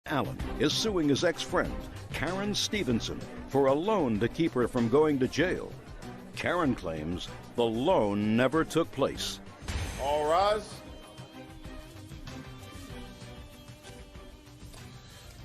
Allen is suing his ex-friend, Karen Stevenson, for a loan to keep her from going to jail. Karen claims the loan never took place. All rise.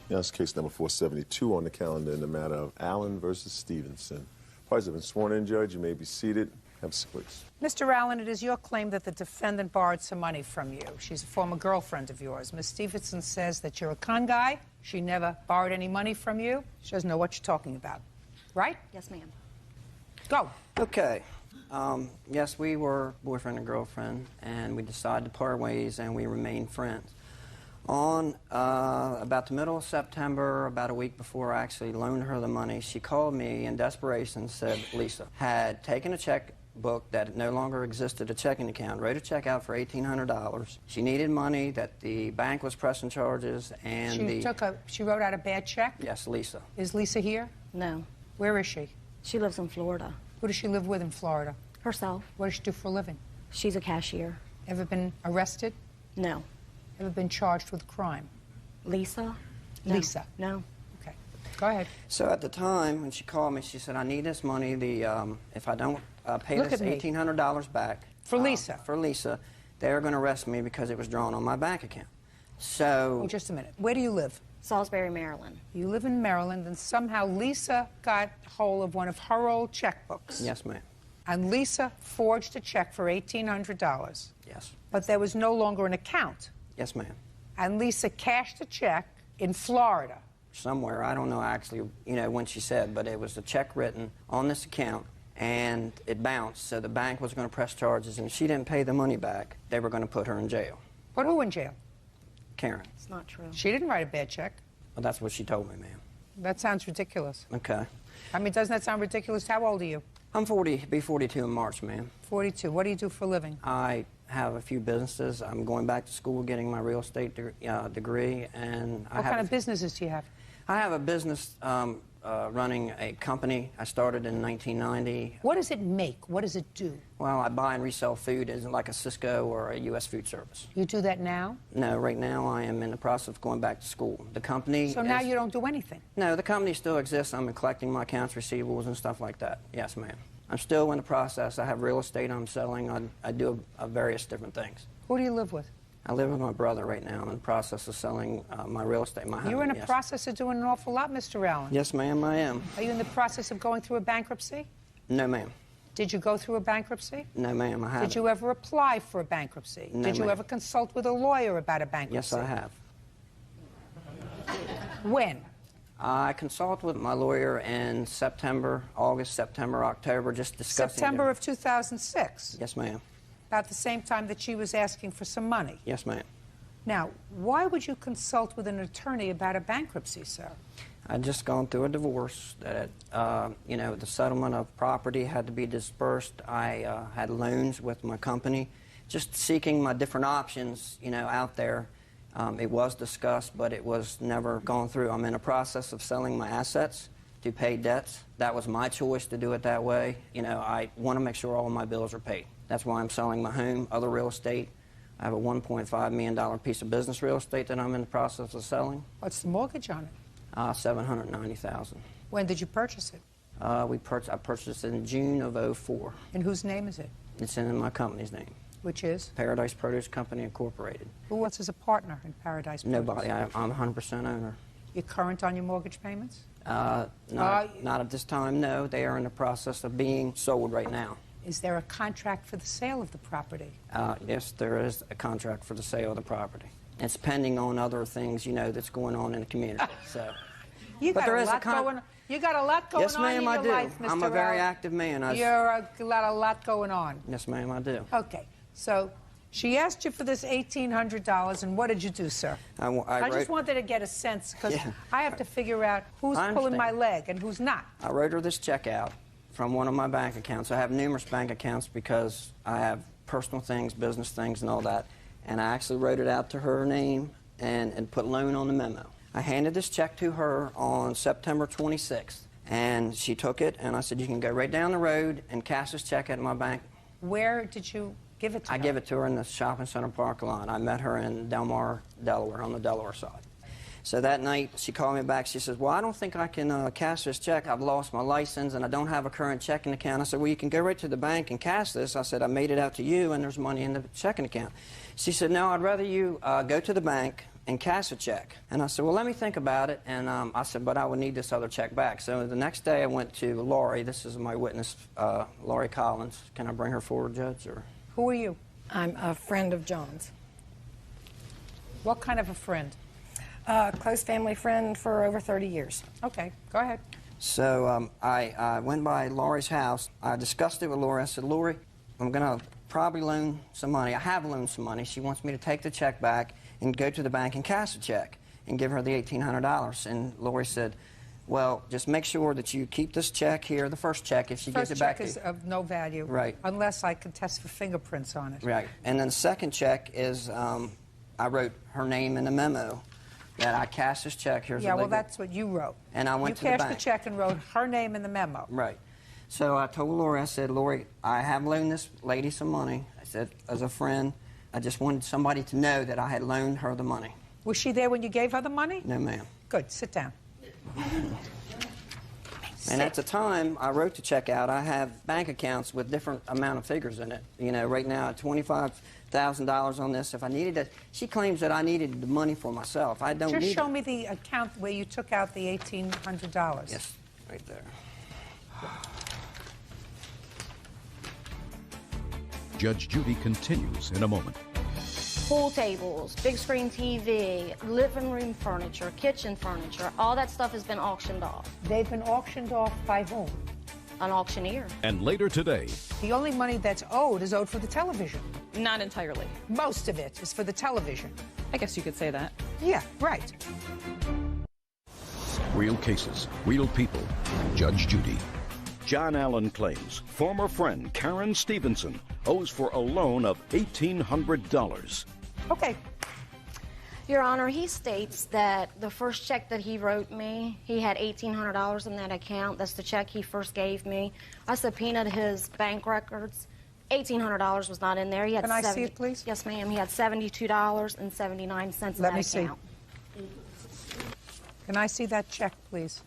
Yes, case number 472 on the calendar in the matter of Allen versus Stevenson. Parties have been sworn in, Judge. You may be seated. Have a seat, please. Mr. Allen, it is your claim that the defendant borrowed some money from you. She's a former girlfriend of yours. Ms. Stevenson says that you're a con guy. She never borrowed any money from you. She doesn't know what you're talking about. Right? Yes, ma'am. Go. Okay. Yes, we were boyfriend and girlfriend, and we decided to part ways, and we remained friends. On about the middle of September, about a week before I actually loaned her the money, she called me in desperation and said Lisa had taken a checkbook that no longer existed, a checking account, wrote a check out for $1,800. She needed money, that the bank was pressing charges, and she wrote out a bad check? Yes, Lisa. Is Lisa here? No. Where is she? She lives in Florida. Who does she live with in Florida? Herself. What does she do for a living? She's a cashier. Ever been arrested? No. Ever been charged with a crime? Lisa? No. Lisa? No. Okay. Go ahead. So at the time, when she called me, she said, I need this money. If I don't pay this $1,800 back. For Lisa? For Lisa, they're going to arrest me because it was drawn on my bank account. So... Oh, just a minute. Where do you live? Salisbury, Maryland. You live in Maryland, and somehow Lisa got hold of one of her old checkbooks. Yes, ma'am. And Lisa forged a check for $1,800. Yes. But there was no longer an account. Yes, ma'am. And Lisa cashed a check in Florida. Somewhere, I don't know actually, when she said, but it was a check written on this account, and it bounced, so the bank was going to press charges, and if she didn't pay the money back, they were going to put her in jail. Put who in jail? Karen. It's not true. She didn't write a bad check. Well, that's what she told me, ma'am. That sounds ridiculous. Okay. I mean, doesn't that sound ridiculous? How old are you? I'm 40, be 42 in March, ma'am. 42. What do you do for a living? I have a few businesses. I'm going back to school, getting my real estate degree, and What kind of businesses do you have? I have a business running a company. I started in 1990. What does it make? What does it do? Well, I buy and resell food as like a Cisco or a U.S. food service. You do that now? No, right now I am in the process of going back to school. The company So now you don't do anything? No, the company still exists. I'm collecting my accounts receivables and stuff like that. Yes, ma'am. I'm still in the process. I have real estate I'm selling. I do various different things. Who do you live with? I live with my brother right now. I'm in the process of selling my real estate, my home. You're in the process of doing an awful lot, Mr. Allen. Yes, ma'am, I am. Are you in the process of going through a bankruptcy? No, ma'am. Did you go through a bankruptcy? No, ma'am, I haven't. Did you ever apply for a bankruptcy? No, Did you ma'am. ever consult with a lawyer about a bankruptcy? Yes, I have. When? I consult with my lawyer in August, September, October, just discussing... September of 2006? Yes, ma'am. About the same time that she was asking for some money? Yes, ma'am. Now, why would you consult with an attorney about a bankruptcy, sir? I'd just gone through a divorce. That the settlement of property had to be dispersed. I had loans with my company, just seeking my different options, out there. It was discussed, but it was never gone through. I'm in a process of selling my assets to pay debts. That was my choice to do it that way. I want to make sure all of my bills are paid. That's why I'm selling my home, other real estate. I have a $1.5 million piece of business real estate that I'm in the process of selling. What's the mortgage on it? $790,000. When did you purchase it? I purchased it in June of '04. In whose name is it? It's in my company's name. Which is? Paradise Produce Company Incorporated. Who else is a partner in Paradise Produce? Nobody. I'm 100% owner. You're current on your mortgage payments? Not at this time, no. They are in the process of being sold right now. Is there a contract for the sale of the property? Yes, there is a contract for the sale of the property. It's pending on other things, that's going on in the community. So, You got a lot going on in your life, Mr. I'm a very active man. You're got a lot going on. Yes, ma'am, I do. Okay, so she asked you for this $1,800, and what did you do, sir? I just wanted to get a sense, because I have to figure out who's pulling my leg and who's not. I wrote her this check out from one of my bank accounts. I have numerous bank accounts because I have personal things, business things, and all that. And I actually wrote it out to her name and put loan on the memo. I handed this check to her on September 26th, and she took it, and I said, you can go right down the road and cash this check at my bank. Where did you give it to her? I gave it to her in the shopping center parking lot. I met her in Del Mar, Delaware, on the Delaware side. So that night, she called me back. She says, well, I don't think I can cash this check. I've lost my license, and I don't have a current checking account. I said, well, you can go right to the bank and cash this. I said, I made it out to you, and there's money in the checking account. She said, no, I'd rather you go to the bank and cash a check. And I said, well, let me think about it. And I said, but I would need this other check back. So the next day, I went to Lori. This is my witness, Lori Collins. Can I bring her forward, Judge? Or? Who are you? I'm a friend of John's. What kind of a friend? Close family friend for over 30 years. Okay, go ahead. So I went by Lori's house. I discussed it with Lori. I said, Lori, I'm going to probably loan some money. I have loaned some money. She wants me to take the check back and go to the bank and cash the check and give her the $1,800. And Lori said, well, just make sure that you keep this check here, the first check, if she gives it back to you. First check is of no value. Right. Unless I can test for fingerprints on it. Right. And then the second check is I wrote her name in the memo that I cashed this check. Here's Yeah, a well, legal. that's what you wrote. And I went to the bank. You cashed the check and wrote her name in the memo. Right. So I told Lori, I said, Lori, I have loaned this lady some money. I said, as a friend, I just wanted somebody to know that I had loaned her the money. Was she there when you gave her the money? No, ma'am. Good, sit down. And at the time I wrote the check out, I have bank accounts with different amount of figures in it. You know, right now, $25,000 on this. If I needed it, she claims that I needed the money for myself. I don't need it. Just show me the account where you took out the $1,800. Yes, right there. Judge Judy continues in a moment. Pool tables, big screen TV, living room furniture, kitchen furniture, all that stuff has been auctioned off. They've been auctioned off by whom? An auctioneer. And later today, The only money that's owed is owed for the television. Not entirely. Most of it is for the television. I guess you could say that. Yeah, right. real cases, real people. Judge Judy. John Allen claims former friend Karen Stevenson owes for a loan of $1,800. Okay. Your Honor, he states that the first check that he wrote me, he had $1,800 in that account. That's the check he first gave me. I subpoenaed his bank records. $1,800 was not in there. He had Can I see it, please? Yes, ma'am. He had $72.79 in that Let me account. see. Can I see that check, please?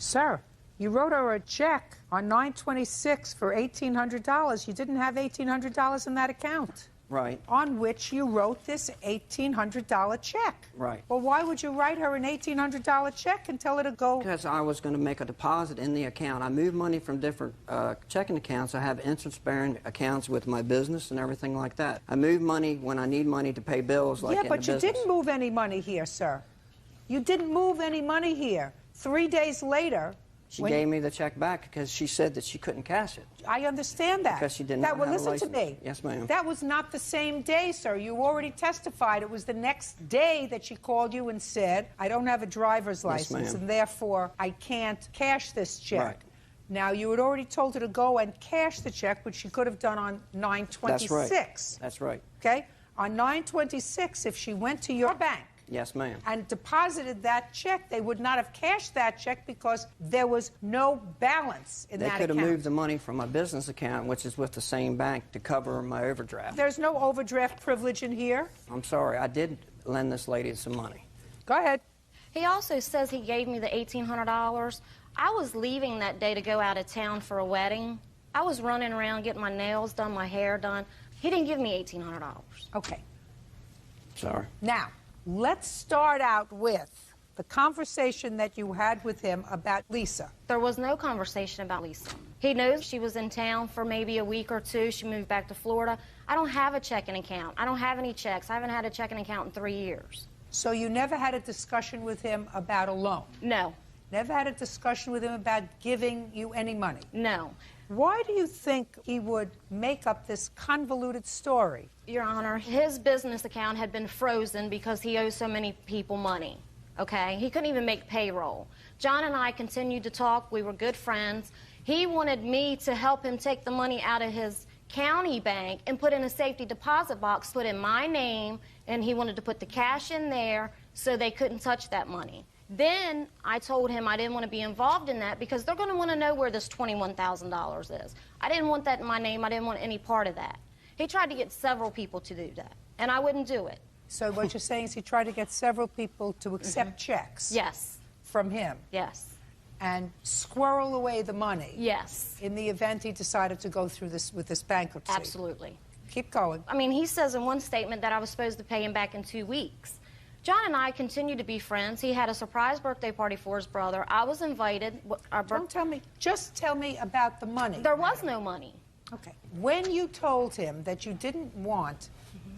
Sir, you wrote her a check on 9/26 for $1,800. You didn't have $1,800 in that account. Right. On which you wrote this $1,800 check. Right. Well, why would you write her an $1,800 check and tell her to go? Because I was going to make a deposit in the account. I moved money from different checking accounts. I have interest-bearing accounts with my business and everything like that. I move money when I need money to pay bills like in the but you business. didn't move any money here, sir. You didn't move any money here. 3 days later... She gave me the check back because she said that she couldn't cash it. I understand that. Because she did not have a listen license. to me. Yes, ma'am. That was not the same day, sir. You already testified. It was the next day that she called you and said, I don't have a driver's license, ma'am. and therefore I can't cash this check. Right. Now, you had already told her to go and cash the check, which she could have done on 9/26. That's right. That's right. Okay? On 9/26, if she went to your bank, Yes, ma'am. and deposited that check, they would not have cashed that check because there was no balance in They that could have account. moved the money from my business account, which is with the same bank, to cover my overdraft. There's no overdraft privilege in here. I'm sorry. I did lend this lady some money. Go ahead. He also says he gave me the $1,800. I was leaving that day to go out of town for a wedding. I was running around getting my nails done, my hair done. He didn't give me $1,800. Okay. Sorry. Now, let's start out with the conversation that you had with him about Lisa. There was no conversation about Lisa. He knows she was in town for maybe a week or two. She moved back to Florida. I don't have a checking account. I don't have any checks. I haven't had a checking account in 3 years. So you never had a discussion with him about a loan? No. Never had a discussion with him about giving you any money? No. Why do you think he would make up this convoluted story? Your Honor, his business account had been frozen because he owes so many people money, okay? He couldn't even make payroll. John and I continued to talk. We were good friends. He wanted me to help him take the money out of his county bank and put in a safety deposit box, put in my name, and he wanted to put the cash in there so they couldn't touch that money. Then I told him I didn't want to be involved in that because they're going to want to know where this $21,000 is. I didn't want that in my name. I didn't want any part of that. He tried to get several people to do that, and I wouldn't do it. So what you're saying is he tried to get several people to accept checks Yes. from him Yes. and squirrel away the money Yes. in the event he decided to go through this with this bankruptcy. Absolutely. Keep going. I mean, he says in one statement that I was supposed to pay him back in 2 weeks. John and I continue to be friends. He had a surprise birthday party for his brother. I was invited. Don't tell me. Just tell me about the money. There was no money. Okay. When you told him that you didn't want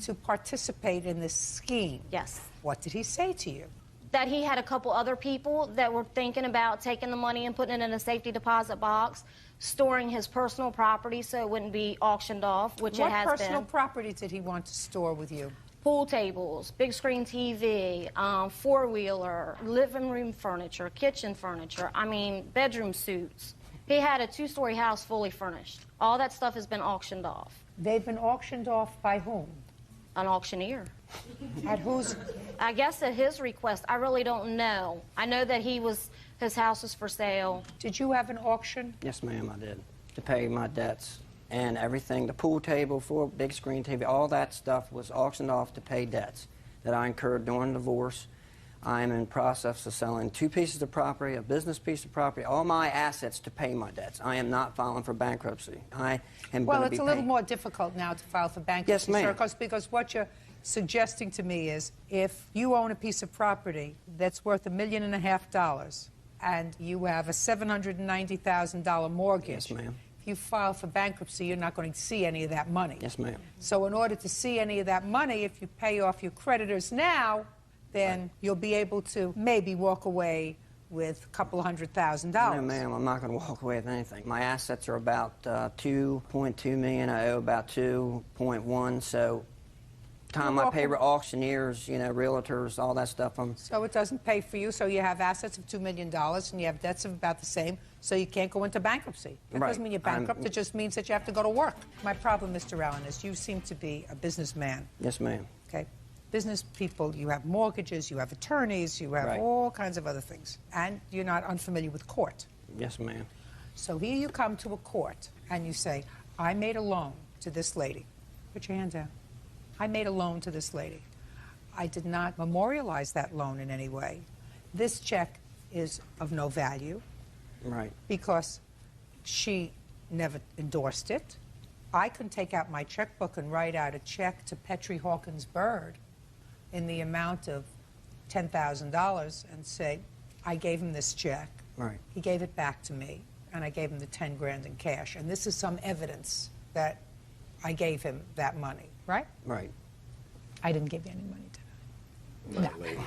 to participate in this scheme, Yes. what did he say to you? That he had a couple other people that were thinking about taking the money and putting it in a safety deposit box, storing his personal property so it wouldn't be auctioned off, which it has been. What personal property did he want to store with you? Pool tables, big screen TV, four-wheeler, living room furniture, kitchen furniture, I mean, bedroom suits. He had a 2-story house fully furnished. All that stuff has been auctioned off. They've been auctioned off by whom? An auctioneer. At whose? I guess at his request. I really don't know. I know that his house was for sale. Did you have an auction? Yes, ma'am, I did. To pay my debts and everything. The pool table, big screen TV, all that stuff was auctioned off to pay debts that I incurred during the divorce. I am in process of selling 2 pieces of property, a business piece of property, all my assets to pay my debts. I am not filing for bankruptcy. I am Well, going to be it's a little more difficult now to file for bankruptcy, Yes, ma'am. sir, because what you're suggesting to me is if you own a piece of property that's worth $1.5 million and you have a $790,000 mortgage, Yes, ma'am. if you file for bankruptcy, you're not going to see any of that money. Yes, ma'am. So in order to see any of that money, if you pay off your creditors now, then you'll be able to maybe walk away with a couple $100,000. No, ma'am, I'm not going to walk away with anything. My assets are about $2.2 million. I owe about 2.1. So, time I pay auctioneers, realtors, all that stuff. So it doesn't pay for you. So you have assets of $2 million and you have debts of about the same. So you can't go into bankruptcy. That doesn't mean you're bankrupt. It just means that you have to go to work. My problem, Mr. Allen, is you seem to be a businessman. Yes, ma'am. Okay. Business people, you have mortgages, you have attorneys, you have all kinds of other things. And you're not unfamiliar with court. Yes, ma'am. So here you come to a court and you say, I made a loan to this lady. Put your hand down. I made a loan to this lady. I did not memorialize that loan in any way. This check is of no value. Right. Because she never endorsed it. I can take out my checkbook and write out a check to Petrie Hawkins Bird in the amount of $10,000 and say, I gave him this check. Right. He gave it back to me, and I gave him the 10 grand in cash. And this is some evidence that I gave him that money, right? Right. I didn't give you any money, did I? Right, lady.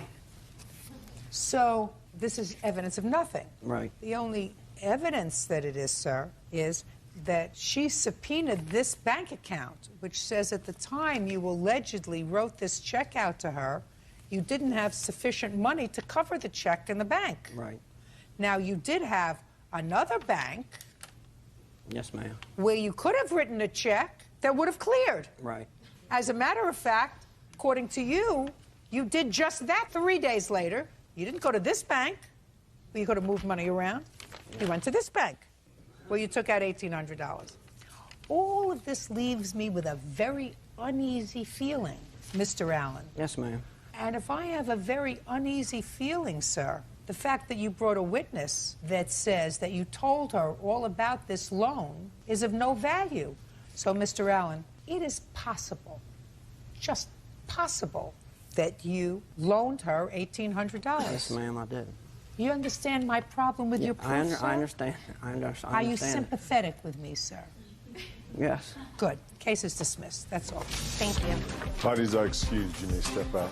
So this is evidence of nothing. Right. The only evidence that it is, sir, is that she subpoenaed this bank account, which says at the time you allegedly wrote this check out to her, you didn't have sufficient money to cover the check in the bank. Right. Now, you did have another bank Yes, ma'am. where you could have written a check that would have cleared. Right. As a matter of fact, according to you, you did just that 3 days later. You didn't go to this bank where you could have moved money around. You went to this bank where you took out $1,800. All of this leaves me with a very uneasy feeling, Mr. Allen. Yes, ma'am. And if I have a very uneasy feeling, sir, the fact that you brought a witness that says that you told her all about this loan is of no value. So, Mr. Allen, it is possible, just possible, that you loaned her $1,800. Yes, ma'am, I did. You understand my problem with your proof, sir? I understand. I understand. Are you sympathetic with me, sir? Yes. Good. Case is dismissed. That's all. Thank you. Parties are excused. You may step out.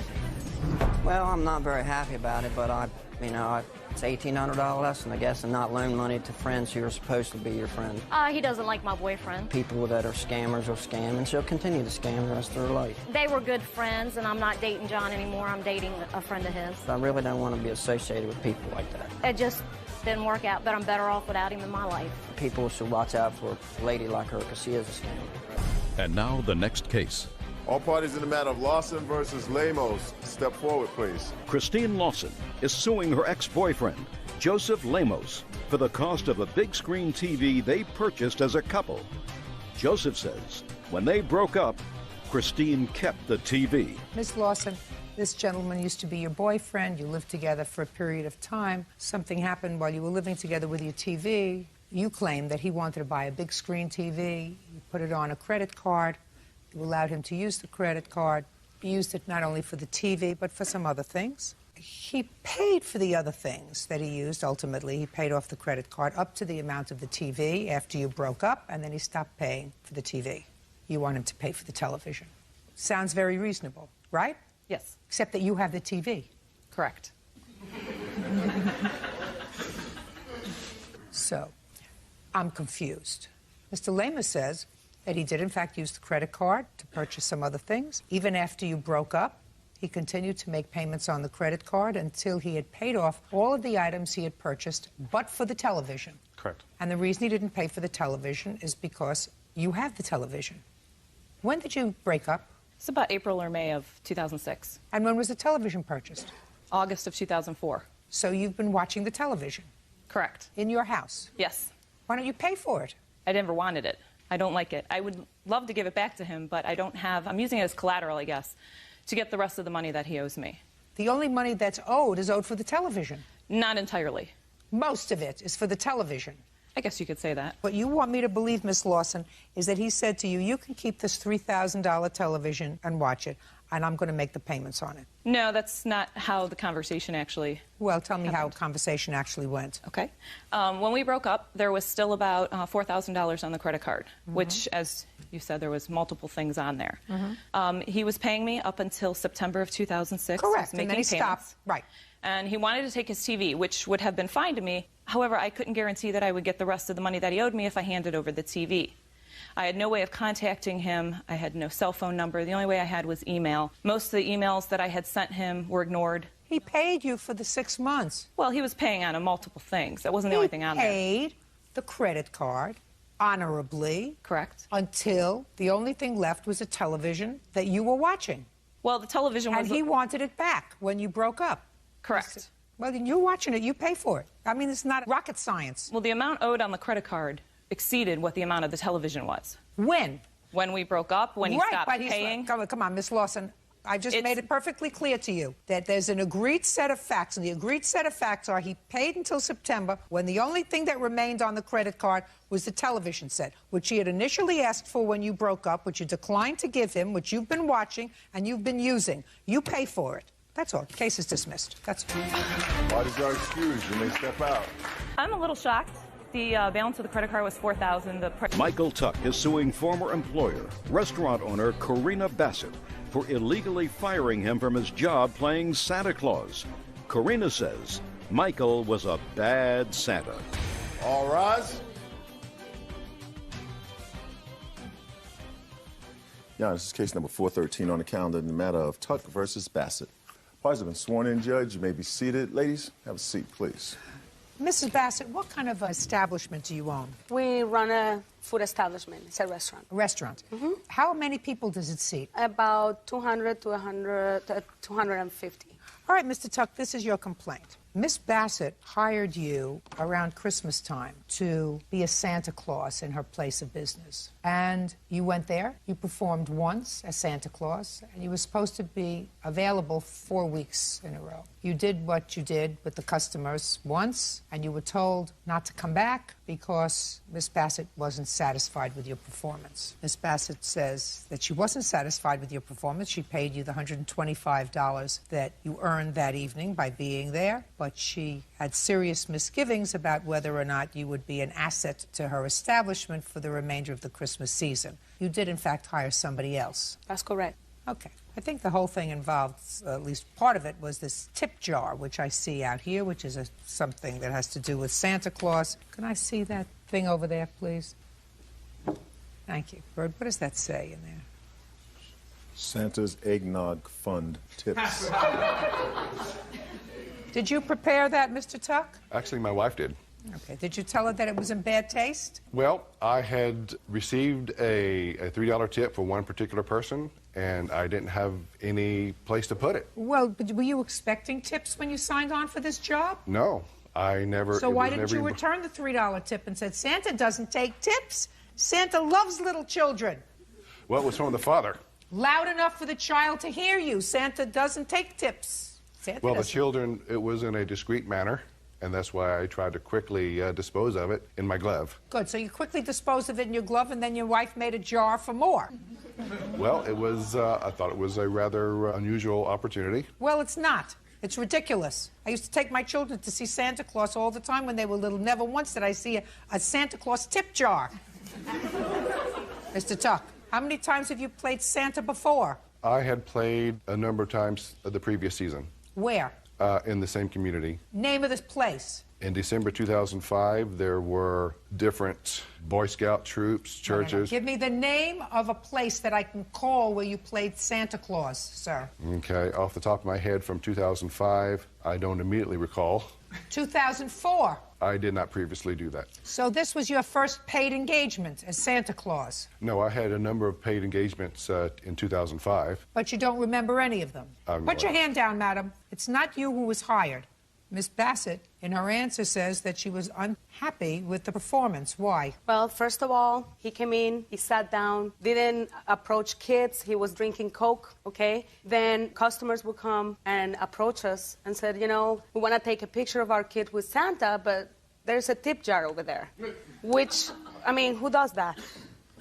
Well, I'm not very happy about it, but it's $1,800 lesson, I guess, and not loan money to friends who are supposed to be your friend. He doesn't like my boyfriend. People that are scammers will scam, and she'll continue to scam the rest of her life. They were good friends, and I'm not dating John anymore. I'm dating a friend of his. I really don't want to be associated with people like that. It just didn't work out, but I'm better off without him in my life. People should watch out for a lady like her, because she is a scammer. And now the next case. All parties in the matter of Lawson versus Lemos, step forward, please. Christine Lawson is suing her ex-boyfriend, Joseph Lemos, for the cost of a big screen TV they purchased as a couple. Joseph says when they broke up, Christine kept the TV. Miss Lawson, this gentleman used to be your boyfriend. You lived together for a period of time. Something happened while you were living together with your TV. You claimed that he wanted to buy a big screen TV. You put it on a credit card. You allowed him to use the credit card. You used it not only for the TV, but for some other things. He paid for the other things that he used, ultimately. He paid off the credit card up to the amount of the TV after you broke up, and then he stopped paying for the TV. You want him to pay for the television. Sounds very reasonable, right? Yes. Except that you have the TV. Correct. So, I'm confused. Mr. Lema says that he did, in fact, use the credit card to purchase some other things. Even after you broke up, he continued to make payments on the credit card until he had paid off all of the items he had purchased, but for the television. Correct. And the reason he didn't pay for the television is because you have the television. When did you break up? It's about April or May of 2006. And when was the television purchased? August of 2004. So you've been watching the television? Correct. In your house? Yes. Why don't you pay for it? I never wanted it. I don't like it. I would love to give it back to him, but I don't have, I'm using it as collateral, I guess, to get the rest of the money that he owes me. The only money that's owed is owed for the television. Not entirely. Most of it is for the television. I guess you could say that. What you want me to believe, Miss Lawson, is that he said to you, you can keep this $3,000 television and watch it, and I'm going to make the payments on it. No, that's not how the conversation actually Well, tell me happened. how the conversation actually went. Okay. When we broke up, there was still about $4,000 on the credit card, which, as you said, there was multiple things on there. He was paying me up until September of 2006. Correct, He was and then he making payments. stopped. Right. And he wanted to take his TV, which would have been fine to me. However, I couldn't guarantee that I would get the rest of the money that he owed me if I handed over the TV. I had no way of contacting him. I had no cell phone number. The only way I had was email. Most of the emails that I had sent him were ignored. He paid you for the 6 months. Well, he was paying on multiple things. That wasn't the only thing on there. He paid the credit card honorably. Correct. Until the only thing left was a television that you were watching. Well, the television was... And he wanted it back when you broke up. Correct. Well, then you're watching it. You pay for it. I mean, it's not rocket science. Well, the amount owed on the credit card exceeded what the amount of the television was. When? When we broke up, when he stopped paying. Come on, Miss Lawson. I just made it perfectly clear to you that there's an agreed set of facts, and the agreed set of facts are he paid until September when the only thing that remained on the credit card was the television set, which he had initially asked for when you broke up, which you declined to give him, which you've been watching and you've been using. You pay for it. That's all. Case is dismissed. That's all. Parties are excused. You may step out. I'm a little shocked. The balance of the credit card was $4,000. Michael Tuck is suing former employer, restaurant owner Karina Bassett, for illegally firing him from his job playing Santa Claus. Karina says Michael was a bad Santa. All rise. Yeah, this is case number 413 on the calendar in the matter of Tuck versus Bassett. Parties have been sworn in, Judge. You may be seated. Ladies, have a seat, please. Mrs. Bassett, what kind of establishment do you own? We run a food establishment. It's a restaurant. A restaurant. How many people does it seat? About 200 to 250. All right, Mr. Tuck, this is your complaint. Miss Bassett hired you around Christmas time to be a Santa Claus in her place of business. And you went there, you performed once as Santa Claus, and you were supposed to be available 4 weeks in a row. You did what you did with the customers once, and you were told not to come back because Miss Bassett wasn't satisfied with your performance. Miss Bassett says that she wasn't satisfied with your performance. She paid you the $125 that you earned that evening by being there, but she had serious misgivings about whether or not you would be an asset to her establishment for the remainder of the Christmas season. You did, in fact, hire somebody else. That's correct. Okay. I think the whole thing involved, at least part of it, was this tip jar, which I see out here, which is something that has to do with Santa Claus. Can I see that thing over there, please? Thank you. Bird, what does that say in there? Santa's Eggnog Fund tips. Did you prepare that, Mr. Tuck? Actually, my wife did. Okay. Did you tell her that it was in bad taste? Well, I had received a $3 tip for one particular person, and I didn't have any place to put it. Well, but were you expecting tips when you signed on for this job? No, I never. So why didn't you return the $3 tip and said, Santa doesn't take tips? Santa loves little children. Well, it was from the father. Loud enough for the child to hear you. Santa doesn't take tips. Santa Well, the doesn't. children, it was in a discreet manner, and that's why I tried to quickly dispose of it in my glove. Good, so you quickly disposed of it in your glove, and then your wife made a jar for more. Well, it was, I thought it was a rather unusual opportunity. Well, it's not. It's ridiculous. I used to take my children to see Santa Claus all the time when they were little. Never once did I see a Santa Claus tip jar. Mr. Tuck, how many times have you played Santa before? I had played a number of times the previous season. Where? In the same community. Name of this place? In December 2005, there were different Boy Scout troops, churches. Give me the name of a place that I can call where you played Santa Claus, sir. Okay, off the top of my head from 2005, I don't immediately recall. 2004. I did not previously do that. So this was your first paid engagement as Santa Claus? No, I had a number of paid engagements in 2005. But you don't remember any of them? Put your hand down, madam. It's not you who was hired. Miss Bassett, in her answer, says that she was unhappy with the performance. Why? Well, first of all, he came in, he sat down, didn't approach kids, he was drinking Coke, okay? Then customers would come and approach us and said, you know, we want to take a picture of our kid with Santa, but there's a tip jar over there. Which, I mean, who does that?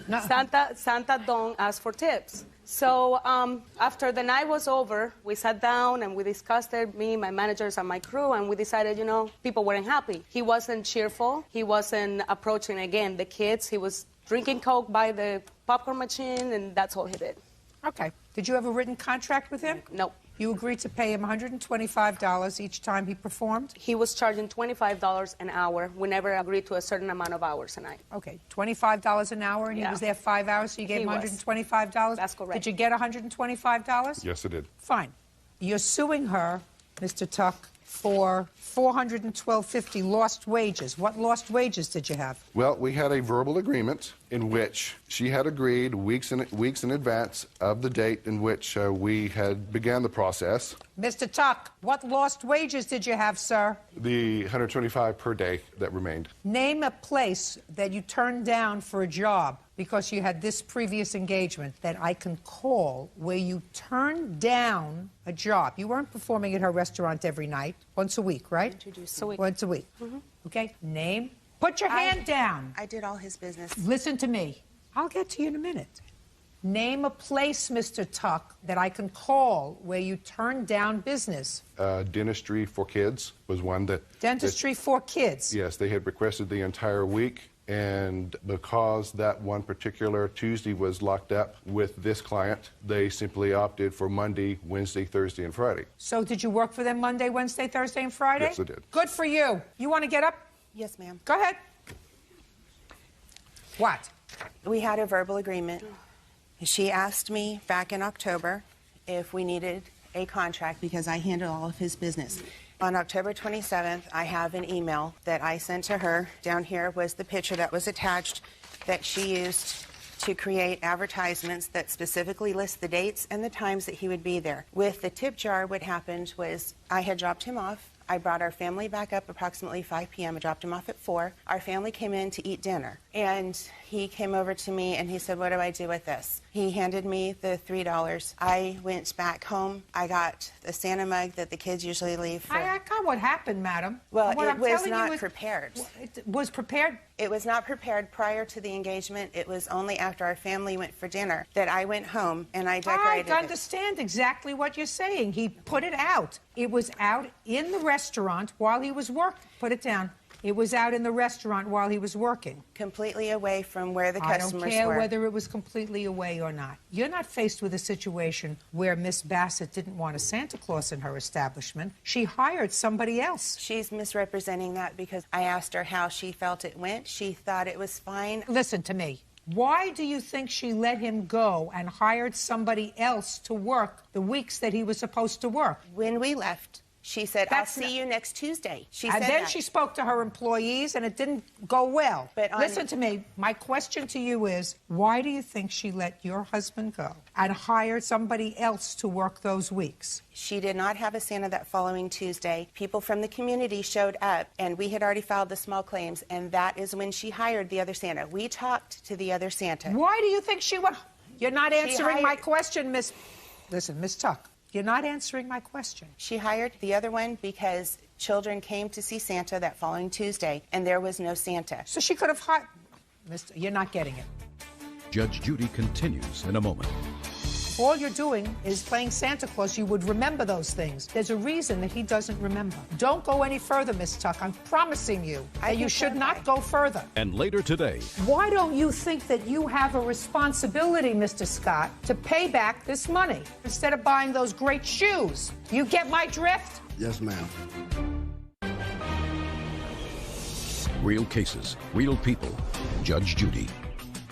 No. Santa don't ask for tips. So after the night was over, we sat down and we discussed it, me, my managers, and my crew, and we decided, you know, people weren't happy. He wasn't cheerful. He wasn't approaching, again, the kids. He was drinking Coke by the popcorn machine, and that's all he did. Okay. Did you have a written contract with him? No. You agreed to pay him $125 each time he performed? He was charging $25 an hour. We never agreed to a certain amount of hours a night. Okay, $25 an hour, and he Yeah. was there 5 hours, so you gave him $125? That's correct. Did you get $125? Yes, I did. Fine. You're suing her, Mr. Tuck, for $412.50 lost wages. What lost wages did you have? Well, we had a verbal agreement in which she had agreed weeks in advance of the date in which we had began the process. Mr. Tuck, what lost wages did you have, sir? The $125 per day that remained. Name a place that you turned down for a job because you had this previous engagement that I can call where you turned down a job. You weren't performing at her restaurant every night, once a week, right? Once a week. Once a week. Okay, name. Put your hand down. I did all his business. Listen to me. I'll get to you in a minute. Name a place, Mr. Tuck, that I can call where you turned down business. Dentistry for kids was one that... Dentistry for kids. Yes, they had requested the entire week, and because that one particular Tuesday was locked up with this client, they simply opted for Monday, Wednesday, Thursday, and Friday. So did you work for them Monday, Wednesday, Thursday, and Friday? Yes, I did. Good for you. You want to get up? Yes, ma'am. Go ahead. What? We had a verbal agreement. She asked me back in October if we needed a contract because I handle all of his business. On October 27th, I have an email that I sent to her. Down here was the picture that was attached that she used to create advertisements that specifically list the dates and the times that he would be there. With the tip jar, what happened was I had dropped him off. I brought our family back up approximately 5 p.m. I dropped him off at 4. Our family came in to eat dinner. And he came over to me and he said, what do I do with this? He handed me the $3. I went back home. I got the Santa mug that the kids usually leave for... I got what happened, madam. Well, What it I'm was telling you not is- prepared. It was prepared? It was not prepared prior to the engagement. It was only after our family went for dinner that I went home and I decorated I it. understand exactly what you're saying. He put it out. It was out in the restaurant while he was working. Put it down. It was out in the restaurant while he was working. Completely away from where the customers were. I don't care whether it was completely away or not. You're not faced with a situation where Miss Bassett didn't want a Santa Claus in her establishment. She hired somebody else. She's misrepresenting that because I asked her how she felt it went. She thought it was fine. Listen to me. Why do you think she let him go and hired somebody else to work the weeks that he was supposed to work? When we left, She said, I'll see you next Tuesday. And then she spoke to her employees, and it didn't go well. But listen to me. My question to you is, why do you think she let your husband go and hired somebody else to work those weeks? She did not have a Santa that following Tuesday. People from the community showed up, and we had already filed the small claims, and that is when she hired the other Santa. We talked to the other Santa. Why do you think she would? You're not answering my question, Miss. Listen, Miss Tuck. You're not answering my question. She hired the other one because children came to see Santa that following Tuesday, and there was no Santa. So she could have hired... You're not getting it. Judge Judy continues in a moment. If all you're doing is playing Santa Claus, you would remember those things. There's a reason that he doesn't remember. Don't go any further, Miss Tuck. I'm promising you that you should not go further. And later today... Why don't you think that you have a responsibility, Mr. Scott, to pay back this money instead of buying those great shoes? You get my drift? Yes, ma'am. Real cases, real people. Judge Judy.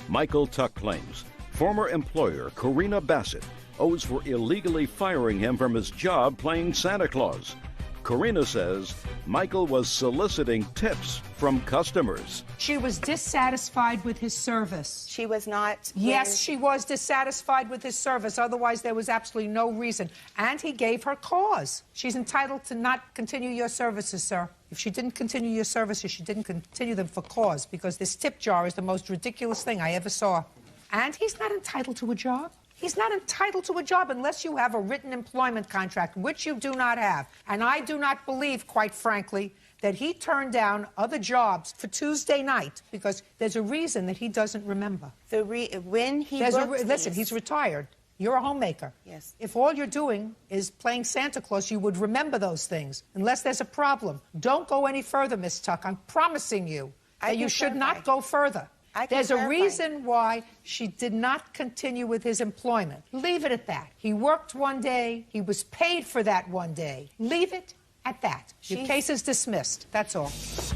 Michael Tuck claims former employer Karina Bassett owes for illegally firing him from his job playing Santa Claus. Karina says Michael was soliciting tips from customers. She was dissatisfied with his service. She was not. Yes, she was dissatisfied with his service. Otherwise, there was absolutely no reason. And he gave her cause. She's entitled to not continue your services, sir. If she didn't continue your services, she didn't continue them for cause, because this tip jar is the most ridiculous thing I ever saw. And he's not entitled to a job. He's not entitled to a job unless you have a written employment contract, which you do not have. And I do not believe, quite frankly, that he turned down other jobs for Tuesday night, because there's a reason that he doesn't remember. When he listen, he's retired. You're a homemaker. Yes. If all you're doing is playing Santa Claus, you would remember those things, unless there's a problem. Don't go any further, Miss Tuck. I'm promising you that you should not go further. There's a reason why she did not continue with his employment. Leave it at that. He worked one day. He was paid for that one day. Leave it at that. Your case is dismissed. That's all.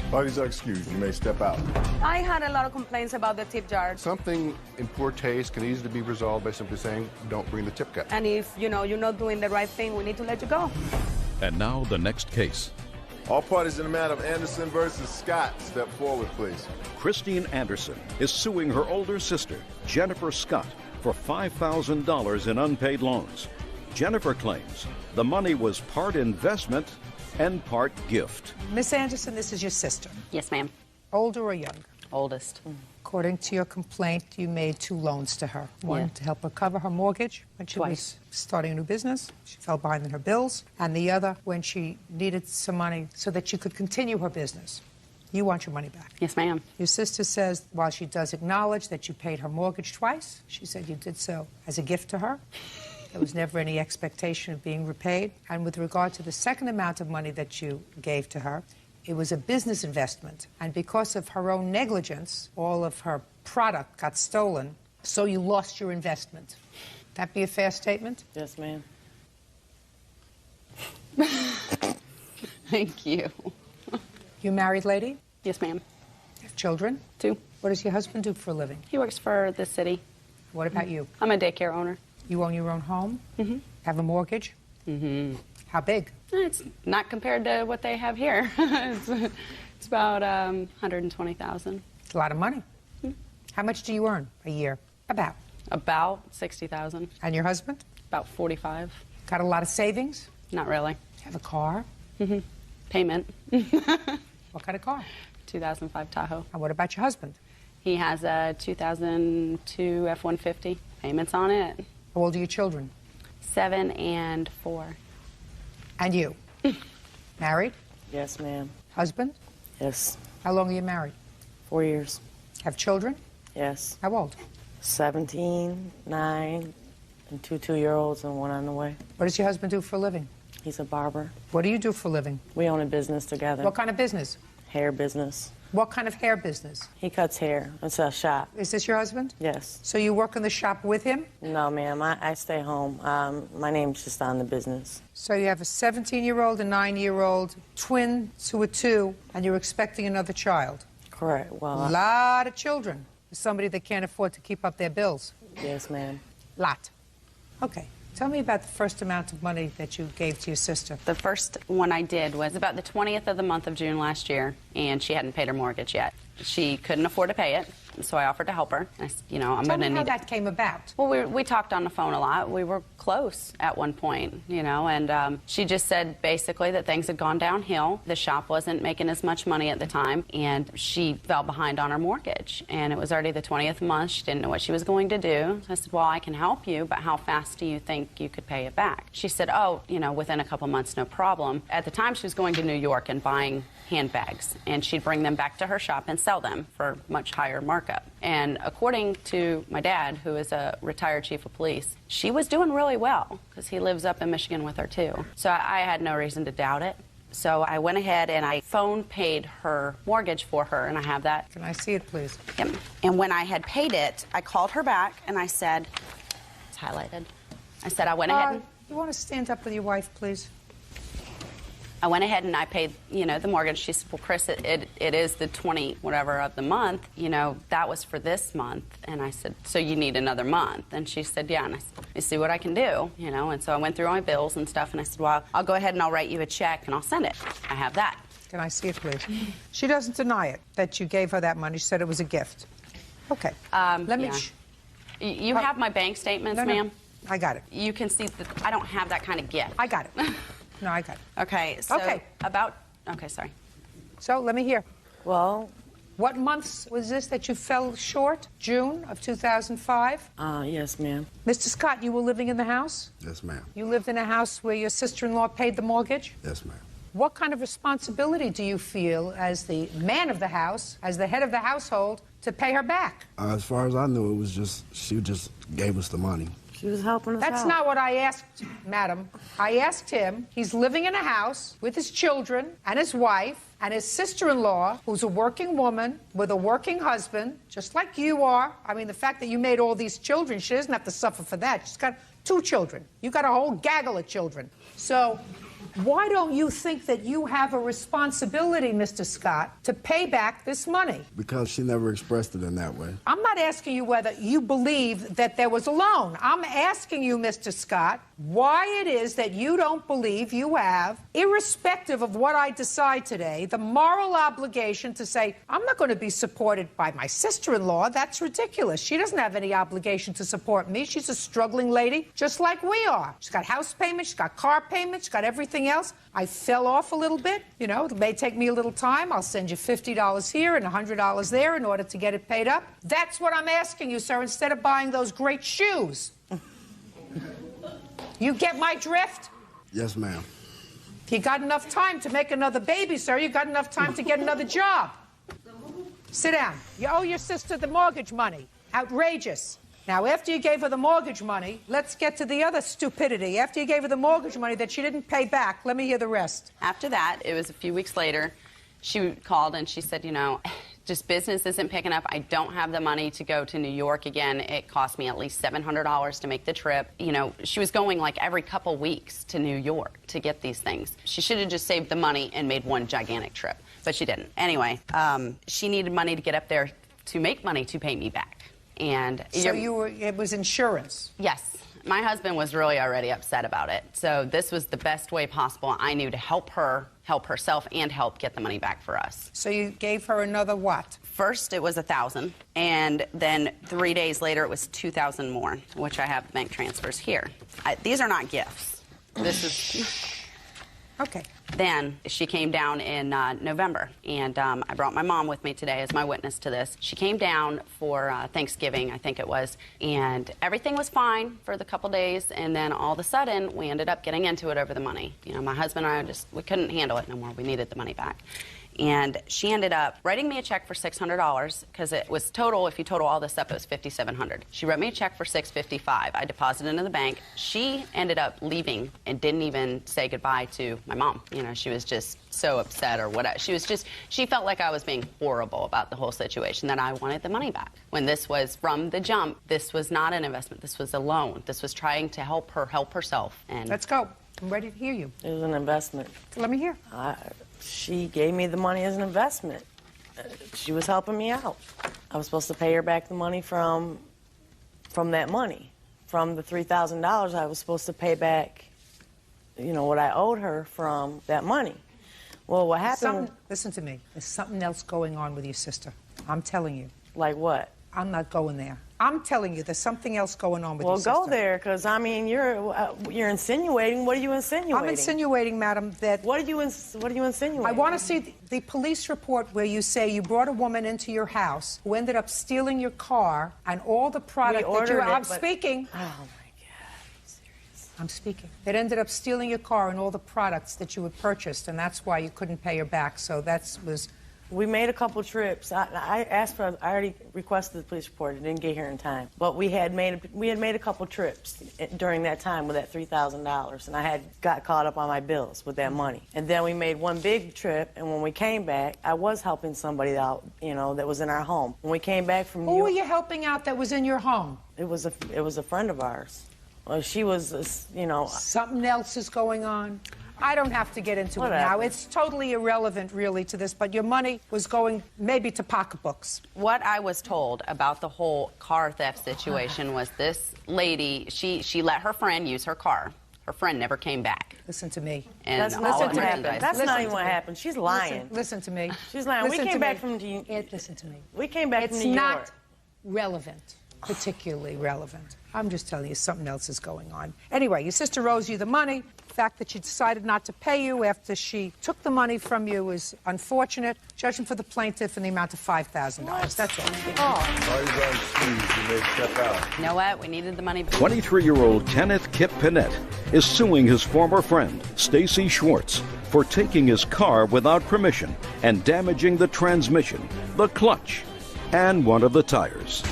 Parties are excused. You may step out. I had a lot of complaints about the tip jar. Something in poor taste can easily be resolved by simply saying, don't bring the tip cup. And if, you're not doing the right thing, we need to let you go. And now the next case. All parties in the matter of Anderson versus Scott, step forward, please. Christine Anderson is suing her older sister, Jennifer Scott, for $5,000 in unpaid loans. Jennifer claims the money was part investment and part gift. Miss Anderson, this is your sister. Yes, ma'am. Older or younger? Oldest. According to your complaint, you made 2 loans to her. One to help her cover her mortgage when she was starting a new business. She fell behind in her bills. And the other when she needed some money so that she could continue her business. You want your money back. Yes, ma'am. Your sister says, while she does acknowledge that you paid her mortgage twice, she said you did so as a gift to her. There was never any expectation of being repaid. And with regard to the second amount of money that you gave to her, it was a business investment. And because of her own negligence, all of her product got stolen, so you lost your investment. That be a fair statement? Yes, ma'am. Thank you. You married lady? Yes, ma'am. You have children? 2. What does your husband do for a living? He works for the city. What about you? I'm a daycare owner. You own your own home? Mm-hmm. Have a mortgage? Mm-hmm. How big? It's not compared to what they have here. it's about $120,000. It's a lot of money. Mm-hmm. How much do you earn a year? About $60,000. And your husband? About 45. Got a lot of savings? Not really. Have a car? Mm-hmm. Payment. What kind of car? 2005 Tahoe. And what about your husband? He has a 2002 F-150. Payments on it. How old are your children? 7 and 4. And you? Married? Yes, ma'am. Husband? Yes. How long are you married? 4 years. Have children? Yes. How old? 17, 9, and 2 2-year-olds and 1 on the way. What does your husband do for a living? He's a barber. What do you do for a living? We own a business together. What kind of business? Hair business. What kind of hair business? He cuts hair. It's a shop. Is this your husband? Yes. So you work in the shop with him? No, ma'am. I stay home. My name's just on the business. So you have a 17-year-old, a 9-year-old, twin to a 2, and you're expecting another child? Correct. Well, a lot of children for somebody that can't afford to keep up their bills. Yes, ma'am. Lot. Okay. Tell me about the first amount of money that you gave to your sister. The first one I did was about the 20th of the month of June last year, and she hadn't paid her mortgage yet. She couldn't afford to pay it, so I offered to help her. I said, I'm Tell going to me how need that came about. Well, we talked on the phone a lot. We were close at one point, and she just said basically that things had gone downhill. The shop wasn't making as much money at the time, and she fell behind on her mortgage. And it was already the 20th month. She didn't know what she was going to do. So I said, well, I can help you, but how fast do you think you could pay it back? She said, within a couple months, no problem. At the time, she was going to New York and buying handbags, and she'd bring them back to her shop and sell them for much higher markup. And according to my dad, who is a retired chief of police, she was doing really well because he lives up in Michigan with her too. So I had no reason to doubt it. So I went ahead and I phone paid her mortgage for her, and I have that. Can I see it, please? Yep. And when I had paid it, I called her back and I said, it's highlighted. I said I went ahead and... You want to stand up with your wife, please? I went ahead and I paid, the mortgage. She said, well, Chris, it is the 20 whatever of the month. That was for this month. And I said, so you need another month? And she said, yeah. And I said, let me see what I can do, And so I went through my bills and stuff, and I said, well, I'll go ahead and I'll write you a check and I'll send it. I have that. Can I see it, please? She doesn't deny it, that you gave her that money. She said it was a gift. Okay. Let me... You have my bank statements, ma'am? I got it. You can see that I don't have that kind of gift. I got it. No, I got it. Okay, so okay, sorry. So let me hear. Well, what months was this that you fell short? June of 2005? Yes, ma'am. Mr. Scott, you were living in the house? Yes, ma'am. You lived in a house where your sister-in-law paid the mortgage? Yes, ma'am. What kind of responsibility do you feel as the man of the house, as the head of the household, to pay her back? As far as I knew, it was she just gave us the money. She was helping us out. That's not what I asked, madam. I asked him, he's living in a house with his children and his wife and his sister-in-law, who's a working woman with a working husband, just like you are. I mean, the fact that you made all these children, she doesn't have to suffer for that. She's got 2 children. You got a whole gaggle of children. So why don't you think that you have a responsibility, Mr. Scott, to pay back this money? Because she never expressed it in that way. I'm not asking you whether you believe that there was a loan. I'm asking you, Mr. Scott, why it is that you don't believe you have, irrespective of what I decide today, the moral obligation to say, I'm not going to be supported by my sister-in-law. That's ridiculous. She doesn't have any obligation to support me. She's a struggling lady, just like we are. She's got house payments, she's got car payments, she's got everything else. I fell off a little bit. It may take me a little time. I'll send you $50 here and $100 there in order to get it paid up. That's what I'm asking you, sir, instead of buying those great shoes. You get my drift? Yes, ma'am. If you got enough time to make another baby, sir, you got enough time to get another job. Sit down. You owe your sister the mortgage money. Outrageous. Now, after you gave her the mortgage money, let's get to the other stupidity. After you gave her the mortgage money that she didn't pay back, let me hear the rest. After that, it was a few weeks later, she called and she said, just business isn't picking up. I don't have the money to go to New York again. It cost me at least $700 to make the trip. She was going like every couple weeks to New York to get these things. She should have just saved the money and made one gigantic trip, but she didn't. Anyway, she needed money to get up there to make money to pay me back. And so it was insurance? Yes. My husband was really already upset about it. So this was the best way possible I knew to help her, help herself, and help get the money back for us. So you gave her another what? First, it was $1,000, and then 3 days later, it was $2,000 more, which I have bank transfers here. These are not gifts. This is... Okay. Then she came down in November, and I brought my mom with me today as my witness to this. She came down for Thanksgiving, I think it was, and everything was fine for the couple days, and then all of a sudden, we ended up getting into it over the money. My husband and I we couldn't handle it no more. We needed the money back. And she ended up writing me a check for $600 because it was total, if you total all this up, it was $5,700. She wrote me a check for $655. I deposited into the bank. She ended up leaving and didn't even say goodbye to my mom. She was just so upset or whatever. She felt like I was being horrible about the whole situation, that I wanted the money back. When this was from the jump, this was not an investment. This was a loan. This was trying to help her help herself. And let's go. I'm ready to hear you. It was an investment. Let me hear. She gave me the money as an investment. She was helping me out. I was supposed to pay her back the money from that money, from the $3,000 I was supposed to pay back, you know, what I owed her from that money. Well, what happened... Listen to me. There's something else going on with your sister. I'm telling you. Like what? I'm not going there. I'm telling you, there's something else going on with your sister. Well, go there, because, I mean, you're insinuating. What are you insinuating? I'm insinuating, madam, that... What are you insinuating? I want to see the police report where you say you brought a woman into your house who ended up stealing your car and all the product that you... I'm speaking. Oh, my God. Serious. I'm speaking. That ended up stealing your car and all the products that you had purchased, and that's why you couldn't pay her back. So that was... We made a couple trips. I asked for. I already requested the police report. It didn't get here in time. But we had made a couple trips during that time with that $3,000, and I had got caught up on my bills with that money. And then we made one big trip, and when we came back, I was helping somebody out, you know, that was in our home. When we came back from New York, who were you helping out that was in your home? It was a friend of ours. Well, she was, you know. Something else is going on. I don't have to get into it now. It's totally irrelevant, really, to this, but your money was going maybe to pocketbooks. What I was told about the whole car theft situation was this lady, she let her friend use her car. Her friend never came back. Listen to me. And That's not what happened. She's lying. Listen to me. She's lying. Listen we came back from listen to me. We came back from New York. It's not relevant, particularly relevant. I'm just telling you something else is going on. Anyway, your sister owes you the money. The fact that she decided not to pay you after she took the money from you is unfortunate. Judgment for the plaintiff in the amount of $5,000. That's all. You may step out. You know what? We needed the money. 23-year-old Kenneth Kip Pinette is suing his former friend, Stacy Schwartz, for taking his car without permission and damaging the transmission, the clutch, and one of the tires.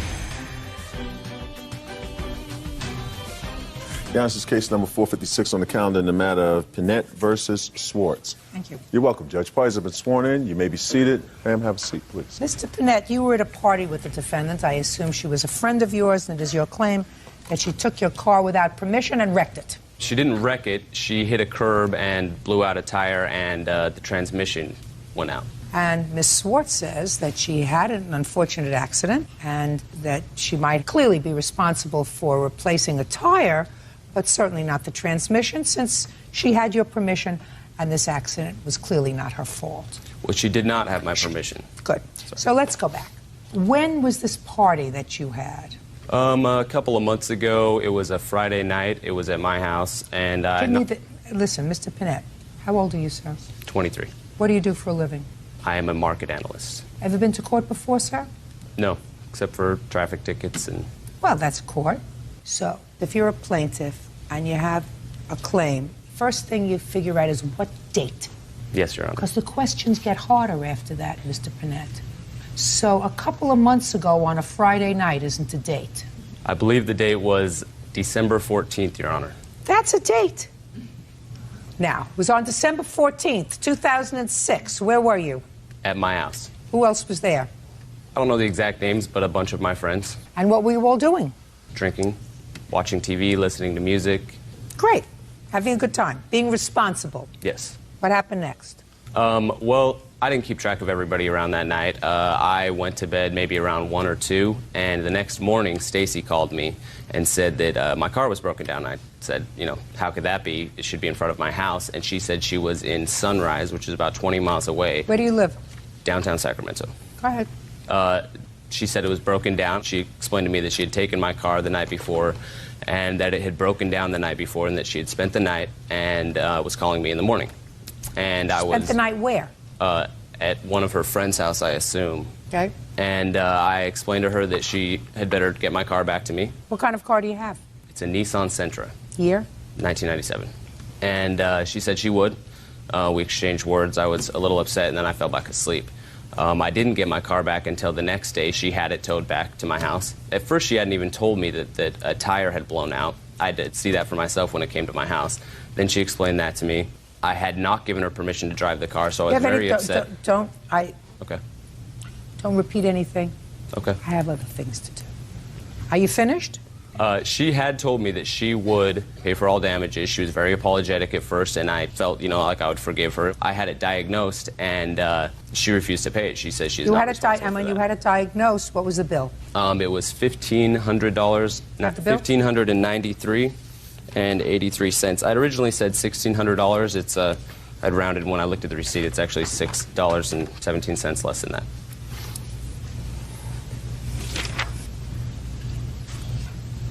Yeah, this is case number 456 on the calendar in the matter of Pinette versus Schwartz. Thank you. You're welcome, Judge. Parties have been sworn in. You may be seated. Ma'am, have a seat, please. Mr. Pinette, you were at a party with the defendant. I assume she was a friend of yours, and it is your claim that she took your car without permission and wrecked it. She didn't wreck it. She hit a curb and blew out a tire, and the transmission went out. And Ms. Schwartz says that she had an unfortunate accident and that she might clearly be responsible for replacing a tire, but certainly not the transmission, since she had your permission and this accident was clearly not her fault. Well, she did not have my permission. Good. So let's go back. When was this party that you had? A couple of months ago. It was a Friday night. It was at my house, and listen, Mr. Pinette, how old are you, sir? 23. What do you do for a living? I am a market analyst. Ever been to court before, sir? No, except for traffic tickets and... Well, that's court. So, if you're a plaintiff and you have a claim, first thing you figure out is what date. Yes, Your Honor. Because the questions get harder after that, Mr. Pinette. So, a couple of months ago on a Friday night isn't a date. I believe the date was December 14th, Your Honor. That's a date. Now, it was on December 14th, 2006. Where were you? At my house. Who else was there? I don't know the exact names, but a bunch of my friends. And what were you all doing? Drinking, watching TV, listening to music. Great. Having a good time. Being responsible. Yes. What happened next? Well, I didn't keep track of everybody around that night. I went to bed maybe around 1 or 2, and the next morning, Stacy called me and said that my car was broken down. I said, you know, how could that be? It should be in front of my house. And she said she was in Sunrise, which is about 20 miles away. Where do you live? Downtown Sacramento. Go ahead. She said it was broken down. She explained to me that she had taken my car the night before and that it had broken down the night before and that she had spent the night and was calling me in the morning. And I was... Spent the night where? At one of her friend's house, I assume. Okay. And I explained to her that she had better get my car back to me. What kind of car do you have? It's a Nissan Sentra. Year? 1997. And she said she would. We exchanged words. I was a little upset, and then I fell back asleep. I didn't get my car back until the next day. She had it towed back to my house. At first, she hadn't even told me that a tire had blown out. I did see that for myself when it came to my house. Then she explained that to me. I had not given her permission to drive the car, so I was very upset. Okay. Don't repeat anything. Okay. I have other things to do. Are you finished? She had told me that she would pay for all damages. She was very apologetic at first, and I felt, like I would forgive her. I had it diagnosed, and she refused to pay it. She says she's not responsible for that. And when you had it diagnosed, what was the bill? It was $1,500, not $1,593.83. I'd originally said $1,600. It's I'd rounded when I looked at the receipt. It's actually $6.17 less than that.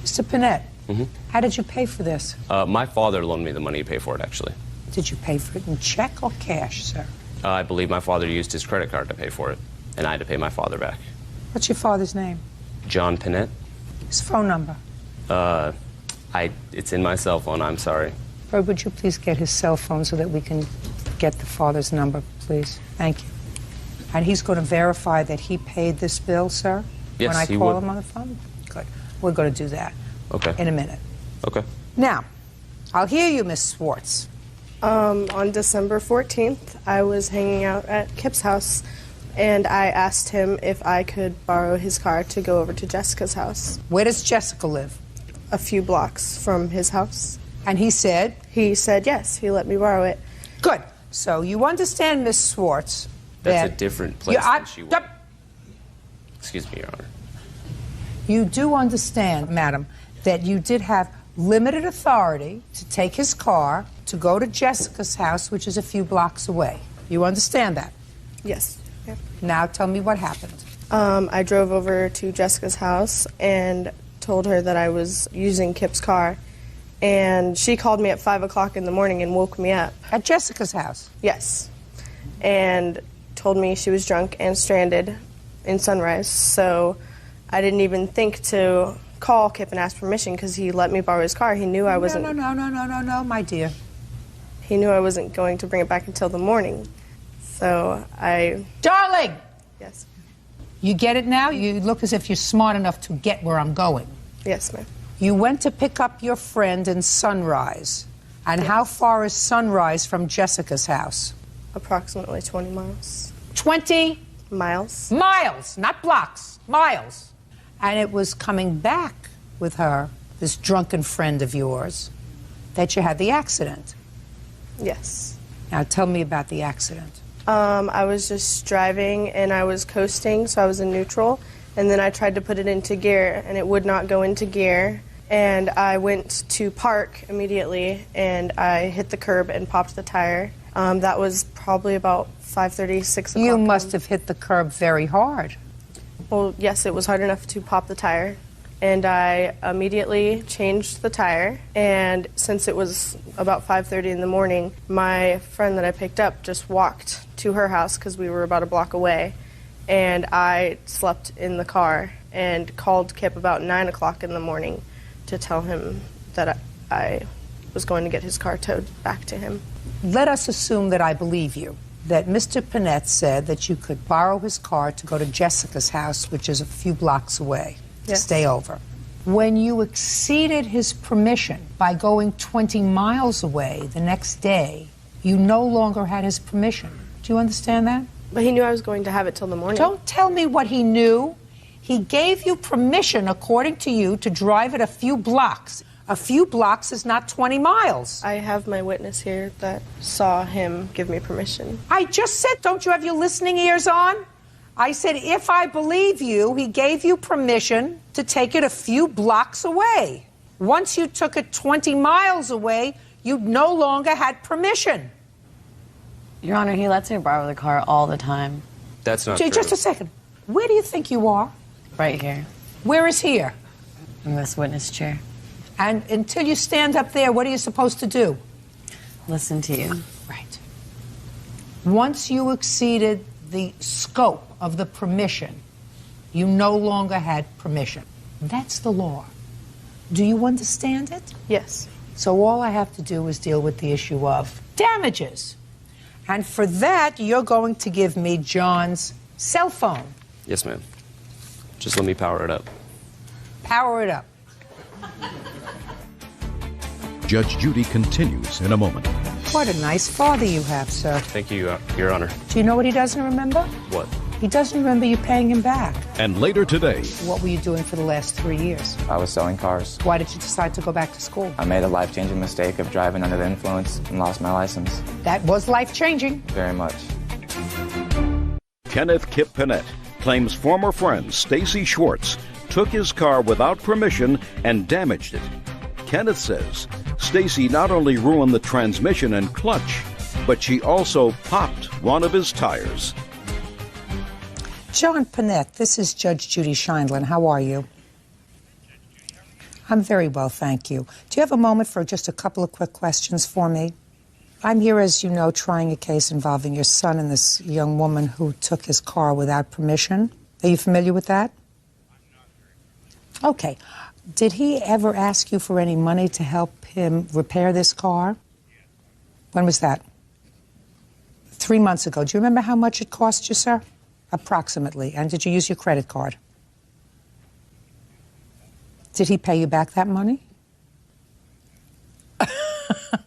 Mr. Panett, how did you pay for this? My father loaned me the money to pay for it, actually. Did you pay for it in check or cash, sir? I believe my father used his credit card to pay for it, and I had to pay my father back. What's your father's name? John Panett. His phone number? It's in my cell phone. I'm sorry. Bird, would you please get his cell phone so that we can get the father's number, please? Thank you. And he's going to verify that he paid this bill, sir? Yes, when I he call would. him on the phone? Good. We're going to do that. Okay. In a minute. Okay. Now, I'll hear you, Miss Swartz. On December 14th, I was hanging out at Kip's house, and I asked him if I could borrow his car to go over to Jessica's house. Where does Jessica live? A few blocks from his house. And he said? He said yes. He let me borrow it. Good. So you understand, Miss Swartz, That's a different place than she was. Excuse me, Your Honor. You do understand, madam, that you did have limited authority to take his car to go to Jessica's house, which is a few blocks away. You understand that? Yes. Yep. Now tell me what happened. I drove over to Jessica's house and told her that I was using Kip's car, and she called me at 5 o'clock in the morning and woke me up. At Jessica's house? Yes. And told me she was drunk and stranded in Sunrise, so I didn't even think to call Kip and ask permission because he let me borrow his car. He knew I wasn't... No, my dear. He knew I wasn't going to bring it back until the morning, so I... Darling! Yes. You get it now? You look as if you're smart enough to get where I'm going. Yes, ma'am. You went to pick up your friend in Sunrise. And how far is Sunrise from Jessica's house? Approximately 20 miles. 20? Miles. Miles, not blocks. Miles. And it was coming back with her, this drunken friend of yours, that you had the accident. Yes. Now tell me about the accident. I was just driving and I was coasting, so I was in neutral. And then I tried to put it into gear and it would not go into gear. And I went to park immediately and I hit the curb and popped the tire. That was probably about 5:30, 6 o'clock. You must have hit the curb very hard. Well, yes, it was hard enough to pop the tire. And I immediately changed the tire. And since it was about 5:30 in the morning, my friend that I picked up just walked to her house because we were about a block away. And I slept in the car and called Kip about 9 o'clock in the morning to tell him that I was going to get his car towed back to him. Let us assume that I believe you, that Mr. Panett said that you could borrow his car to go to Jessica's house, which is a few blocks away, to stay over. When you exceeded his permission by going 20 miles away the next day, you no longer had his permission. Do you understand that? But he knew I was going to have it till the morning. Don't tell me what he knew. He gave you permission, according to you, to drive it a few blocks. A few blocks is not 20 miles. I have my witness here that saw him give me permission. I just said, don't you have your listening ears on? I said, if I believe you, he gave you permission to take it a few blocks away. Once you took it 20 miles away, you no longer had permission. Your Honor, he lets me borrow the car all the time. That's not true. Just a second. Where do you think you are? Right here. Where is here? In this witness chair. And until you stand up there, what are you supposed to do? Listen to you. Right. Once you exceeded the scope of the permission, you no longer had permission. That's the law. Do you understand it? Yes. So all I have to do is deal with the issue of damages. And for that, you're going to give me John's cell phone. Yes, ma'am. Just let me power it up. Power it up. Judge Judy continues in a moment. What a nice father you have, sir. Thank you, Your Honor. Do you know what he doesn't remember? What? He doesn't remember you paying him back. And later today, What were you doing for the last 3 years? I was selling cars. Why did you decide to go back to school? I made a life-changing mistake of driving under the influence and lost my license. That was life-changing. Very much. Kenneth Kip Panett claims former friend Stacy Schwartz took his car without permission and damaged it. Kenneth says Stacy not only ruined the transmission and clutch, but she also popped one of his tires. John Panett, this is Judge Judy Sheindlin. How are you? I'm very well, thank you. Do you have a moment for just a couple of quick questions for me? I'm here, as you know, trying a case involving your son and this young woman who took his car without permission. Are you familiar with that? Okay. Did he ever ask you for any money to help him repair this car? When was that? 3 months ago. Do you remember how much it cost you, sir? Approximately. And did you use your credit card? Did he pay you back that money?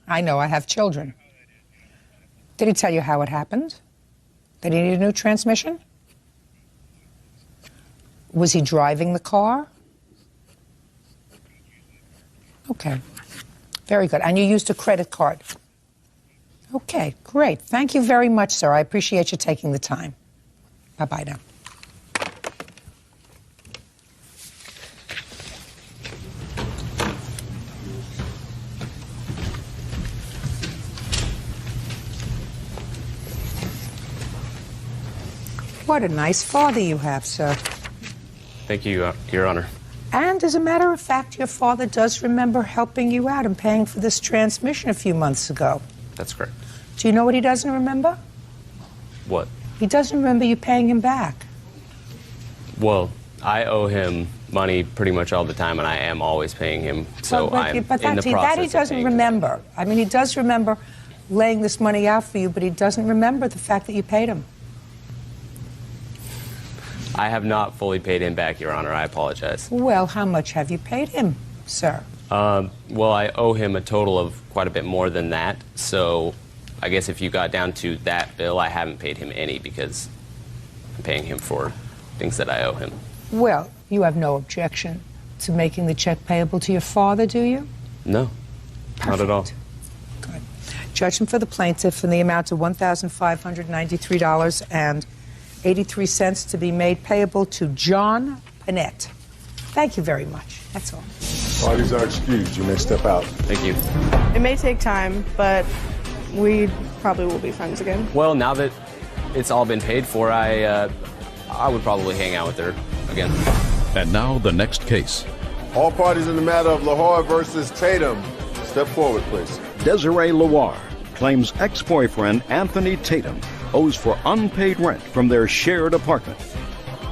I know, I have children. Did he tell you how it happened? That he needed a new transmission? Was he driving the car? Okay. Very good. And you used a credit card? Okay, great. Thank you very much, sir. I appreciate you taking the time. Bye-bye now. What a nice father you have, sir. Thank you, Your Honor. And as a matter of fact, your father does remember helping you out and paying for this transmission a few months ago. That's correct. Do you know what he doesn't remember? What? He doesn't remember you paying him back. Well, I owe him money pretty much all the time, and I am always paying him. So I'm in the process that he of doesn't paying remember. I mean, he does remember laying this money out for you, but he doesn't remember the fact that you paid him. I have not fully paid him back, Your Honor. I apologize. Well, how much have you paid him, sir? Well, I owe him a total of quite a bit more than that. So I guess if you got down to that bill, I haven't paid him any because I'm paying him for things that I owe him. Well, you have no objection to making the check payable to your father, do you? No, not at all. Good. Judgment for the plaintiff in the amount of $1,593.83 to be made payable to John Panett. Thank you very much. That's all. Parties are excused. You may step out. Thank you. It may take time, but we probably will be friends again. Well, now that it's all been paid for, I would probably hang out with her again. And now the next case. All parties in the matter of Lahore versus Tatum. Step forward, please. Desiree Loire claims ex-boyfriend Anthony Tatum owes for unpaid rent from their shared apartment.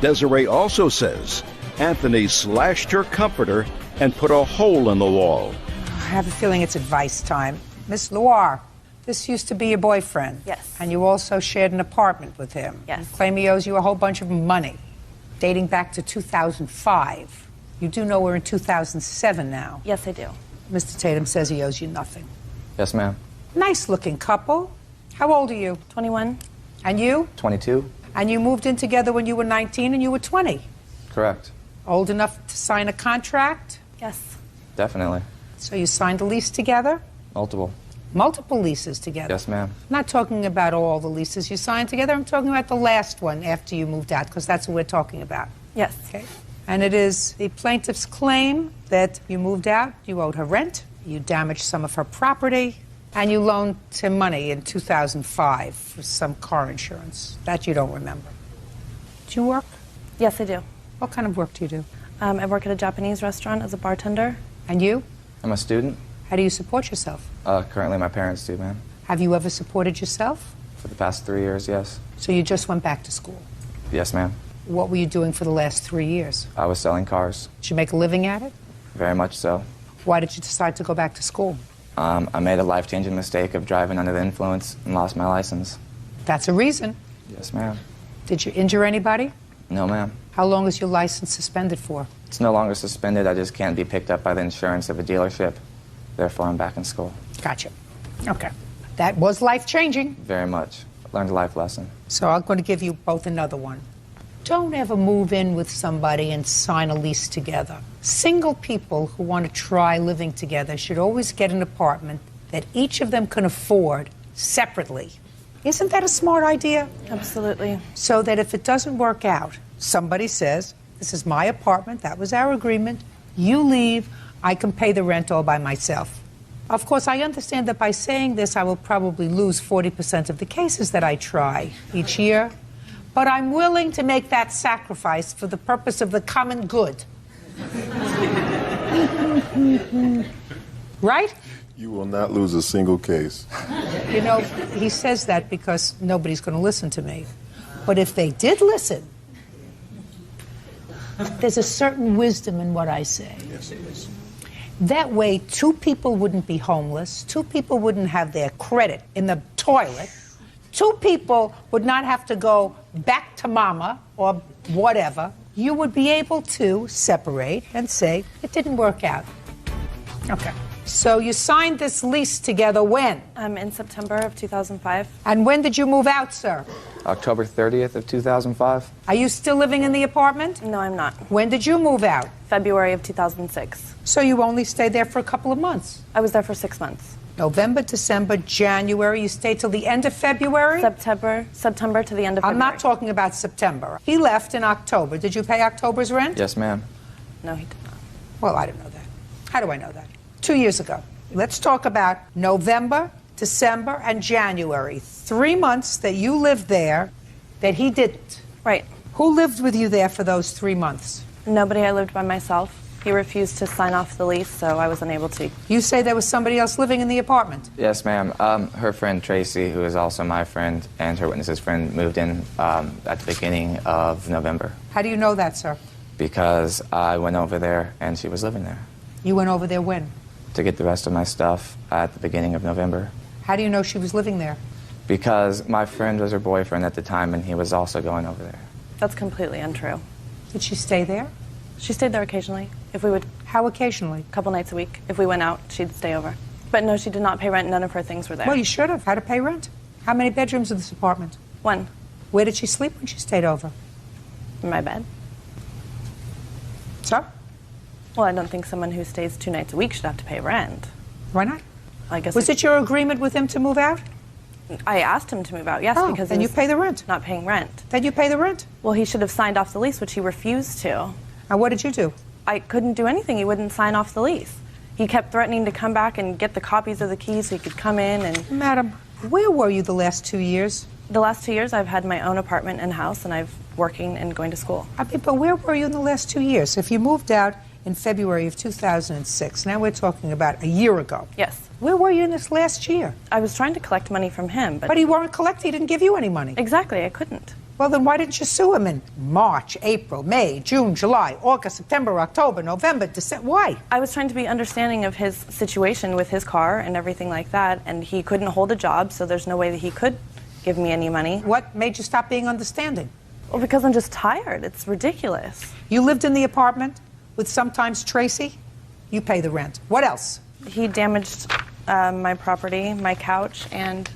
Desiree also says Anthony slashed her comforter and put a hole in the wall. I have a feeling it's advice time. Miss Loire, this used to be your boyfriend. Yes. And you also shared an apartment with him. Yes. You claim he owes you a whole bunch of money, dating back to 2005. You do know we're in 2007 now. Yes, I do. Mr. Tatum says he owes you nothing. Yes, ma'am. Nice-looking couple. How old are you? 21. And you? 22. And you moved in together when you were 19 and you were 20. Correct. Old enough to sign a contract? Yes. Definitely. So you signed a lease together? Multiple. Multiple leases together? Yes, ma'am. I'm not talking about all the leases you signed together. I'm talking about the last one after you moved out, because that's what we're talking about. Yes. Okay. And it is the plaintiff's claim that you moved out, you owed her rent, you damaged some of her property, and you loaned him money in 2005 for some car insurance. That you don't remember. Do you work? Yes, I do. What kind of work do you do? I work at a Japanese restaurant as a bartender. And you? I'm a student. How do you support yourself? Currently my parents do, ma'am. Have you ever supported yourself? For the past 3 years, yes. So you just went back to school? Yes, ma'am. What were you doing for the last 3 years? I was selling cars. Did you make a living at it? Very much so. Why did you decide to go back to school? I made a life-changing mistake of driving under the influence and lost my license. That's a reason. Yes, ma'am. Did you injure anybody? No, ma'am. How long is your license suspended for? It's no longer suspended. I just can't be picked up by the insurance of a dealership. Therefore, I'm back in school. Gotcha. Okay. That was life-changing. Very much. Learned a life lesson. So I'm going to give you both another one. Don't ever move in with somebody and sign a lease together. Single people who want to try living together should always get an apartment that each of them can afford separately. Isn't that a smart idea? Absolutely. So that if it doesn't work out, somebody says, this is my apartment, that was our agreement, you leave, I can pay the rent all by myself. Of course, I understand that by saying this, I will probably lose 40% of the cases that I try each year, but I'm willing to make that sacrifice for the purpose of the common good. Right? You will not lose a single case. You know, he says that because nobody's going to listen to me. But if they did listen, there's a certain wisdom in what I say. Yes, it is. That way, 2 people wouldn't be homeless, 2 people wouldn't have their credit in the toilet, 2 people would not have to go back to mama or whatever. You would be able to separate and say, it didn't work out. Okay. So you signed this lease together when? In September of 2005. And when did you move out, sir? October 30th of 2005. Are you still living in the apartment? No, I'm not. When did you move out? February of 2006. So you only stayed there for a couple of months? I was there for 6 months. November, December, January. You stayed till the end of February? September to the end of February. I'm not talking about September. He left in October. Did you pay October's rent? Yes, ma'am. No, he did not. Well, I didn't know that. How do I know that? 2 years ago. Let's talk about November, December, and January. 3 months that you lived there that he didn't. Right. Who lived with you there for those 3 months? Nobody. I lived by myself. He refused to sign off the lease, so I was unable to. You say there was somebody else living in the apartment? Yes, ma'am. Her friend Tracy, who is also my friend, and her witness's friend moved in at the beginning of November. How do you know that, sir? Because I went over there and she was living there. You went over there when? To get the rest of my stuff at the beginning of November. How do you know she was living there? Because my friend was her boyfriend at the time and he was also going over there. That's completely untrue. Did she stay there? She stayed there occasionally. If we would. How occasionally? A couple nights a week. If we went out, she'd stay over. But no, she did not pay rent. None of her things were there. Well, you should have. How to pay rent? How many bedrooms in this apartment? 1. Where did she sleep when she stayed over? In my bed. Sir? Well, I don't think someone who stays 2 nights a week should have to pay rent. Why not? I guess. Was it your agreement with him to move out? I asked him to move out, yes, because then you pay the rent. Not paying rent. Then you pay the rent. Well, he should have signed off the lease, which he refused to. And what did you do? I couldn't do anything. He wouldn't sign off the lease. He kept threatening to come back and get the copies of the keys so he could come in and... Madam, where were you the last 2 years? The last 2 years, I've had my own apartment and house, and I've working and going to school. I mean, but where were you in the last 2 years? If you moved out in February of 2006, now we're talking about a year ago. Yes. Where were you in this last year? I was trying to collect money from him, but... But he weren't collecting. He didn't give you any money. Exactly. I couldn't. Well, then why didn't you sue him in March, April, May, June, July, August, September, October, November, December? Why? I was trying to be understanding of his situation with his car and everything like that, and he couldn't hold a job, so there's no way that he could give me any money. What made you stop being understanding? Well, because I'm just tired. It's ridiculous. You lived in the apartment with sometimes Tracy? You pay the rent. What else? He damaged my property, my couch, and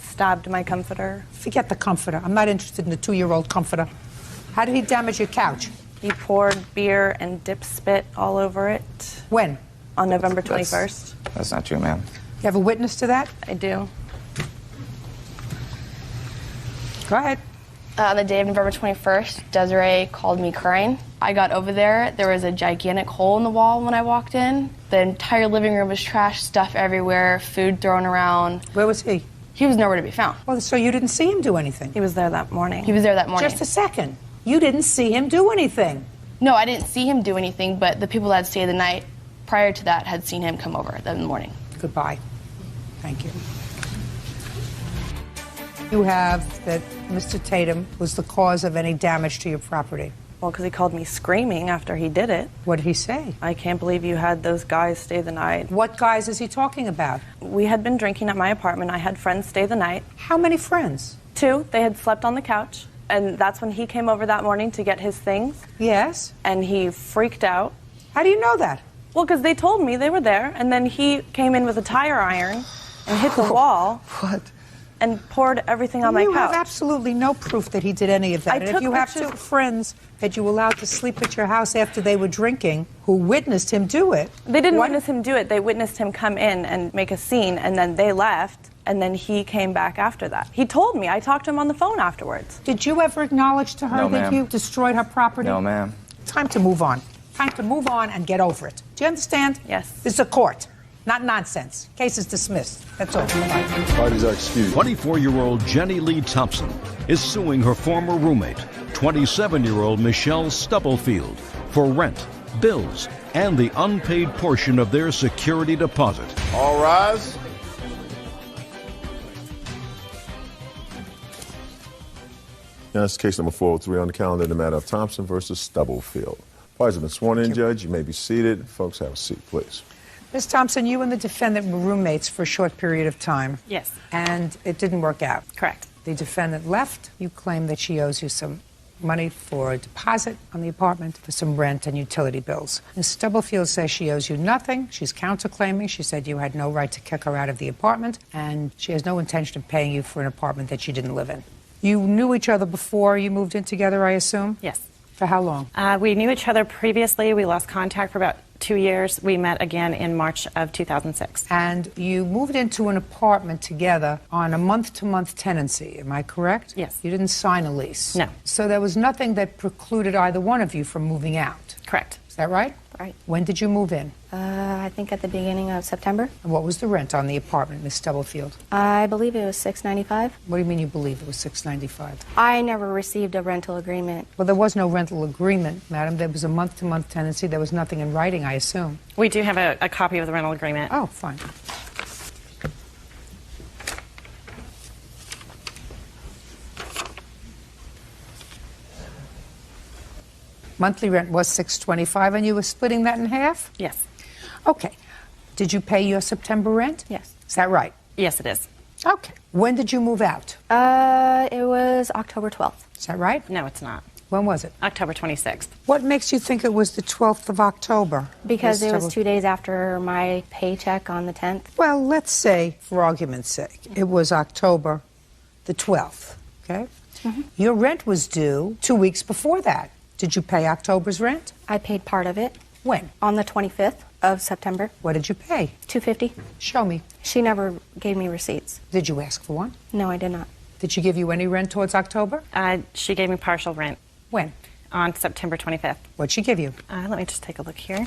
stabbed my comforter. Forget the comforter. I'm not interested in the 2-year-old comforter. How did he damage your couch? He poured beer and dip spit all over it. When? On November 21st. That's not true, ma'am. You have a witness to that? I do. Go ahead. On the day of November 21st, Desiree called me crying. I got over there. There was a gigantic hole in the wall when I walked in. The entire living room was trashed, stuff everywhere, food thrown around. Where was he? He was nowhere to be found. Well, so you didn't see him do anything? He was there that morning. He was there that morning. Just a second. You didn't see him do anything? No, I didn't see him do anything, but the people that had stayed the night prior to that had seen him come over that morning. Goodbye. Thank you. You have that Mr. Tatum was the cause of any damage to your property. Well, because he called me screaming after he did it. What did he say? I can't believe you had those guys stay the night. What guys is he talking about? We had been drinking at my apartment. I had friends stay the night. How many friends? 2. They had slept on the couch. And that's when he came over that morning to get his things. Yes. And he freaked out. How do you know that? Well, because they told me they were there. And then he came in with a tire iron and hit the wall. What? and poured everything on my You couch. have absolutely no proof that he did any of that. I And took if you have pictures- two friends that you allowed to sleep at your house after they were drinking who witnessed him do it. They didn't witness him do it. They witnessed him come in and make a scene, and then they left, and then he came back after that. He told me. I talked to him on the phone afterwards. Did you ever acknowledge to her No, that ma'am. you destroyed her property? No, ma'am. Time to move on. Time to move on and get over it. Do you understand? Yes. This is a court, not nonsense. Case is dismissed. That's all. Parties are excused. 24-year-old Jenny Lee Thompson is suing her former roommate, 27-year-old Michelle Stubblefield, for rent, bills, and the unpaid portion of their security deposit. All rise. Now, that's case number 403 on the calendar in the matter of Thompson versus Stubblefield. Parties have been sworn in, Judge. You may be seated. Folks, have a seat, please. Ms. Thompson, you and the defendant were roommates for a short period of time. Yes. And it didn't work out. Correct. The defendant left. You claim that she owes you some money for a deposit on the apartment, for some rent and utility bills. Ms. Stubblefield says she owes you nothing. She's counterclaiming. She said you had no right to kick her out of the apartment, and she has no intention of paying you for an apartment that she didn't live in. You knew each other before you moved in together, I assume? Yes. For how long? We knew each other previously. We lost contact for about 2 years. We met again in March of 2006. And you moved into an apartment together on a month-to-month tenancy, am I correct? Yes. You didn't sign a lease? No. So there was nothing that precluded either one of you from moving out? Correct. Is that right? Right. When did you move in? I think at the beginning of September. And what was the rent on the apartment, Miss Stubblefield? I believe it was $695. What do you mean you believe it was $695? I never received a rental agreement. Well, there was no rental agreement, madam. There was a month-to-month tenancy. There was nothing in writing, I assume. We do have a copy of the rental agreement. Oh, fine. Monthly rent was $625, and you were splitting that in half? Yes. Okay. Did you pay your September rent? Yes. Is that right? Yes, it is. Okay. When did you move out? It was October 12th. Is that right? No, it's not. When was it? October 26th. What makes you think it was the 12th of October? Because Ms. it was Stubble- 2 days after my paycheck on the 10th. Well, let's say, for argument's sake, it was October the 12th, okay? Your rent was due 2 weeks before that. Did you pay October's rent? I paid part of it. When? On the 25th of September. What did you pay? $250. Show me. She never gave me receipts. Did you ask for one? No, I did not. Did she give you any rent towards October? She gave me partial rent. When? On September 25th. What'd she give you? Let me just take a look here.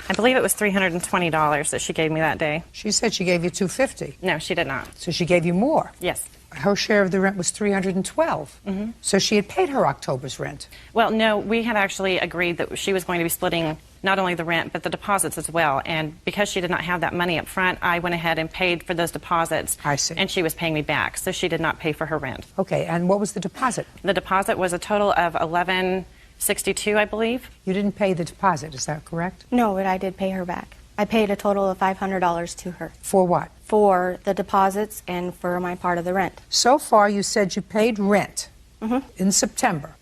I believe it was $320 that she gave me that day. She said she gave you $250. No, she did not. So she gave you more? Yes. Her share of the rent was $312. So she had paid her October's rent. Well, no, we had actually agreed that she was going to be splitting not only the rent, but the deposits as well. And because she did not have that money up front, I went ahead and paid for those deposits. I see. And she was paying me back, so she did not pay for her rent. Okay, and what was the deposit? The deposit was a total of $1162, I believe. You didn't pay the deposit, is that correct? No, but I did pay her back. I paid a total of $500 to her. For what? For the deposits and for my part of the rent. So far, you said you paid rent in September.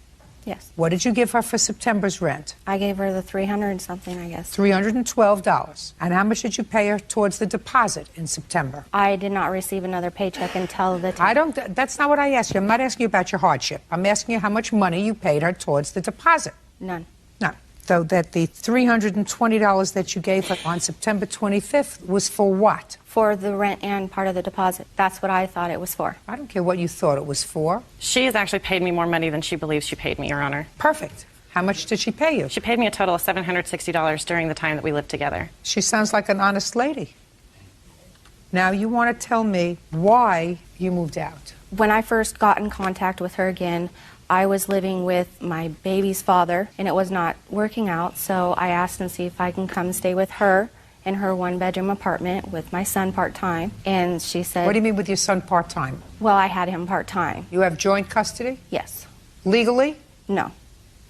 Yes. What did you give her for September's rent? I gave her the 300 and something, I guess. $312. And how much did you pay her towards the deposit in September? I did not receive another paycheck until the 10th. That's not what I asked you. I'm not asking you about your hardship. I'm asking you how much money you paid her towards the deposit. None. None. So that the $320 that you gave her on September 25th was for what? For the rent and part of the deposit. That's what I thought it was for. I don't care what you thought it was for. She has actually paid me more money than she believes she paid me, Your Honor. Perfect. How much did she pay you? She paid me a total of $760 during the time that we lived together. She sounds like an honest lady. Now, you want to tell me why you moved out. When I first got in contact with her again, I was living with my baby's father, and it was not working out, so I asked him to see if I can come stay with her in her one-bedroom apartment with my son part-time, and she said... What do you mean with your son part-time? Well, I had him part-time. You have joint custody? Yes. Legally? No.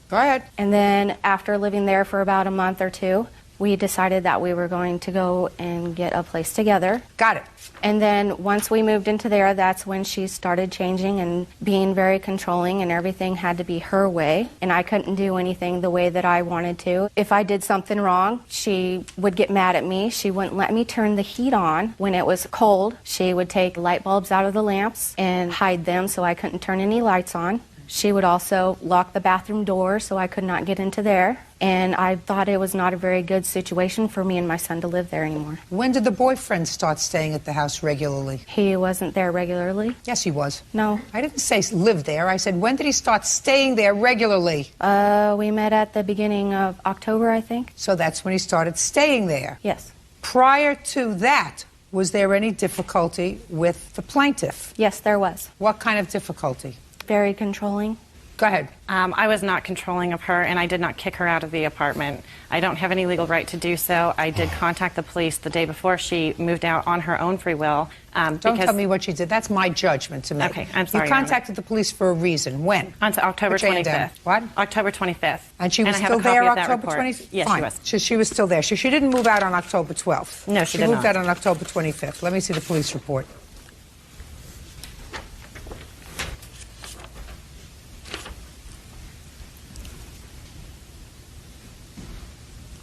Go ahead. And then after living there for about a month or two, we decided that we were going to go and get a place together. Got it. And then once we moved into there, that's when she started changing and being very controlling, and everything had to be her way. And I couldn't do anything the way that I wanted to. If I did something wrong, she would get mad at me. She wouldn't let me turn the heat on when it was cold. She would take light bulbs out of the lamps and hide them so I couldn't turn any lights on. She would also lock the bathroom door so I could not get into there. And I thought it was not a very good situation for me and my son to live there anymore. When did the boyfriend start staying at the house regularly? He wasn't there regularly. Yes, he was. No. I didn't say live there. I said, when did he start staying there regularly? We met at the beginning of October, I think. So that's when he started staying there? Yes. Prior to that, was there any difficulty with the plaintiff? Yes, there was. What kind of difficulty? Very controlling. Go ahead. I was not controlling of her, and I did not kick her out of the apartment. I don't have any legal right to do so. I did contact the police the day before she moved out on her own free will. Don't tell me what she did. That's my judgment to make. Okay, I'm sorry. You contacted the police for a reason. When? On October 25th. What? October 25th. And she was I have still a copy there of that October report. 25th? Yes, Fine. she was. So she was still there. So she didn't move out on October 12th. No, she did moved not. out on October 25th. Let me see the police report.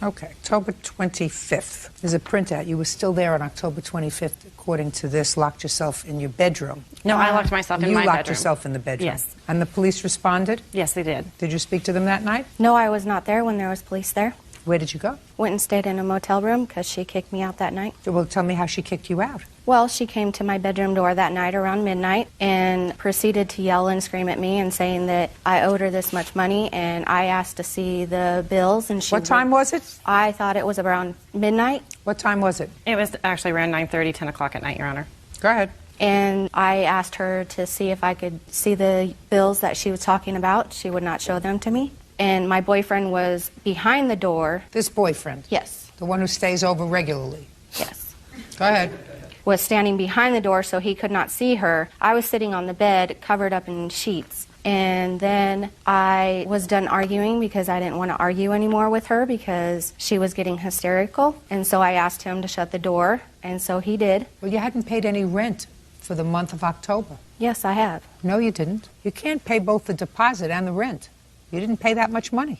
Okay, October 25th. There's a printout. You were still there on October 25th, according to this, locked yourself in your bedroom. No, I locked myself in my bedroom. You locked yourself in the bedroom? Yes. And the police responded? Yes, they did. Did you speak to them that night? No, I was not there when there was police there. Where did you go? Went and stayed in a motel room because she kicked me out that night. Well, tell me how she kicked you out. Well, she came to my bedroom door that night around midnight and proceeded to yell and scream at me and saying that I owed her this much money, and I asked to see the bills. And she What time was it? I thought it was around midnight. What time was it? It was actually around 9:30, 10 o'clock at night, Your Honor. Go ahead. And I asked her to see if I could see the bills that she was talking about. She would not show them to me. And my boyfriend was behind the door. This boyfriend? Yes. The one who stays over regularly? Yes. Go ahead. Was standing behind the door so he could not see her. I was sitting on the bed covered up in sheets. And then I was done arguing because I didn't want to argue anymore with her because she was getting hysterical. And so I asked him to shut the door, and so he did. Well, you hadn't paid any rent for the month of October. Yes, I have. No, you didn't. You can't pay both the deposit and the rent. You didn't pay that much money.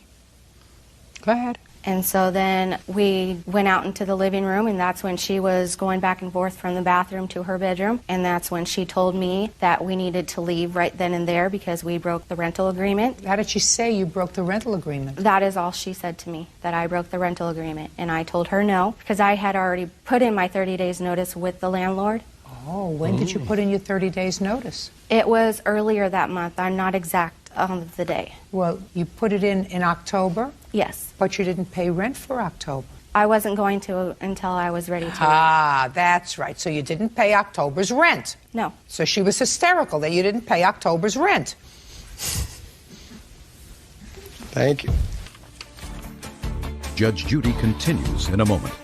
Go ahead. And so then we went out into the living room, and that's when she was going back and forth from the bathroom to her bedroom. And that's when she told me that we needed to leave right then and there because we broke the rental agreement. How did she say you broke the rental agreement? That is all she said to me, that I broke the rental agreement. And I told her no, because I had already put in my 30 days notice with the landlord. Oh, when did you put in your 30 days notice? It was earlier that month. I'm not exact on the day. Well, you put it in October? Yes. But you didn't pay rent for October. I wasn't going to until I was ready to. Ah, that's right. So you didn't pay October's rent. No. So she was hysterical that you didn't pay October's rent. Thank you. Judge Judy continues in a moment.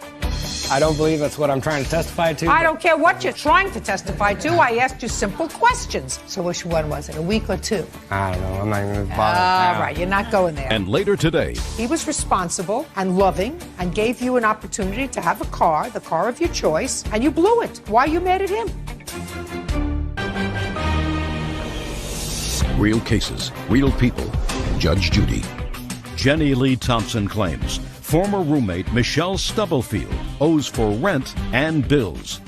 I don't believe that's what I'm trying to testify to. I don't care what you're trying to testify to. I asked you simple questions. So which one was it, a week or two? I don't know. I'm not even going to bother. All right, you're not going there. And later today, he was responsible and loving and gave you an opportunity to have a car, the car of your choice, and you blew it. Why are you mad at him? real cases, real people. Judge Judy. Jenny Lee Thompson claims former roommate Michelle Stubblefield owes for rent and bills.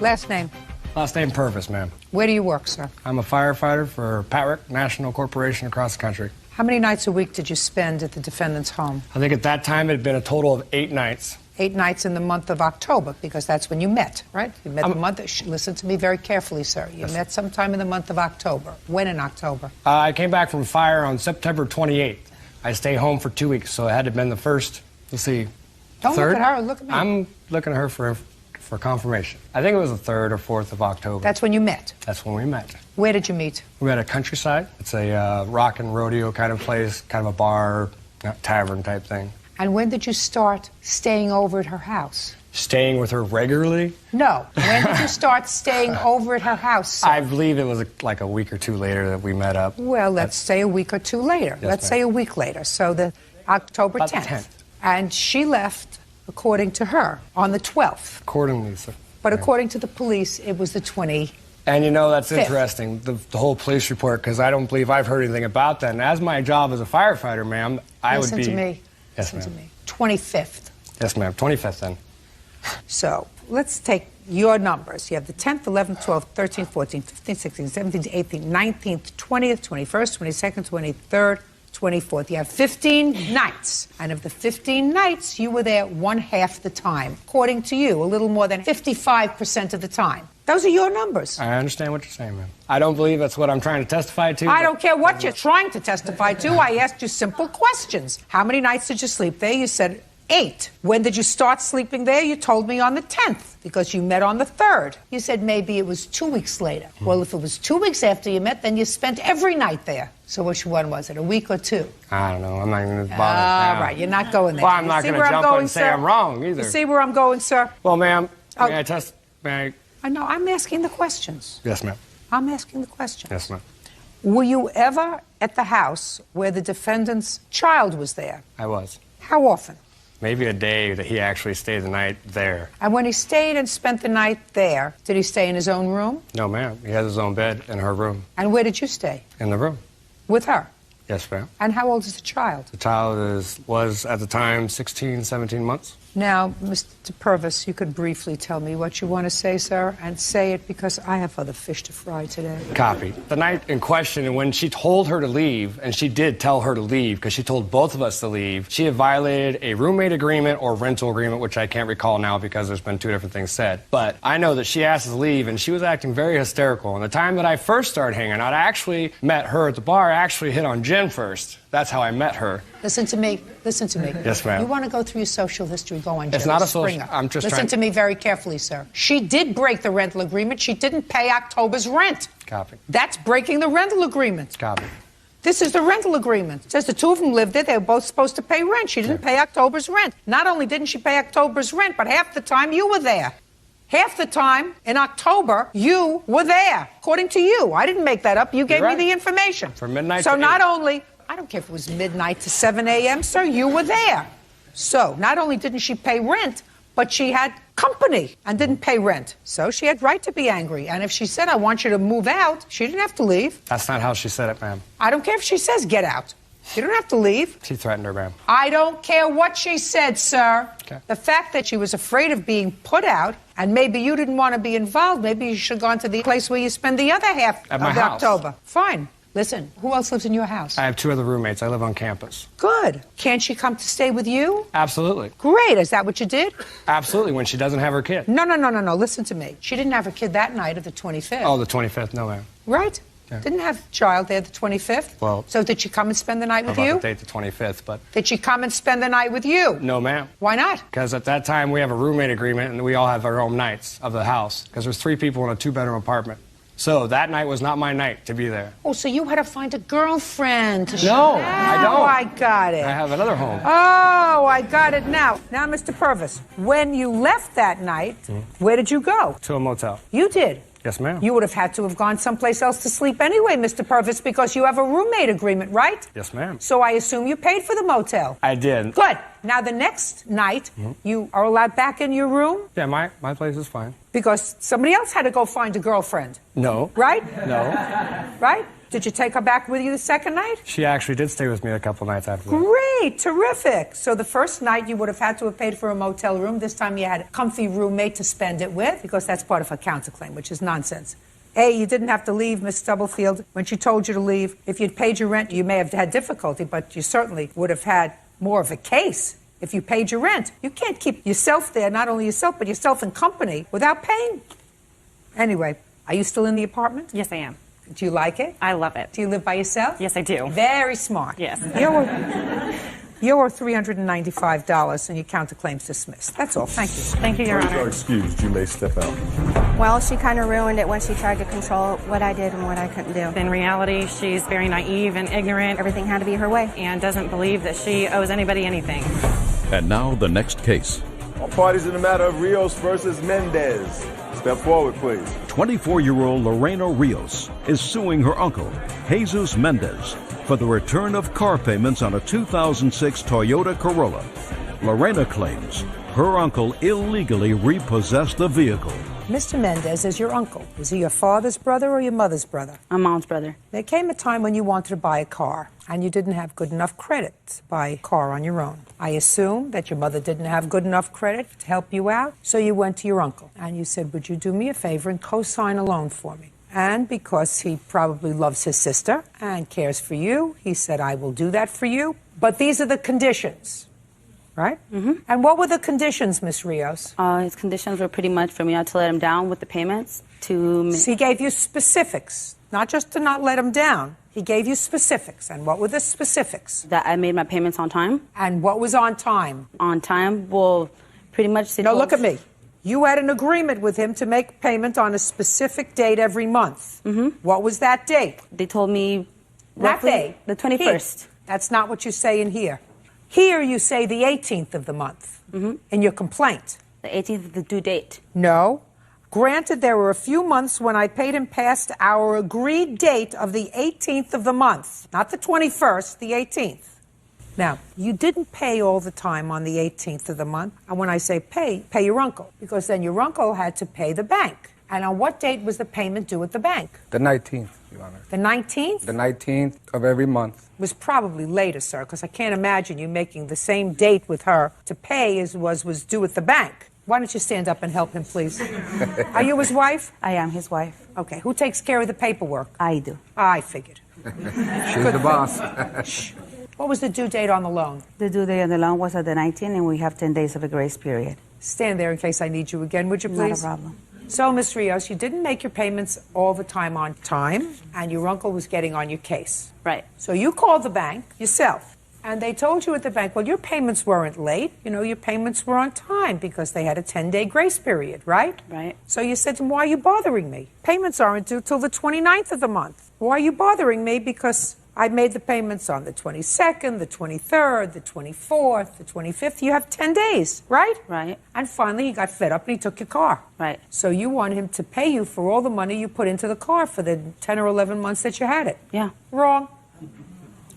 Last name? Last name Purvis, ma'am. Where do you work, sir? I'm a firefighter for Patrick National Corporation across the country. How many nights a week did you spend at the defendant's home? I think at that time it had been a total of 8 nights. 8 nights in the month of October, because that's when you met, right? You met the month. Listen to me very carefully, sir. You met sometime in the month of October. When in October? I came back from fire on September 28th. I stayed home for 2 weeks, so it had to have been the first, let's see, Don't third? look at her, look at me. I'm looking at her for confirmation. I think it was the 3rd or 4th of October. That's when you met? That's when we met. Where did you meet? We met at Countryside. It's a rock and rodeo kind of place, kind of a bar, tavern type thing. And when did you start staying over at her house? Staying with her regularly? No. When did you start staying over at her house, sir? I believe it was like a week or two later that we met up. Well, let's say a week or two later. Yes, let's say a week later. So the October 10th. The 10th. And she left, according to her, on the 12th. Accordingly, sir. But according to the police, it was the 20th. And you know, that's interesting, the whole police report, because I don't believe I've heard anything about that. And as my job as a firefighter, ma'am, I would be... Listen to me. Yes, Listen ma'am. to me. 25th. Yes, ma'am. 25th, then. So let's take your numbers. You have the 10th, 11th, 12th, 13th, 14th, 15th, 16th, 17th, 18th, 19th, 20th, 21st, 22nd, 23rd, 24th. You have 15 nights. And of the 15 nights, you were there one half the time. According to you, a little more than 55% of the time. Those are your numbers. I understand what you're saying, ma'am. I don't believe that's what I'm trying to testify to. I don't care what you're trying to testify to. I asked you simple questions. How many nights did you sleep there? You said 8. When did you start sleeping there? You told me on the 10th, because you met on the 3rd. You said maybe it was 2 weeks later. Well, if it was 2 weeks after you met, then you spent every night there. So which one was it, a week or 2? I don't know. I'm not even going to bother. All right, you're not going there. Well, I'm not going to jump up and say I'm wrong, either. You see where I'm going, sir? Well, ma'am, may I test... I know, I'm asking the questions. Yes, ma'am. I'm asking the questions. Yes, ma'am. Were you ever at the house where the defendant's child was there? I was. How often? Maybe a day that he actually stayed the night there. And when he stayed and spent the night there, did he stay in his own room? No, ma'am. He has his own bed in her room. And where did you stay? In the room. With her? Yes, ma'am. And how old is the child? The child was, at the time, 16, 17 months. Now, Mr. Purvis, you could briefly tell me what you want to say, sir, and say it because I have other fish to fry today. Copy. The night in question, and when she told her to leave, and she did tell her to leave because she told both of us to leave, she had violated a roommate agreement or rental agreement, which I can't recall now because there's been 2 different things said. But I know that she asked us to leave, and she was acting very hysterical. And the time that I first started hanging out, I actually met her at the bar. I actually hit on Jen first. That's how I met her. Listen to me. Listen to me. Yes, ma'am. You want to go through your social history? Go on, Jerry It's not a Springer. social... I'm just Listen trying... to me very carefully, sir. She did break the rental agreement. She didn't pay October's rent. Copy. That's breaking the rental agreement. Copy. This is the rental agreement. It says the 2 of them lived there. They were both supposed to pay rent. She didn't pay October's rent. Not only didn't she pay October's rent, but half the time you were there. Half the time in October, you were there. According to you. I didn't make that up. You gave me the information. From midnight so to not 8. only... I don't care if it was midnight to 7 a.m., sir, you were there. So not only didn't she pay rent, but she had company and didn't pay rent. So she had right to be angry. And if she said, I want you to move out, she didn't have to leave. That's not how she said it, ma'am. I don't care if she says get out. You don't have to leave. She threatened her, ma'am. I don't care what she said, sir. Okay. The fact that she was afraid of being put out, and maybe you didn't want to be involved, maybe you should have gone to the place where you spend the other half At of my house. October. Fine. Listen, who else lives in your house? I have 2 other roommates. I live on campus. Good. Can't she come to stay with you? Absolutely. Great. Is that what you did? Absolutely, when she doesn't have her kid. No. Listen to me. She didn't have her kid that night of the 25th. Oh, the 25th. No, ma'am. Right? Yeah. Didn't have a child there the 25th. Well... So did she come and spend the night with you? About the date, the 25th, but... Did she come and spend the night with you? No, ma'am. Why not? Because at that time, we have a roommate agreement, and we all have our own nights of the house. Because there's 3 people in a 2-bedroom apartment. So that night was not my night to be there. Oh, so you had to find a girlfriend to No, I don't. Oh, I got it. I have another home. Oh, I got it now. Now, Mr. Purvis, when you left that night, where did you go? To a motel. You did? Yes, ma'am. You would have had to have gone someplace else to sleep anyway, Mr. Purvis, because you have a roommate agreement, right? Yes, ma'am. So I assume you paid for the motel. I did. Good. Now, the next night, you are allowed back in your room? Yeah, my place is fine. Because somebody else had to go find a girlfriend. No. Right? No. Right? Did you take her back with you the second night? She actually did stay with me a couple nights after that. Great, terrific. So the first night you would have had to have paid for a motel room. This time you had a comfy roommate to spend it with, because that's part of a counterclaim, which is nonsense. A, you didn't have to leave, Miss Stubblefield, when she told you to leave. If you'd paid your rent, you may have had difficulty, but you certainly would have had more of a case if you paid your rent. You can't keep yourself there, not only yourself, but yourself in company without paying. Anyway, are you still in the apartment? Yes, I am. Do you like it? I love it. Do you live by yourself? Yes, I do. Very smart. Yes. You're $395 and your counterclaim's dismissed. That's all. Thank you. Thank you, Your You Honor. are excused. You may step out. Well, she kind of ruined it when she tried to control what I did and what I couldn't do. In reality, she's very naive and ignorant. Everything had to be her way. And doesn't believe that she owes anybody anything. And now the next case. All parties in the matter of Rios versus Mendez. Step forward, please. 24-year-old Lorena Rios is suing her uncle, Jesus Mendez, for the return of car payments on a 2006 Toyota Corolla. Lorena claims her uncle illegally repossessed the vehicle. Mr. Mendez is your uncle. Is he your father's brother or your mother's brother? My mom's brother. There came a time when you wanted to buy a car, and you didn't have good enough credit to buy a car on your own. I assume that your mother didn't have good enough credit to help you out, so you went to your uncle, and you said, would you do me a favor and co-sign a loan for me? And because he probably loves his sister and cares for you, he said, I will do that for you, but these are the conditions. Right? Mm-hmm. And what were the conditions, Miss Rios? His conditions were pretty much for me not to let him down with the payments. So he gave you specifics, not just to not let him down. He gave you specifics. And what were the specifics? That I made my payments on time. And what was on time? On time? Well, pretty much... No, look at me. You had an agreement with him to make payment on a specific date every month. Mm-hmm. What was that date? They told me... That day? The 21st. That's not what you say in here. Here you say the 18th of the month in your complaint. The 18th is the due date. No. Granted, there were a few months when I paid him past our agreed date of the 18th of the month. Not the 21st, the 18th. Now, you didn't pay all the time on the 18th of the month. And when I say pay, pay your uncle. Because then your uncle had to pay the bank. And on what date was the payment due at the bank? The 19th, Your Honor. The 19th? The 19th of every month. Was probably later, sir, because I can't imagine you making the same date with her to pay as was due at the bank. Why don't you stand up and help him, please? Are you his wife? I am his wife. Okay. Who takes care of the paperwork? I do. I figured. She's the boss. What was the due date on the loan? The due date on the loan was at the 19th, and we have 10 days of a grace period. Stand there in case I need you again, would you please? Not a problem. So, Ms. Rios, you didn't make your payments all the time on time, and your uncle was getting on your case. Right. So you called the bank yourself, and they told you at the bank, well, your payments weren't late. You know, your payments were on time because they had a 10-day grace period, right? Right. So you said to them, why are you bothering me? Payments aren't due till the 29th of the month. Why are you bothering me? Because I made the payments on the 22nd, the 23rd, the 24th, the 25th. You have 10 days, right? Right. And finally, he got fed up and he took your car. Right. So you want him to pay you for all the money you put into the car for the 10 or 11 months that you had it. Yeah. Wrong.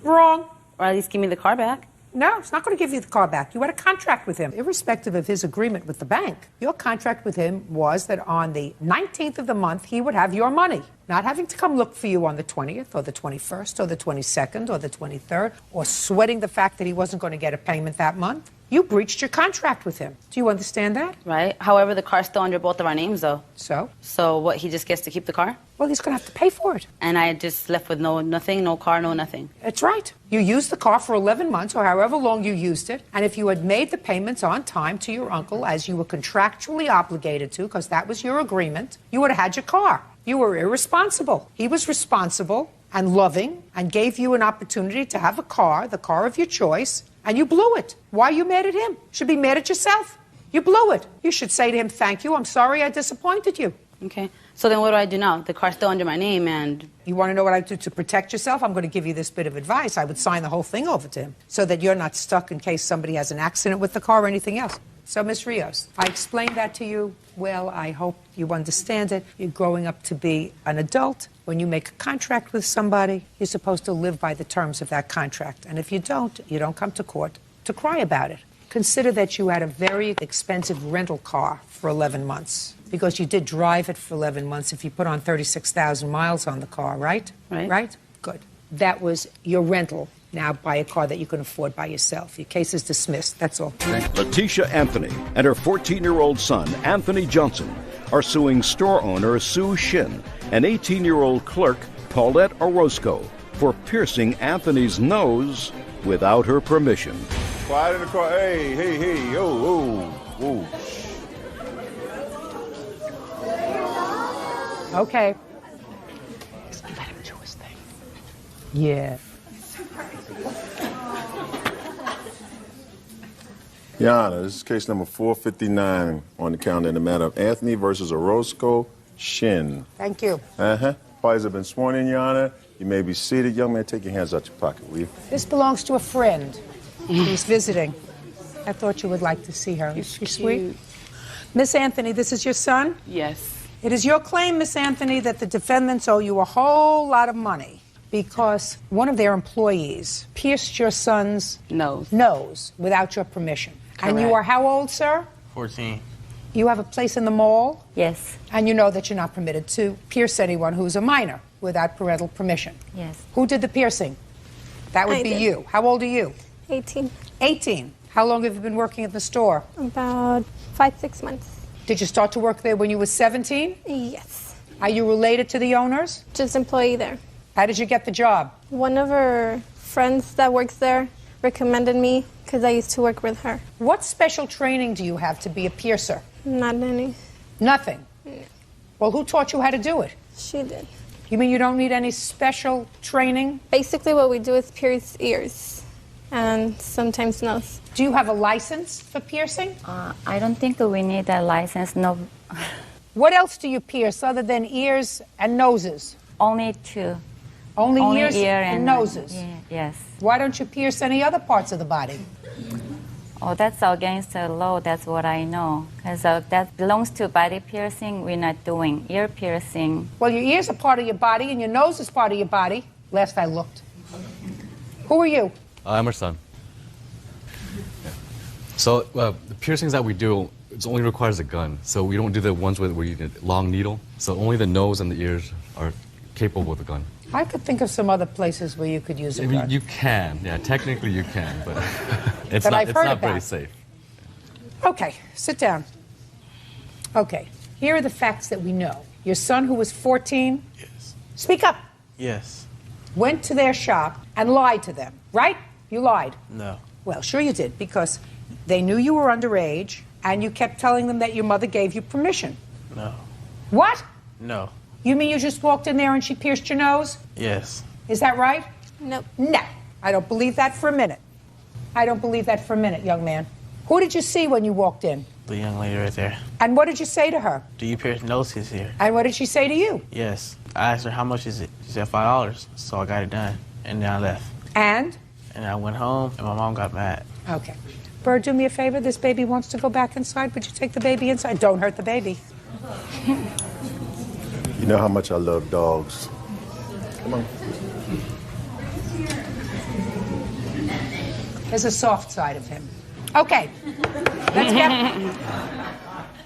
Wrong. Or at least give me the car back. No, it's not going to give you the car back. You had a contract with him. Irrespective of his agreement with the bank, your contract with him was that on the 19th of the month, he would have your money. Not having to come look for you on the 20th or the 21st or the 22nd or the 23rd or sweating the fact that he wasn't going to get a payment that month. You breached your contract with him. Do you understand that? Right. However, the car's still under both of our names, though. So? So what, he just gets to keep the car? Well, he's going to have to pay for it. And I just left with nothing, no car, no nothing. That's right. You used the car for 11 months or however long you used it. And if you had made the payments on time to your uncle as you were contractually obligated to, because that was your agreement, you would have had your car. You were irresponsible. He was responsible and loving and gave you an opportunity to have a car, the car of your choice, and you blew it. Why are you mad at him? You should be mad at yourself. You blew it. You should say to him, thank you, I'm sorry I disappointed you. Okay. So then what do I do now? The car's still under my name and... You want to know what I do to protect yourself? I'm going to give you this bit of advice. I would sign the whole thing over to him so that you're not stuck in case somebody has an accident with the car or anything else. So, Ms. Rios, I explained that to you. Well, I hope you understand it. You're growing up to be an adult. When you make a contract with somebody, you're supposed to live by the terms of that contract. And if you don't come to court to cry about it. Consider that you had a very expensive rental car for 11 months because you did drive it for 11 months if you put on 36,000 miles on the car, right? Right. Right? Good. That was your rental. Now buy a car that you can afford by yourself. Your case is dismissed. That's all. Letitia Anthony and her 14-year-old son, Anthony Johnson, are suing store owner Sue Shin and 18-year-old clerk Paulette Orozco for piercing Anthony's nose without her permission. Quiet in the car. Hey, oh. Okay. Let him do his thing. Yeah. Your Honor, this is case number 459 on the calendar in the matter of Anthony versus Orozco Shin. Thank you. Parties have been sworn in, Your Honor. You may be seated. Young man, take your hands out your pocket, will you? This belongs to a friend. He's visiting. I thought you would like to see her. Is she sweet? Miss Anthony, this is your son? Yes. It is your claim, Miss Anthony, that the defendants owe you a whole lot of money because one of their employees pierced your son's nose without your permission. And you are how old, sir? 14. You have a place in the mall? Yes. And you know that you're not permitted to pierce anyone who's a minor without parental permission? Yes. Who did the piercing? That would I be did. you. How old are you? 18. 18. How long have you been working at the store? About 5-6 months. Did you start to work there when you were 17? Yes. Are you related to the owners? Just employee there. How did you get the job? One of her friends that works there recommended me because I used to work with her. What special training do you have to be a piercer? Not any. Nothing? Well, who taught you how to do it? She did. You mean you don't need any special training? Basically what we do is pierce ears and sometimes nose. Do you have a license for piercing? I don't think we need a license, no. What else do you pierce other than ears and noses? Only two. Only ears ear and noses? Yes. Why don't you pierce any other parts of the body? Oh, that's against the law, that's what I know. Because that belongs to body piercing, we're not doing ear piercing. Well, your ears are part of your body and your nose is part of your body. Last I looked. Who are you? I'm her son. Yeah. So the piercings that we do, it only requires a gun. So we don't do the ones where you need a long needle. So only the nose and the ears are capable with a gun. I could think of some other places where you could use a I mean, gun. you can, yeah, technically you can, but it's That not, I've it's heard not about. very safe. Okay, sit down. Okay, here are the facts that we know. Your son, who was 14, Yes. speak up, Yes. went to their shop and lied to them, right? You lied. No. Well, sure you did, because they knew you were underage and you kept telling them that your mother gave you permission. No. What? No. You mean you just walked in there and she pierced your nose? Yes. Is that right? Nope. No. I don't believe that for a minute. I don't believe that for a minute, young man. Who did you see when you walked in? The young lady right there. And what did you say to her? Do you pierce noses here? And what did she say to you? Yes. I asked her how much is it. She said $5. So I got it done. And then I left. And? And I went home and my mom got mad. Okay. Bird, do me a favor. This baby wants to go back inside. Would you take the baby inside? Don't hurt the baby. You know how much I love dogs. Come on. There's a soft side of him. Okay. Let's get...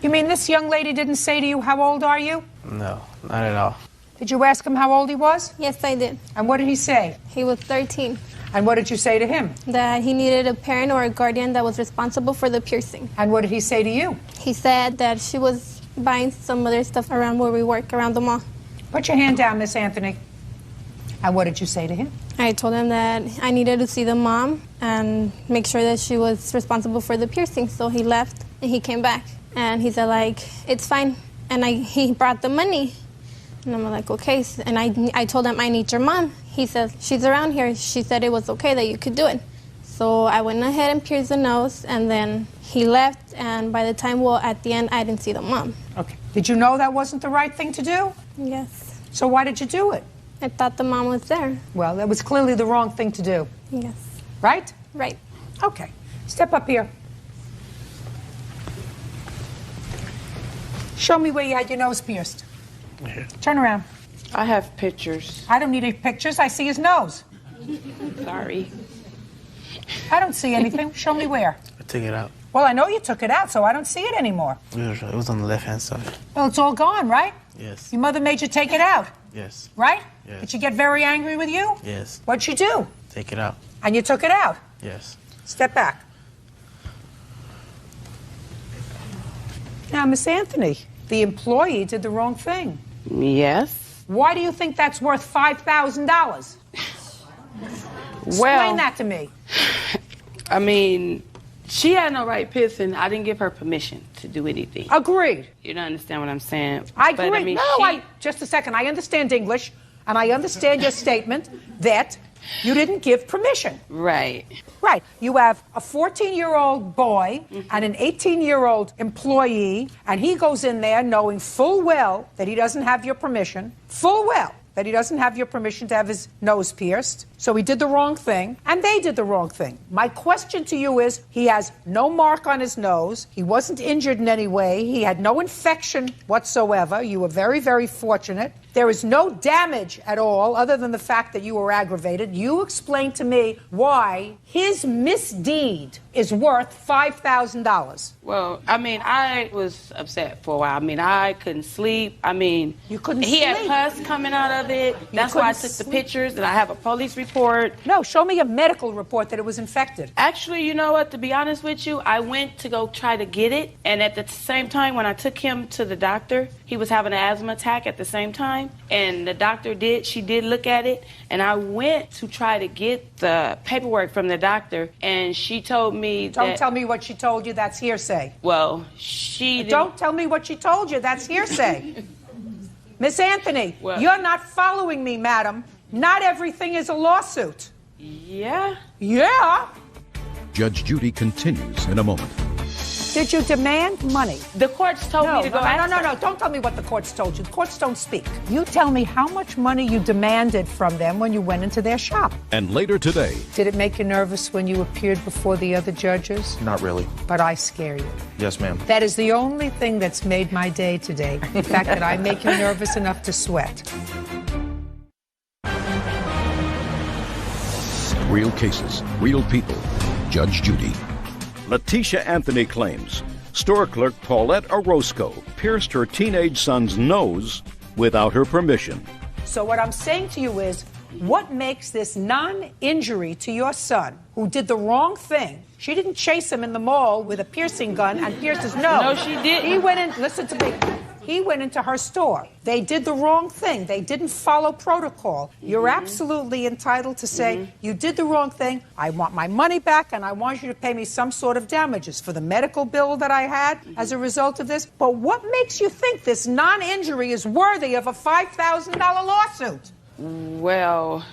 You mean this young lady didn't say to you, how old are you? No, not at all. Did you ask him how old he was? Yes, I did. And what did he say? He was 13. And what did you say to him? That he needed a parent or a guardian that was responsible for the piercing. And what did he say to you? He said that she was buying some other stuff around where we work, around the mall. Put your hand down, Miss Anthony. And what did you say to him? I told him that I needed to see the mom and make sure that she was responsible for the piercing. So he left and he came back. And he said, like, it's fine. And he brought the money. And I'm like, okay. And I told him, I need your mom. He said, she's around here. She said it was okay that you could do it. So I went ahead and pierced the nose, and then he left. And by the time, at the end, I didn't see the mom. Okay. Did you know that wasn't the right thing to do? Yes. So why did you do it? I thought the mom was there. Well, that was clearly the wrong thing to do. Yes. Right? Right. Okay. Step up here. Show me where you had your nose pierced. Here. Turn around. I have pictures. I don't need any pictures. I see his nose. Sorry. I don't see anything. Show me where. I took it out. Well, I know you took it out, so I don't see it anymore. It was on the left-hand side. Well, it's all gone, right? Yes. Your mother made you take it out, Yes. right? Yes. Did she get very angry with you? Yes. What'd she do? Take it out. And you took it out? Yes. Step back. Now, Miss Anthony, the employee did the wrong thing. Yes. Why do you think that's worth $5,000? Explain that to me. I mean, she had no right pissing. I didn't give her permission to do anything. Agreed. You don't understand what I'm saying. I But, agree. mean, No, just a second. I understand English, and I understand your statement that you didn't give permission. Right. Right. You have a 14-year-old boy and an 18-year-old employee, and he goes in there knowing full well that he doesn't have your permission, full well that he doesn't have your permission to have his nose pierced. So he did the wrong thing, and they did the wrong thing. My question to you is, he has no mark on his nose. He wasn't injured in any way. He had no infection whatsoever. You were very, very fortunate. There is no damage at all other than the fact that you were aggravated. You explain to me why his misdeed is worth $5,000. Well, I mean, I was upset for a while. I mean, I couldn't sleep. I mean, you couldn't he sleep. had pus coming out of it. That's why I took the pictures, and I have a police report. No, show me a medical report that it was infected. Actually, you know what? To be honest with you, I went to go try to get it, and at the same time, when I took him to the doctor, he was having an asthma attack at the same time, and the doctor she did look at it, and I went to try to get the paperwork from the doctor, and she told me Don't tell me what she told you, that's hearsay. Well, she didn't. Don't tell me what she told you, that's hearsay. Miss Anthony, you're not following me, madam. Not everything is a lawsuit. Yeah? Yeah? Judge Judy continues in a moment. Did you demand money? The courts told me to go ask her. No. Don't tell me what the courts told you. The courts don't speak. You tell me how much money you demanded from them when you went into their shop. And later today. Did it make you nervous when you appeared before the other judges? Not really. But I scare you. Yes, ma'am. That is the only thing that's made my day today. The fact that I make you nervous enough to sweat. Real cases, real people. Judge Judy. Letitia Anthony claims store clerk Paulette Orozco pierced her teenage son's nose without her permission. So what I'm saying to you is, what makes this non-injury to your son, who did the wrong thing? She didn't chase him in the mall with a piercing gun and pierce his nose. No, she didn't. He went in, listen to me. He went into her store. They did the wrong thing. They didn't follow protocol. You're absolutely entitled to say, you did the wrong thing. I want my money back, and I want you to pay me some sort of damages for the medical bill that I had as a result of this. But what makes you think this non-injury is worthy of a $5,000 lawsuit? Well,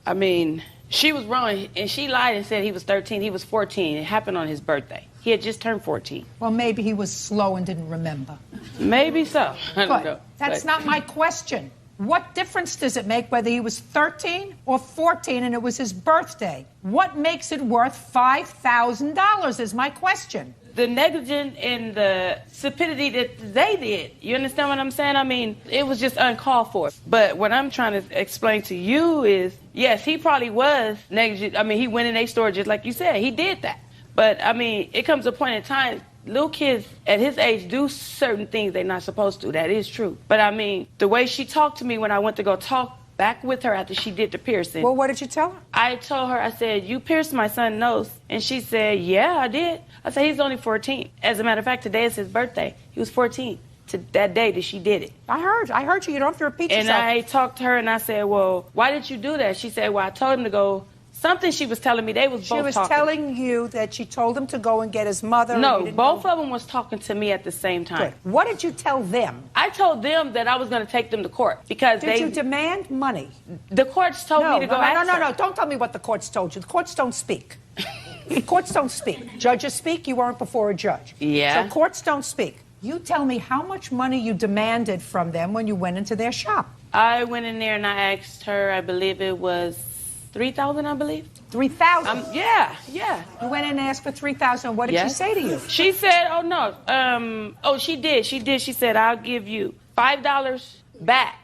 I mean, she was wrong, and she lied and said he was 13. He was 14. It happened on his birthday. He had just turned 14. Well, maybe he was slow and didn't remember. Maybe so. I don't know. That's not my question. What difference does it make whether he was 13 or 14 and it was his birthday? What makes it worth $5,000 is my question. The negligence and the stupidity that they did. You understand what I'm saying? I mean, it was just uncalled for. But what I'm trying to explain to you is, yes, he probably was negligent. I mean, he went in a store just like you said. He did that. But, I mean, it comes to a point in time, little kids at his age do certain things they're not supposed to. That is true. But, I mean, the way she talked to me when I went to go talk back with her after she did the piercing. Well, what did you tell her? I told her, I said, you pierced my son's nose. And she said, yeah, I did. I said, he's only 14. As a matter of fact, today is his birthday. He was 14 to that day that she did it. I heard you. You don't have to repeat yourself. And I talked to her and I said, well, why did you do that? She said, well, I told him to go. Something she was telling me, they was both talking. She was telling you that she told him to go and get his mother. No, both of them was talking to me at the same time. Good. What did you tell them? I told them that I was going to take them to court because Did you demand money? The courts told me to go ask her. No. Don't tell me what the courts told you. The courts don't speak. The courts don't speak. Judges speak. You weren't before a judge. Yeah. So courts don't speak. You tell me how much money you demanded from them when you went into their shop. I went in there and I asked her, I believe it was $3,000, I believe. $3,000? Yeah. You went in and asked for $3,000. What did she say to you? She said, oh, no. She did. She said, I'll give you $5 back.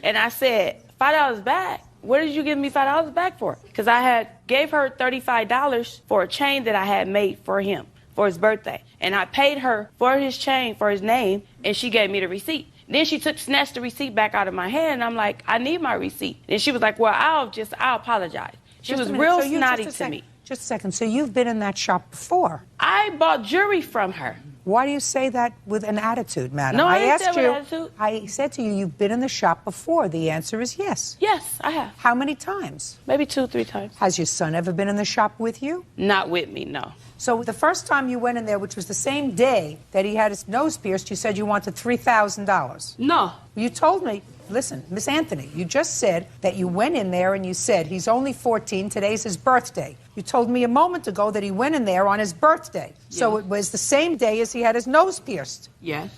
And I said, $5 back? What did you give me $5 back for? Because I had gave her $35 for a chain that I had made for him for his birthday. And I paid her for his chain, for his name, and she gave me the receipt. Then she snatched the receipt back out of my hand, and I'm like, I need my receipt. And she was like, well, I'll apologize. She was real snotty to me. Just a second. So you've been in that shop before? I bought jewelry from her. Why do you say that with an attitude, madam? No, I didn't say with an attitude. I said to you, you've been in the shop before. The answer is yes. Yes, I have. How many times? Maybe 2-3 times. Has your son ever been in the shop with you? Not with me, no. So the first time you went in there, which was the same day that he had his nose pierced, you said you wanted $3,000. No. You told me, listen, Miss Anthony, you just said that you went in there and you said he's only 14, today's his birthday. You told me a moment ago that he went in there on his birthday. Yes. So it was the same day as he had his nose pierced. Yes.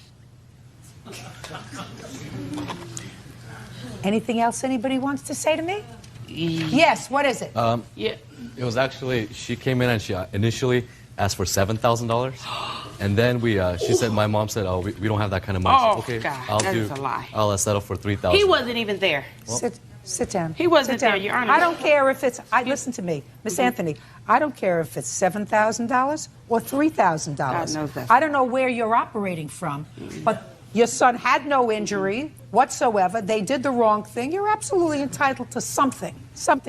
Anything else anybody wants to say to me? Yes, what is it? Yeah. It was actually, she came in and she initially asked for $7,000. And then she said, my mom said, oh, we don't have that kind of money. Oh, So, okay, God, that is a lie. I'll settle for $3,000. He wasn't even there. Well, Sit down. He wasn't Sit down. there, Your Honor. I don't care if it's. Listen to me, Miss Anthony. I don't care if it's $7,000 or $3,000. God knows that. I don't know where you're operating from, but your son had no injury whatsoever. They did the wrong thing. You're absolutely entitled to something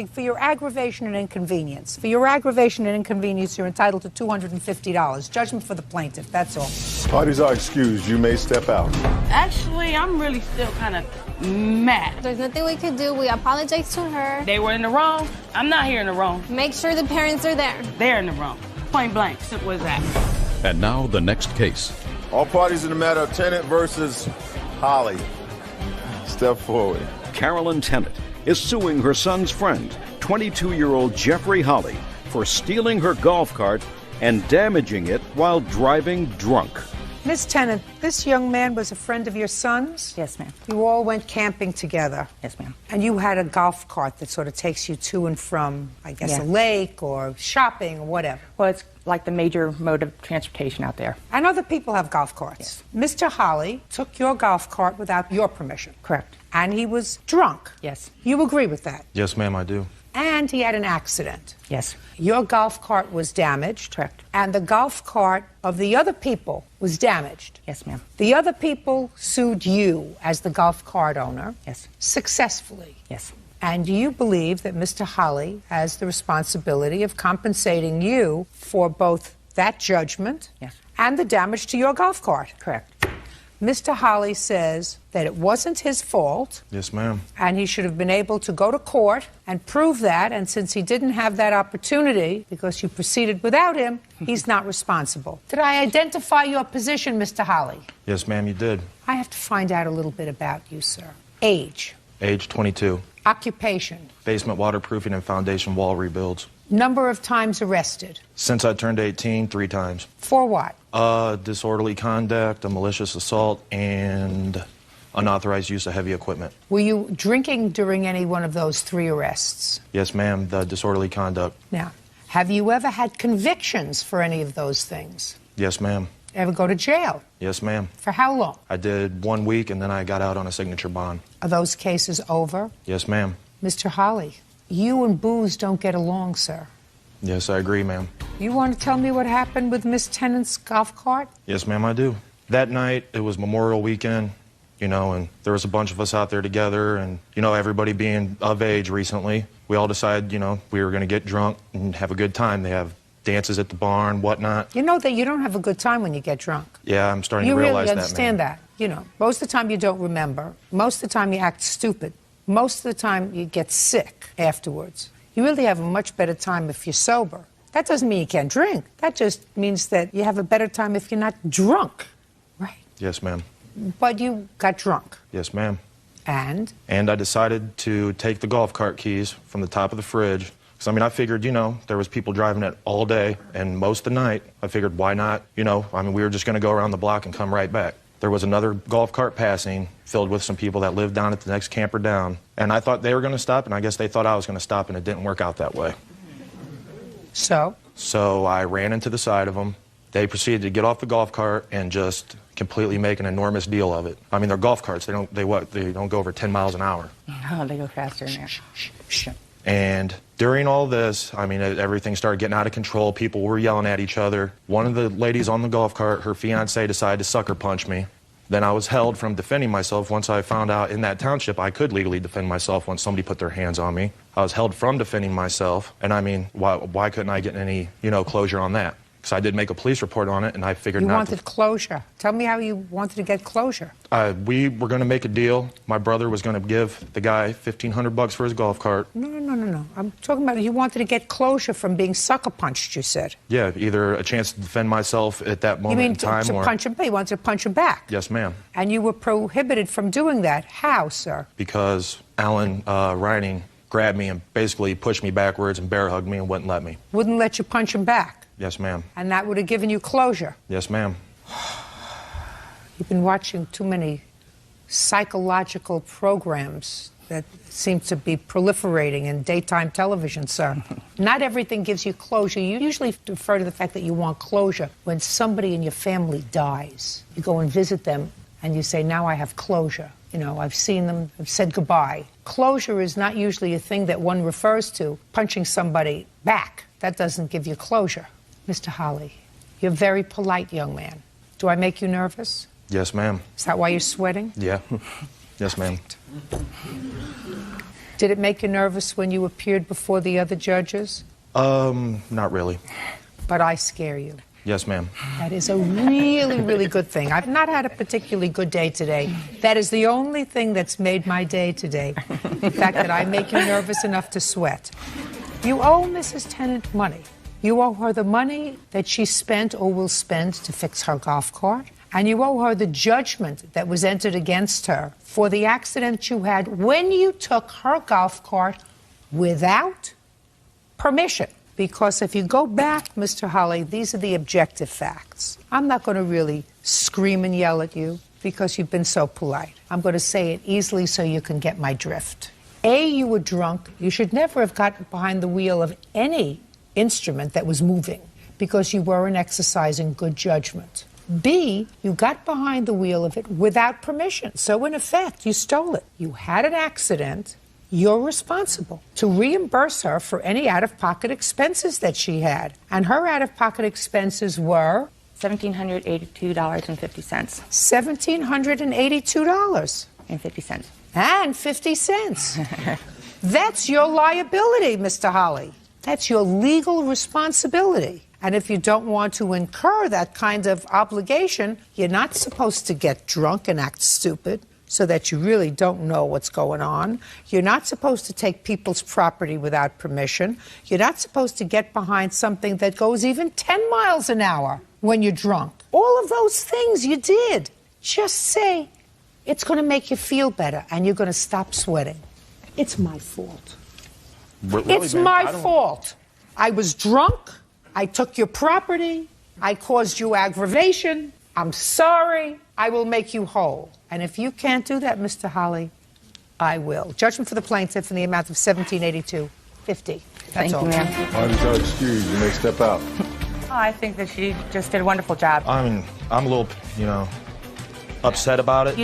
for your aggravation and inconvenience. For your aggravation and inconvenience, you're entitled to $250. Judgment for the plaintiff. That's all. Parties are excused. You may step out. Actually, I'm really still kind of mad. There's nothing we could do. We apologize to her. They were in the wrong. I'm not here in the wrong. Make sure the parents are there. They're in the wrong. Point blank. Simple as that. And now the next case. All parties in the matter of Tenant versus Holly. Step forward. Carolyn Tennant is suing her son's friend, 22-year-old Jeffrey Holly, for stealing her golf cart and damaging it while driving drunk. Miss Tennant, this young man was a friend of your son's? Yes, ma'am. You all went camping together? Yes, ma'am. And you had a golf cart that sort of takes you to and from, I guess, Yeah. a lake or shopping or whatever? Well, it's like the major mode of transportation out there. And other people have golf carts. Yes. Mr. Holly took your golf cart without your permission. Correct. And he was drunk. Yes. You agree with that? Yes, ma'am, I do. And he had an accident. Yes. Your golf cart was damaged. Correct. And the golf cart of the other people was damaged. Yes, ma'am. The other people sued you as the golf cart owner. Yes. Successfully. Yes. And do you believe that Mr. Holly has the responsibility of compensating you for both that judgment Yes. and the damage to your golf cart? Correct. Mr. Holly says that it wasn't his fault. Yes, ma'am. And he should have been able to go to court and prove that. And since he didn't have that opportunity because you proceeded without him, he's not responsible. Did I identify your position, Mr. Holly? Yes, ma'am, you did. I have to find out a little bit about you, sir. Age. Age 22. Occupation. Basement waterproofing and foundation wall rebuilds. Number of times arrested. Since I turned 18, 3 times. For what? Disorderly conduct, a malicious assault, and unauthorized use of heavy equipment. Were you drinking during any one of those 3 arrests? Yes, ma'am, the disorderly conduct. Now, have you ever had convictions for any of those things? Yes, ma'am. Ever go to jail? Yes, ma'am. For how long? I did 1 week, and then I got out on a signature bond. Are those cases over? Yes, ma'am. Mr. Holly, you and booze don't get along, sir. Yes, I agree, ma'am. You want to tell me what happened with Miss Tennant's golf cart? Yes, ma'am, I do. That night, it was Memorial Weekend, you know, and there was a bunch of us out there together, and, you know, everybody being of age recently, we all decided, you know, we were going to get drunk and have a good time. They have dances at the barn, whatnot. You know that you don't have a good time when you get drunk. Yeah, I'm starting You to realize really that, understand that. You know, most of the time you don't remember. Most of the time you act stupid. Most of the time you get sick afterwards. You really have a much better time if you're sober. That doesn't mean you can't drink. That just means that you have a better time if you're not drunk. Right. Yes, ma'am. But you got drunk. Yes, ma'am. And? And I decided to take the golf cart keys from the top of the fridge. Because, I mean, I figured, you know, there was people driving it all day and most of the night. I figured, why not? You know, I mean, we were just going to go around the block and come right back. There was another golf cart passing filled with some people that lived down at the next camper down. And I thought they were going to stop, and I guess they thought I was going to stop, and it didn't work out that way. So? So I ran into the side of them. They proceeded to get off the golf cart and just completely make an enormous deal of it. I mean, they're golf carts. They don't go over 10 miles an hour. No, they go faster in there. And during all this, I mean, everything started getting out of control. People were yelling at each other. One of the ladies on the golf cart, her fiancé, decided to sucker punch me. Then I was held from defending myself once I found out in that township I could legally defend myself once somebody put their hands on me. I was held from defending myself. And I mean, why couldn't I get any, you know, closure on that? Because I did make a police report on it, and I figured You not wanted closure. Tell me how you wanted to get closure. We were going to make a deal. My brother was going to give the guy $1,500 for his golf cart. No. I'm talking about you wanted to get closure from being sucker punched, you said. Yeah, either a chance to defend myself at that moment in time to or... punch him? You wanted to punch him back. Yes, ma'am. And you were prohibited from doing that. How, sir? Because Alan Reining grabbed me and basically pushed me backwards and bear hugged me and wouldn't let me. Wouldn't let you punch him back. Yes, ma'am. And that would have given you closure. Yes, ma'am. You've been watching too many psychological programs that seem to be proliferating in daytime television, sir. Not everything gives you closure. You usually defer to the fact that you want closure when somebody in your family dies. You go and visit them and you say, now I have closure. You know, I've seen them, I've said goodbye. Closure is not usually a thing that one refers to, punching somebody back. That doesn't give you closure. Mr. Holly, you're a very polite young man. Do I make you nervous? Yes, ma'am. Is that why you're sweating? Yeah. Yes, ma'am. Did it make you nervous when you appeared before the other judges? Not really. But I scare you. Yes, ma'am. That is a really, really good thing. I've not had a particularly good day today. That is the only thing that's made my day today. The fact that I make you nervous enough to sweat. You owe Mrs. Tennant money. You owe her the money that she spent or will spend to fix her golf cart. And you owe her the judgment that was entered against her for the accident you had when you took her golf cart without permission. Because if you go back, Mr. Holly, these are the objective facts. I'm not going to really scream and yell at you because you've been so polite. I'm going to say it easily so you can get my drift. A, you were drunk. You should never have gotten behind the wheel of any instrument that was moving because you weren't exercising good judgment. B, you got behind the wheel of it without permission. So in effect, you stole it. You had an accident. You're responsible to reimburse her for any out-of-pocket expenses that she had. And her out-of-pocket expenses were? $1,782.50. $1,782. And 50 cents. And 50 cents. That's your liability, Mr. Holly. That's your legal responsibility. And if you don't want to incur that kind of obligation, you're not supposed to get drunk and act stupid so that you really don't know what's going on. You're not supposed to take people's property without permission. You're not supposed to get behind something that goes even 10 miles an hour when you're drunk. All of those things you did. Just say, it's going to make you feel better and you're going to stop sweating. It's my fault. Really, it's man, my fault. I was drunk. I took your property. I caused you aggravation. I'm sorry. I will make you whole. And if you can't do that, Mr. Holly, I will. Judgment for the plaintiff in the amount of $1,782.50. That's all. Thank you, ma'am. Pardon is excused. You may step out. I think that she just did a wonderful job. I mean, I'm a little, upset about it.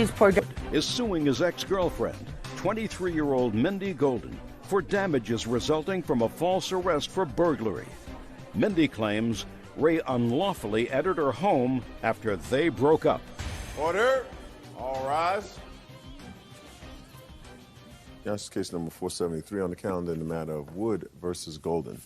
Is suing his ex-girlfriend, 23-year-old Mindy Golden, for damages resulting from a false arrest for burglary. Mindy claims Ray unlawfully entered her home after they broke up. Order. All rise. Yes, case number 473 on the calendar in the matter of Wood versus Golden.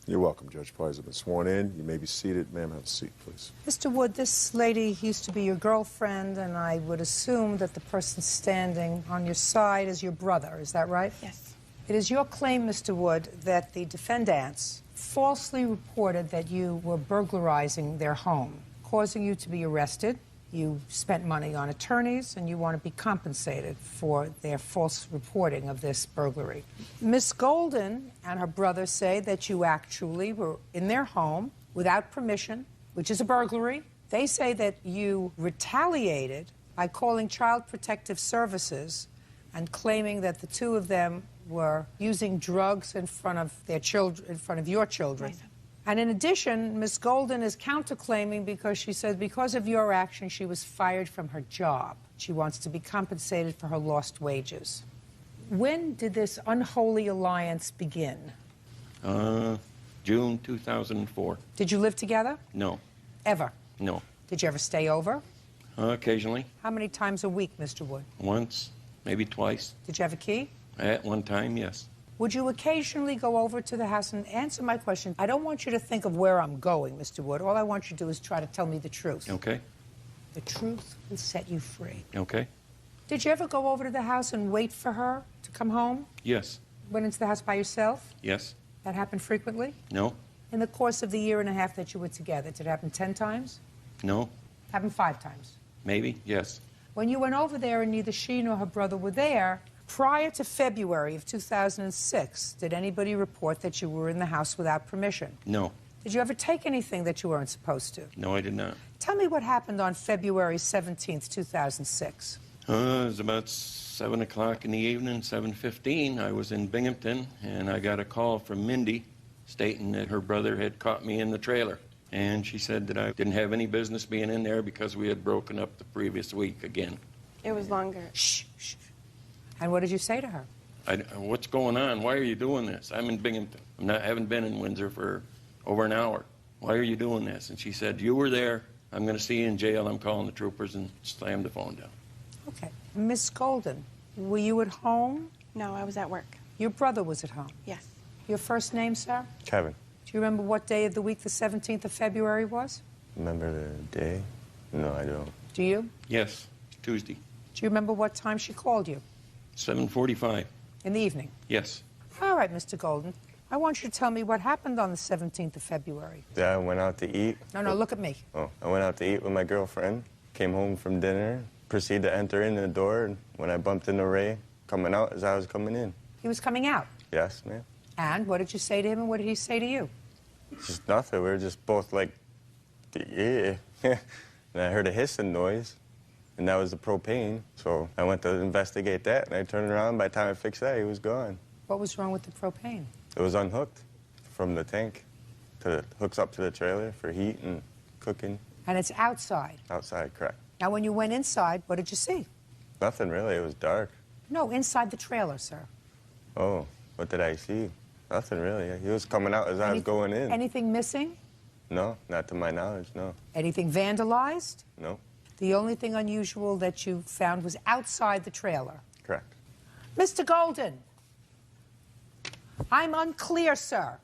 You're welcome, Judge. Parties have been sworn in. You may be seated. Ma'am, have a seat, please. Mr. Wood, this lady used to be your girlfriend, and I would assume that the person standing on your side is your brother. Is that right? Yes. It is your claim, Mr. Wood, that the defendants falsely reported that you were burglarizing their home, causing you to be arrested. You spent money on attorneys, and you want to be compensated for their false reporting of this burglary. Miss Golden and her brother say that you actually were in their home without permission, which is a burglary. They say that you retaliated by calling Child Protective Services and claiming that the two of them were using drugs in front of their children, in front of your children. Right. And in addition, Ms. Golden is counterclaiming because she says because of your action, she was fired from her job. She wants to be compensated for her lost wages. When did this unholy alliance begin? June 2004. Did you live together? No. Ever? No. Did you ever stay over? Occasionally. How many times a week, Mr. Wood? Once, maybe twice. Did you have a key? At one time, yes. Would you occasionally go over to the house and answer my question? I don't want you to think of where I'm going, Mr. Wood. All I want you to do is try to tell me the truth. Okay. The truth will set you free. Okay. Did you ever go over to the house and wait for her to come home? Yes. Went into the house by yourself? Yes. That happened frequently? No. In the course of the year and a half that you were together, did it happen 10 times? No. Happened 5 times? Maybe, yes. When you went over there and neither she nor her brother were there, prior to February of 2006, did anybody report that you were in the house without permission? No. Did you ever take anything that you weren't supposed to? No, I did not. Tell me what happened on February 17th, 2006. It was about 7 o'clock in the evening, 7:15. I was in Binghamton, and I got a call from Mindy stating that her brother had caught me in the trailer. And she said that I didn't have any business being in there because we had broken up the previous week again. It was longer. Shh, shh. And what did you say to her? What's going on? Why are you doing this? I'm in Binghamton. I haven't been in Windsor for over an hour. Why are you doing this? And she said, you were there. I'm going to see you in jail. I'm calling the troopers, and slammed the phone down. Okay. Miss Golden, were you at home? No, I was at work. Your brother was at home? Yes. Your first name, sir? Kevin. Do you remember what day of the week the 17th of February was? Remember the day? No, I don't. Do you? Yes, Tuesday. Do you remember what time she called you? 7:45. In the evening? Yes. All right, Mr. Golden. I want you to tell me what happened on the 17th of February. Yeah, I went out to eat. No, look at me. Oh, I went out to eat with my girlfriend, came home from dinner, proceeded to enter in the door, and when I bumped into Ray, coming out as I was coming in. He was coming out? Yes, ma'am. And what did you say to him, and what did he say to you? Just nothing. We were just both like, yeah. And I heard a hissing noise, and that was the propane. So I went to investigate that, and I turned around. By the time I fixed that, he was gone. What was wrong with the propane? It was unhooked from the tank. Hooks up to the trailer for heat and cooking. And it's outside? Outside, correct. Now, when you went inside, what did you see? Nothing really. It was dark. No, inside the trailer, sir. Oh, what did I see? Nothing really. He was coming out as I was going in. Anything missing? No, not to my knowledge, no. Anything vandalized? No. The only thing unusual that you found was outside the trailer? Correct. Mr. Golden, I'm unclear, sir.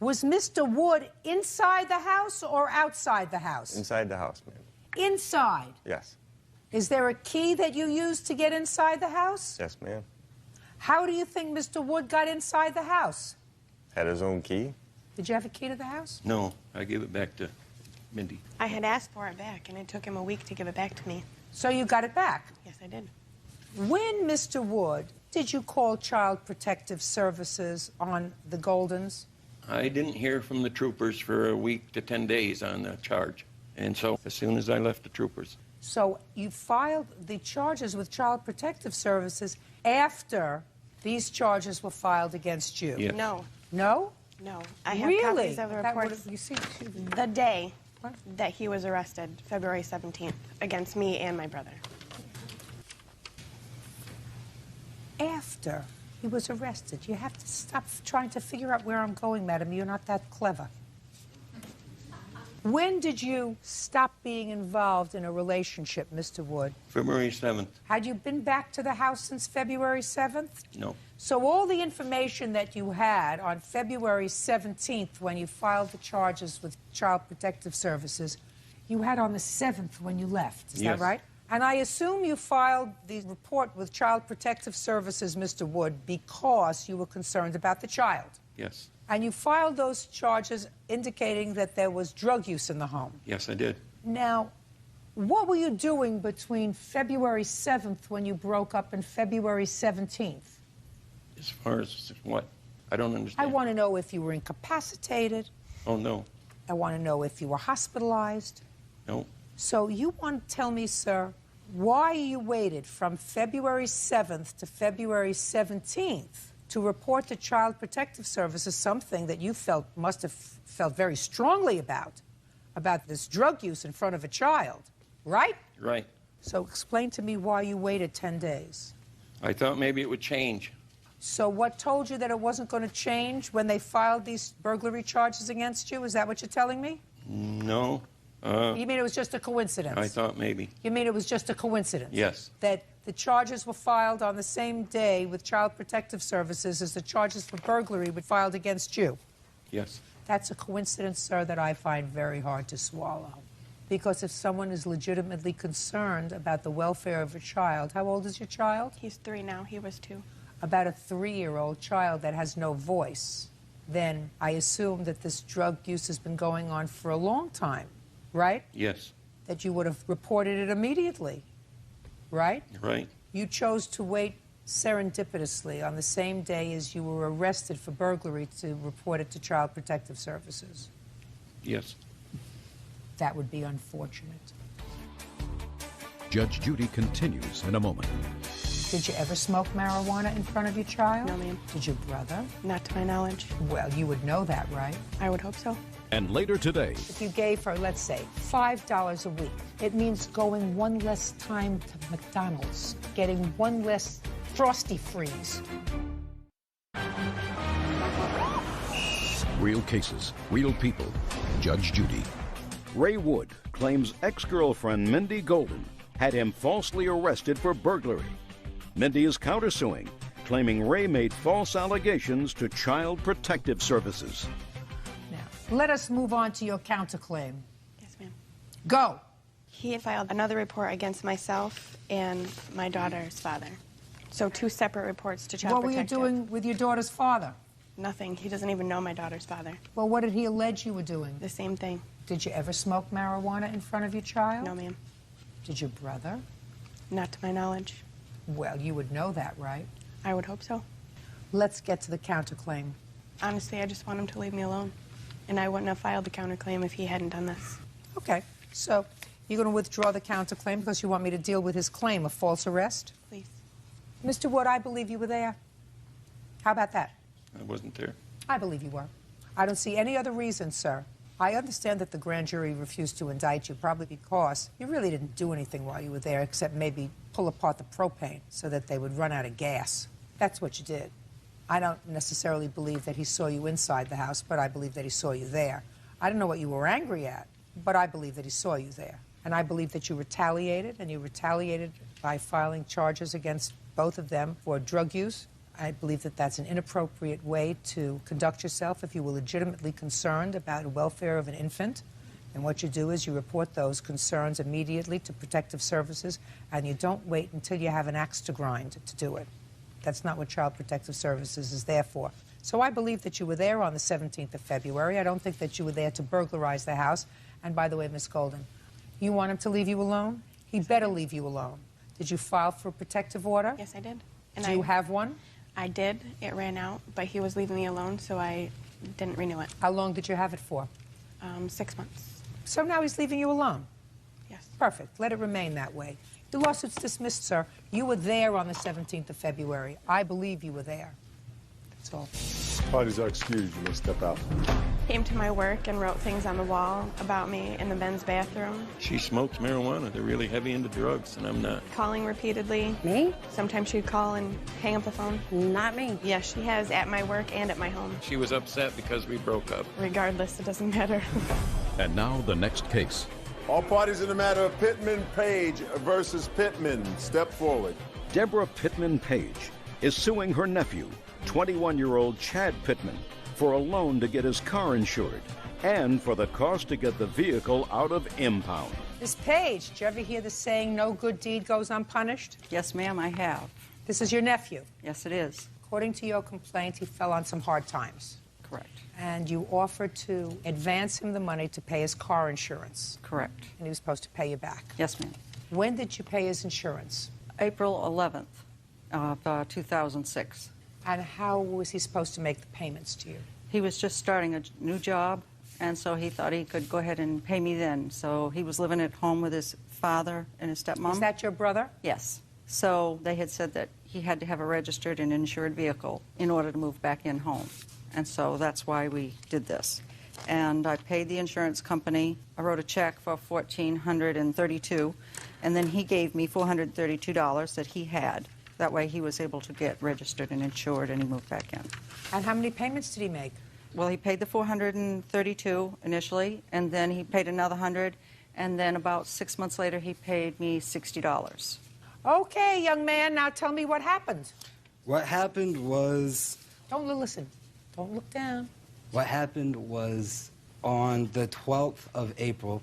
Was Mr. Wood inside the house or outside the house? Inside the house, ma'am. Inside? Yes. Is there a key that you used to get inside the house? Yes, ma'am. How do you think Mr. Wood got inside the house? Had his own key? Did you have a key to the house? No, I gave it back to Mindy. I had asked for it back, and it took him a week to give it back to me. So you got it back? Yes, I did. When, Mr. Wood, did you call Child Protective Services on the Goldens? I didn't hear from the troopers for a week to 10 days on the charge. And so as soon as I left the troopers. So you filed the charges with Child Protective Services after these charges were filed against you? Yes. No. No? No. I have Really? copies of the That reports. you see, The day that he was arrested, February 17th, against me and my brother. after he was arrested. You have to stop trying to figure out where I'm going, madam. You're not that clever. When did you stop being involved in a relationship, Mr. Wood? February 7th. Had you been back to the house since February 7th? No. So all the information that you had on February 17th when you filed the charges with Child Protective Services, you had on the 7th when you left. Is Yes. that right? And I assume you filed the report with Child Protective Services, Mr. Wood, because you were concerned about the child. Yes. And you filed those charges indicating that there was drug use in the home. Yes, I did. Now, what were you doing between February 7th when you broke up and February 17th? As far as what? I don't I understand. want to know if you were incapacitated. Oh, no. I want to know if you were hospitalized. No. So you want to tell me, sir, why you waited from February 7th to February 17th to report to Child Protective Services something that you must have felt very strongly about this drug use in front of a child, right? Right. So explain to me why you waited 10 days. I thought maybe it would change. So what told you that it wasn't going to change when they filed these burglary charges against you? Is that what you're telling me? No. You mean it was just a coincidence? I thought maybe. You mean it was just a coincidence? Yes. That the charges were filed on the same day with Child Protective Services as the charges for burglary were filed against you? Yes. That's a coincidence, sir, that I find very hard to swallow. Because if someone is legitimately concerned about the welfare of a child, how old is your child? He's 3 now. He was 2. About a 3-year-old child that has no voice, then I assume that this drug use has been going on for a long time, right? Yes. That you would have reported it immediately, right? Right. You chose to wait serendipitously on the same day as you were arrested for burglary to report it to Child Protective Services. Yes. That would be unfortunate. Judge Judy continues in a moment. Did you ever smoke marijuana in front of your child? No, ma'am. Did your brother? Not to my knowledge. Well, you would know that, right? I would hope so. And later today, If you gave her, let's say, $5 a week, it means going one less time to McDonald's, getting one less Frosty Freeze. real cases, real people. Judge Judy. Ray Wood claims ex-girlfriend Mindy Golden had him falsely arrested for burglary. Mindy is countersuing, claiming Ray made false allegations to Child Protective Services. Now, let us move on to your counterclaim. Yes, ma'am. Go. He had filed another report against myself and my daughter's father. So 2 separate reports to Child What were you Protective. doing with your daughter's father? Nothing. He doesn't even know my daughter's father. Well, what did he allege you were doing? The same thing. Did you ever smoke marijuana in front of your child? No, ma'am. Did your brother? Not to my knowledge. Well, you would know that, right? I would hope so. Let's get to the counterclaim. Honestly, I just want him to leave me alone. And I wouldn't have filed the counterclaim if he hadn't done this. Okay, so you're going to withdraw the counterclaim because you want me to deal with his claim of false arrest? Please. Mr. Wood, I believe you were there. How about that? I wasn't there. I believe you were. I don't see any other reason, sir. I understand that the grand jury refused to indict you, probably because you really didn't do anything while you were there except maybe pull apart the propane so that they would run out of gas. That's what you did. I don't necessarily believe that he saw you inside the house, but I believe that he saw you there. I don't know what you were angry at, but I believe that he saw you there. And I believe that you retaliated, and you retaliated by filing charges against both of them for drug use. I believe that that's an inappropriate way to conduct yourself if you were legitimately concerned about the welfare of an infant. And what you do is you report those concerns immediately to Protective Services, and you don't wait until you have an axe to grind to do it. That's not what Child Protective Services is there for. So I believe that you were there on the 17th of February. I don't think that you were there to burglarize the house. And by the way, Miss Golden, you want him to leave you alone? He better leave you alone. Did you file for a protective order? Yes, I did. Do you have one? I did. It ran out, but he was leaving me alone, so I didn't renew it. How long did you have it for? 6 months. So now he's leaving you alone? Yes. Perfect. Let it remain that way. The lawsuit's dismissed, sir. You were there on the 17th of February. I believe you were there. That's all. Parties are excused. You may step out. Came to my work and wrote things on the wall about me in the men's bathroom. She smokes marijuana. They're really heavy into drugs, and I'm not. Calling repeatedly. Me? Sometimes she'd call and hang up the phone. Not me. Yes, she has at my work and at my home. She was upset because we broke up. Regardless, it doesn't matter. And now the next case. All parties in the matter of Pittman Page versus Pittman, step forward. Deborah Pittman Page is suing her nephew, 21-year-old Chad Pittman, for a loan to get his car insured and for the cost to get the vehicle out of impound. Miss Page, did you ever hear the saying, no good deed goes unpunished? Yes, ma'am, I have. This is your nephew. Yes, it is. According to your complaint, he fell on some hard times. Correct. And you offered to advance him the money to pay his car insurance. Correct. And he was supposed to pay you back. Yes, ma'am. When did you pay his insurance? April 11th of 2006. And how was he supposed to make the payments to you? He was just starting a new job, and so he thought he could go ahead and pay me then. So he was living at home with his father and his stepmom. Is that your brother? Yes. So they had said that he had to have a registered and insured vehicle in order to move back in home. And so that's why we did this. And I paid the insurance company. I wrote a check for $1,432, and then he gave me $432 that he had. That way he was able to get registered and insured, and he moved back in. And how many payments did he make? Well, he paid the $432 initially, and then he paid another $100, and then about 6 months later he paid me $60. Okay, young man, now tell me what happened. What happened was... Don't listen. Don't look down. What happened was on the 12th of April,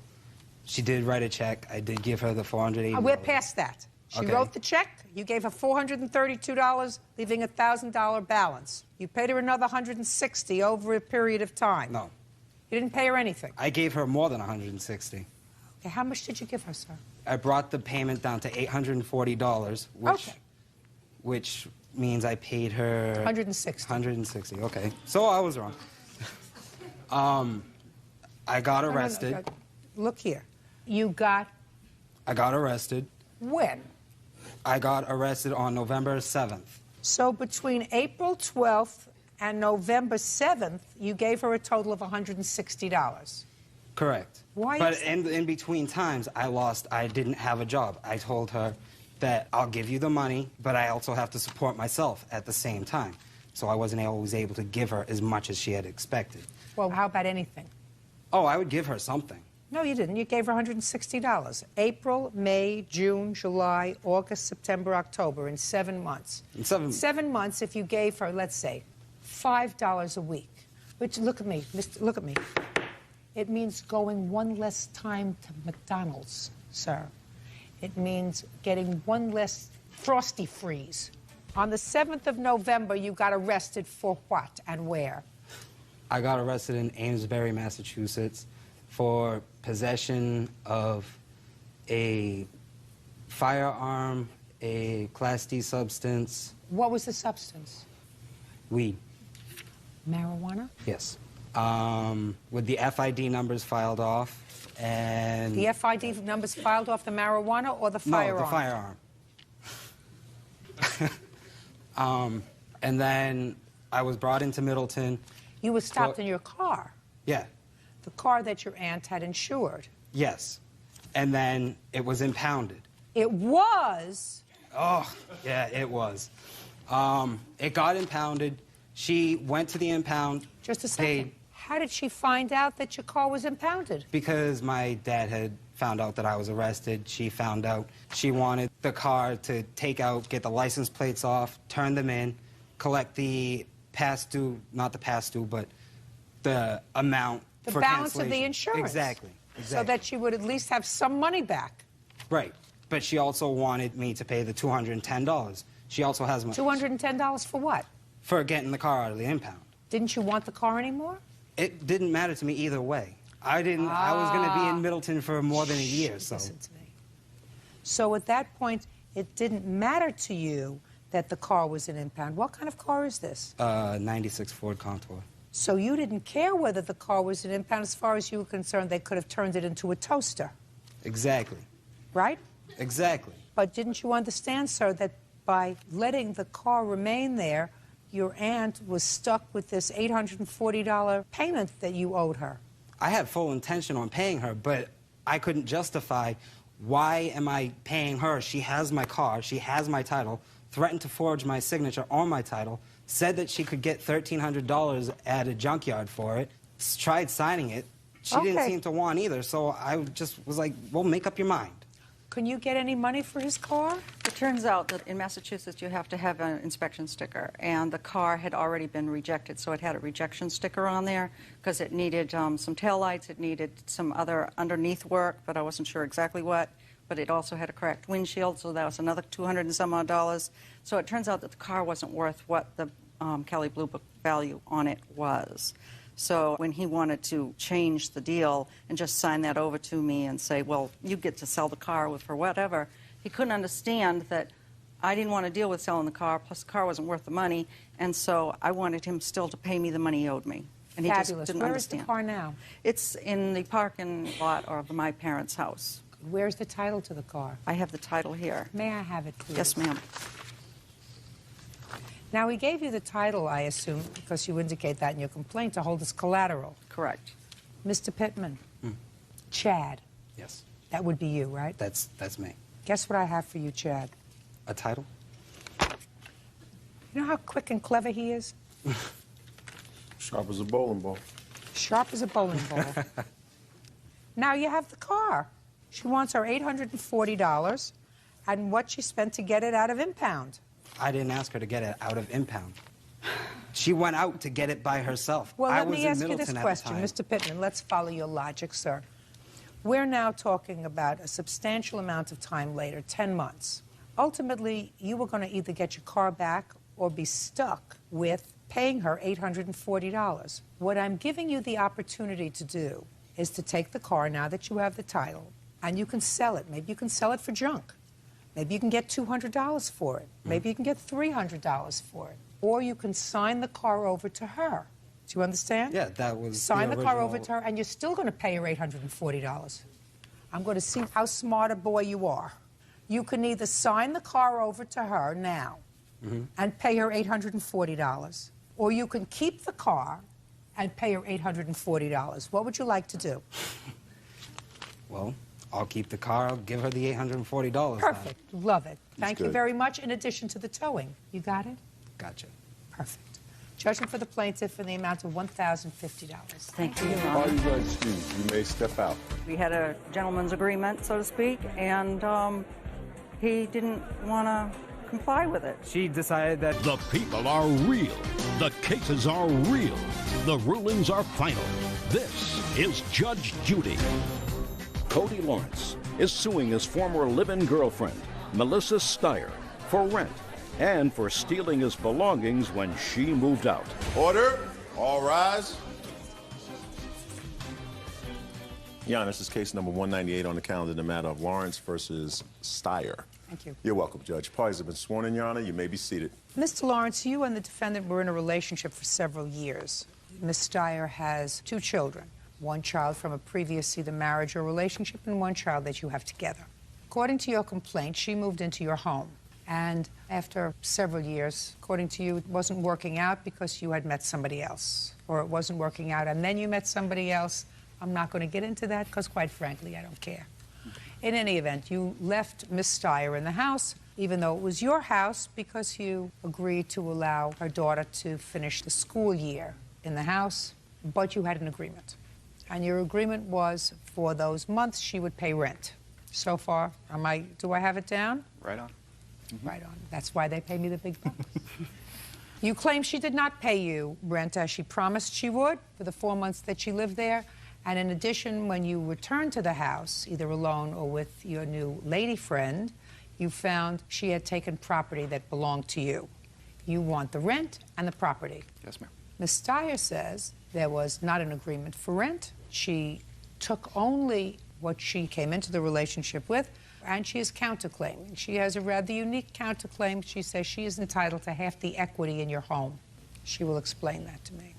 she did write a check. I did give her the $480. We're past that. She wrote the check. You gave her $432, leaving a $1,000 balance. You paid her another $160 over a period of time. No. You didn't pay her anything. I gave her more than $160. Okay, how much did you give her, sir? I brought the payment down to $840, which means I paid her... $160. $160, okay. So I was wrong. I got arrested. No. Look here. I got arrested. When? I got arrested on November 7th. So between April 12th and November 7th, you gave her a total of $160. Correct. Why But is in between times, I didn't have a job. I told her that I'll give you the money, but I also have to support myself at the same time. So I wasn't always able to give her as much as she had expected. Well, how about anything? Oh, I would give her something. No, you didn't. You gave her $160. April, May, June, July, August, September, October, in 7 months. In 7 months, if you gave her, let's say, $5 a week, which, look at me, look at me. It means going one less time to McDonald's, sir. It means getting one less Frosty Freeze. On the 7th of November, you got arrested for what and where? I got arrested in Amesbury, Massachusetts for possession of a firearm, a Class D substance. What was the substance? Weed. Marijuana? Yes. With the FID numbers filed off, and... The FID numbers filed off the marijuana or the firearm? No, the firearm. And then I was brought into Middleton. You were stopped in your car? Yeah. The car that your aunt had insured? Yes. And then it was impounded. It was? Oh, yeah, it was. It got impounded. She went to the impound. Just a second. How did she find out that your car was impounded? Because my dad had found out that I was arrested. She found out. She wanted the car to take out, get the license plates off, turn them in, collect the past due, not the past due, but the amount the for balance of the cancellation. insurance. Exactly. So that she would at least have some money back. Right. But she also wanted me to pay the $210. She also has my... $210 for what? For getting the car out of the impound. Didn't you want the car anymore? It didn't matter to me either way. I was going to be in Middleton for more than a year, so... Listen to me. So at that point, it didn't matter to you that the car was an impound. What kind of car is this? 96 Ford Contour. So you didn't care whether the car was an impound. As far as you were concerned, they could have turned it into a toaster. Exactly. Right? Exactly. But didn't you understand, sir, that by letting the car remain there, your aunt was stuck with this $840 payment that you owed her? I had full intention on paying her, but I couldn't justify why am I paying her. She has my car, she has my title, threatened to forge my signature on my title, said that she could get $1,300 at a junkyard for it, tried signing it. She didn't seem to want either, so I just was like, well, make up your mind. Can you get any money for his car? It turns out that in Massachusetts you have to have an inspection sticker, and the car had already been rejected, so it had a rejection sticker on there because it needed some taillights, it needed some other underneath work, but I wasn't sure exactly what. But it also had a cracked windshield, so that was another $200 and some odd. So it turns out that the car wasn't worth what the Kelley Blue Book value on it was. So when he wanted to change the deal and just sign that over to me and say, well, you get to sell the car for whatever, he couldn't understand that I didn't want to deal with selling the car, plus the car wasn't worth the money, and so I wanted him still to pay me the money he owed me. And he Fabulous. just didn't Where understand. is the car now? It's in the parking lot of my parents' house. Where's the title to the car? I have the title here. May I have it, please? Yes, ma'am. Now, he gave you the title, I assume, because you indicate that in your complaint, to hold as collateral. Correct. Mr. Pittman, Chad. Yes. That would be you, right? That's me. Guess what I have for you, Chad? A title? You know how quick and clever he is? Sharp as a bowling ball. Sharp as a bowling ball. Now you have the car. She wants her $840 and what she spent to get it out of impound. I didn't ask her to get it out of impound. She went out to get it by herself. Well, I let was me in ask you Middleton this at question, the time. Mr. Pittman. Let's follow your logic, sir. We're now talking about a substantial amount of time later, 10 months. Ultimately, you were going to either get your car back or be stuck with paying her $840. What I'm giving you the opportunity to do is to take the car now that you have the title, and you can sell it. Maybe you can sell it for junk. Maybe you can get $200 for it. Maybe you can get $300 for it. Or you can sign the car over to her. Do you understand? Yeah, that was Sign the car original- over to her, and you're still going to pay her $840. I'm going to see how smart a boy you are. You can either sign the car over to her now and pay her $840, or you can keep the car and pay her $840. What would you like to do? Well, I'll keep the car. I'll give her the $840. Perfect. Love it. Thank you good. very much, in addition to the towing. You got it? Gotcha. Perfect. Judgment for the plaintiff in the amount of $1,050. Thank you, Your All Honor. you Judge Judy, you may step out. We had a gentleman's agreement, so to speak, and he didn't want to comply with it. She decided that The people are real. The cases are real. The rulings are final. This is Judge Judy. Cody Lawrence is suing his former live-in girlfriend, Melissa Steyer, for rent and for stealing his belongings when she moved out. Order. All rise. Your Honor, this is case number 198 on the calendar, the matter of Lawrence versus Steyer. Thank you. You're welcome, Judge. Parties have been sworn in, Your Honor. You may be seated. Mr. Lawrence, you and the defendant were in a relationship for several years. Ms. Steyer has 2 children, one child from a previous either marriage or relationship and one child that you have together. According to your complaint, she moved into your home. And after several years, according to you, it wasn't working out because you had met somebody else. Or it wasn't working out and then you met somebody else. I'm not going to get into that because, quite frankly, I don't care. In any event, you left Ms. Steyer in the house, even though it was your house, because you agreed to allow her daughter to finish the school year in the house, but you had an agreement. And your agreement was for those months she would pay rent. So far, do I have it down? Right on. Right on. That's why they pay me the big bucks. You claim she did not pay you rent as she promised she would for the 4 months that she lived there. And in addition, when you returned to the house, either alone or with your new lady friend, you found she had taken property that belonged to you. You want the rent and the property. Yes, ma'am. Ms. Steyer says there was not an agreement for rent. She took only what she came into the relationship with, and she is counterclaiming. She has a rather unique counterclaim. She says she is entitled to half the equity in your home. She will explain that to me.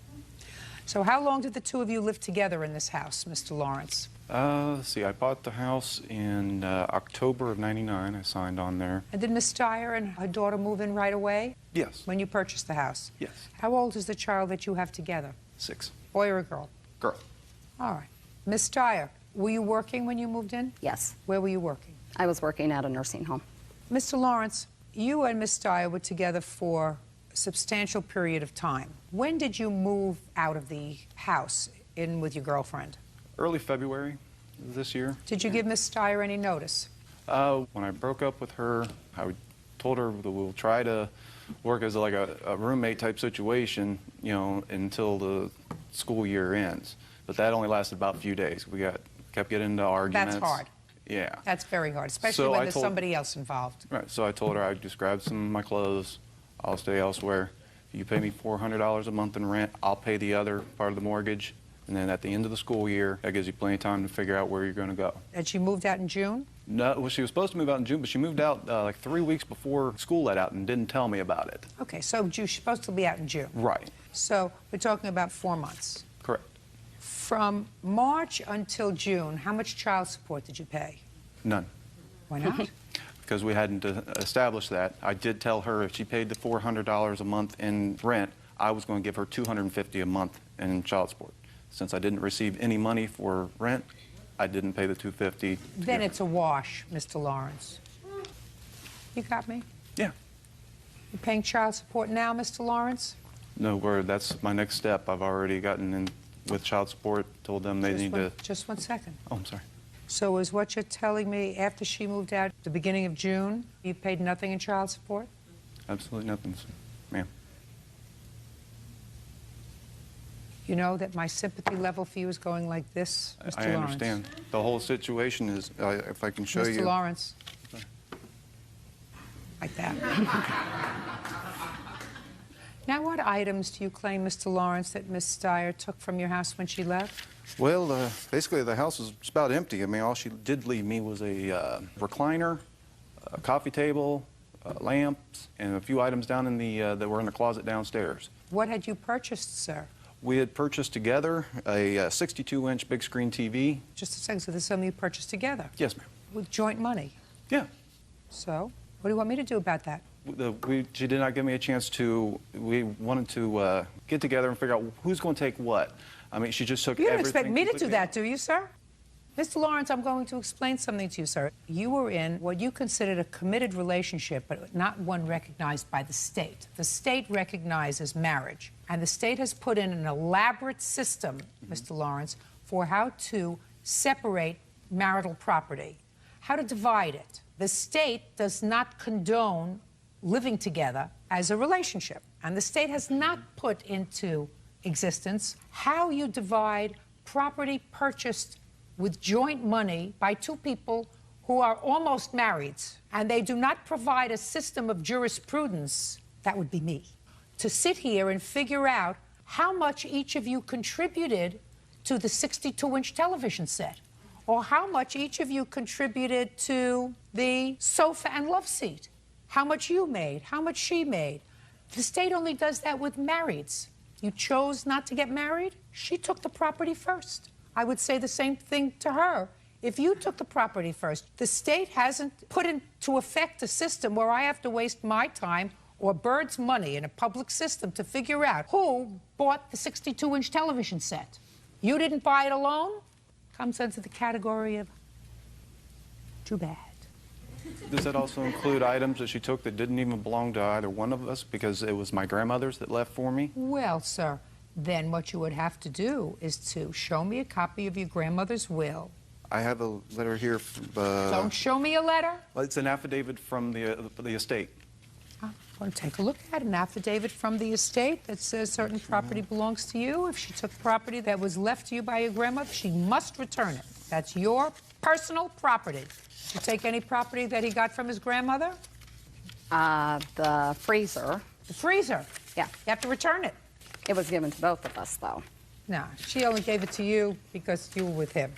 So how long did the 2 of you live together in this house, Mr. Lawrence? Let's see, I bought the house in October of '99. I signed on there. And did Ms. Steyer and her daughter move in right away? Yes. When you purchased the house? Yes. How old is the child that you have together? 6. Boy or a girl? Girl. All right. Ms. Steyer, were you working when you moved in? Yes. Where were you working? I was working at a nursing home. Mr. Lawrence, you and Ms. Steyer were together for a substantial period of time. When did you move out of the house in with your girlfriend? Early February of this year. Did you give Ms. Steyer any notice? When I broke up with her, I told her that we'll try to work as like a roommate type situation, you know, until the school year ends. But that only lasted about a few days. We kept getting into arguments. That's hard. Yeah. That's very hard, especially when there's somebody else involved. Right, so I told her I'd just grab some of my clothes, I'll stay elsewhere. If you pay me $400 a month in rent, I'll pay the other part of the mortgage. And then at the end of the school year, that gives you plenty of time to figure out where you're going to go. And she moved out in June? No, well, she was supposed to move out in June, but she moved out like 3 weeks before school let out and didn't tell me about it. Okay, so she's supposed to be out in June. Right. So we're talking about 4 months. Correct. From March until June, how much child support did you pay? None. Why not? Because we hadn't established that. I did tell her if she paid the $400 a month in rent, I was going to give her $250 a month in child support. Since I didn't receive any money for rent, I didn't pay the $250. Then it's a wash, Mr. Lawrence. You got me? Yeah. You're paying child support now, Mr. Lawrence? No, that's my next step. I've already gotten in with child support, told them they need to... Just 1 second. Oh, I'm sorry. So is what you're telling me after she moved out, the beginning of June, you paid nothing in child support? Absolutely nothing, ma'am. You know that my sympathy level for you is going like this, Mr. Lawrence? I understand. The whole situation is, if I can show you... Mr. Lawrence. Like that. Now, what items do you claim, Mr. Lawrence, that Miss Steyer took from your house when she left? Well, basically the house was just about empty. I mean, all she did leave me was a recliner, a coffee table, lamps, and a few items down in the that were in the closet downstairs. What had you purchased, sir? We had purchased together a 62-inch big screen TV. Just a second, so this is something you purchased together? Yes, ma'am. With joint money? Yeah. So, what do you want me to do about that? She did not give me a chance to, we wanted to get together and figure out who's going to take what. I mean, she just took You don't everything. expect me to do that, do you, sir? Mr. Lawrence, I'm going to explain something to you, sir. You were in what you considered a committed relationship, but not one recognized by the state. The state recognizes marriage, and the state has put in an elaborate system, Mr. Lawrence, for how to separate marital property, how to divide it. The state does not condone living together as a relationship, and the state has not put into existence how you divide property purchased with joint money by two people who are almost married, and they do not provide a system of jurisprudence, that would be me, to sit here and figure out how much each of you contributed to the 62-inch television set, or how much each of you contributed to the sofa and love seat, how much you made, how much she made. The state only does that with marrieds. You chose not to get married, she took the property first. I would say the same thing to her. If you took the property first, the state hasn't put into effect a system where I have to waste my time or Bird's money in a public system to figure out who bought the 62-inch television set. You didn't buy it alone? Comes into the category of too bad. Does that also include items that she took that didn't even belong to either one of us because it was my grandmother's that left for me? Well, sir, then what you would have to do is to show me a copy of your grandmother's will. I have a letter here. Don't show me a letter. Well, it's an affidavit from the estate. I want to take a look at an affidavit from the estate that says certain property belongs to you. If she took property that was left to you by your grandmother, she must return it. That's your personal property. You take any property that he got from his grandmother? The freezer. The freezer? Yeah. You have to return it. It was given to both of us, though. No, she only gave it to you because you were with him.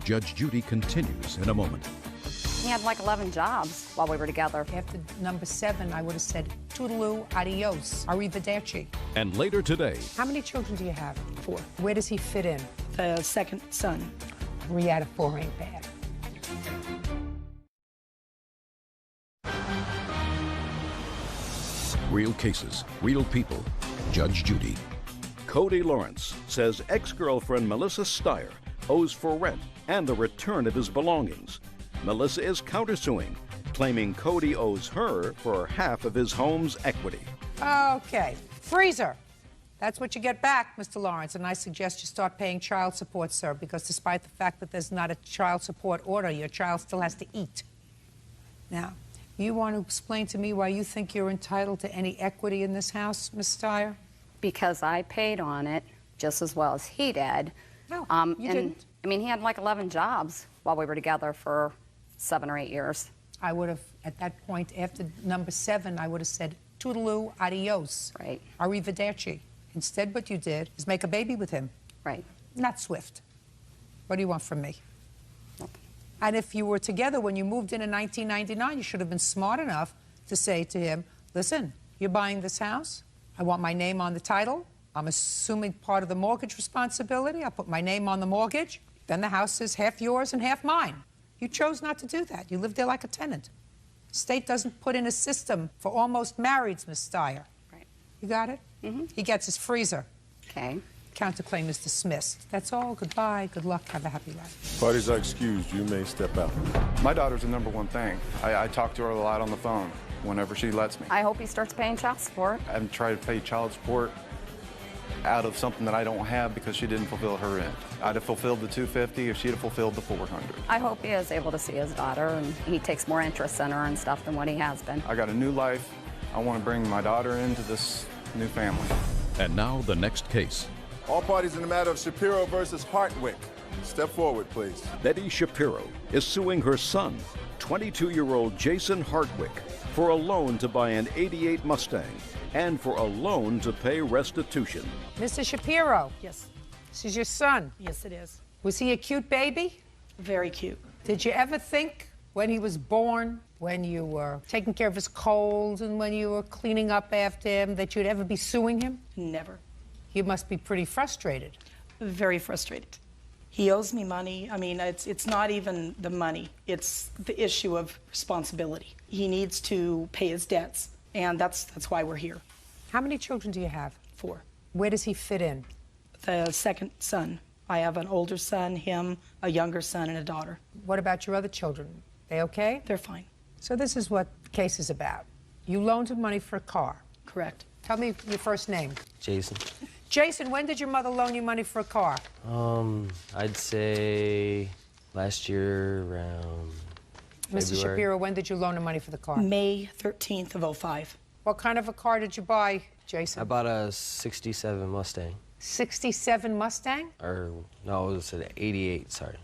Judge Judy continues in a moment. He had like 11 jobs while we were together. After number 7, I would have said toodaloo, adios, arrivederci. And later today. How many children do you have? 4. Where does he fit in? The second son. 3 out of 4 ain't bad. Real cases, real people. Judge Judy. Cody Lawrence says ex-girlfriend Melissa Steyer owes for rent and the return of his belongings. Melissa is countersuing, claiming Cody owes her for half of his home's equity. Okay, freezer. That's what you get back, Mr. Lawrence, and I suggest you start paying child support, sir, because despite the fact that there's not a child support order, your child still has to eat. Now, you want to explain to me why you think you're entitled to any equity in this house, Ms. Steyer? Because I paid on it just as well as he did. No, you and, didn't. I mean, he had like 11 jobs while we were together for 7 or 8 years. I would have, at that point, after number 7, I would have said, toodaloo, adios. Right. Arrivederci. Instead, what you did is make a baby with him. Right. Not Swift. What do you want from me? And if you were together when you moved in 1999, you should have been smart enough to say to him, listen, you're buying this house. I want my name on the title. I'm assuming part of the mortgage responsibility. I'll put my name on the mortgage. Then the house is half yours and half mine. You chose not to do that. You lived there like a tenant. State doesn't put in a system for almost marrieds, Miss Steyer. Right. You got it? Mm-hmm. He gets his freezer. Okay. Counterclaim is dismissed. That's all. Goodbye. Good luck. Have a happy life. Parties are excused. You may step out. My daughter's the number one thing. I talk to her a lot on the phone whenever she lets me. I hope he starts paying child support. I've tried to pay child support out of something that I don't have because she didn't fulfill her end. I'd have fulfilled the $250 if she'd have fulfilled the $400. I hope he is able to see his daughter and he takes more interest in her and stuff than what he has been. I got a new life. I want to bring my daughter into this new family. And now the next case. All parties in the matter of Shapiro versus Hartwick. Step forward, please. Betty Shapiro is suing her son, 22-year-old Jason Hartwick, for a loan to buy an '88 Mustang and for a loan to pay restitution. Mr. Shapiro. Yes. This is your son. Yes, it is. Was he a cute baby? Very cute. Did you ever think when he was born, when you were taking care of his colds and when you were cleaning up after him, that you'd ever be suing him? Never. You must be pretty frustrated. Very frustrated. He owes me money. I mean, it's not even the money. It's the issue of responsibility. He needs to pay his debts, and that's why we're here. How many children do you have? 4. Where does he fit in? The second son. I have an older son, him, a younger son, and a daughter. What about your other children? They okay? They're fine. So this is what the case is about. You loaned him money for a car. Correct. Tell me your first name. Jason. Jason, when did your mother loan you money for a car? I'd say last year around Mr. February. Shapiro, when did you loan him money for the car? May 13th of 05. What kind of a car did you buy, Jason? I bought a 67 Mustang. 67 Mustang? Or, no, it was an 88, sorry.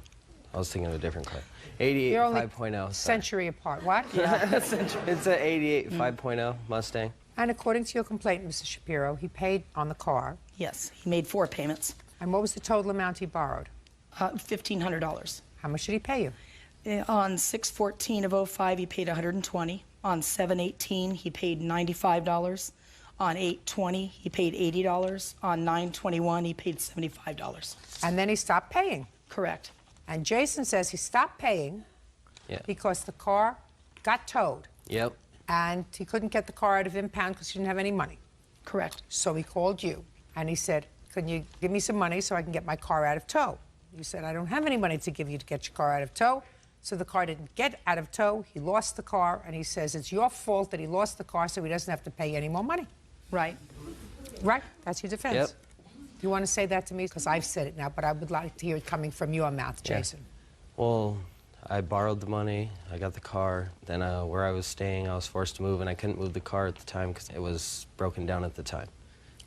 I was thinking of a different car. 88 You're only 5.0, sorry. century apart. What? Yeah, it's an 88 5.0 Mustang. And according to your complaint, Mr. Shapiro, he paid on the car. Yes, he made 4 payments. And what was the total amount he borrowed? $1,500. How much did he pay you? On 6/14 of 05, he paid $120. On 7/18, he paid $95. On 8/20, he paid $80. On 9/21, he paid $75. And then he stopped paying. Correct. And Jason says he stopped paying because the car got towed. Yep. And he couldn't get the car out of impound because he didn't have any money. Correct. So he called you, and he said, can you give me some money so I can get my car out of tow? You said, I don't have any money to give you to get your car out of tow. So the car didn't get out of tow. He lost the car, and he says it's your fault that he lost the car so he doesn't have to pay any more money. Right. Right? That's your defense. Yep. You want to say that to me? Because I've said it now, but I would like to hear it coming from your mouth, Jason. Yeah. Well, I borrowed the money, I got the car, then where I was staying, I was forced to move, and I couldn't move the car at the time because it was broken down at the time.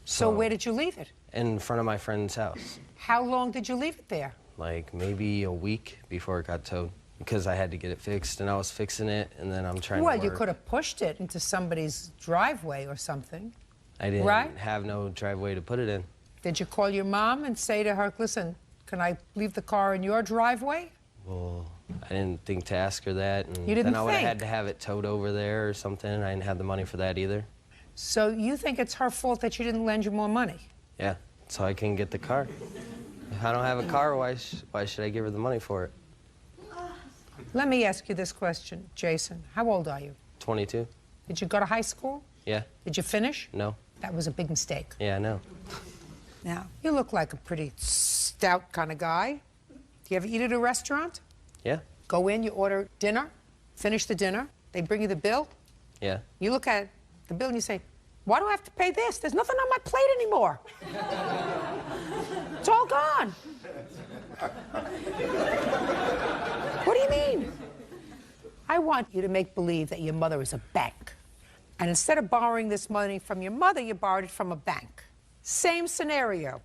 So where did you leave it? In front of my friend's house. How long did you leave it there? Like maybe a week before it got towed because I had to get it fixed, and I was fixing it, and then I'm trying to Well, work. you could have pushed it into somebody's driveway or something. I didn't right? have no driveway to put it in. Did you call your mom and say to her, listen, can I leave the car in your driveway? Well, I didn't think to ask her that, and You didn't then I would have think? had to have it towed over there or something. I didn't have the money for that either. So you think it's her fault that she didn't lend you more money? Yeah, so I can get the car. If I don't have a car, why should I give her the money for it? Let me ask you this question, Jason. How old are you? 22. Did you go to high school? Yeah. Did you finish? No. That was a big mistake. Yeah, I know. Now, you look like a pretty stout kind of guy. Do you ever eat at a restaurant? Yeah. Go in, you order dinner, finish the dinner, they bring you the bill. Yeah. You look at the bill and you say, why do I have to pay this? There's nothing on my plate anymore. It's all gone. What do you mean? I want you to make believe that your mother is a bank. And instead of borrowing this money from your mother, you borrowed it from a bank. Same scenario.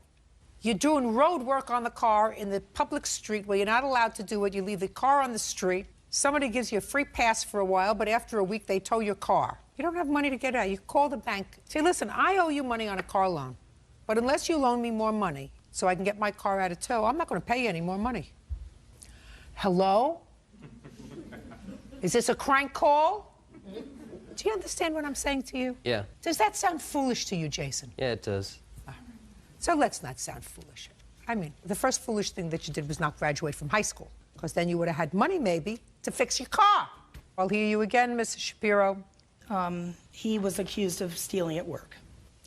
You're doing road work on the car in the public street where you're not allowed to do it. You leave the car on the street. Somebody gives you a free pass for a while, but after a week, they tow your car. You don't have money to get out. You call the bank. Say, listen, I owe you money on a car loan, but unless you loan me more money so I can get my car out of tow, I'm not going to pay you any more money. Hello? Is this a crank call? Do you understand what I'm saying to you? Yeah. Does that sound foolish to you, Jason? Yeah, it does. So let's not sound foolish. I mean, the first foolish thing that you did was not graduate from high school, because then you would have had money, maybe, to fix your car. I'll hear you again, Mrs. Shapiro. He was accused of stealing at work.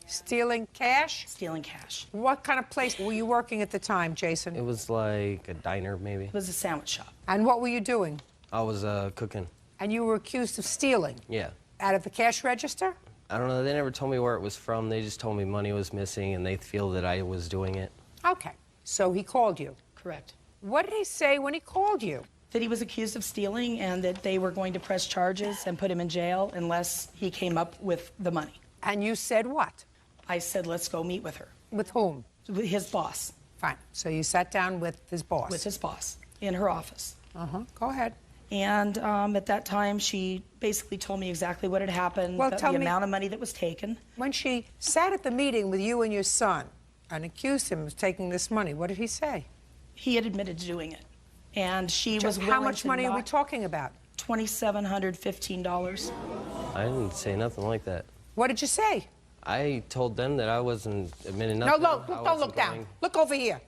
Stealing cash? Stealing cash. What kind of place were you working at the time, Jason? It was like a diner, maybe. It was a sandwich shop. And what were you doing? I was cooking. And you were accused of stealing? Yeah. Out of the cash register? I don't know. They never told me where it was from. They just told me money was missing, and they feel that I was doing it. Okay. So he called you? Correct. What did he say when he called you? That he was accused of stealing and that they were going to press charges and put him in jail unless he came up with the money. And you said what? I said, let's go meet with her. With whom? With his boss. Fine. So you sat down with his boss? With his boss in her office. Go ahead. And at that time, she basically told me exactly what had happened, Well, the tell me, amount of money that was taken. When she sat at the meeting with you and your son and accused him of taking this money, what did he say? He had admitted to doing it. And she was willing How much to money are we not- talking about? $2,715. I didn't say nothing like that. What did you say? I told them that I wasn't admitting nothing. No, look, don't look down. Look over here.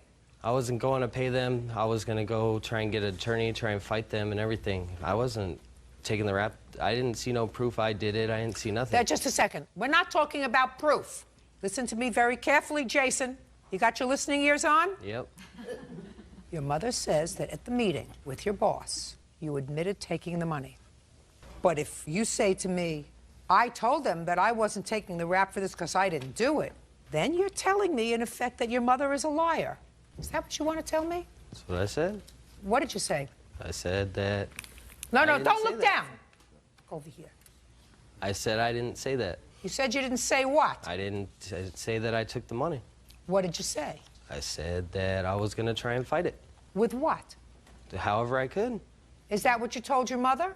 I wasn't going to pay them. I was going to go try and get an attorney, try and fight them and everything. I wasn't taking the rap. I didn't see no proof I did it. I didn't see nothing. Just a second. We're not talking about proof. Listen to me very carefully, Jason. You got your listening ears on? Yep. Your mother says that at the meeting with your boss, you admitted taking the money. But if you say to me, I told them that I wasn't taking the rap for this because I didn't do it, then you're telling me, in effect, that your mother is a liar. Is that what you want to tell me? That's what I said. What did you say? I said that... No, don't look down. Look over here. I said I didn't say that. You said you didn't say what? I didn't say that I took the money. What did you say? I said that I was going to try and fight it. With what? However I could. Is that what you told your mother?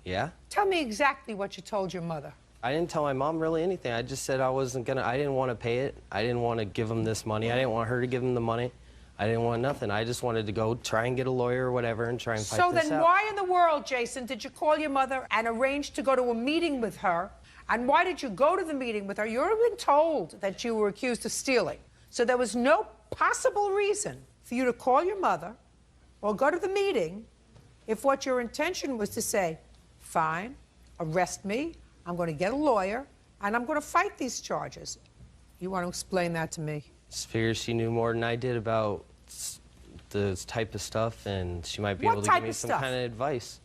Yeah. Tell me exactly what you told your mother. I didn't tell my mom really anything. I just said I wasn't going to... I didn't want to pay it. I didn't want to give him this money. I didn't want her to give him the money. I didn't want nothing. I just wanted to go try and get a lawyer or whatever and try and fight this out. So then why in the world, Jason, did you call your mother and arrange to go to a meeting with her? And why did you go to the meeting with her? You had been told that you were accused of stealing. So there was no possible reason for you to call your mother or go to the meeting if what your intention was to say, fine, arrest me, I'm going to get a lawyer, and I'm going to fight these charges. You want to explain that to me? Just figured she knew more than I did about this type of stuff, and she might be able to give me some kind of advice.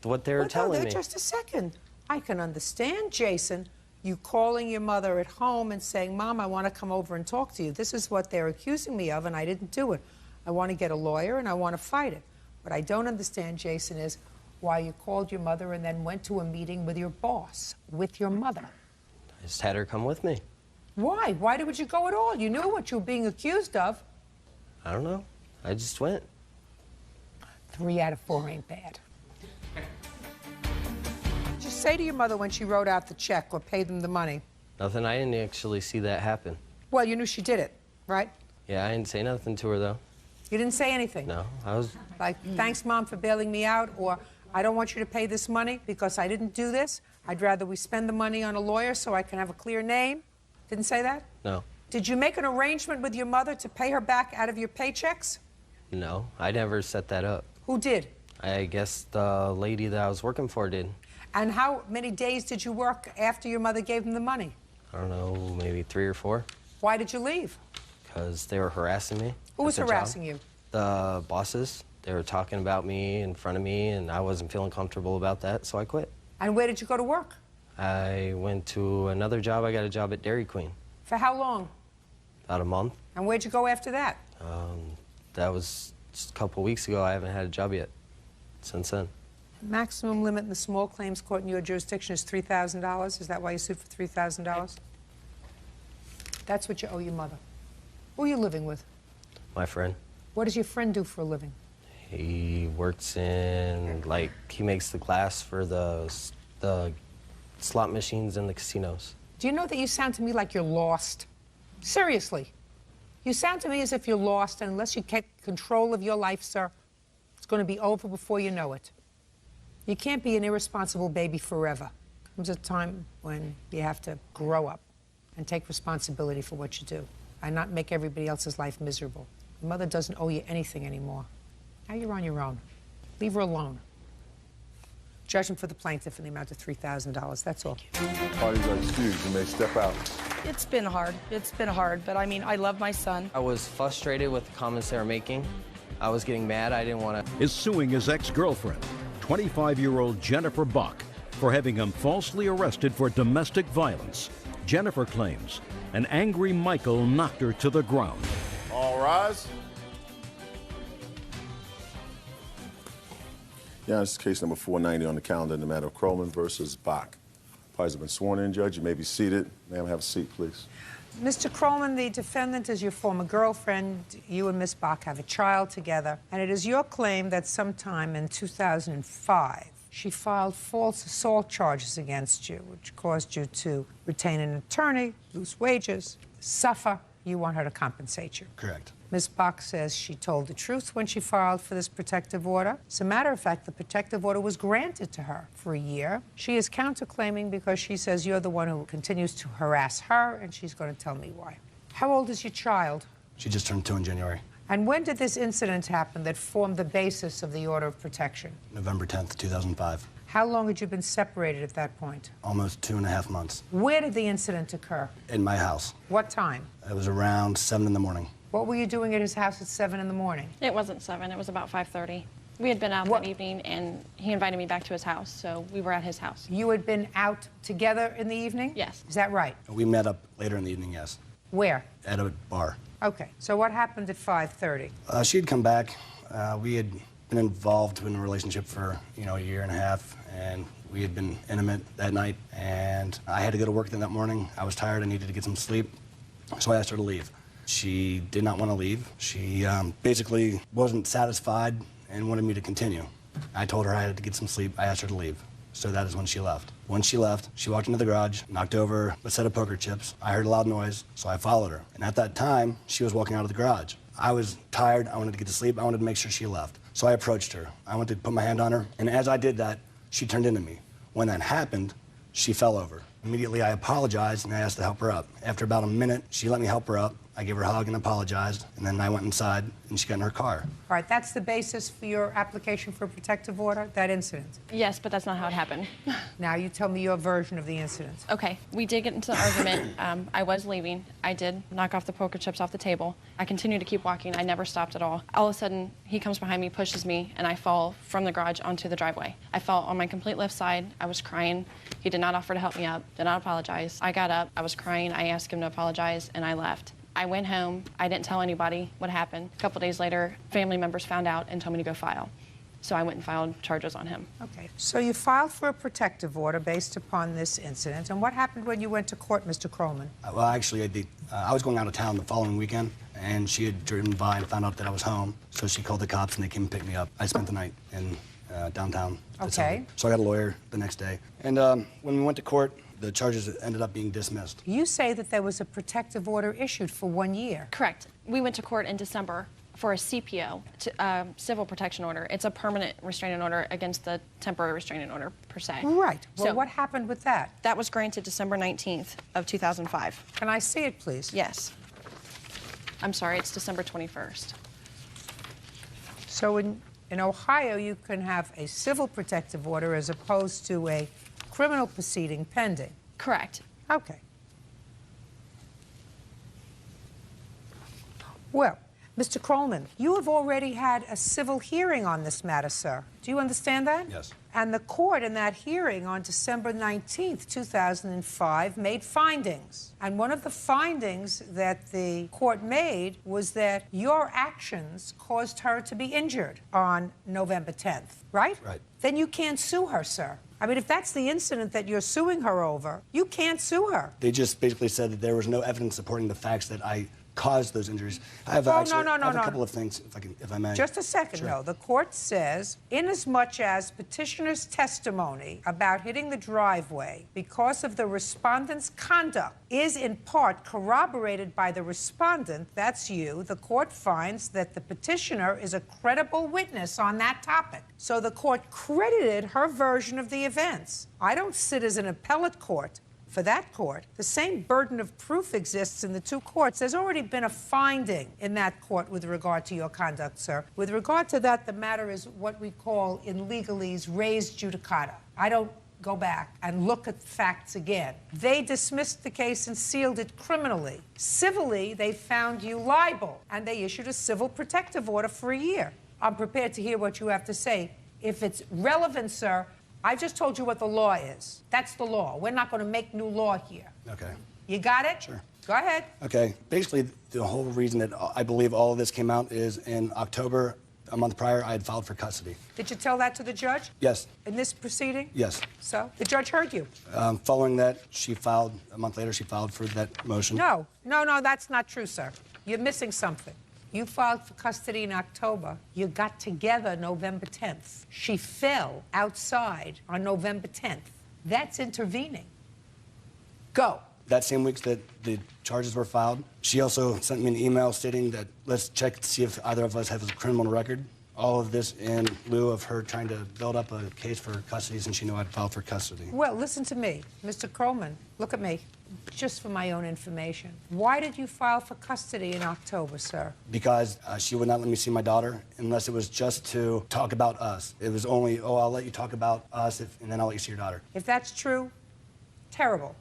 What they were telling me. Just a second. I can understand, Jason, you calling your mother at home and saying, Mom, I want to come over and talk to you. This is what they're accusing me of, and I didn't do it. I want to get a lawyer, and I want to fight it. What I don't understand, Jason, is why you called your mother and then went to a meeting with your boss, with your mother. I just had her come with me. Why? Why would you go at all? You knew what you were being accused of. I don't know. I just went. 3 out of 4 ain't bad. Just say to your mother when she wrote out the check or paid them the money. Nothing. I didn't actually see that happen. Well, you knew she did it, right? Yeah, I didn't say nothing to her, though. You didn't say anything? No, I was... Like, thanks, Mom, for bailing me out, or I don't want you to pay this money because I didn't do this. I'd rather we spend the money on a lawyer so I can have a clear name. Didn't say that? No. Did you make an arrangement with your mother to pay her back out of your paychecks? No, I never set that up. Who did? I guess the lady that I was working for did. And how many days did you work after your mother gave them the money? I don't know, maybe 3 or 4. Why did you leave? Because they were harassing me. Who was harassing you? The bosses. They were talking about me in front of me, and I wasn't feeling comfortable about that, so I quit. And where did you go to work? I went to another job. I got a job at Dairy Queen. For how long? About a month. And where'd you go after that? That was just a couple weeks ago. I haven't had a job yet since then. Maximum limit in the small claims court in your jurisdiction is $3,000. Is that why you sued for $3,000? That's what you owe your mother. Who are you living with? My friend. What does your friend do for a living? He works in, like, he makes the glass for the slot machines in the casinos. Do you know that you sound to me like you're lost? Seriously. You sound to me as if you're lost, and unless you get control of your life, sir, it's going to be over before you know it. You can't be an irresponsible baby forever. Comes a time when you have to grow up and take responsibility for what you do and not make everybody else's life miserable. Your mother doesn't owe you anything anymore. Now you're on your own. Leave her alone. Judgment for the plaintiff in the amount of $3,000. That's all. Parties are excused. You may step out. It's been hard. It's been hard, but I mean, I love my son. I was frustrated with the comments they were making. I was getting mad. I didn't want to... Is suing his ex-girlfriend, 25-year-old Jennifer Bach, for having him falsely arrested for domestic violence. Jennifer claims an angry Michael knocked her to the ground. All rise. Yeah, this is case number 490 on the calendar in the matter of Courtroom versus Bach. Parties have been sworn in, Judge. You may be seated. Ma'am, have a seat, please. Mr. Krollman, the defendant is your former girlfriend. You and Miss Bach have a child together. And it is your claim that sometime in 2005, she filed false assault charges against you, which caused you to retain an attorney, lose wages, suffer. You want her to compensate you. Correct. Ms. Bach says she told the truth when she filed for this protective order. As a matter of fact, the protective order was granted to her for a year. She is counterclaiming because she says you're the one who continues to harass her, and she's going to tell me why. How old is your child? She just turned 2 in January. And when did this incident happen that formed the basis of the order of protection? November 10th, 2005. How long had you been separated at that point? Almost 2.5 months. Where did the incident occur? In my house. What time? It was around 7 in the morning. What were you doing at his house at 7 in the morning? It wasn't 7, it was about 5:30. We had been out that evening, and he invited me back to his house, so we were at his house. You had been out together in the evening? Yes. Is that right? We met up later in the evening, yes. Where? At a bar. Okay, so what happened at 5:30? She had come back. We had been involved in a relationship for, a year and a half, and we had been intimate that night, and I had to go to work that morning. I was tired, I needed to get some sleep, so I asked her to leave. She did not want to leave. She basically wasn't satisfied and wanted me to continue. I told her I had to get some sleep. I asked her to leave. So that is when she left. When she left, she walked into the garage, knocked over a set of poker chips. I heard a loud noise, so I followed her. And at that time, she was walking out of the garage. I was tired. I wanted to get to sleep. I wanted to make sure she left. So I approached her. I went to put my hand on her, and as I did that, she turned into me. When that happened, she fell over. Immediately, I apologized, and I asked to help her up. After about a minute, she let me help her up. I gave her a hug and apologized, and then I went inside, and she got in her car. All right, that's the basis for your application for a protective order, that incident? Yes, but that's not how it happened. Now you tell me your version of the incident. Okay, we did get into the argument. I was leaving. I did knock off the poker chips off the table. I continued to keep walking. I never stopped at all. All of a sudden, he comes behind me, pushes me, and I fall from the garage onto the driveway. I fell on my complete left side. I was crying. He did not offer to help me up, did not apologize. I got up. I was crying. I asked him to apologize, and I left. I went home. I didn't tell anybody what happened. A couple days later, family members found out and told me to go file. So I went and filed charges on him. Okay. So you filed for a protective order based upon this incident. And what happened when you went to court, Mr. Krollman? Well, actually, I was going out of town the following weekend, and she had driven by and found out that I was home. So she called the cops, and they came and picked me up. I spent the night in downtown. Okay. So I got a lawyer the next day. And when we went to court, the charges ended up being dismissed. You say that there was a protective order issued for 1 year. Correct. We went to court in December for a CPO, civil protection order. It's a permanent restraining order against the temporary restraining order, per se. Right. Well, so what happened with that? That was granted December 19th of 2005. Can I see it, please? Yes. I'm sorry, it's December 21st. So in Ohio, you can have a civil protective order as opposed to a criminal proceeding pending. Correct. Okay. Well, Mr. Krollman, you have already had a civil hearing on this matter, sir. Do you understand that? Yes. And the court in that hearing on December 19th, 2005, made findings. And one of the findings that the court made was that your actions caused her to be injured on November 10th, right? Right. Then you can't sue her, sir. I mean, if that's the incident that you're suing her over, you can't sue her. They just basically said that there was no evidence supporting the facts that I caused those injuries. I have, Oh, actually, no, I have a couple of things, if I may. Just a second, Sure. though. The court says, inasmuch as petitioner's testimony about hitting the driveway because of the respondent's conduct is in part corroborated by the respondent, that's you, the court finds that the petitioner is a credible witness on that topic. So the court credited her version of the events. I don't sit as an appellate court. For that court, the same burden of proof exists in the two courts. There's already been a finding in that court with regard to your conduct, sir. With regard to that, the matter is what we call in legalese res judicata. I don't go back and look at the facts again. They dismissed the case and sealed it criminally. Civilly, they found you liable, and they issued a civil protective order for a year. I'm prepared to hear what you have to say. If it's relevant, sir, I just told you what the law is. That's the law. We're not going to make new law here. Okay. You got it? Sure. Go ahead. Okay. Basically, the whole reason that I believe all of this came out is in October, a month prior, I had filed for custody. Did you tell that to the judge? Yes. In this proceeding? Yes. So? The judge heard you? Following that, a month later, she filed for that motion. No, that's not true, sir. You're missing something. You filed for custody in October. You got together November 10th. She fell outside on November 10th. That's intervening. Go. That same week that the charges were filed, she also sent me an email stating that let's check to see if either of us have a criminal record all of this in lieu of her trying to build up a case for custody since she knew I'd filed for custody. Well, listen to me. Mr. Krollman, look at me. Just for my own information. Why did you file for custody in October, sir? Because she would not let me see my daughter unless it was just to talk about us. It was only, oh, I'll let you talk about us, and then I'll let you see your daughter. If that's true, terrible.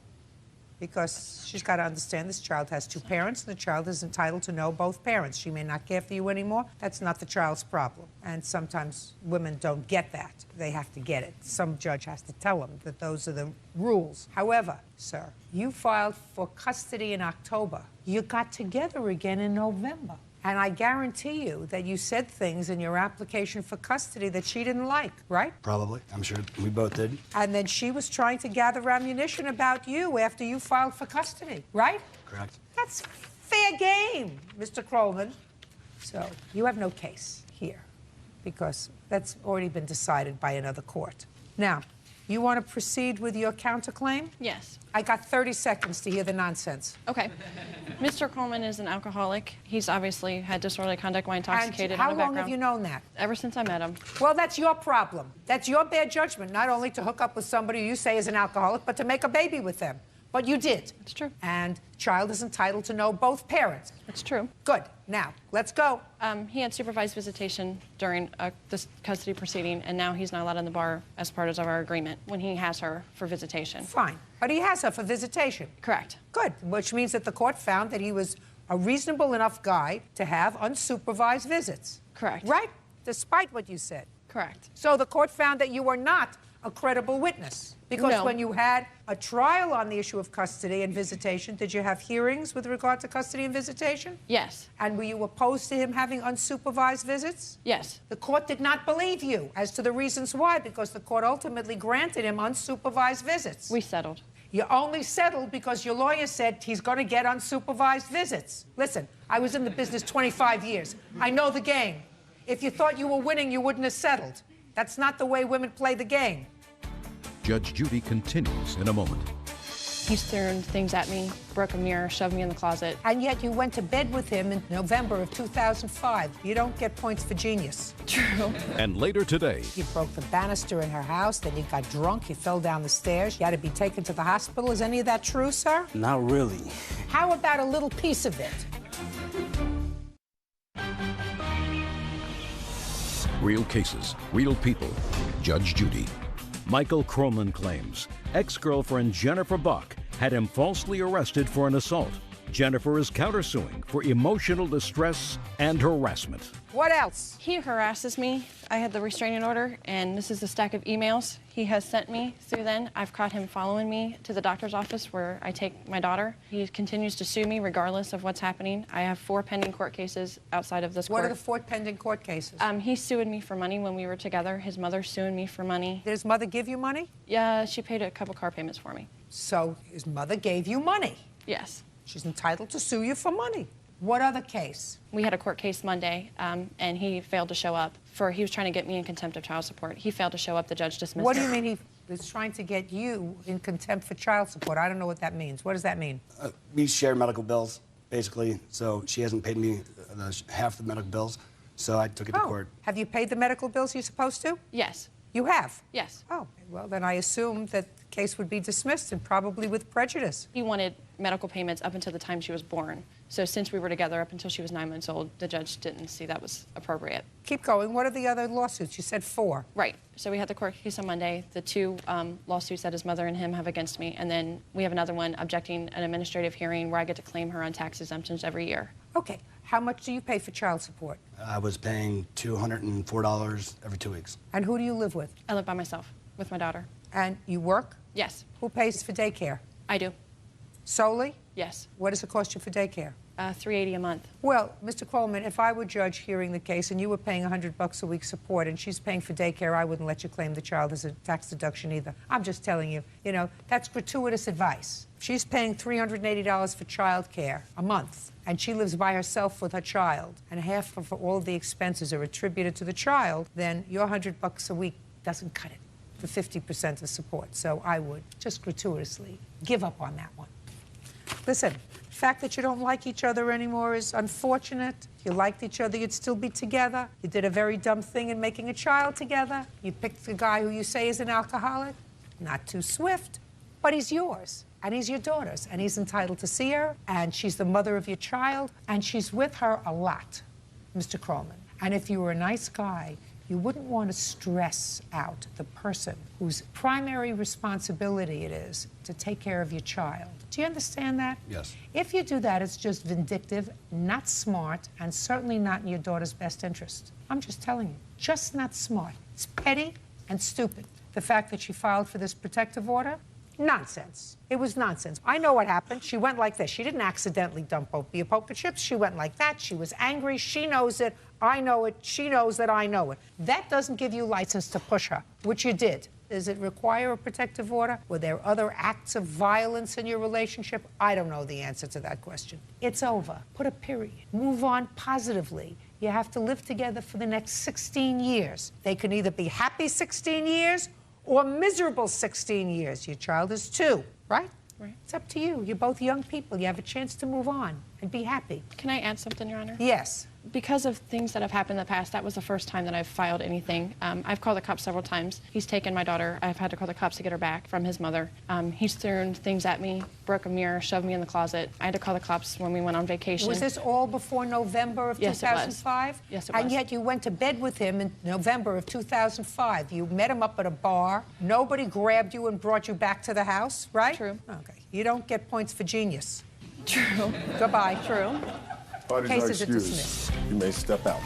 Because she's got to understand this child has two parents, and the child is entitled to know both parents. She may not care for you anymore. That's not the child's problem. And sometimes women don't get that. They have to get it. Some judge has to tell them that those are the rules. However, sir, you filed for custody in October. You got together again in November. And I guarantee you that you said things in your application for custody that she didn't like, right? Probably. I'm sure we both did. And then she was trying to gather ammunition about you after you filed for custody, right? Correct. That's fair game, Mr. Krollman. So you have no case here because that's already been decided by another court. Now, you want to proceed with your counterclaim? Yes. I got 30 seconds to hear the nonsense. Okay. Mr. Krollman is an alcoholic. He's obviously had disorderly conduct while intoxicated. And how on a long background. have you known that? Ever since I met him. Well, that's your problem. That's your bad judgment, not only to hook up with somebody you say is an alcoholic, but to make a baby with them. But you did. It's true. And child is entitled to know both parents. It's true. Good. Now, let's go. He had supervised visitation during this custody proceeding, and now he's not allowed in the bar as part of our agreement when he has her for visitation. Fine. But he has her for visitation. Correct. Good. Which means that the court found that he was a reasonable enough guy to have unsupervised visits. Correct. Right? Despite what you said. Correct. So the court found that you were not a credible witness. Because No. when you had a trial on the issue of custody and visitation, did you have hearings with regard to custody and visitation? Yes. And were you opposed to him having unsupervised visits? Yes. The court did not believe you as to the reasons why, because the court ultimately granted him unsupervised visits. We settled. You only settled because your lawyer said he's going to get unsupervised visits. Listen, I was in the business 25 years. I know the game. If you thought you were winning, you wouldn't have settled. That's not the way women play the game. Judge Judy continues in a moment. He's thrown things at me, broke a mirror, shoved me in the closet. And yet you went to bed with him in November of 2005. You don't get points for genius. True. And later today, You broke the banister in her house, then you got drunk, you fell down the stairs, you had to be taken to the hospital. Is any of that true, sir? Not really. How about a little piece of it? real cases, real people. Judge Judy. Michael Krollman claims ex-girlfriend Jennifer Buck had him falsely arrested for an assault. Jennifer is countersuing for emotional distress and harassment. What else? He harasses me. I had the restraining order, and this is the stack of emails he has sent me through then. I've caught him following me to the doctor's office where I take my daughter. He continues to sue me regardless of what's happening. I have 4 pending court cases outside of this court. What are the 4 pending court cases? He sued me for money when we were together. His mother's suing me for money. Did his mother give you money? Yeah, she paid a couple car payments for me. So his mother gave you money? Yes. She's entitled to sue you for money. What other case? We had a court case Monday, and he failed to show up. He was trying to get me in contempt of child support. He failed to show up. The judge dismissed What do it. you mean he is trying to get you in contempt for child support? I don't know what that means. What does that mean? We share medical bills, basically, so she hasn't paid me half the medical bills, so I took it to court. Have you paid the medical bills you're supposed to? Yes. You have? Yes. Oh, well, then I assumed that the case would be dismissed, and probably with prejudice. He wanted medical payments up until the time she was born. So since we were together up until she was 9 months old, the judge didn't see that was appropriate. Keep going. What are the other lawsuits? You said 4. Right. So we had the court case on Monday, the 2 lawsuits that his mother and him have against me, and then we have another one objecting an administrative hearing where I get to claim her on tax exemptions every year. Okay. How much do you pay for child support? I was paying $204 every 2 weeks. And who do you live with? I live by myself with my daughter. And you work? Yes. Who pays for daycare? I do. Solely? Yes. What does it cost you for daycare? $380 a month. Well, Mr. Krollman, if I were judge hearing the case and you were paying $100 a week support and she's paying for daycare, I wouldn't let you claim the child as a tax deduction either. I'm just telling you, that's gratuitous advice. If she's paying $380 for child care a month and she lives by herself with her child and half of all of the expenses are attributed to the child, then your $100 a week doesn't cut it for 50% of support. So I would just gratuitously give up on that one. Listen, The fact that you don't like each other anymore is unfortunate. If you liked each other, you'd still be together. You did a very dumb thing in making a child together. You picked the guy who you say is an alcoholic. Not too swift, but he's yours. And he's your daughter's, and he's entitled to see her, and she's the mother of your child, and she's with her a lot, Mr. Krallman. And if you were a nice guy, you wouldn't want to stress out the person whose primary responsibility it is to take care of your child. Do you understand that? Yes. If you do that, it's just vindictive, not smart, and certainly not in your daughter's best interest. I'm just telling you, just not smart. It's petty and stupid. The fact that she filed for this protective order, nonsense. It was nonsense. I know what happened. She went like this. She didn't accidentally dump your poker chips. She went like that. She was angry. She knows it. I know it. She knows that I know it. That doesn't give you license to push her, which you did. Does it require a protective order? Were there other acts of violence in your relationship? I don't know the answer to that question. It's over. Put a period. Move on positively. You have to live together for the next 16 years. They can either be happy 16 years or miserable 16 years. Your child is 2, right? Right. It's up to you. You're both young people. You have a chance to move on and be happy. Can I add something, Your Honor? Yes. Because of things that have happened in the past, that was the first time that I've filed anything. I've called the cops several times. He's taken my daughter. I've had to call the cops to get her back from his mother. He's thrown things at me, broke a mirror, shoved me in the closet. I had to call the cops when we went on vacation. Was this all before November of 2005? Yes, it was. And yet you went to bed with him in November of 2005. You met him up at a bar. Nobody grabbed you and brought you back to the house, right? True. Okay. You don't get points for genius. True. Goodbye. True. Parties Case are is excused. dismissed. You may step out.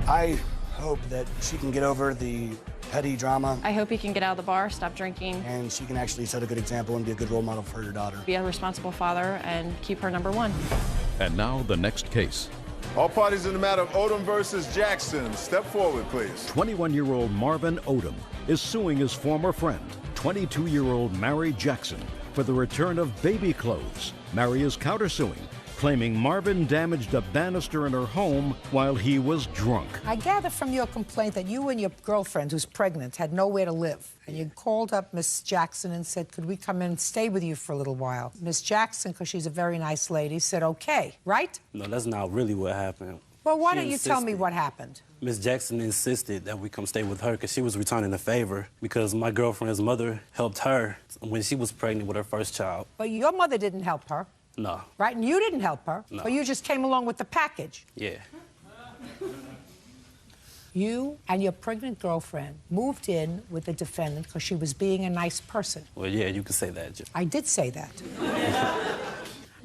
I hope that she can get over the petty drama. I hope he can get out of the bar, stop drinking. And she can actually set a good example and be a good role model for her daughter. Be a responsible father and keep her number 1. And now the next case. All parties in the matter of Odom versus Jackson, step forward, please. 21-year-old Marvin Odom is suing his former friend, 22-year-old Mary Jackson, for the return of baby clothes. Mary is countersuing, claiming Marvin damaged a banister in her home while he was drunk. I gather from your complaint that you and your girlfriend, who's pregnant, had nowhere to live. And you called up Miss Jackson and said, could we come in and stay with you for a little while? Miss Jackson, because she's a very nice lady, said, okay, right? No, that's not really what happened. Well, why She don't you tell me insisted. what happened? Miss Jackson insisted that we come stay with her because she was returning a favor because my girlfriend's mother helped her when she was pregnant with her first child. But your mother didn't help her, No. right? And you didn't help her. No. But you just came along with the package. Yeah. You and your pregnant girlfriend moved in with the defendant because she was being a nice person. Well, yeah, you can say that, Judge. I did say that.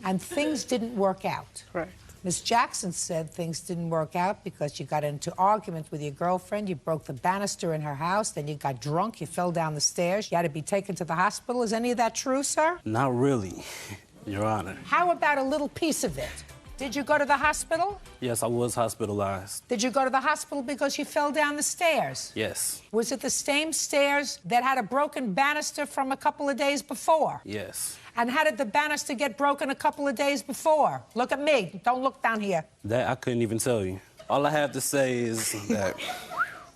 And things didn't work out. Right. Miss Jackson said things didn't work out because you got into argument with your girlfriend, you broke the banister in her house, then you got drunk, you fell down the stairs, you had to be taken to the hospital. Is any of that true, sir? Not really, Your Honor. How about a little piece of it? Did you go to the hospital? Yes, I was hospitalized. Did you go to the hospital because you fell down the stairs? Yes. Was it the same stairs that had a broken banister from a couple of days before? Yes. And how did the banister get broken a couple of days before? Look at me. Don't look down here. That I couldn't even tell you. All I have to say is that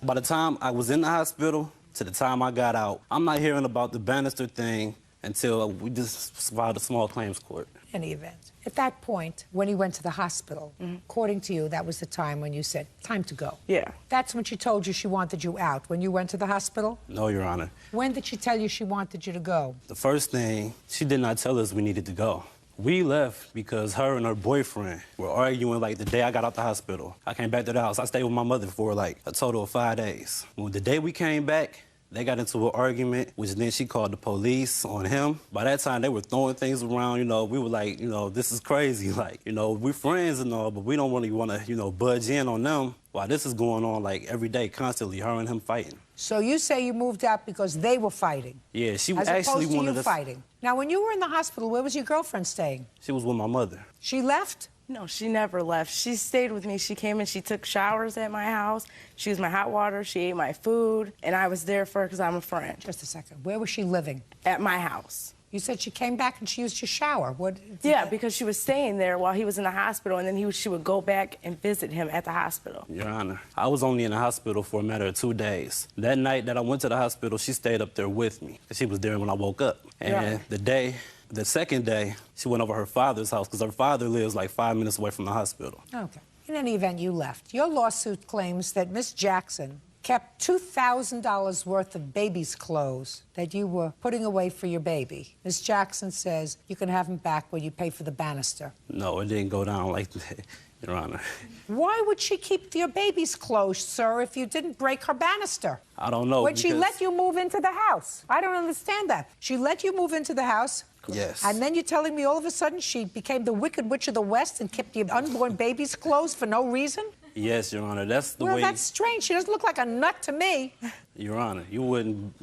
by the time I was in the hospital to the time I got out, I'm not hearing about the banister thing until we just filed a small claims court. In any event, at that point, when he went to the hospital, according to you, that was the time when you said, time to go. Yeah. That's when she told you she wanted you out, when you went to the hospital? No, Your Honor. When did she tell you she wanted you to go? The first thing, she did not tell us we needed to go. We left because her and her boyfriend were arguing like the day I got out the hospital. I came back to the house. I stayed with my mother for like a total of 5 days. Well, the day we came back, they got into an argument, which then she called the police on him. By that time, they were throwing things around, you know. We were like, you know, this is crazy. Like, you know, we're friends and all, but we don't really want to, you know, budge in on them. While this is going on, like, every day, constantly, her and him fighting. So you say you moved out because they were fighting? Yeah, she as actually opposed to wanted you us. fighting. Now, when you were in the hospital, where was your girlfriend staying? She was with my mother. She left? No, she never left. She stayed with me. She came and she took showers at my house. She used my hot water. She ate my food. And I was there for her because I'm a friend. Just a second. Where was she living? At my house. You said she came back and she used your shower. What? Yeah, because she was staying there while he was in the hospital, and then she would go back and visit him at the hospital. Your Honor, I was only in the hospital for a matter of 2 days. That night that I went to the hospital, she stayed up there with me, because she was there when I woke up. And Yeah. the day The second day, she went over her father's house because her father lives like 5 minutes away from the hospital. Okay. In any event, you left. Your lawsuit claims that Miss Jackson kept $2,000 worth of baby's clothes that you were putting away for your baby. Miss Jackson says you can have them back when you pay for the banister. No, it didn't go down like that, Your Honor. Why would she keep your baby's clothes, sir, if you didn't break her banister? I don't know. When she let you move into the house. I don't understand that. She let you move into the house. Yes. And then you're telling me all of a sudden she became the Wicked Witch of the West and kept your unborn baby's clothes for no reason? Yes, Your Honor. That's the well, way. Well, that's strange. She doesn't look like a nut to me. Your Honor, you wouldn't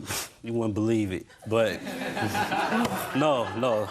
believe it, but no.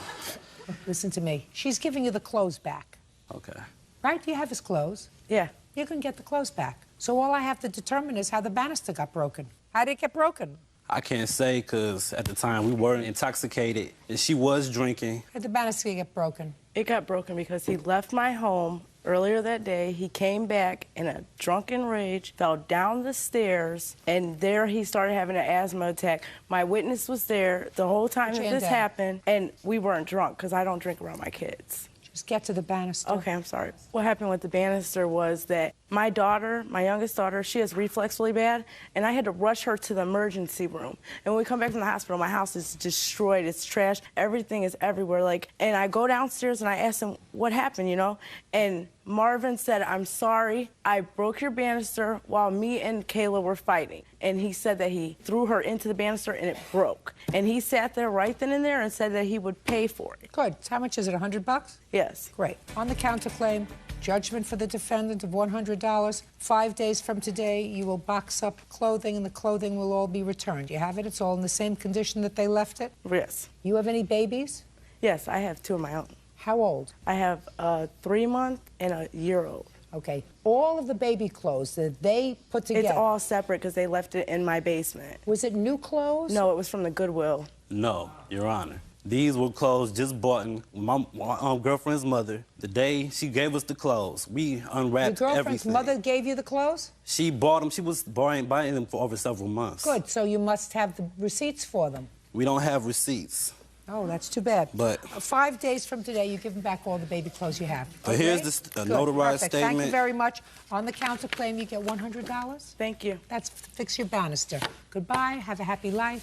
Listen to me. She's giving you the clothes back. Okay. Right? You have his clothes. Yeah. You can get the clothes back. So all I have to determine is how the banister got broken. How did it get broken? I can't say because at the time we were intoxicated and she was drinking. How did the banister get broken? It got broken because he left my home earlier that day. He came back in a drunken rage, fell down the stairs, and there he started having an asthma attack. My witness was there the whole time that this happened, and we weren't drunk because I don't drink around my kids. Just get to the banister. Okay, I'm sorry. What happened with the banister was that my daughter, my youngest daughter, she has reflux really bad, and I had to rush her to the emergency room. And when we come back from the hospital, my house is destroyed. It's trash. Everything is everywhere. And I go downstairs and I ask him, what happened, you know? And Marvin said, I'm sorry. I broke your banister while me and Kayla were fighting. And he said that he threw her into the banister and it broke. And he sat there right then and there and said that he would pay for it. Good. How much is it, $100? Yes. Great. On the counterclaim, judgment for the defendant of $100. 5 days from today, you will box up clothing, and the clothing will all be returned. You have it? It's all in the same condition that they left it? Yes. You have any babies? Yes, I have 2 of my own. How old? I have a 3-month and a year-old. Okay. All of the baby clothes that they put together? It's all separate because they left it in my basement. Was it new clothes? No, it was from the Goodwill. No, Your Honor. These were clothes just bought in my girlfriend's mother. The day she gave us the clothes, we unwrapped Your girlfriend's everything. mother gave you the clothes? She bought them. She was buying them for over several months. Good. So you must have the receipts for them. We don't have receipts. Oh, that's too bad. But 5 days from today, you give them back all the baby clothes you have. But okay? here's the notarized Perfect. statement. Thank you very much. On the counterclaim, you get $100. Thank you. That's to fix your banister. Goodbye. Have a happy life.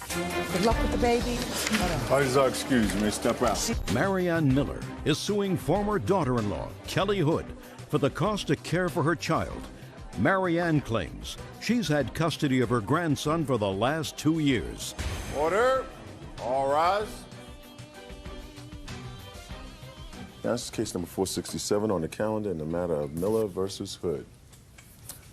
Good luck with the baby. Parties are excused. You may step out. Marianne Miller is suing former daughter-in-law, Kelly Hood, for the cost of care for her child. Marianne claims she's had custody of her grandson for the last 2 years. Order. All rise. That's case number 467 on the calendar in the matter of Miller versus Hood.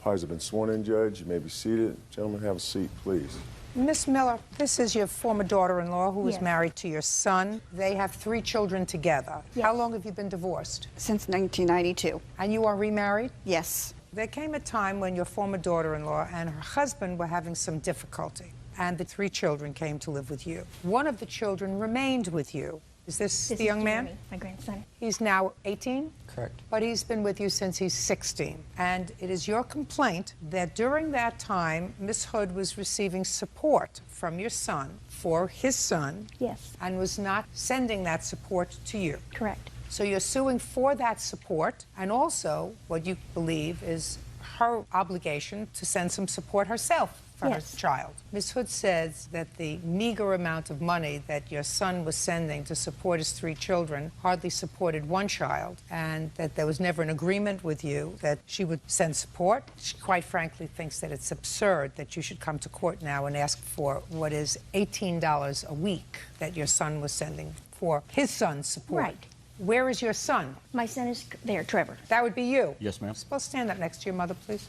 Parties have been sworn in, Judge. You may be seated. Gentlemen, have a seat, please. Miss Miller, this is your former daughter-in-law who is Yes. married to your son. They have 3 children together. Yes. How long have you been divorced? Since 1992. And you are remarried? Yes. There came a time when your former daughter-in-law and her husband were having some difficulty, and the 3 children came to live with you. One of the children remained with you. Is this the young man? Jeremy, my grandson. He's now 18? Correct. But he's been with you since he's 16. And it is your complaint that during that time, Miss Hood was receiving support from your son for his son. Yes. And was not sending that support to you. Correct. So you're suing for that support, and also what you believe is her obligation to send some support herself for Yes. her child. Ms. Hood says that the meager amount of money that your son was sending to support his 3 children hardly supported 1 child, and that there was never an agreement with you that she would send support. She quite frankly thinks that it's absurd that you should come to court now and ask for what is $18 a week that your son was sending for his son's support. Right. Where is your son? My son is there, Trevor. That would be you. Yes, ma'am. Suppose stand up next to your mother, please.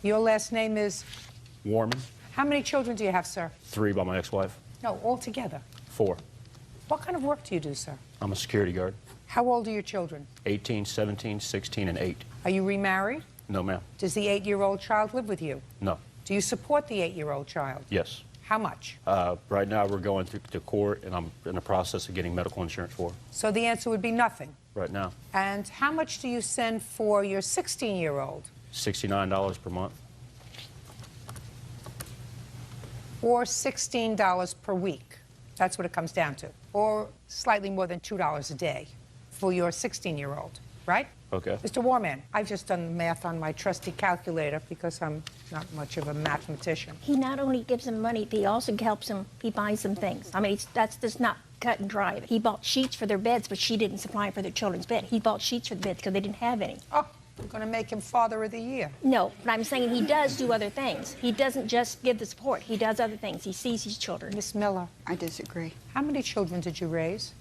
Your last name is? Warman. How many children do you have, sir? 3 by my ex-wife. No, all together. 4. What kind of work do you do, sir? I'm a security guard. How old are your children? 18, 17, 16, and 8. Are you remarried? No, ma'am. Does the 8-year-old child live with you? No. Do you support the 8-year-old child? Yes. How much? Right now we're going to court, and I'm in the process of getting medical insurance for her. So the answer would be nothing. Right now. And how much do you send for your 16-year-old? $69 per month. Or $16 per week? That's what it comes down to. Or slightly more than $2 a day for your 16-year-old, right? Okay. Mr. Warman, I've just done the math on my trusty calculator because I'm not much of a mathematician. He not only gives them money, but he also helps them, he buys them things. I mean, that's just not cut and dry. He bought sheets for their beds, but she didn't supply for their children's bed. He bought sheets for the beds because they didn't have any. Oh, I'm going to make him Father of the Year. No, but I'm saying he does do other things. He doesn't just give the support. He does other things. He sees his children. Miss Miller. I disagree. How many children did you raise?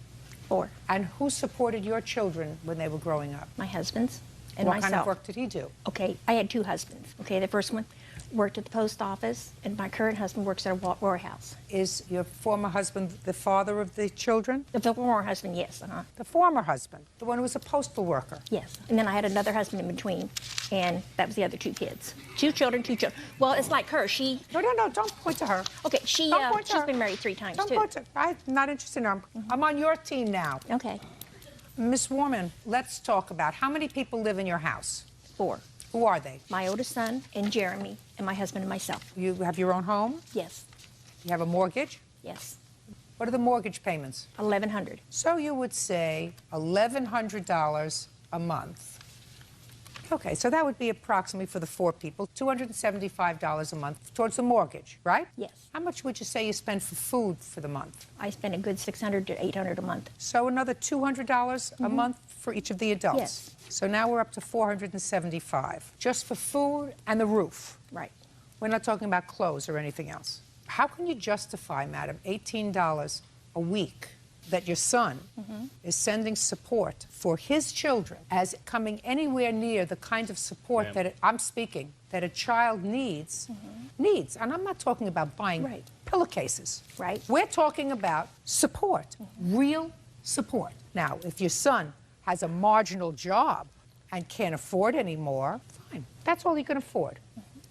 4. And who supported your children when they were growing up? My husband's and what myself. kind of work did he do? Okay, I had 2 husbands. Okay, the first one worked at the post office, and my current husband works at a warehouse. Is your former husband the father of the children? The former husband, yes. The former husband, the one who was a postal worker? Yes. And then I had another husband in between, and that was the other 2 kids. 2 children, 2 children. Well, it's like her. She... No, don't point to her. Okay, she's been married 3 times, don't too. Point to her. I'm not interested in her. I'm on your team now. Okay. Miss Warman, let's talk about how many people live in your house? 4. Who are they? My oldest son and Jeremy, and my husband and myself. You have your own home? Yes. You have a mortgage? Yes. What are the mortgage payments? $1,100. So you would say $1,100 a month. Okay, so that would be approximately for the 4 people, $275 a month towards the mortgage, right? Yes. How much would you say you spend for food for the month? I spend a good $600 to $800 a month. So another $200 a month for each of the adults? Yes. So now we're up to $475, just for food and the roof. Right. We're not talking about clothes or anything else. How can you justify, madam, $18 a week that your son is sending support for his children as coming anywhere near the kind of support that I'm speaking, that a child needs, and I'm not talking about buying pillowcases. Right. We're talking about support, real support. Now, if your son has a marginal job and can't afford anymore, fine. That's all he can afford.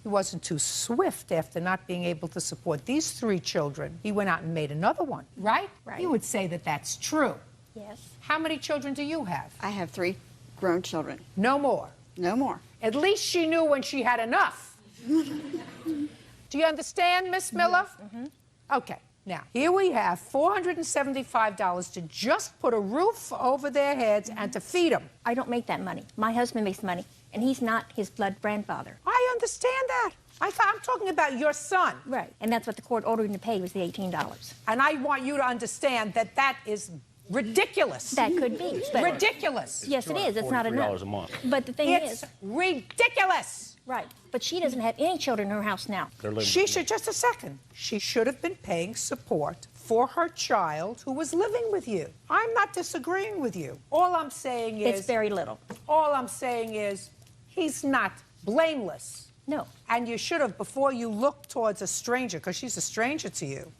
He wasn't too swift after not being able to support these 3 children. He went out and made another one, right? Right. You would say that that's true. Yes. How many children do you have? I have 3 grown children. No more. No more. At least she knew when she had enough. Do you understand, Miss Miller? Yes. Okay. Now, here we have $475 to just put a roof over their heads and to feed them. I don't make that money. My husband makes money, and he's not his blood grandfather. I understand that. I'm talking about your son. Right. And that's what the court ordered him to pay was the $18. And I want you to understand that that is ridiculous. That could be. Ridiculous. Yes, it is. It's not enough. $43 a month. But the thing It's ridiculous. Right. But she doesn't have any children in her house now. She should, just a second, she should have been paying support for her child who was living with you. I'm not disagreeing with you. All I'm saying is... It's very little. All I'm saying is he's not blameless. No. And you should have, before you look towards a stranger, because she's a stranger to you,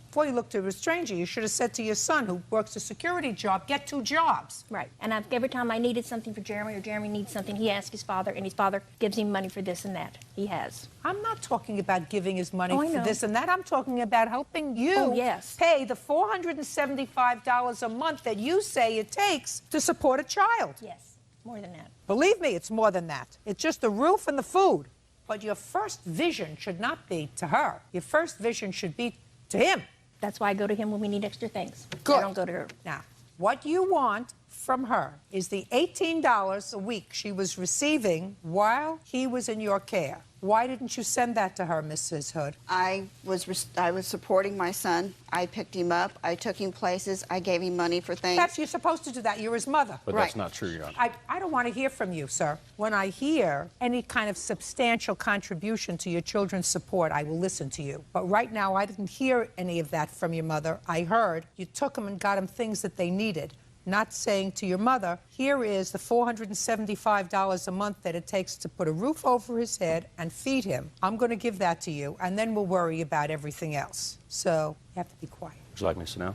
before you look to a stranger, you should have said to your son, who works a security job, get 2 jobs. Right. And every time I needed something for Jeremy or Jeremy needs something, he asks his father, and his father gives him money for this and that. He has. I'm not talking about giving his money I for know. this and that. I'm talking about helping you pay the $475 a month that you say it takes to support a child. Yes, more than that. Believe me, it's more than that. It's just the roof and the food. But your first vision should not be to her. Your first vision should be to him. That's why I go to him when we need extra things. Good. I don't go to her. Now, what you want from her is the $18 a week she was receiving while he was in your care. Why didn't you send that to her, Mrs. Hood? I was supporting my son. I picked him up. I took him places. I gave him money for things. You're supposed to do that. You're his mother. But that's not true, Your Honor. I don't want to hear from you, sir. When I hear any kind of substantial contribution to your children's support, I will listen to you. But right now, I didn't hear any of that from your mother. I heard you took them and got them things that they needed. Not saying to your mother, here is the $475 a month that it takes to put a roof over his head and feed him. I'm going to give that to you, and then we'll worry about everything else. So you have to be quiet. Would you like me to sit down?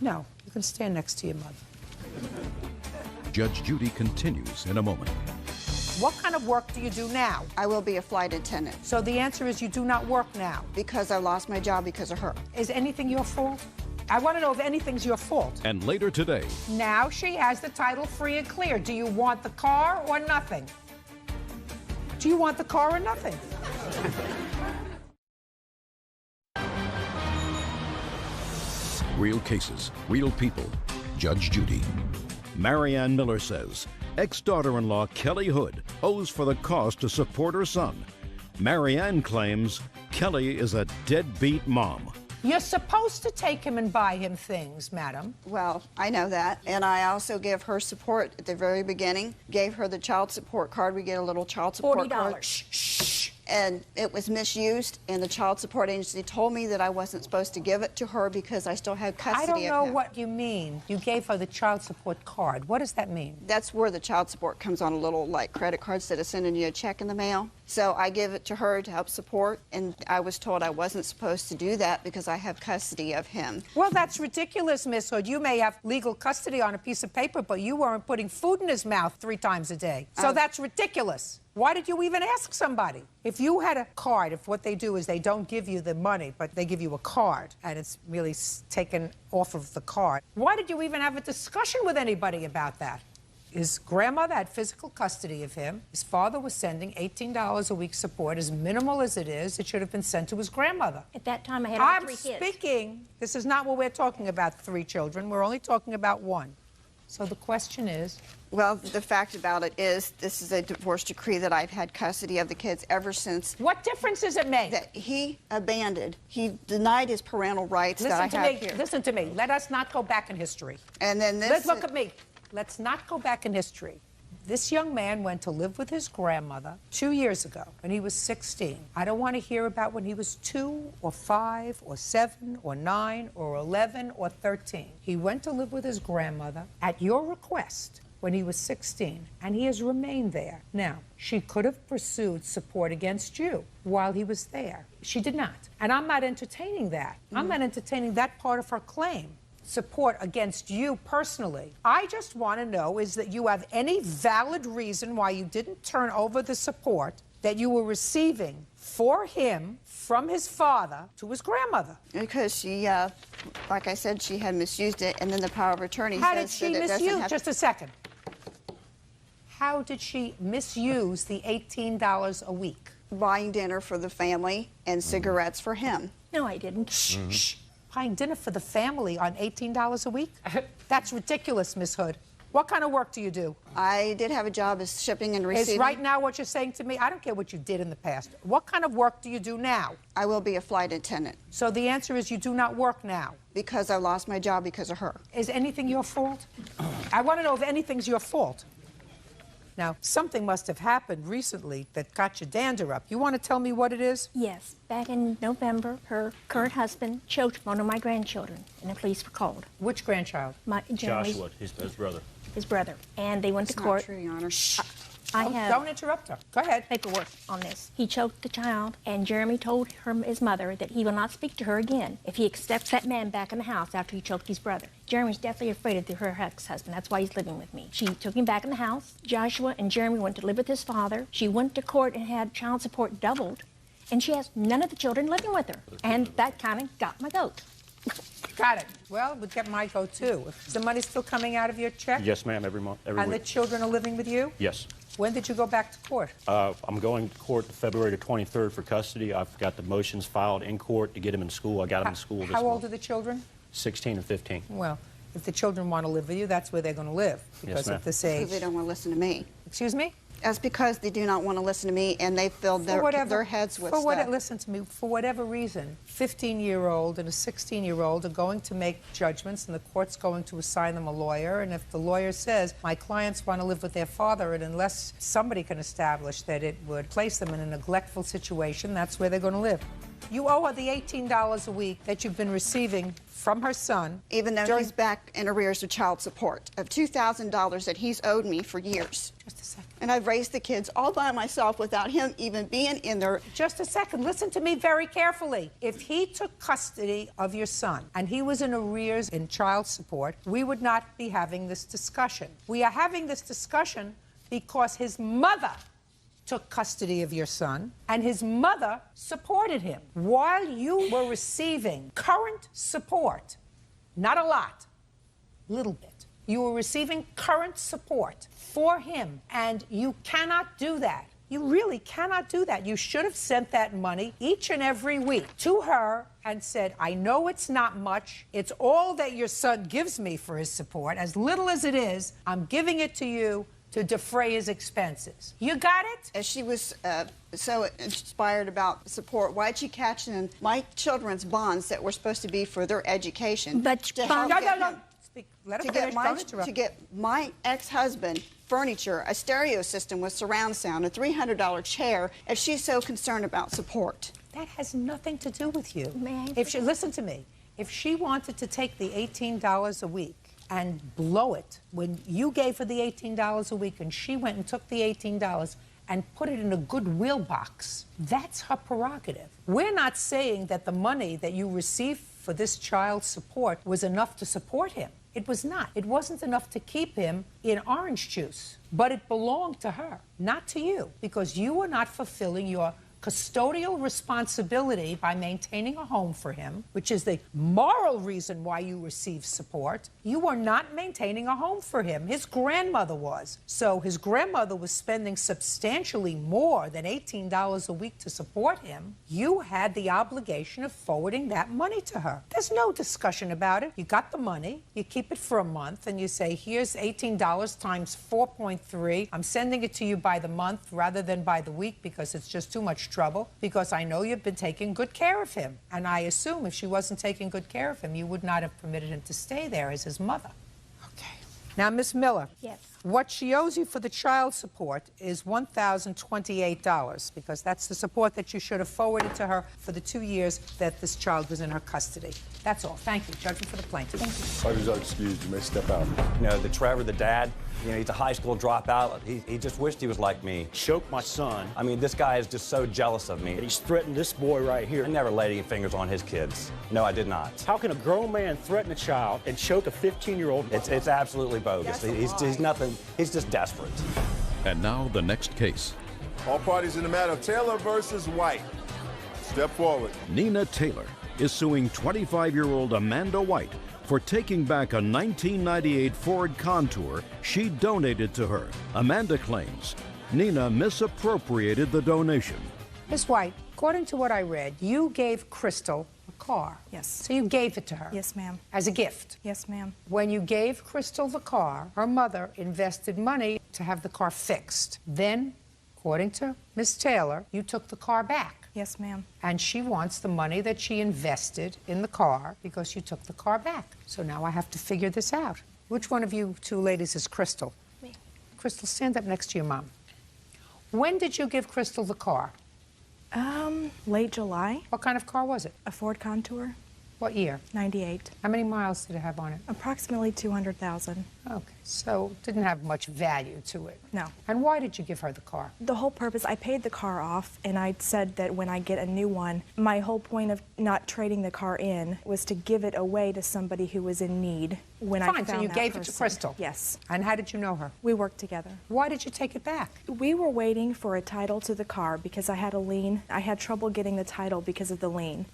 No, you can stand next to your mother. Judge Judy continues in a moment. What kind of work do you do now? I will be a flight attendant. So the answer is you do not work now? Because I lost my job because of her. Is anything your fault? I want to know if anything's your fault. And later today. Now she has the title free and clear. Do you want the car or nothing? Do you want the car or nothing? Real cases, real people. Judge Judy. Marianne Miller says ex-daughter-in-law Kelly Hood owes for the cost to support her son. Marianne claims Kelly is a deadbeat mom. You're supposed to take him and buy him things, madam. Well, I know that. And I also give her support at the very beginning. Gave her the child support card. We get a little child support card. $40. Shh. And it was misused, and the child support agency told me that I wasn't supposed to give it to her because I still had custody of him. I don't know what you mean. You gave her the child support card. What does that mean? That's where the child support comes on a little, like, credit card instead of sending you a check in the mail. So I give it to her to help support, and I was told I wasn't supposed to do that because I have custody of him. Well, that's ridiculous, Miss Hood. You may have legal custody on a piece of paper, but you weren't putting food in his mouth 3 times a day. So that's ridiculous. Why did you even ask somebody? If you had a card, if what they do is they don't give you the money, but they give you a card, and it's really taken off of the card, why did you even have a discussion with anybody about that? His grandmother had physical custody of him. His father was sending $18 a week support. As minimal as it is, it should have been sent to his grandmother. At that time, I had all 3 kids. I'm speaking. This is not what we're talking about, 3 children. We're only talking about 1. So the question is? Well, the fact about it is this is a divorce decree that I've had custody of the kids ever since. What difference does it make? That he abandoned. He denied his parental rights that I have here. Listen to me. Let us not go back in history. And then this... Let's look at me. Let's not go back in history. This young man went to live with his grandmother 2 years ago when he was 16. I don't want to hear about when he was 2 or 5 or 7 or 9 or 11 or 13. He went to live with his grandmother at your request when he was 16, and he has remained there. Now, she could have pursued support against you while he was there. She did not. And I'm not entertaining that. I'm not entertaining that part of her claim. Support against you personally. I just want to know is that you have any valid reason why you didn't turn over the support that you were receiving for him from his father to his grandmother? Because she, like I said, she had misused it, and then the power of attorney How says did she that it doesn't misuse? have... Just a second. How did she misuse the $18 a week? Buying dinner for the family and cigarettes for him. No, I didn't. Shh. Buying dinner for the family on $18 a week? That's ridiculous, Miss Hood. What kind of work do you do? I did have a job as shipping and receiving. Is right now what you're saying to me? I don't care what you did in the past. What kind of work do you do now? I will be a flight attendant. So the answer is you do not work now? Because I lost my job because of her. Is anything your fault? I want to know if anything's your fault. Now, something must have happened recently that got your dander up. You want to tell me what it is? Yes. Back in November, her current husband choked one of my grandchildren, and the police were called. Which grandchild? Joshua, his brother. His brother. And they went to court. Not true, Your Honor. Shh. Don't interrupt her. Go ahead. Paperwork on this. He choked the child, and Jeremy told his mother that he will not speak to her again if he accepts that man back in the house after he choked his brother. Jeremy's deathly afraid of her ex-husband. That's why he's living with me. She took him back in the house. Joshua and Jeremy went to live with his father. She went to court and had child support doubled, and she has none of the children living with her. And that kind of got my goat. Got it. Well, we'd get my goat, too. Is the money still coming out of your check? Yes, ma'am, every month, every week. And the children are living with you? Yes. When did you go back to court? I'm going to court February the 23rd for custody. I've got the motions filed in court to get him in school. I got him in school this month. How old are the children? 16 and 15. Well, if the children want to live with you, that's where they're going to live. Because yes, at this age. Because they don't want to listen to me. Excuse me? That's because they do not want to listen to me, and they filled their heads with stuff. Listen to me. For whatever reason, a 15-year-old and a 16-year-old are going to make judgments, and the court's going to assign them a lawyer. And if the lawyer says, my clients want to live with their father, and unless somebody can establish that it would place them in a neglectful situation, that's where they're going to live. You owe her the $18 a week that you've been receiving from her son. Even though he's back in arrears of child support of $2,000 that he's owed me for years. Just a second. And I've raised the kids all by myself without him even being in there. Just a second. Listen to me very carefully. If he took custody of your son and he was in arrears in child support, we would not be having this discussion. We are having this discussion because his mother took custody of your son, and his mother supported him while you were receiving current support. Not a lot, little bit. You were receiving current support for him, and you cannot do that You really cannot do that. You should have sent that money each and every week to her and said, I know it's not much. It's all that your son gives me for his support. As little as it is, I'm giving it to you to defray his expenses. You got it? As she was so inspired about support, why'd she catch in my children's bonds that were supposed to be for their education? But to help No, get no, him- Speak. Let her to finish. get Don't interrupt. to get my ex-husband furniture, a stereo system with surround sound, a $300 chair, if she's so concerned about support. That has nothing to do with you. May If she, listen to me, if she wanted to take the $18 a week and blow it when you gave her the $18 a week and she went and took the $18 and put it in a Goodwill box, that's her prerogative. We're not saying that the money that you received for this child's support was enough to support him. It was not. It wasn't enough to keep him in orange juice, but it belonged to her, not to you, because you were not fulfilling your custodial responsibility by maintaining a home for him, which is the moral reason why you receive support. You were not maintaining a home for him. His grandmother was. So his grandmother was spending substantially more than $18 a week to support him. You had the obligation of forwarding that money to her. There's no discussion about it. You got the money, you keep it for a month, and you say, here's $18 times 4.3. I'm sending it to you by the month rather than by the week because it's just too much trouble, because I know you've been taking good care of him. And I assume if she wasn't taking good care of him, you would not have permitted him to stay there as his mother. Okay. Now, Miss Miller. Yes. What she owes you for the child support is $1,028, because that's the support that you should have forwarded to her for the 2 years that this child was in her custody. That's all. Thank you. Judgment for the plaintiff. Thank you. Parties are excused. You may step out. You know, the Trevor, the dad, you know, he's a high school dropout. He just wished he was like me. Choked my son. I mean, this guy is just so jealous of me. He's threatened this boy right here. I never laid any fingers on his kids. No, I did not. How can a grown man threaten a child and choke a 15-year-old? It's absolutely bogus. He's nothing. He's just desperate. And now the next case. All parties in the matter of Taylor versus White. Step forward. Nina Taylor is suing 25-year-old Amanda White for taking back a 1998 Ford Contour she donated to her. Amanda claims Nina misappropriated the donation. Miss White, according to what I read, you gave Crystal a car. Yes. So you gave it to her. Yes, ma'am. As a gift. Yes, ma'am. When you gave Crystal the car, her mother invested money to have the car fixed. Then, according to Miss Taylor, you took the car back. Yes, ma'am. And she wants the money that she invested in the car because you took the car back. So now I have to figure this out. Which one of you two ladies is Crystal? Me. Crystal, stand up next to your mom. When did you give Crystal the car? Late July. What kind of car was it? A Ford Contour. What year? 98. How many miles did it have on it? Approximately 200,000. Okay, so it didn't have much value to it. No. And why did you give her the car? The whole purpose, I paid the car off, and I said that when I get a new one, my whole point of not trading the car in was to give it away to somebody who was in need when I Fine, found so you that gave it person. to Crystal? Yes. And how did you know her? We worked together. Why did you take it back? We were waiting for a title to the car because I had a lien. I had trouble getting the title because of the lien.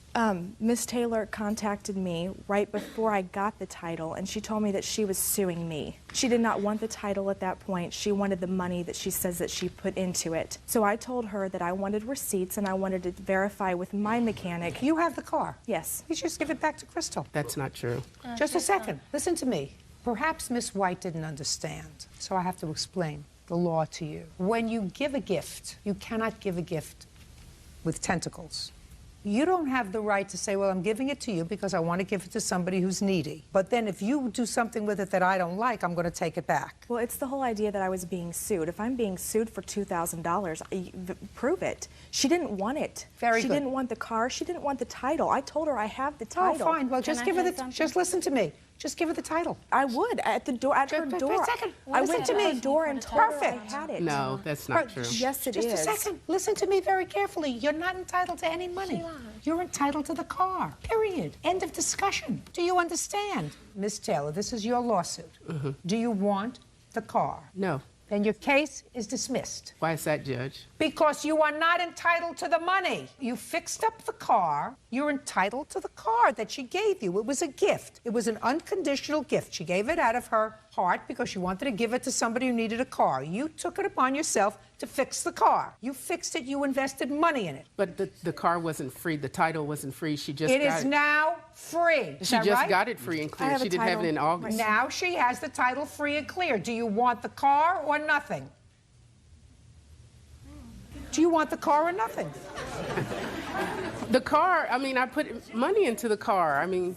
Miss Taylor contacted me right before I got the title, and she told me that she was suing me. She did not want the title at that point. She wanted the money that she says that she put into it. So I told her that I wanted receipts and I wanted to verify with my mechanic. You have the car? Yes. You just give it back to Crystal. That's not true. Just a second. Listen to me. Perhaps Miss White didn't understand, so I have to explain the law to you. When you give a gift, you cannot give a gift with tentacles. You don't have the right to say, well, I'm giving it to you because I want to give it to somebody who's needy. But then if you do something with it that I don't like, I'm going to take it back. Well, it's the whole idea that I was being sued. If I'm being sued for $2,000, prove it. She didn't want it. Very She good. didn't want the car. She didn't want the title. I told her I have the title. Oh, fine. Well, just give her the. Just listen to me. Just give her the title. I would at the door. At her door. Wait a second. I Listen went to to me. her door and told her I Perfect. had it. No, that's not true. Yes, it is. Just a second. Listen to me very carefully. You're not entitled to any money. You're entitled to the car. Period. End of discussion. Do you understand? Miss Taylor, this is your lawsuit. Do you want the car? No. Then your case is dismissed. Why is that, Judge? Because you are not entitled to the money. You fixed up the car. You're entitled to the car that she gave you. It was a gift. It was an unconditional gift. She gave it out of her part because you wanted to give it to somebody who needed a car. You took it upon yourself to fix the car. You fixed it, you invested money in it. But the car wasn't free, the title wasn't free, she just got it. It is now free. Is She that just right? got it free and clear. She didn't have it in August. Now she has the title free and clear. Do you want the car or nothing? Do you want the car or nothing? The car, I mean, I put money into the car. I mean...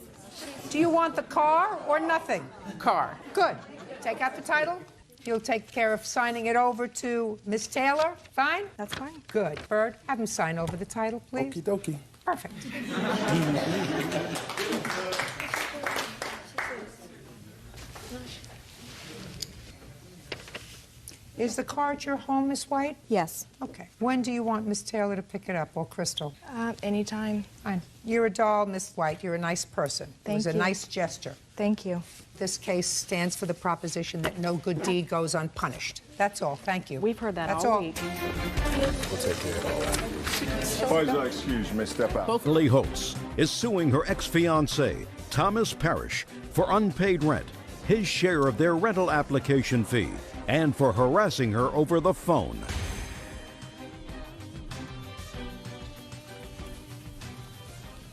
Do you want the car or nothing? Car. Good. Take out the title. You'll take care of signing it over to Miss Taylor. Fine? That's fine. Good. Bird, have him sign over the title, please. Okie dokie. Perfect. Is the car at your home, Miss White? Yes. Okay. When do you want Miss Taylor to pick it up, or Crystal? Anytime. Fine. You're a doll, Miss White. You're a nice person. Thank It was a you. nice gesture. Thank you. This case stands for the proposition that no good deed goes unpunished. That's all. Thank you. We've heard that That's all week. We'll take care of all that. Boys, you'll excuse me, step out. Lee Holtz is suing her ex-fiancé, Thomas Parrish, for unpaid rent, his share of their rental application fee, and for harassing her over the phone.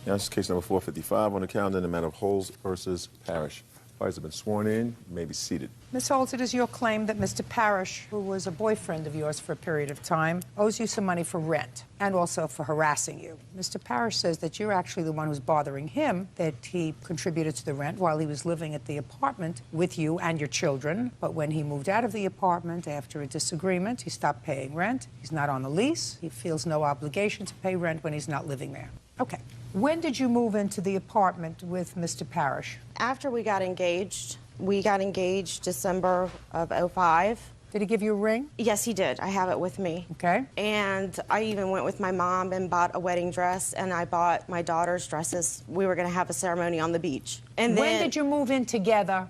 Now, this is case number 455 on the calendar in the matter of Holtz versus Parrish. Parties have been sworn in. You may be seated. Miss Holtz, it is your claim that Mr. Parrish, who was a boyfriend of yours for a period of time, owes you some money for rent and also for harassing you. Mr. Parrish says that you're actually the one who's bothering him, that he contributed to the rent while he was living at the apartment with you and your children. But when he moved out of the apartment after a disagreement, he stopped paying rent. He's not on the lease. He feels no obligation to pay rent when he's not living there. Okay. When did you move into the apartment with Mr. Parrish? After we got engaged December of '05. Did he give you a ring? Yes, he did. I have it with me. Okay. And I even went with my mom and bought a wedding dress, and I bought my daughter's dresses. We were going to have a ceremony on the beach. And when did you move in together?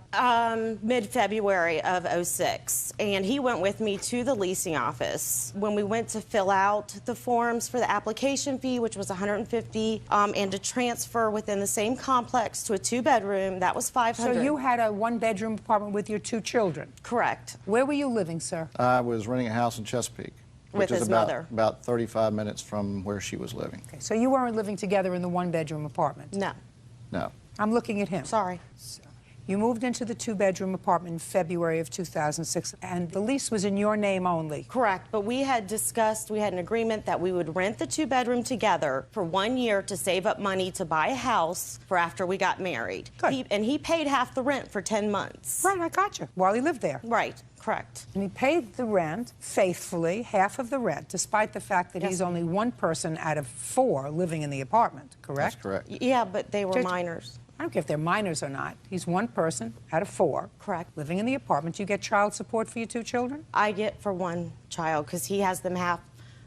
Mid-February of '06. And he went with me to the leasing office. When we went to fill out the forms for the application fee, which was $150, and to transfer within the same complex to a two-bedroom, that was $500. So you had a one-bedroom apartment with your two children? Correct. Where were you living, sir? I was renting a house in Chesapeake. With which is his about, mother. About 35 minutes from where she was living. Okay, so you weren't living together in the one-bedroom apartment? No. No. I'm looking at him. Sorry. So, you moved into the two-bedroom apartment in February of 2006, and the lease was in your name only. Correct, but we had discussed, we had an agreement that we would rent the two-bedroom together for 1 year to save up money to buy a house for after we got married. Good. And he paid half the rent for 10 months. Right, I got you, while he lived there. Right, correct. And he paid the rent faithfully, half of the rent, despite the fact that he's only one person out of 4 living in the apartment, correct? That's correct. Yeah, but they were minors. I don't care if they're minors or not. He's one person out of 4. Correct. Living in the apartment. You get child support for your 2 children? I get for one child because he has them half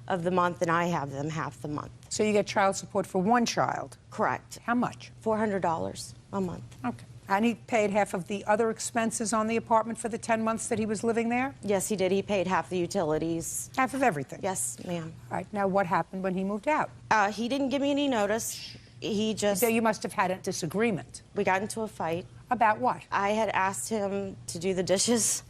of the month and I have them half the month. So you get child support for 1 child? Correct. How much? $400 a month. Okay. And he paid half of the other expenses on the apartment for the 10 months that he was living there? Yes, he did. He paid half the utilities. Half of everything? Yes, ma'am. All right. Now, what happened when he moved out? He didn't give me any notice. He just... So you must have had a disagreement. We got into a fight. About what? I had asked him to do the dishes,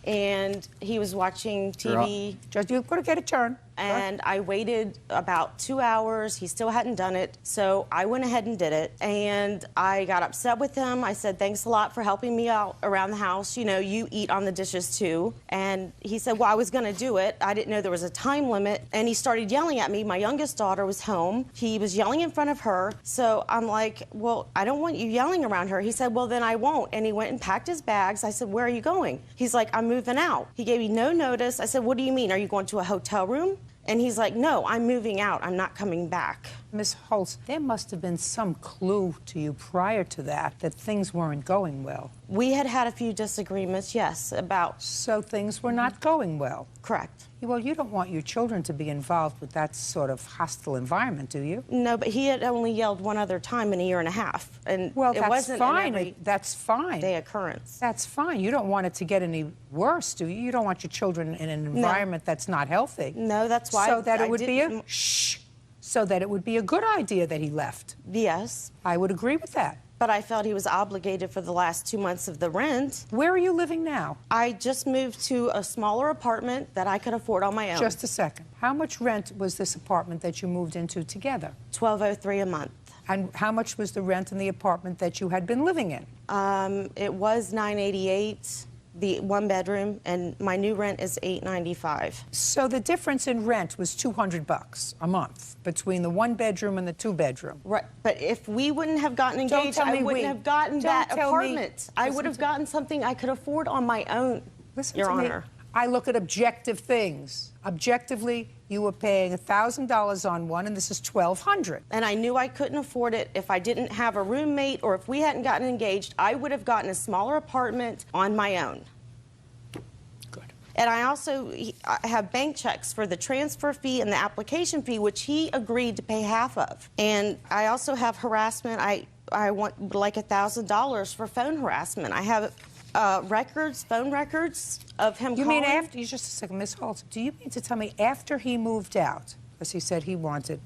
and he was watching TV. Just, you've got to get a turn. And I waited about 2 hours. He still hadn't done it. So I went ahead and did it. And I got upset with him. I said, thanks a lot for helping me out around the house. You know, you eat on the dishes too. And he said, well, I was going to do it. I didn't know there was a time limit. And he started yelling at me. My youngest daughter was home. He was yelling in front of her. So I'm like, well, I don't want you yelling around her. He said, well, then I won't. And he went and packed his bags. I said, where are you going? He's like, I'm moving out. He gave me no notice. I said, what do you mean? Are you going to a hotel room? And he's like, no, I'm moving out. I'm not coming back. Miss Holtz, there must have been some clue to you prior to that things weren't going well. We had had a few disagreements, yes, about... So things were not going well? Correct. Well, you don't want your children to be involved with that sort of hostile environment, do you? No, but he had only yelled one other time in a year and a half. And well, it that's wasn't fine. That's fine. Day occurrence. That's fine. You don't want it to get any worse, do you? You don't want your children in an environment that's not healthy. No, that's why so that it would be a so that it would be a good idea that he left. Yes. I would agree with that. But I felt he was obligated for the last 2 months of the rent. Where are you living now? I just moved to a smaller apartment that I could afford on my own. Just a second. How much rent was this apartment that you moved into together? $1,203 a month. And how much was the rent in the apartment that you had been living in? It was $988, the one bedroom, and my new rent is $895. So the difference in rent was $200 a month between the one bedroom and the two bedroom. Right, but if we wouldn't have gotten engaged, I wouldn't have gotten that apartment. I would have gotten something I could afford on my own, Your Honor. I look at objective things. Objectively, you were paying $1,000 on one, and this is $1,200. And I knew I couldn't afford it if I didn't have a roommate, or if we hadn't gotten engaged. I would have gotten a smaller apartment on my own. Good. And I also have bank checks for the transfer fee and the application fee, which he agreed to pay half of. And I also have harassment. I want like $1,000 for phone harassment. I have phone records of him calling. You mean after, just a second, Ms. Holt, do you mean to tell me after he moved out, because he said he wanted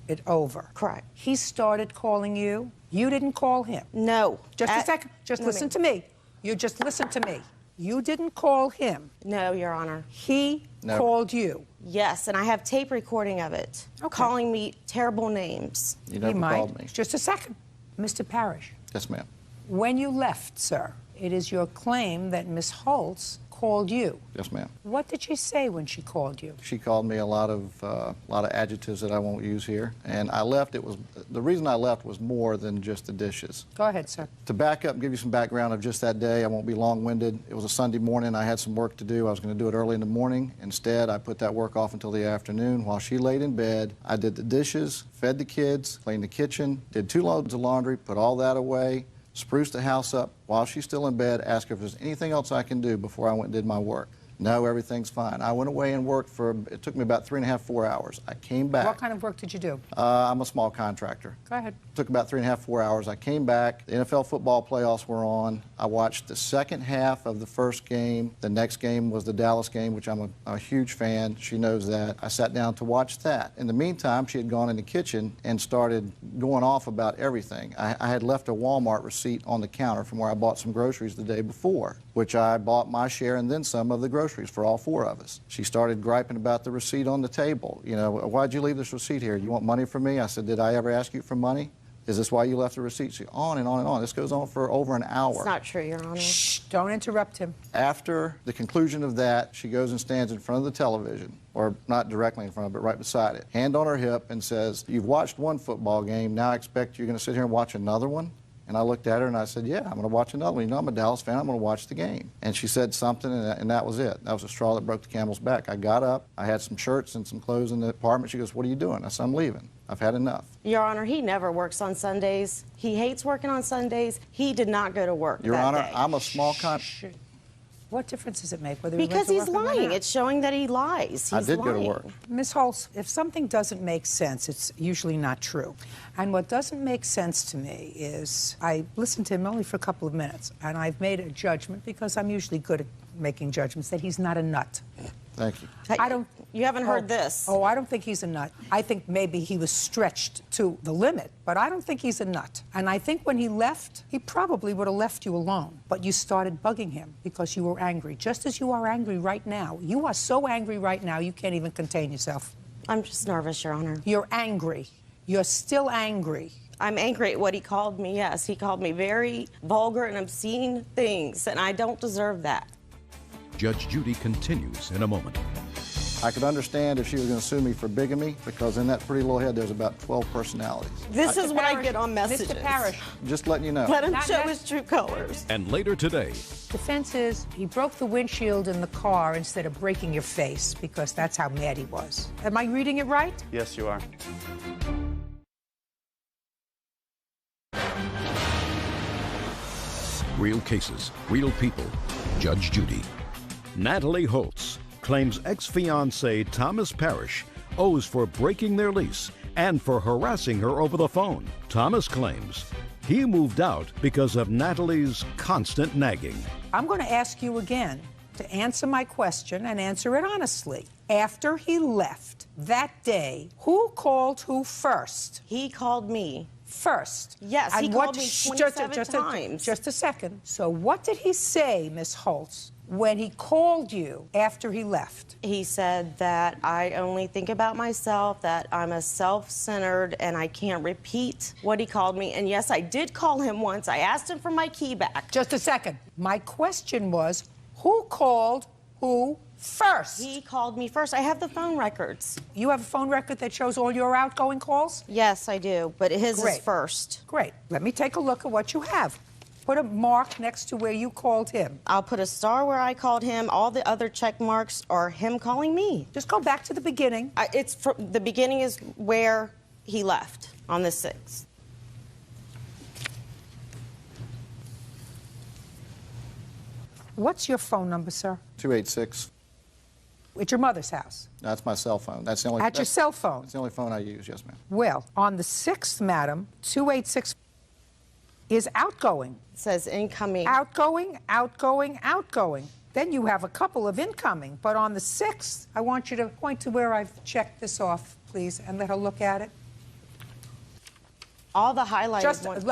it over? Correct. He started calling you? You didn't call him? No. Just a second. Just listen to me. You just listen to me. You didn't call him? No, Your Honor. He called you? Yes, and I have tape recording of it, calling me terrible names. You never called me. Just a second. Mr. Parrish. Yes, ma'am. When you left, sir, it is your claim that Miss Holtz called you. Yes, ma'am. What did she say when she called you? She called me a lot of adjectives that I won't use here, and I left. The reason I left was more than just the dishes. Go ahead, sir. To back up and give you some background of just that day, I won't be long-winded. It was a Sunday morning. I had some work to do. I was going to do it early in the morning. Instead, I put that work off until the afternoon. While she laid in bed, I did the dishes, fed the kids, cleaned the kitchen, did 2 loads of laundry, put all that away, spruced the house up while she's still in bed, asked her if there's anything else I can do before I went and did my work. No, everything's fine. I went away and worked it took me about 3.5, 4 hours. I came back. What kind of work did you do? I'm a small contractor. Go ahead. Took about 3.5, 4 hours. I came back. The NFL football playoffs were on. I watched the second half of the first game. The next game was the Dallas game, which I'm a huge fan. She knows that. I sat down to watch that. In the meantime, she had gone in the kitchen and started going off about everything. I had left a Walmart receipt on the counter from where I bought some groceries the day before, which I bought my share and then some of the groceries for all 4 of us. She started griping about the receipt on the table. You know, why'd you leave this receipt here? You want money from me? I said, did I ever ask you for money? Is this why you left the receipt? She, on and on and on. This goes on for over an hour. It's not true, Your Honor. Shh, don't interrupt him. After the conclusion of that, she goes and stands in front of the television, or not directly in front of it, right beside it, hand on her hip, and says, you've watched one football game, now I expect you're going to sit here and watch another one? And I looked at her and I said, yeah, I'm going to watch another one. You know, I'm a Dallas fan. I'm going to watch the game. And she said something, and that was it. That was the straw that broke the camel's back. I got up. I had some shirts and some clothes in the apartment. She goes, what are you doing? I said, I'm leaving. I've had enough. Your Honor, he never works on Sundays. He hates working on Sundays. He did not go to work Your that Honor, day. I'm a small contractor. What difference does it make whether he Because went to he's work or lying. not? It's showing that he lies. I did go to work. Ms. Holtz, if something doesn't make sense, it's usually not true. And what doesn't make sense to me is I listened to him only for a couple of minutes, and I've made a judgment, because I'm usually good at making judgments, that he's not a nut. Thank you. I don't. You haven't heard this. Oh, I don't think he's a nut. I think maybe he was stretched to the limit, but I don't think he's a nut. And I think when he left, he probably would have left you alone. But you started bugging him because you were angry, just as you are angry right now. You are so angry right now, you can't even contain yourself. I'm just nervous, Your Honor. You're angry. You're still angry. I'm angry at what he called me, yes. He called me very vulgar and obscene things, and I don't deserve that. Judge Judy continues in a moment. I could understand if she was going to sue me for bigamy, because in that pretty little head there's about 12 personalities. This is what I get on messages. Mr. Parrish. Just letting you know. Let him show his true colors. And later today, Defense is he broke the windshield in the car instead of breaking your face, because that's how mad he was. Am I reading it right? Yes, you are. real cases, real people. Judge Judy. Natalie Holtz claims ex-fiancé Thomas Parrish owes for breaking their lease and for harassing her over the phone. Thomas claims he moved out because of Natalie's constant nagging. I'm going to ask you again to answer my question and answer it honestly. After he left that day, who called who first? He called me first. Yes, and he called me 27 times. Just a second. So what did he say, Miss Holtz, when he called you after he left? He said that I only think about myself, that I'm a self-centered, and I can't repeat what he called me. And yes, I did call him once. I asked him for my key back. Just a second. My question was, who called who first? He called me first. I have the phone records. You have a phone record that shows all your outgoing calls? Yes, I do, but his is first. Great. Let me take a look at what you have. Put a mark next to where you called him. I'll put a star where I called him. All the other check marks are him calling me. Just go back to the beginning. The beginning is where he left on the 6th. What's your phone number, sir? 286. At your mother's house? That's my cell phone. That's the only. At your cell phone? That's the only phone I use, yes, ma'am. Well, on the 6th, madam, 286 is outgoing. It says incoming. Outgoing, outgoing, outgoing. Then you have a couple of incoming. But on the 6th, I want you to point to where I've checked this off, please, and let her look at it. All the highlighted ones.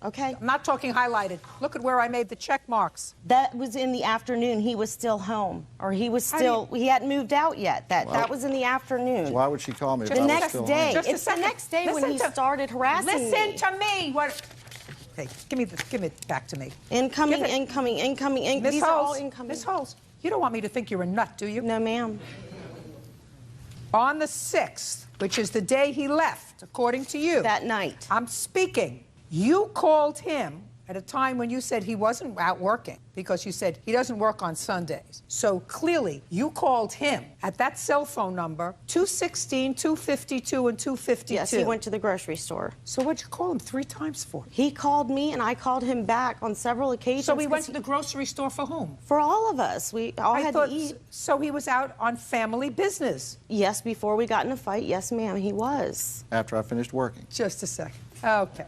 Okay. I'm not talking highlighted. Look at where I made the check marks. That was in the afternoon. He was still home. Or he was still, he hadn't moved out yet. That was in the afternoon. Why would she call me? The next day. It's the next day when he started harassing me. Listen to me. What? Hey, give it back to me. Incoming, incoming, incoming. These are all incoming. Miss Holmes, you don't want me to think you're a nut, do you? No, ma'am. On the 6th, which is the day he left, according to you. That night. I'm speaking. You called him at a time when you said he wasn't out working because you said he doesn't work on Sundays. So clearly, you called him at that cell phone number, 216, 252, and 252. Yes, he went to the grocery store. So what'd you call him 3 times for? He called me, and I called him back on several occasions. So he went to the grocery store for whom? For all of us. We all had to eat. So he was out on family business? Yes, before we got in a fight. Yes, ma'am, he was. After I finished working. Just a second. Okay.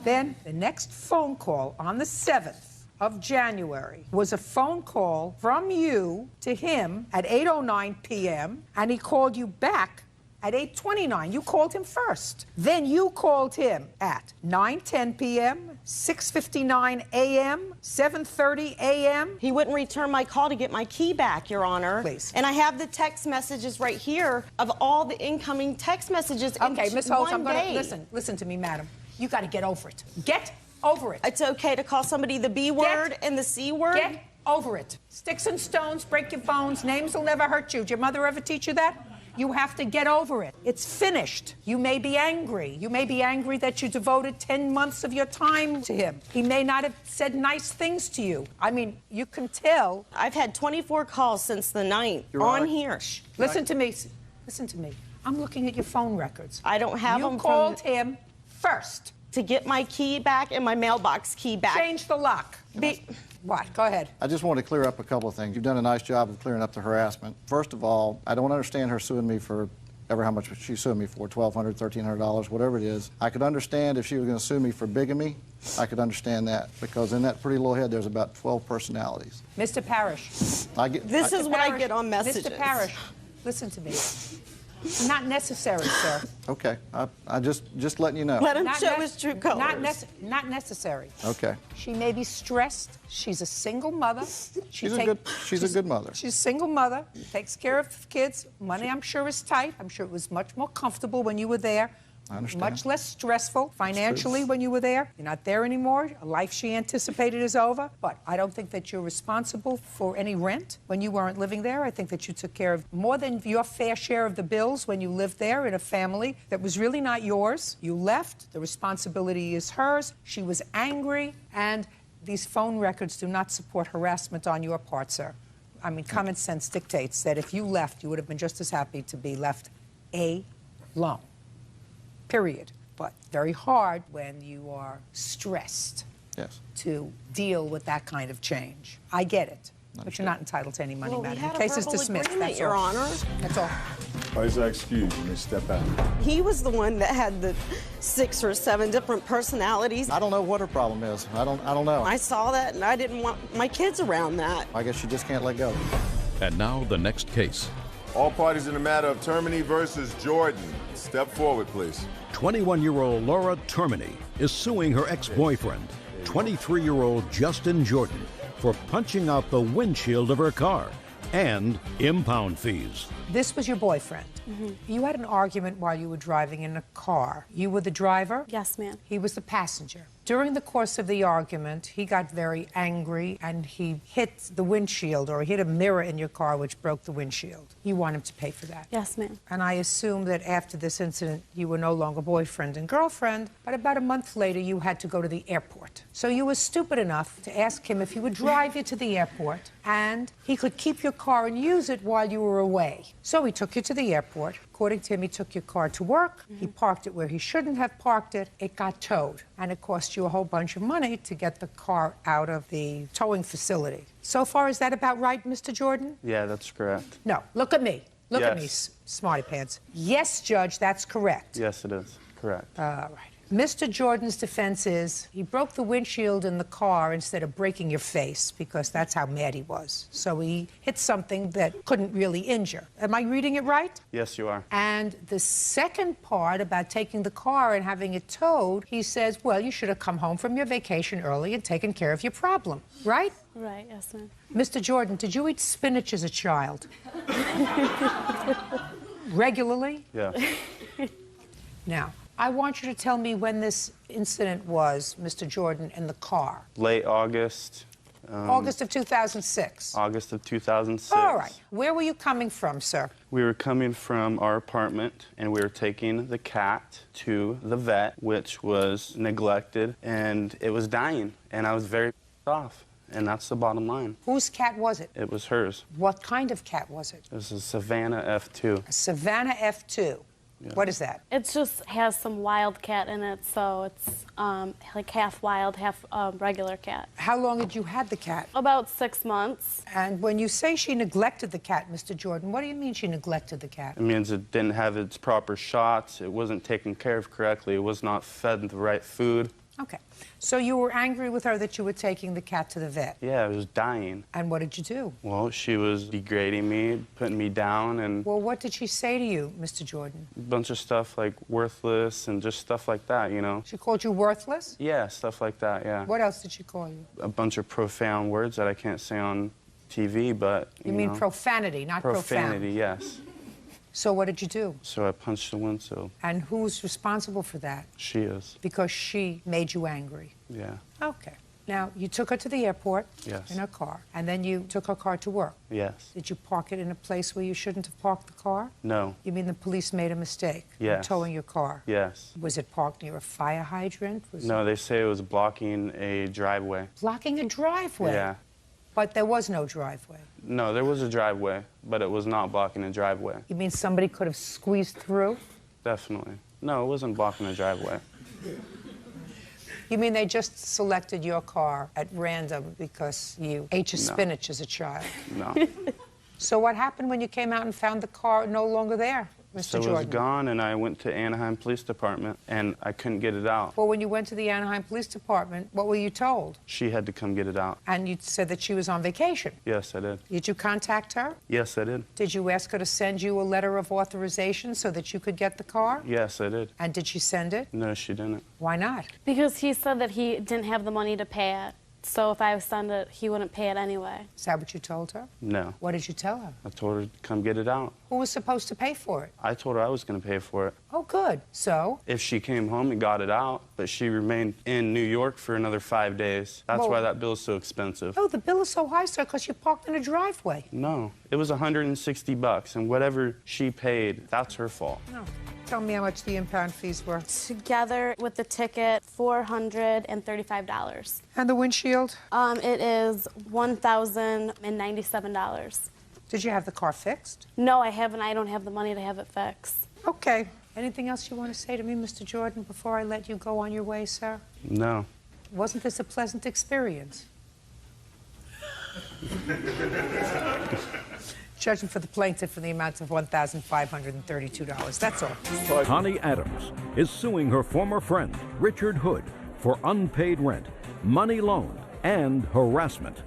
Then the next phone call on the 7th of January was a phone call from you to him at 8:09 p.m. and he called you back at 8:29. You called him first. Then you called him at 9:10 p.m., 6:59 a.m., 7:30 a.m. He wouldn't return my call to get my key back, Your Honor. Please. And I have the text messages right here of all the incoming text messages. Okay, Miss Holtz, I'm going to listen to me, madam. You got to get over it. Get over it. It's okay to call somebody the B word and the C word? Get over it. Sticks and stones break your bones. Names will never hurt you. Did your mother ever teach you that? You have to get over it. It's finished. You may be angry. You may be angry that you devoted 10 months of your time to him. He may not have said nice things to you. I mean, you can tell. I've had 24 calls since the 9th on here. Listen to me. Listen to me. I'm looking at your phone records. I don't have them. You called him first. To get my key back and my mailbox key back. Change the lock. What? Go ahead. I just want to clear up a couple of things. You've done a nice job of clearing up the harassment. First of all, I don't understand her suing me for ever how much she's suing me for, $1,200, $1,300, whatever it is. I could understand if she was going to sue me for bigamy. I could understand that because in that pretty little head there's about 12 personalities. Mr. Parrish. This is what I get on messages. Mr. Parrish, listen to me. Not necessary, sir. Okay, I just letting you know. Let him show his true colors. Not necessary. Okay. She may be stressed. She's a single mother. She's a good mother. She's a single mother. Takes care of the kids. Money, I'm sure, is tight. I'm sure it was much more comfortable when you were there. I understand. Much less stressful financially when you were there. You're not there anymore. A life she anticipated is over. But I don't think that you're responsible for any rent when you weren't living there. I think that you took care of more than your fair share of the bills when you lived there in a family that was really not yours. You left. The responsibility is hers. She was angry. And these phone records do not support harassment on your part, sir. I mean, common sense dictates that if you left, you would have been just as happy to be left alone. Period. But very hard when you are stressed to deal with that kind of change. I get it. But you're not entitled to any money, madam. The case is dismissed. That's Your all. Honor. That's all. Is that excused? You may step out. He was the one that had the 6 or 7 different personalities. I don't know what her problem is. I don't know. I saw that, and I didn't want my kids around that. I guess she just can't let go. And now the next case. All parties in the matter of Termini versus Jordan. Step forward, please. 21-year-old Laura Termini is suing her ex-boyfriend, 23-year-old Justin Jordan, for punching out the windshield of her car and impound fees. This was your boyfriend. You had an argument while you were driving in a car. You were the driver? Yes, ma'am. He was the passenger. During the course of the argument, he got very angry and he hit the windshield, or hit a mirror in your car, which broke the windshield. You want him to pay for that? Yes, ma'am. And I assume that after this incident, you were no longer boyfriend and girlfriend, but about a month later, you had to go to the airport. So you were stupid enough to ask him if he would drive you to the airport and he could keep your car and use it while you were away. So he took you to the airport. According to him, he took your car to work. He parked it where he shouldn't have parked it. It got towed, and it cost you a whole bunch of money to get the car out of the towing facility. So far, is that about right, Mr. Jordan? Yeah, that's correct. No, look at me. Look at me, Yes. smarty pants. Yes, Judge, that's correct. Yes, it is. Correct. All right. Mr. Jordan's defense is he broke the windshield in the car instead of breaking your face, because that's how mad he was. So he hit something that couldn't really injure. Am I reading it right? Yes, you are. And the second part about taking the car and having it towed, he says, well, you should have come home from your vacation early and taken care of your problem, right? Right, yes, ma'am. Mr. Jordan, did you eat spinach as a child? Regularly? Yeah. Now, I want you to tell me when this incident was, Mr. Jordan, in the car. Late August. August of 2006. August of 2006. All right. Where were you coming from, sir? We were coming from our apartment, and we were taking the cat to the vet, which was neglected, and it was dying, and I was very off. And that's the bottom line. Whose cat was it? It was hers. What kind of cat was it? It was a Savannah F2. A Savannah F2. Yeah. What is that? It just has some wild cat in it, so it's like half wild, half regular cat. How long had you had the cat? About 6 months. And when you say she neglected the cat, Mr. Jordan, what do you mean she neglected the cat? It means it didn't have its proper shots. It wasn't taken care of correctly. It was not fed the right food. Okay. So you were angry with her that you were taking the cat to the vet? Yeah, it was dying. And what did you do? Well, she was degrading me, putting me down, and Well, what did she say to you, Mr. Jordan? a bunch of stuff like worthless and just stuff like that, you know? She called you worthless? Yeah, stuff like that, yeah. What else did she call you? A bunch of profound words that I can't say on TV, but, You mean know. profanity, not Profanity, profound. yes. So what did you do? So I punched the windshield. And who's responsible for that? She is. Because she made you angry. Yeah. Okay. Now, you took her to the airport Yes. in her car, and then you took her car to work. Yes. Did you park it in a place where you shouldn't have parked the car? No. You mean the police made a mistake in Yes. towing your car? Yes. Was it parked near a fire hydrant? Was No, it they say it was blocking a driveway. blocking a driveway? Yeah. But there was no driveway. No, there was a driveway, but it was not blocking a driveway. You mean somebody could have squeezed through? Definitely. No, it wasn't blocking a driveway. You mean they just selected your car at random because you ate your No. spinach as a child? No. So what happened when you came out and found the car no longer there, Mr. So it was Jordan? gone, and I went to Anaheim Police Department, and I couldn't get it out. Well, when you went to the Anaheim Police Department, what were you told? She had to come get it out. And you said that she was on vacation. Yes, I did. Did you contact her? Yes, I did. Did you ask her to send you a letter of authorization so that you could get the car? Yes, I did. And did she send it? No, she didn't. Why not? Because he said that he didn't have the money to pay it. So if I send it, he wouldn't pay it anyway. Is that what you told her? No. What did you tell her? I told her to come get it out. Who was supposed to pay for it? I told her I was going to pay for it. Oh, good. So? If she came home and got it out, but she remained in New York for another 5 days. That's Well- why that bill's so expensive. Oh, the bill is so high, sir, because you parked in a driveway. No, it was $160, and whatever she paid, that's her fault. No. Tell me how much the impound fees were. Together with the ticket, $435. And the windshield? It is $1,097. Did you have the car fixed? No, I haven't. I don't have the money to have it fixed. Okay. Anything else you want to say to me, Mr. Jordan, before I let you go on your way, sir? No. Wasn't this a pleasant experience? Judging for the plaintiff for the amount of $1,532. That's all. Connie Adams is suing her former friend, Richard Hood, for unpaid rent, money loaned, and harassment.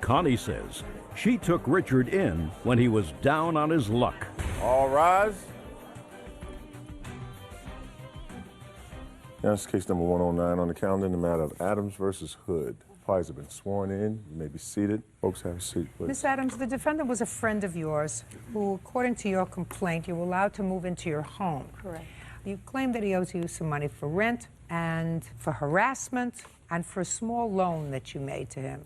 Connie says She took Richard in when he was down on his luck. All rise. That's case number 109 on the calendar in the matter of Adams versus Hood. Parties have been sworn in. You may be seated. Folks, have a seat, please. Miss Adams, the defendant was a friend of yours who, according to your complaint, you were allowed to move into your home. Correct. You claim that he owes you some money for rent and for harassment and for a small loan that you made to him.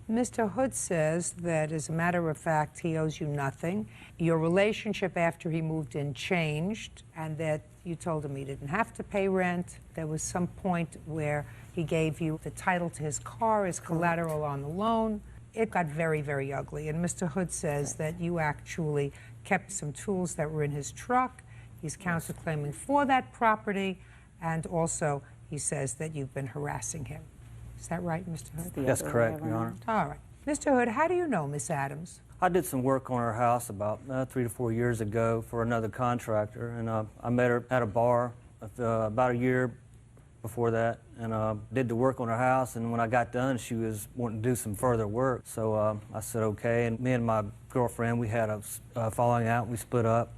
Mr. Hood says that, as a matter of fact, he owes you nothing. Your relationship after he moved in changed, and that you told him he didn't have to pay rent. There was some point where he gave you the title to his car as collateral on the loan. It got very, very ugly, and Mr. Hood says that you actually kept some tools that were in his truck. He's counterclaiming for that property, and also he says that you've been harassing him. Is that right, Mr. Hood? That's correct, Your Honor. All right. Mr. Hood, how do you know Miss Adams? I did some work on her house about 3 to 4 years ago for another contractor, and I met her at a bar about a year before that, and did the work on her house, and when I got done, she was wanting to do some further work, so I said okay, and me and my girlfriend, we had a falling out, we split up,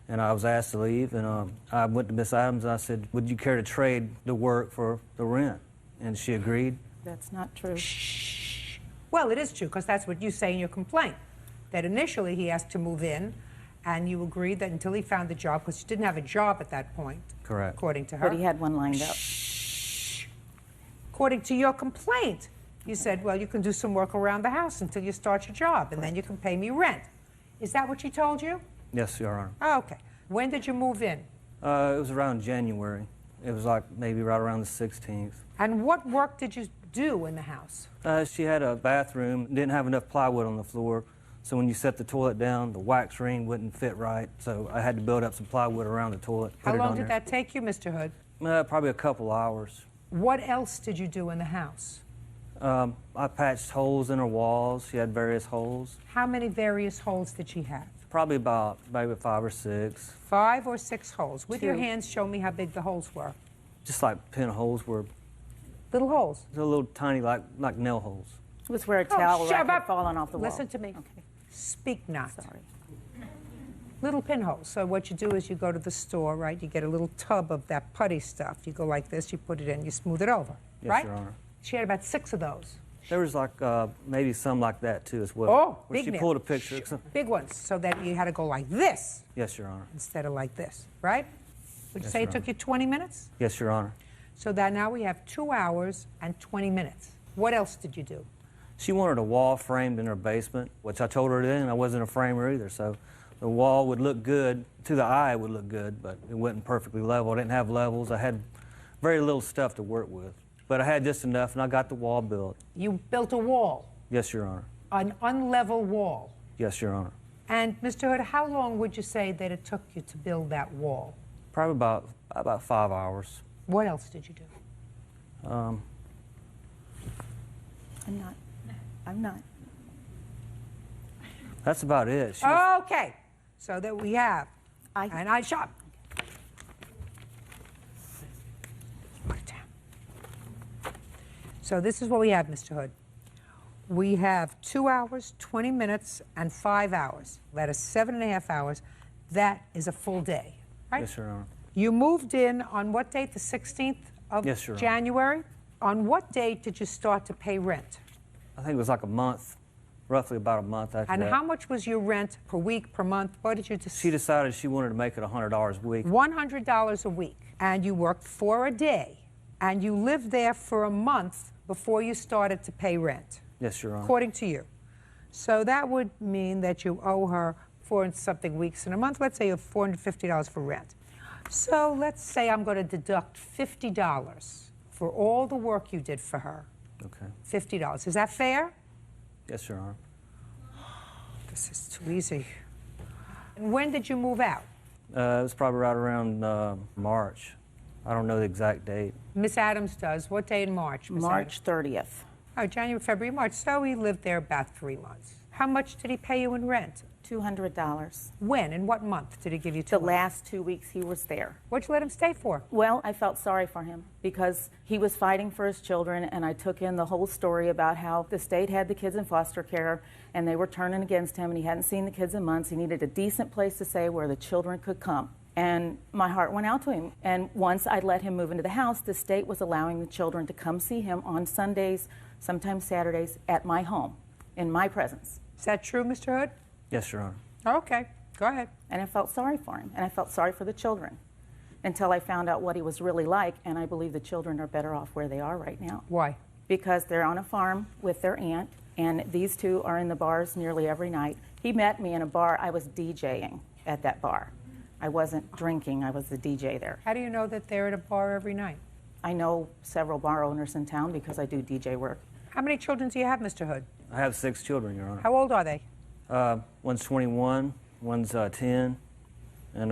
and I was asked to leave, and I went to Miss Adams, and I said, would you care to trade the work for the rent? And she agreed. That's not true. Shh. Well, it is true, because that's what you say in your complaint, that initially he asked to move in, and you agreed that until he found a job, because you didn't have a job at that point. Correct. According to her. But he had one lined up. Shh. According to your complaint, you said, well, you can do some work around the house until you start your job, and then you can pay me rent. Is that what she told you? Yes, Your Honor. Oh, okay. When did you move in? It was around January. It was like maybe right around the 16th. And what work did you do in the house? She had a bathroom, didn't have enough plywood on the floor, so when you set the toilet down, the wax ring wouldn't fit right, so I had to build up some plywood around the toilet. How long did that take you, Mr. Hood? Probably a couple hours. What else did you do in the house? I patched holes in her walls. She had various holes. How many various holes did she have? Probably about maybe 5 or 6. 5 or 6 holes. With your 2. hands, show me how big the holes were. Just like pinholes were. Little holes? They're little tiny, like nail holes. It was where a towel rack had fallen off the wall. Listen to me. Okay. Speak not. Sorry. Little pinholes. So what you do is you go to the store, right? You get a little tub of that putty stuff. You go like this, you put it in, you smooth it over, Yes, right? Your Honor. She had about 6 of those. There was like maybe some like that too as well. Oh, where big she nails. pulled a picture. Big ones, so that you had to go like this Yes, Your Honor. instead of like this, right? Would you Yes, say Your it took you 20 minutes? Yes, Your Honor. So that now we have 2 hours and 20 minutes. What else did you do? She wanted a wall framed in her basement, which I told her then I wasn't a framer either, so the wall would look good. To the eye, it would look good, but it wasn't perfectly level. I didn't have levels. I had very little stuff to work with. But I had just enough, and I got the wall built. You built a wall, Yes, Your Honor. an unlevel wall. Yes, Your Honor. And, Mr. Hood, how long would you say that it took you to build that wall? Probably about 5 hours. What else did you do? Um, I'm not. That's about it. She was- Okay, so that we have, and I shop. Put it down. So this is what we have, Mr. Hood. We have 2 hours, 20 minutes, and 5 hours. That is 7.5 hours. That is a full day, right? Yes, Your Honor. You moved in on what date? The 16th of Yes, Your Honor. January? On what date did you start to pay rent? I think it was like a month, roughly about a month after And that. how much was your rent per week, per month? What did you decide? She decided she wanted to make it $100 a week. $100 a week. And you worked for a day. And you lived there for a month before you started to pay rent. Yes, Your Honor. According to you. So that would mean that you owe her 4 and something weeks in a month. Let's say you have $450 for rent. So let's say I'm going to deduct $50 for all the work you did for her. Okay. $50. Is that fair? Yes, Your Honor. This is too easy. And when did you move out? It was probably right around March. I don't know the exact date. Miss Adams does. What day in March? Miss March Adams? 30th. Oh, January, February, March. So he lived there about 3 months. How much did he pay you in rent? $200. When? In what month did he give you $200? The last 2 weeks he was there. What'd you let him stay for? Well, I felt sorry for him because he was fighting for his children, and I took in the whole story about how the state had the kids in foster care and they were turning against him, and he hadn't seen the kids in months. He needed a decent place to stay where the children could come. And my heart went out to him. And once I let him move into the house, the state was allowing the children to come see him on Sundays, sometimes Saturdays, at my home, in my presence. Is that true, Mr. Hood? Yes, Your Honor. Okay, go ahead. And I felt sorry for him, and I felt sorry for the children until I found out what he was really like, and I believe the children are better off where they are right now. Why? Because they're on a farm with their aunt, and these two are in the bars nearly every night. He met me in a bar. I was DJing at that bar. I wasn't drinking, I was the DJ there. How do you know that they're at a bar every night? I know several bar owners in town because I do DJ work. How many children do you have, Mr. Hood? I have 6 children, Your Honor. How old are they? One's 21, one's 10, and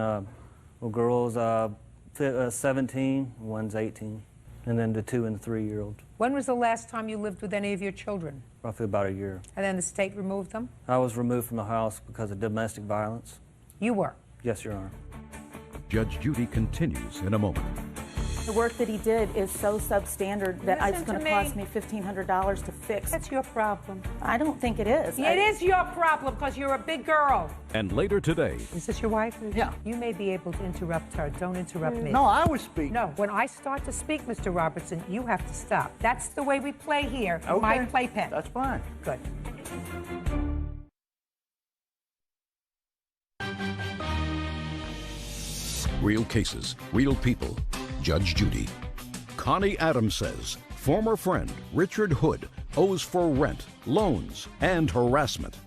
little girl's 17, one's 18, and then the 2 and 3-year-old. When was the last time you lived with any of your children? Roughly about a year. And then the state removed them? I was removed from the house because of domestic violence. You were? Yes, Your Honor. Judge Judy continues in a moment. The work that he did is so substandard that it's going to to cost me $1,500 to fix. That's your problem. I don't think it is. It is your problem because you're a big girl. And later today. Is this your wife? Yeah. You may be able to interrupt her. Don't interrupt me. No, I was speaking. No, when I start to speak, Mr. Robertson, you have to stop. That's the way we play here. Okay. My playpen. That's fine. Good. Real cases, real people. Judge Judy. Connie Adams says former friend Richard Hood owes for rent, loans, and harassment.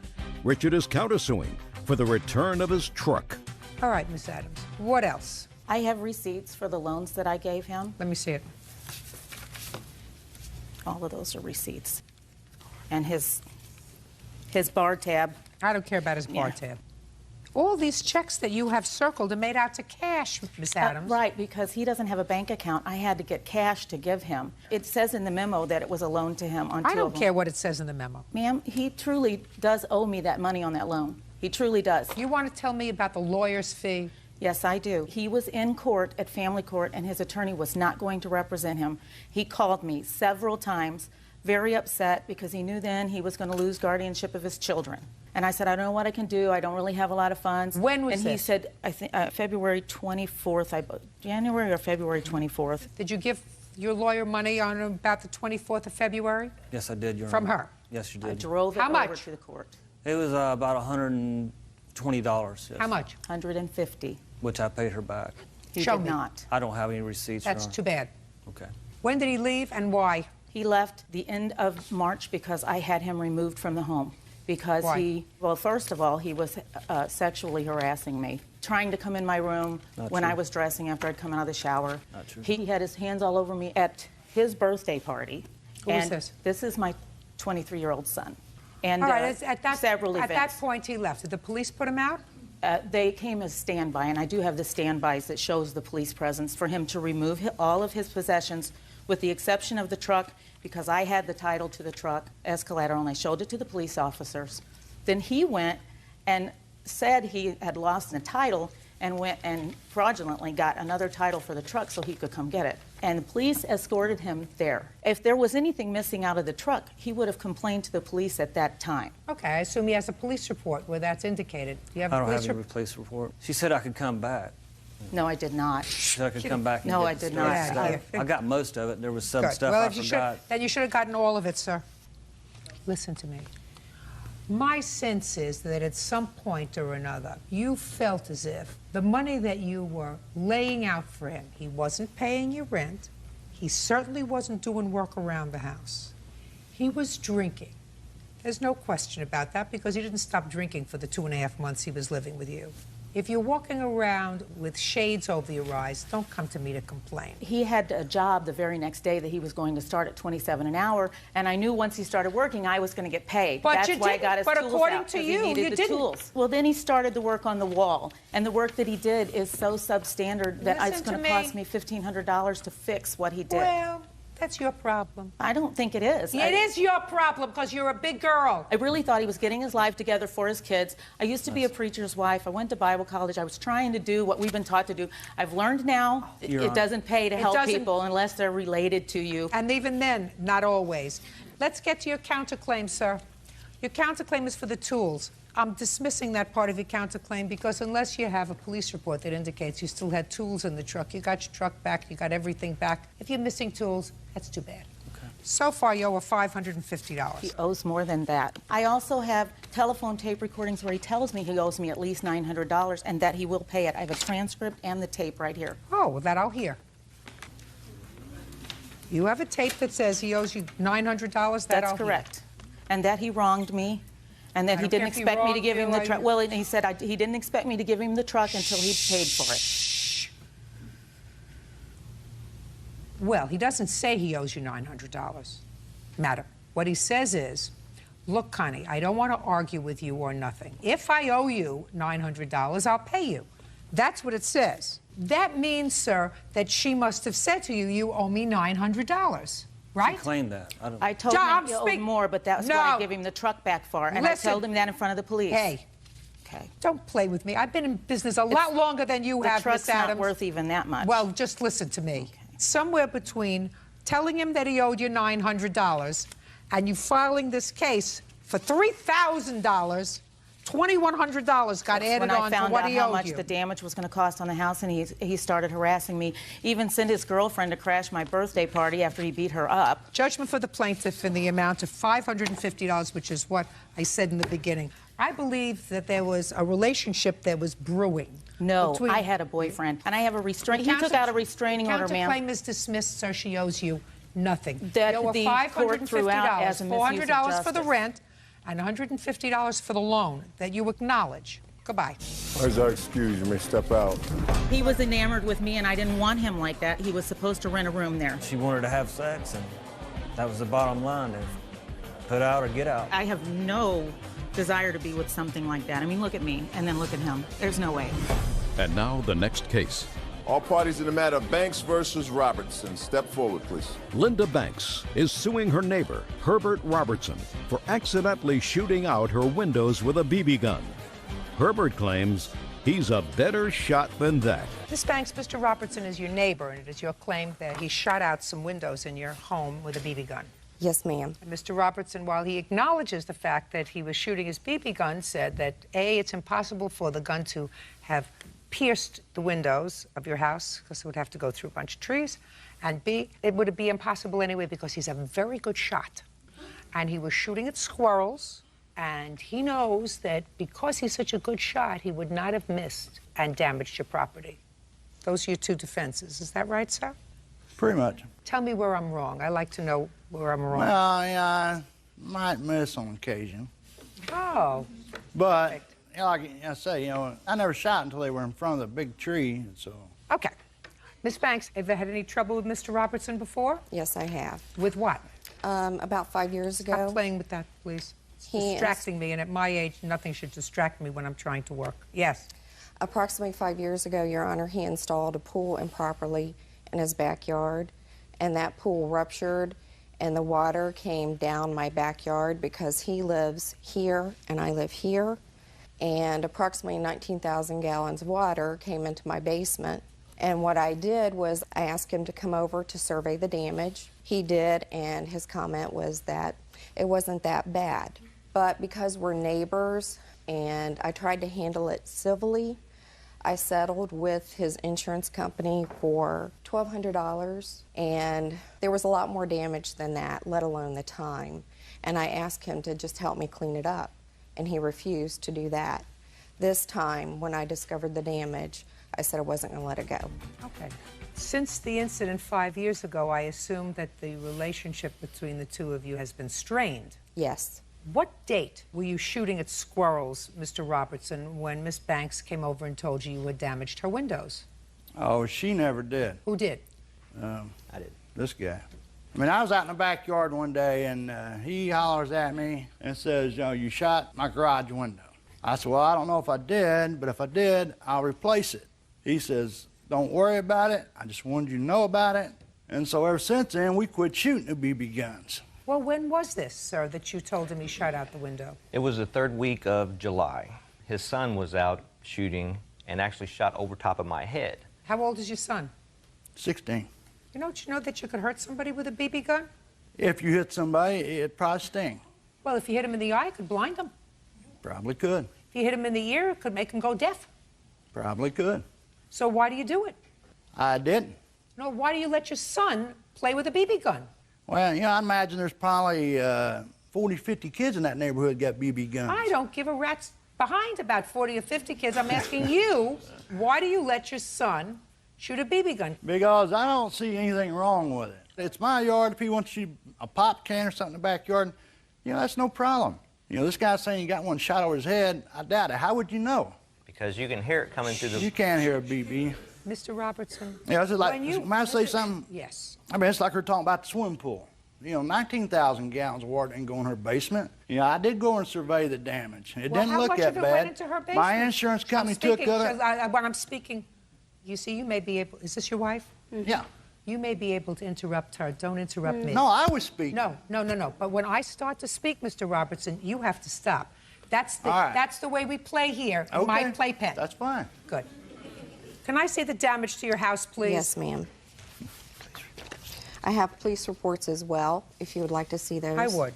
Richard is countersuing for the return of his truck. All right, Miss Adams. What else? I have receipts for the loans that I gave him. Let me see it. All of those are receipts. And his bar tab. I don't care about his bar tab. All these checks that you have circled are made out to cash, Miss Adams. Right, because he doesn't have a bank account. I had to get cash to give him. It says in the memo that it was a loan to him on 2 I of don't them. care what it says in the memo. Ma'am, he truly does owe me that money on that loan. He truly does. You want to tell me about the lawyer's fee? Yes, I do. He was in court at family court, and his attorney was not going to represent him. He called me several times, very upset, because he knew then he was going to lose guardianship of his children. And I said, I don't know what I can do. I don't really have a lot of funds. When was this? And he said, I think February 24th, January or February 24th. Did you give your lawyer money on about the 24th of February? Yes, I did, Your Honor. From her? Yes, you did. I drove it How over much? to the court. It was about $120. Yes. How much? $150. Which I paid her back. He Show did me. not. I don't have any receipts. That's Your Honor. too bad. Okay. When did he leave and why? He left the end of March because I had him removed from the home. Because Why? well, first of all, he was sexually harassing me, trying to come in my room when I was dressing after I'd come out of the shower. Not true. He had his hands all over me at his birthday party. Who is And this? This is my 23-year-old son. And All right, at that, several at events. that point he left. Did the police put him out? They came as standby, and I do have the standbys that shows the police presence for him to remove all of his possessions, with the exception of the truck, because I had the title to the truck as collateral, and I showed it to the police officers. Then he went and said he had lost the title and went and fraudulently got another title for the truck so he could come get it. And the police escorted him there. If there was anything missing out of the truck, he would have complained to the police at that time. Okay, I assume he has a police report where that's indicated. Do you have I a don't police have any police report. She said I could come back. No, I did not. She said I could come back and No, get I the did stuff. not. Yeah. I got most of it. There was some Good. stuff well, I if you forgot. then you should have gotten all of it, sir. Listen to me. My sense is that at some point or another, you felt as if the money that you were laying out for him, he wasn't paying you rent, he certainly wasn't doing work around the house. He was drinking. There's no question about that because he didn't stop drinking for the 2.5 months he was living with you. If you're walking around with shades over your eyes, don't come to me to complain. He had a job the very next day that he was going to start at $27 an hour, and I knew once he started working, I was going to get paid. But That's you why I didn't. got his But tools according out, to 'cause you, he needed you the didn't. tools. Well, then he started the work on the wall, and the work that he did is so substandard that it's Listen going to to cost me $1,500 to fix what he did. Well, That's your problem. I don't think it is. It is your problem because you're a big girl. I really thought he was getting his life together for his kids. I used to be a preacher's wife. I went to Bible college. I was trying to do what we've been taught to do. I've learned now it doesn't pay to help people unless they're related to you. And even then, not always. Let's get to your counterclaim, sir. Your counterclaim is for the tools. I'm dismissing that part of your counterclaim because unless you have a police report that indicates you still had tools in the truck, you got your truck back, you got everything back. If you're missing tools, that's too bad. Okay. So far, you owe $550. He owes more than that. I also have telephone tape recordings where he tells me he owes me at least $900 and that he will pay it. I have a transcript and the tape right here. Oh, well, that I'll hear. You have a tape that says he owes you $900? That's correct. And that he wronged me. And that he didn't expect me to give him the truck. Well, he said he didn't expect me to give him the truck until he paid for it. Shh. Well, he doesn't say he owes you $900. Madam, what he says is, look, Connie, I don't want to argue with you or nothing. If I owe you $900, I'll pay you. That's what it says. That means, sir, that she must have said to you, you owe me $900. Right? She claimed that. I told him he owed more, but that's what I gave him the truck back for. And I told him that in front of the police. Hey. Okay. Don't play with me. I've been in business a lot longer than you have, Miss Adams. The truck's not worth even that much. Well, just listen to me. Okay. Somewhere between telling him that he owed you $900 and you filing this case for $3,000, $2,100 got added on to what he owed you. When I found out how much the damage was going to cost on the house, and he started harassing me, even sent his girlfriend to crash my birthday party after he beat her up. Judgment for the plaintiff in the amount of $550, which is what I said in the beginning. I believe that there was a relationship that was brewing. No, I had a boyfriend, and I have a restraining. He took out a restraining order, ma'am. The counterclaim is dismissed, so she owes you nothing. That you owe the court threw out as a misuse of $400 justice. for the rent, and $150 for the loan that you acknowledge. Goodbye. Where's our excuse? You may step out. He was enamored with me, and I didn't want him like that. He was supposed to rent a room there. She wanted to have sex, and that was the bottom line, to put out or get out. I have no desire to be with something like that. I mean, look at me, and then look at him. There's no way. And now the next case. All parties in the matter of Banks versus Robertson. Step forward, please. Linda Banks is suing her neighbor, Herbert Robertson, for accidentally shooting out her windows with a BB gun. Herbert claims he's a better shot than that. Miss Banks, Mr. Robertson is your neighbor, and it is your claim that he shot out some windows in your home with a BB gun. Yes, ma'am. And Mr. Robertson, while he acknowledges the fact that he was shooting his BB gun, said that A, it's impossible for the gun to have pierced the windows of your house because it would have to go through a bunch of trees, and B, it would be impossible anyway because he's a very good shot. And he was shooting at squirrels, and he knows that because he's such a good shot, he would not have missed and damaged your property. Those are your two defenses. Is that right, sir? Pretty much. Tell me where I'm wrong. I like to know where I'm wrong. Well, yeah, I might miss on occasion. Oh. But, Perfect. you know, like I say, you know, I never shot until they were in front of the big tree, so. Okay. Miss Banks, have you had any trouble with Mr. Robertson before? Yes, I have. With what? About 5 years ago. Stop playing with that, please. It's distracting me, and at my age, nothing should distract me when I'm trying to work. Yes. Approximately 5 years ago, Your Honor, he installed a pool improperly in his backyard, and that pool ruptured, and the water came down my backyard because he lives here and I live here, and approximately 19,000 gallons of water came into my basement. And what I did was I asked him to come over to survey the damage. He did, and his comment was that it wasn't that bad. But because we're neighbors and I tried to handle it civilly, I settled with his insurance company for $1,200, and there was a lot more damage than that, let alone the time. And I asked him to just help me clean it up, and he refused to do that. This time, when I discovered the damage, I said I wasn't going to let it go. Okay. Since the incident 5 years ago, I assume that the relationship between the two of you has been strained. Yes. What date were you shooting at squirrels, Mr. Robertson, when Miss Banks came over and told you you had damaged her windows? Oh, she never did. Who did? I did. This guy. I mean, I was out in the backyard one day, and he hollers at me and says, you know, you shot my garage window. I said, well, I don't know if I did, but if I did, I'll replace it. He says, don't worry about it. I just wanted you to know about it. And so ever since then, we quit shooting the BB guns. Well, when was this, sir, that you told him he shot out the window? It was the 3rd week of July. His son was out shooting and actually shot over top of my head. How old is your son? 16. You know that you could hurt somebody with a BB gun? If you hit somebody, it'd probably sting. Well, if you hit him in the eye, it could blind him. Probably could. If you hit him in the ear, it could make him go deaf. Probably could. So why do you do it? I didn't. No, why do you let your son play with a BB gun? Well, I imagine there's probably 40, 50 kids in that neighborhood got BB guns. I don't give a rat's behind about 40 or 50 kids. I'm asking you, why do you let your son shoot a BB gun? Because I don't see anything wrong with it. It's my yard. If he wants to shoot a pop can or something in the backyard, that's no problem. This guy's saying he got one shot over his head. I doubt it. How would you know? Because you can hear it coming through the... You can't hear a BB. Mr. Robertson. Yeah, it's like, may I say something? Yes. I mean, it's like we're talking about the swimming pool. 19,000 gallons of water didn't go in her basement. I did go and survey the damage. It didn't look that bad. How much of it went into her basement? My insurance company took of it. When I'm speaking, you see, you may be able... Is this your wife? Yeah. You may be able to interrupt her. Don't interrupt me. No, I was speaking. No. But when I start to speak, Mr. Robertson, you have to stop. That's the way we play here in my playpen. That's fine. Good. Can I see the damage to your house, please? Yes, ma'am. I have police reports as well, if you would like to see those. I would.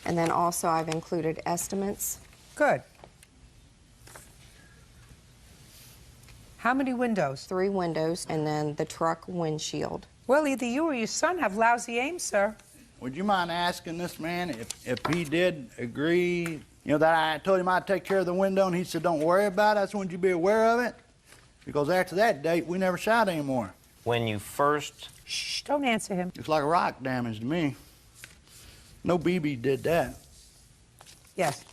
And then also I've included estimates. Good. How many windows? 3 windows, and then the truck windshield. Well, either you or your son have lousy aim, sir. Would you mind asking this man if he did agree, that I told him I'd take care of the window, and he said, don't worry about it, I just wanted you to be aware of it? Because after that date, we never shot anymore. When you first... Shh, don't answer him. It's like rock damage to me. No BB did that. Yes.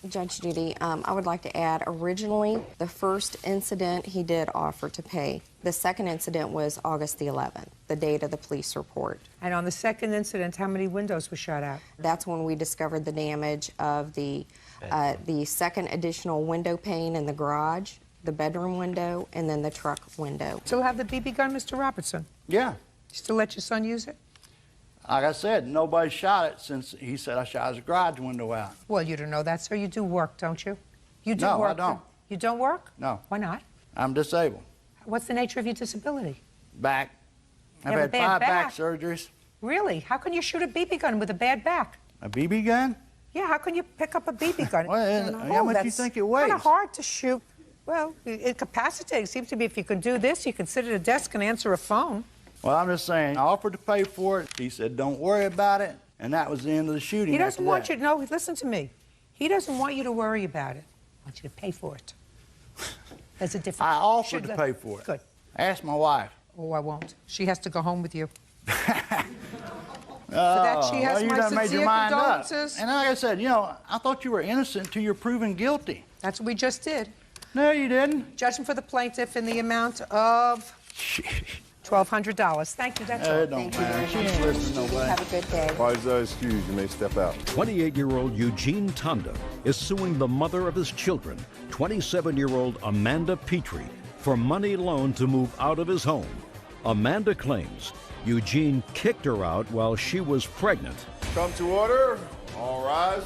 Judge Judy, I would like to add, originally, the first incident he did offer to pay. The second incident was August the 11th, the date of the police report. And on the second incident, how many windows were shot out? That's when we discovered the damage of the second additional window pane in the garage, the bedroom window, and then the truck window. Still have the BB gun, Mr. Robertson? Yeah. Still let your son use it? Like I said, nobody shot it since he said I shot his garage window out. Well, you don't know that, sir. You do work, don't you? You do no, work. No, I don't. You don't work? No. Why not? I'm disabled. What's the nature of your disability? Back. I've had 5 back surgeries. Really? How can you shoot a BB gun with a bad back? A BB gun? Yeah, how can you pick up a BB gun? Well, how much do you think it weighs? It's kind of hard to shoot. Well, incapacitated. It seems to be if you could do this, you could sit at a desk and answer a phone. Well, I'm just saying, I offered to pay for it. He said, don't worry about it. And that was the end of the shooting. He doesn't want you to, no, listen to me. He doesn't want you to worry about it. He wants you to pay for it. There's a difference. I offered to pay for it. Good. Ask my wife. Oh, I won't. She has to go home with you. So that she has you my done made your sincere mind up. condolences. And like I said, I thought you were innocent until you're proven guilty. That's what we just did. No, you didn't. Judgment for the plaintiff in the amount of $1,200. Thank you. That's all. It don't matter. She ain't listening to nobody. Have a good day. Pardon the excuse, you may step out. 28-year-old Eugene Tonda is suing the mother of his children, 27-year-old Amanda Petrie, for money loaned to move out of his home. Amanda claims Eugene kicked her out while she was pregnant. Come to order. All rise.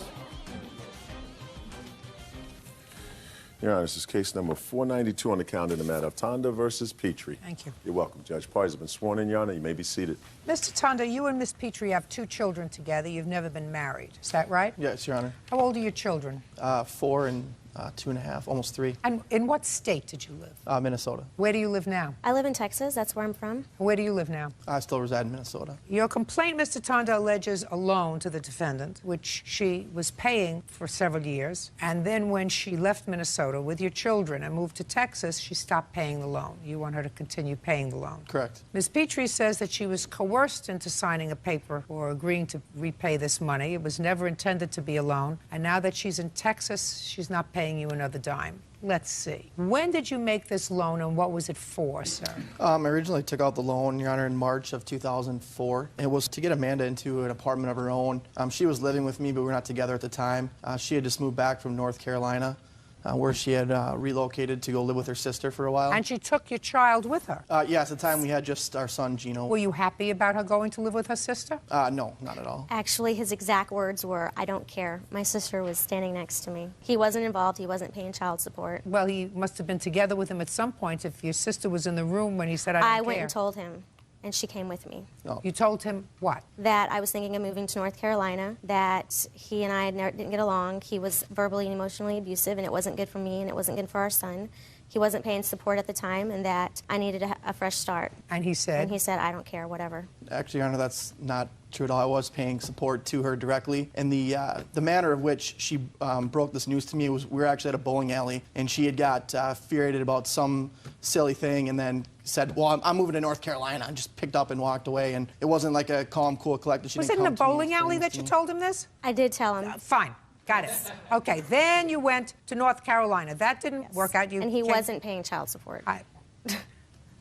Your Honor, this is case number 492 on the calendar in the matter of Tonda versus Petrie. Thank you. You're welcome, Judge. Parties have been sworn in, Your Honor. You may be seated. Mr. Tonda, you and Miss Petrie have 2 children together. You've never been married. Is that right? Yes, Your Honor. How old are your children? 4 and 2.5, almost 3. And in what state did you live? Minnesota. Where do you live now? I live in Texas. That's where I'm from. Where do you live now? I still reside in Minnesota. Your complaint, Mr. Tonda, alleges a loan to the defendant, which she was paying for several years. And then when she left Minnesota with your children and moved to Texas, she stopped paying the loan. You want her to continue paying the loan. Correct. Ms. Petrie says that she was coerced into signing a paper or agreeing to repay this money. It was never intended to be a loan. And now that she's in Texas, she's not paying you another dime. Let's see. When did you make this loan and what was it for, sir? I originally took out the loan, Your Honor, in March of 2004. It was to get Amanda into an apartment of her own. She was living with me, but we were not together at the time. She had just moved back from North Carolina. where she had relocated to go live with her sister for a while. And she took your child with her? Yes, at the time we had just our son, Gino. Were you happy about her going to live with her sister? No, not at all. Actually, his exact words were, "I don't care." My sister was standing next to me. He wasn't involved. He wasn't paying child support. Well, he must have been together with him at some point if your sister was in the room when he said, "I don't care." I went and told him, and she came with me. You told him what? That I was thinking of moving to North Carolina, that he and I didn't get along. He was verbally and emotionally abusive, and it wasn't good for me, and it wasn't good for our son. He wasn't paying support at the time, and that I needed a fresh start. And he said? And he said, "I don't care, whatever." Actually, Your Honor, that's not true at all. I was paying support to her directly. And the manner of which she broke this news to me was, we were actually at a bowling alley, and she had got furiated about some silly thing and then said, "Well, I'm moving to North Carolina," and just picked up and walked away. And it wasn't like a calm, cool, collected. Was it in a bowling alley that you told him this? I did tell him. Fine. Got it. Okay, then you went to North Carolina. That didn't work out. And he wasn't paying child support.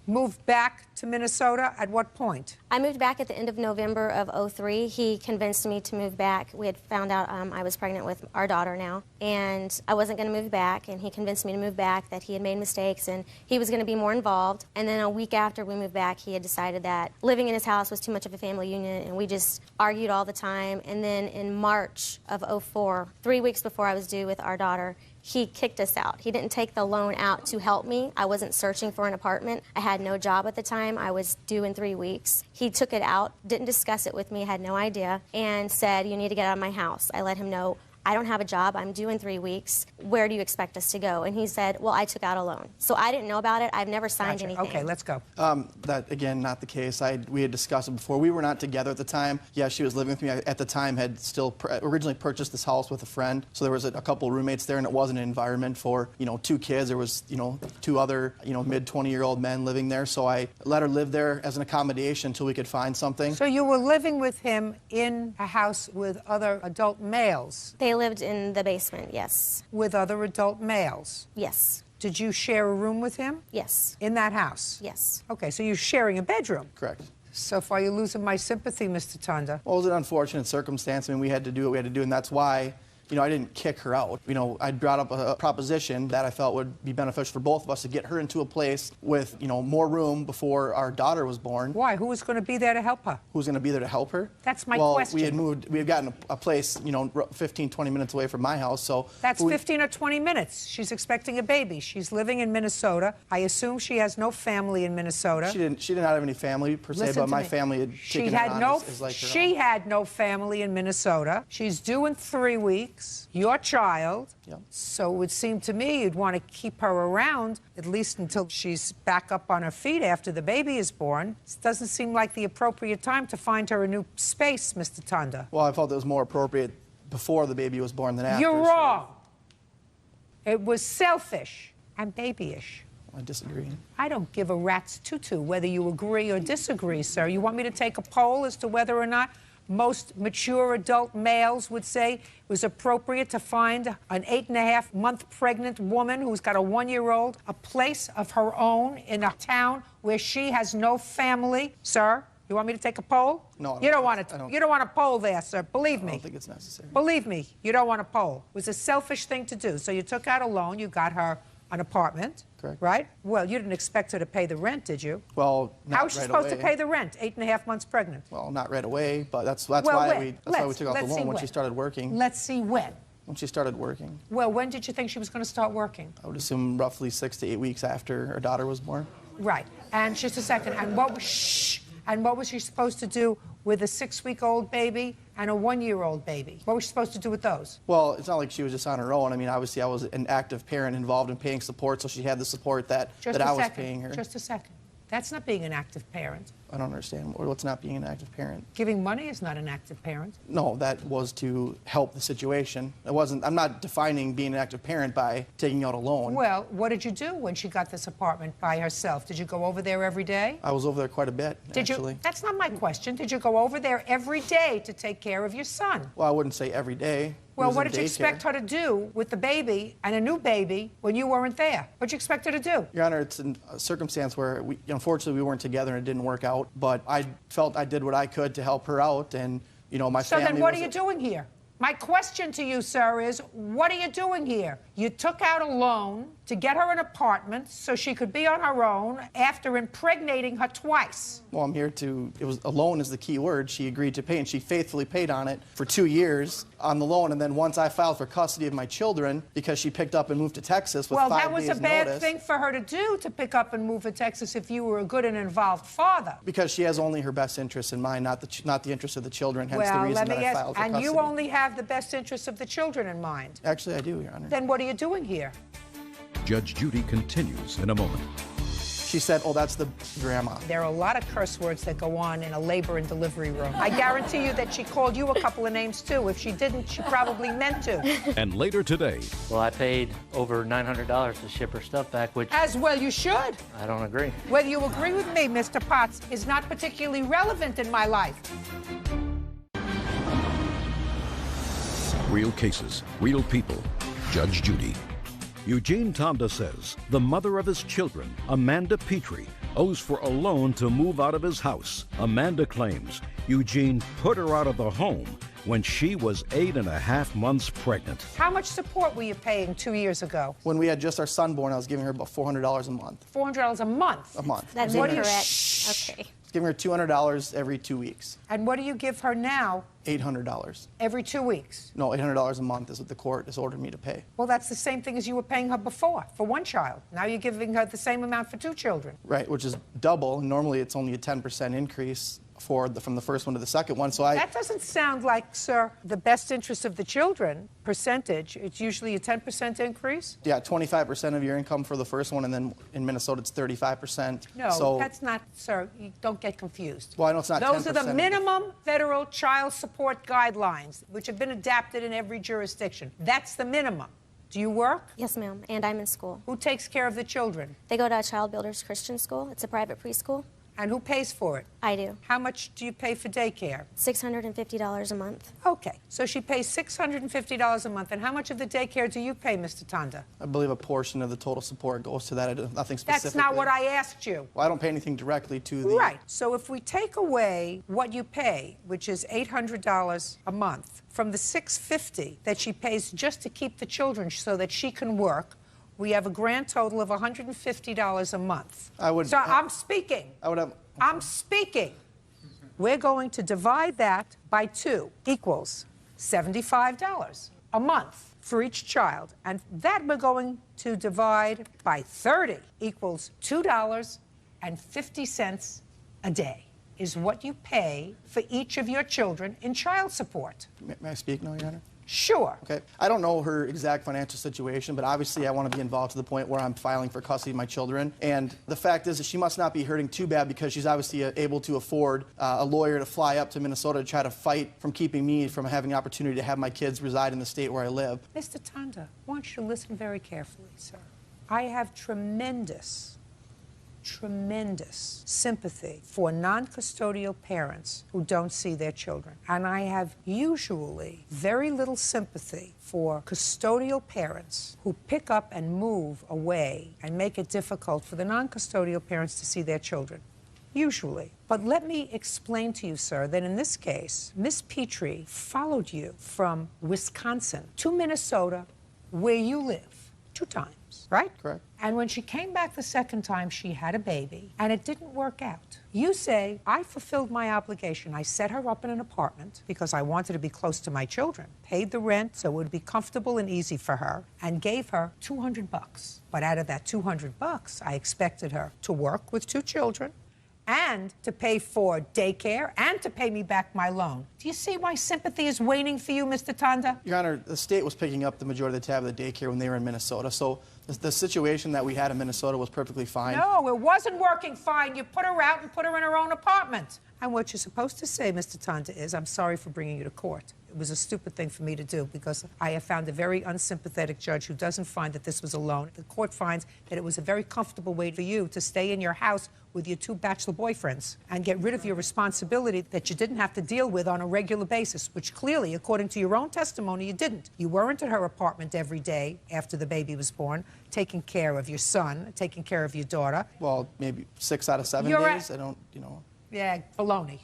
Moved back to Minnesota at what point? I moved back at the end of November of '03. He convinced me to move back. We had found out I was pregnant with our daughter now, and I wasn't going to move back, and he convinced me to move back, that he had made mistakes, and he was going to be more involved. And then a week after we moved back, he had decided that living in his house was too much of a family union, and we just argued all the time. And then in March of '04, 3 weeks before I was due with our daughter, he kicked us out. He didn't take the loan out to help me. I wasn't searching for an apartment. I had no job at the time. I was due in 3 weeks. He took it out, didn't discuss it with me, had no idea, and said, "You need to get out of my house." I let him know, "I don't have a job. I'm due in 3 weeks. Where do you expect us to go?" And he said, "Well, I took out a loan." So I didn't know about it. I've never signed anything. Okay, let's go. That, again, not the case. We had discussed it before. We were not together at the time. Yeah, she was living with me. I, at the time, had still originally purchased this house with a friend. So there was a couple roommates there, and it wasn't an environment for, 2 kids. There was, 2 other, mid-20-year-old men living there. So I let her live there as an accommodation until we could find something. So you were living with him in a house with other adult males? They lived in the basement, yes. With other adult males? Yes. Did you share a room with him? Yes. In that house? Yes. Okay, so you're sharing a bedroom? Correct. So far, you're losing my sympathy, Mr. Tunda. Well, it was an unfortunate circumstance. I mean, we had to do what we had to do, and that's why, I didn't kick her out. I brought up a proposition that I felt would be beneficial for both of us to get her into a place with, more room before our daughter was born. Why? Who was going to be there to help her? Who was going to be there to help her? That's my Well, question. we had gotten a place, 15, 20 minutes away from my house, so... That's 15 or 20 minutes. She's expecting a baby. She's living in Minnesota. I assume she has no family in Minnesota. She did not have any family, per se, but my family had taken her on as like her own. She had no family in Minnesota. She's due in 3 weeks. Your child. Yep. So it would seem to me you'd want to keep her around at least until she's back up on her feet after the baby is born. This doesn't seem like the appropriate time to find her a new space, Mr. Tunda. Well, I felt it was more appropriate before the baby was born than after. You're wrong. It was selfish and babyish. I disagree. I don't give a rat's tutu whether you agree or disagree, sir. You want me to take a poll as to whether or not most mature adult males would say it was appropriate to find an 8.5-month pregnant woman who's got a 1-year-old a place of her own in a town where she has no family? Sir, you want me to take a poll? No, you don't want to. You don't want a poll there, sir. Believe me. I don't think it's necessary. Believe me, you don't want a poll. It was a selfish thing to do. So you took out a loan. You got her an apartment. Correct. Right? Well, you didn't expect her to pay the rent, did you? Well, not How was she right supposed away. to pay the rent? 8.5 months pregnant. Well, not right away, but that's Well, why when? we took out the loan when she started working. Let's see when. When she started working. Well, when did you think she was going to start working? I would assume roughly 6 to 8 weeks after her daughter was born. Right. And just a second. And what was she supposed to do with a 6-week-old baby and a 1-year-old baby? What was she supposed to do with those? Well, it's not like she was just on her own. I mean, obviously, I was an active parent involved in paying support, so she had the support that I was paying her. Just a second. That's not being an active parent. I don't understand. What's not being an active parent? Giving money is not an active parent. No, that was to help the situation. It wasn't. I'm not defining being an active parent by taking out a loan. Well, what did you do when she got this apartment by herself? Did you go over there every day? I was over there quite a bit, actually. That's not my question. Did you go over there every day to take care of your son? Well, I wouldn't say every day. Well, what did you expect her to do with the baby and a new baby when you weren't there? What did you expect her to do? Your Honor, it's a circumstance where, unfortunately, we weren't together and it didn't work out. But I felt I did what I could to help her out, and, my family... So then what are you doing here? My question to you, sir, is what are you doing here? You took out a loan to get her an apartment so she could be on her own after impregnating her twice. Well, I'm here to, a loan is the key word. She agreed to pay, and she faithfully paid on it for 2 years on the loan. And then once I filed for custody of my children, because she picked up and moved to Texas with 5 days notice. Well, that was a bad thing for her to do, to pick up and move to Texas if you were a good and involved father. Because she has only her best interests in mind, not the interest of the children, hence the reason that I filed for custody. And you only have the best interests of the children in mind. Actually, I do, Your Honor. Then what are you doing here? Judge Judy continues in a moment. She said, oh, that's the grandma. There are a lot of curse words that go on in a labor and delivery room. I guarantee you that she called you a couple of names, too. If she didn't, she probably meant to. And later today... Well, I paid over $900 to ship her stuff back, which... As well you should. I don't agree. Whether you agree with me, Mr. Potts, is not particularly relevant in my life. Real cases, real people. Judge Judy. Eugene Tonda says the mother of his children, Amanda Petrie, owes for a loan to move out of his house. Amanda claims Eugene put her out of the home when she was 8.5 months pregnant. How much support were you paying 2 years ago? When we had just our son born, I was giving her about $400 a month. $400 a month? A month. That's incorrect. Okay. Giving her $200 every 2 weeks. And what do you give her now? $800. Every 2 weeks? No, $800 a month is what the court has ordered me to pay. Well, that's the same thing as you were paying her before, for one child. Now you're giving her the same amount for 2 children. Right, which is double. Normally it's only a 10% increase from the first one to the second one, so That doesn't sound like, sir, the best interest of the children percentage. It's usually a 10% increase? Yeah, 25% of your income for the first one, and then in Minnesota it's 35%. No, so, that's not, sir, you don't get confused. Well, I know it's not 10%. Those are the minimum federal child support guidelines, which have been adapted in every jurisdiction. That's the minimum. Do you work? Yes, ma'am, and I'm in school. Who takes care of the children? They go to a Child Builders Christian school. It's a private preschool. And who pays for it? I do. How much do you pay for daycare? $650 a month. Okay, so she pays $650 a month. And how much of the daycare do you pay, Mr. Tonda? I believe a portion of the total support goes to that. I do nothing specifically. That's not what I asked you. Well, I don't pay anything directly to the... Right. So if we take away what you pay, which is $800 a month, from the $650 that she pays just to keep the children so that she can work, we have a grand total of $150 a month. I'm speaking. I'm speaking. We're going to divide that by 2 equals $75 a month for each child. And that we're going to divide by 30 equals $2.50 a day is what you pay for each of your children in child support. May I speak now, Your Honor? Sure. Okay. I don't know her exact financial situation, but obviously I want to be involved to the point where I'm filing for custody of my children. And the fact is that she must not be hurting too bad because she's obviously able to afford a lawyer to fly up to Minnesota to try to fight from keeping me from having the opportunity to have my kids reside in the state where I live. Mr. Tonda, I want you to listen very carefully, sir. I have tremendous sympathy for non-custodial parents who don't see their children. And I have usually very little sympathy for custodial parents who pick up and move away and make it difficult for the non-custodial parents to see their children. Usually. But let me explain to you, sir, that in this case, Miss Petrie followed you from Wisconsin to Minnesota, where you live, 2 times. Right? Correct. And when she came back the second time, she had a baby, and it didn't work out. You say, I fulfilled my obligation. I set her up in an apartment because I wanted to be close to my children, paid the rent so it would be comfortable and easy for her, and gave her $200. But out of that $200, I expected her to work with 2 children, and to pay for daycare, and to pay me back my loan. Do you see why sympathy is waning for you, Mr. Tonda? Your Honor, the state was picking up the majority of the tab of the daycare when they were in Minnesota, so the situation that we had in Minnesota was perfectly fine. No, it wasn't working fine. You put her out and put her in her own apartment. And what you're supposed to say, Mr. Tonda, is, I'm sorry for bringing you to court. It was a stupid thing for me to do because I have found a very unsympathetic judge who doesn't find that this was a loan. The court finds that it was a very comfortable way for you to stay in your house with your 2 bachelor boyfriends and get rid of your responsibility that you didn't have to deal with on a regular basis, which clearly, according to your own testimony, you didn't. You weren't at her apartment every day after the baby was born, taking care of your son, taking care of your daughter. Well, maybe 6 out of 7 days. I don't, Yeah, baloney.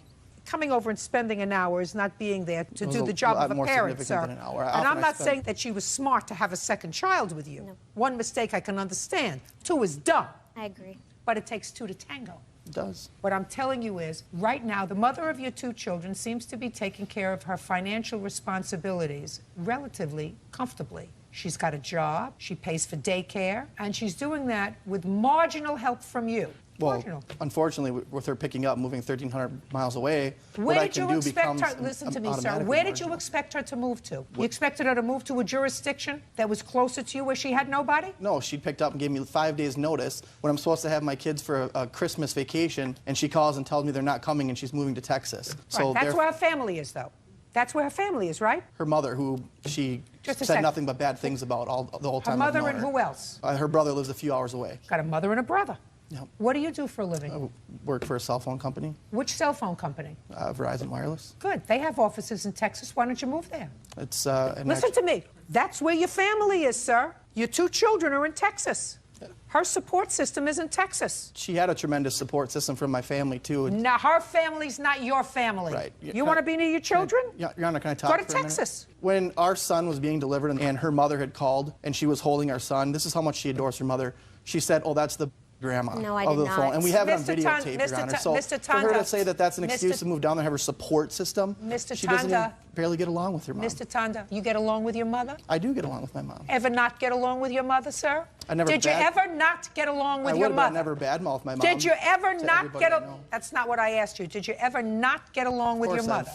Coming over and spending an hour is not being there to It was do a the job lot of a more parent, significant sir. than an hour. And Often I'm I not spend- saying that she was smart to have a second child with you. No. One mistake I can understand. Two is dumb. I agree. But it takes two to tango. It does. What I'm telling you is, right now, the mother of your two children seems to be taking care of her financial responsibilities relatively comfortably. She's got a job, she pays for daycare, and she's doing that with marginal help from you. Well, Marginal. unfortunately, with her picking up, moving 1,300 miles away, Where what I did can you do expect becomes her, listen to me, sir, automatically where did you marginal. expect her to move to? You expected her to move to a jurisdiction that was closer to you where she had nobody? No, she picked up and gave me 5 days notice when I'm supposed to have my kids for a Christmas vacation, and she calls and tells me they're not coming and she's moving to Texas. Right, that's where her family is, though. That's where her family is, right? Her mother, who she Just a said second. nothing but bad things about the whole time. Her mother I've known and her. who else? Her brother lives a few hours away. Got a mother and a brother. Yep. What do you do for a living? I work for a cell phone company, Which cell phone company? Verizon Wireless. Good. They have offices in Texas. Why don't you move there? It's Listen to me. That's where your family is, sir. Your two children are in Texas. Her support system is in Texas. She had a tremendous support system from my family too. Now, her family's not your family. Right. You want to be near your children? Your Honor, can I talk Go to for a minute? Texas. When our son was being delivered and her mother had called and she was holding our son, this is how much she adores her mother. She said, "Oh, that's the grandma No, I of did the phone." not. And we have it on Mr. videotape, Mr. Your Honor. Ta- So Mr. for her Tanda, to say that that's an excuse Mr. to move down there and have her support system, Mr. she doesn't even Tanda. barely get along with her mom. Mr. Tanda, you get along with your mother? I do get along with my mom. Ever not get along with your mother, sir? I never Did you bad- ever not get along with I your would, but I mother? never badmouth my mom. Did you ever to not everybody get I a... know. That's not what I asked you. Did you ever not get along with Of your course mother?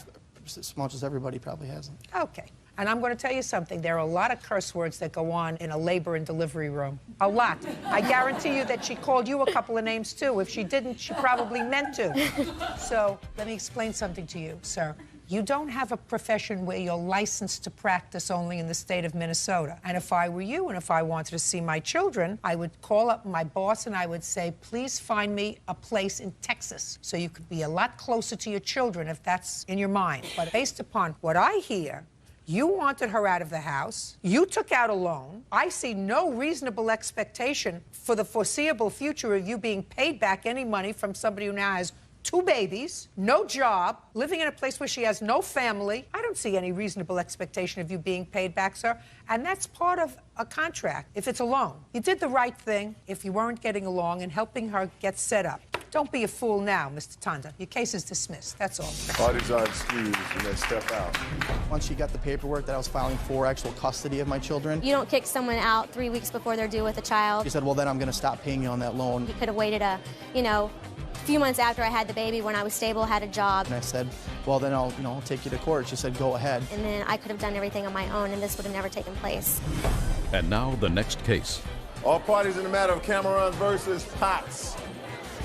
as much as everybody probably hasn't. Okay. And I'm going to tell you something. There are a lot of curse words that go on in a labor and delivery room. A lot. I guarantee you that she called you a couple of names, too. If she didn't, she probably meant to. So let me explain something to you, sir. You don't have a profession where you're licensed to practice only in the state of Minnesota. And if I were you and if I wanted to see my children, I would call up my boss and I would say, please find me a place in Texas so you could be a lot closer to your children if that's in your mind. But based upon what I hear, you wanted her out of the house. You took out a loan. I see no reasonable expectation for the foreseeable future of you being paid back any money from somebody who now has 2 babies, no job, living in a place where she has no family. I don't see any reasonable expectation of you being paid back, sir. And that's part of a contract, if it's a loan. You did the right thing if you weren't getting along and helping her get set up. Don't be a fool now, Mr. Tanda. Your case is dismissed, that's all. Parties are excused and they step out. Once she got the paperwork that I was filing for actual custody of my children, You don't kick someone out 3 weeks before they're due with a child. she said, well, then I'm going to stop paying you on that loan. You could have waited a few months after I had the baby when I was stable, had a job. And I said, well, then I'll take you to court. She said, go ahead. And then I could have done everything on my own, and this would have never taken place. And now the next case. All parties in the matter of Cameron versus Potts.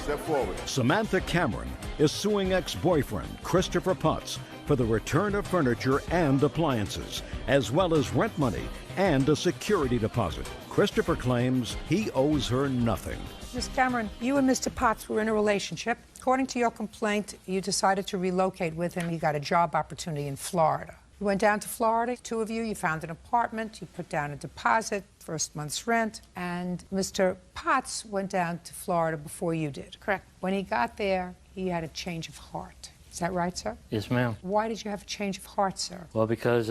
Step forward. Samantha Cameron is suing ex-boyfriend Christopher Potts for the return of furniture and appliances, as well as rent money and a security deposit. Christopher claims he owes her nothing. Miss Cameron, you and Mr. Potts were in a relationship. According to your complaint, you decided to relocate with him. You got a job opportunity in Florida. You went down to Florida, 2 of you. You found an apartment. You put down a deposit, first month's rent. And Mr. Potts went down to Florida before you did. Correct. When he got there, he had a change of heart. Is that right, sir? Yes, ma'am. Why did you have a change of heart, sir? Well, because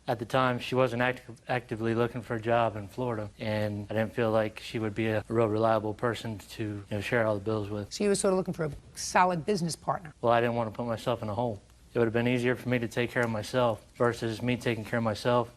at the time she wasn't actively looking for a job in Florida, and I didn't feel like she would be a real reliable person to share all the bills with. So you were sort of looking for a solid business partner. Well, I didn't want to put myself in a hole. It would have been easier for me to take care of myself versus me taking care of myself,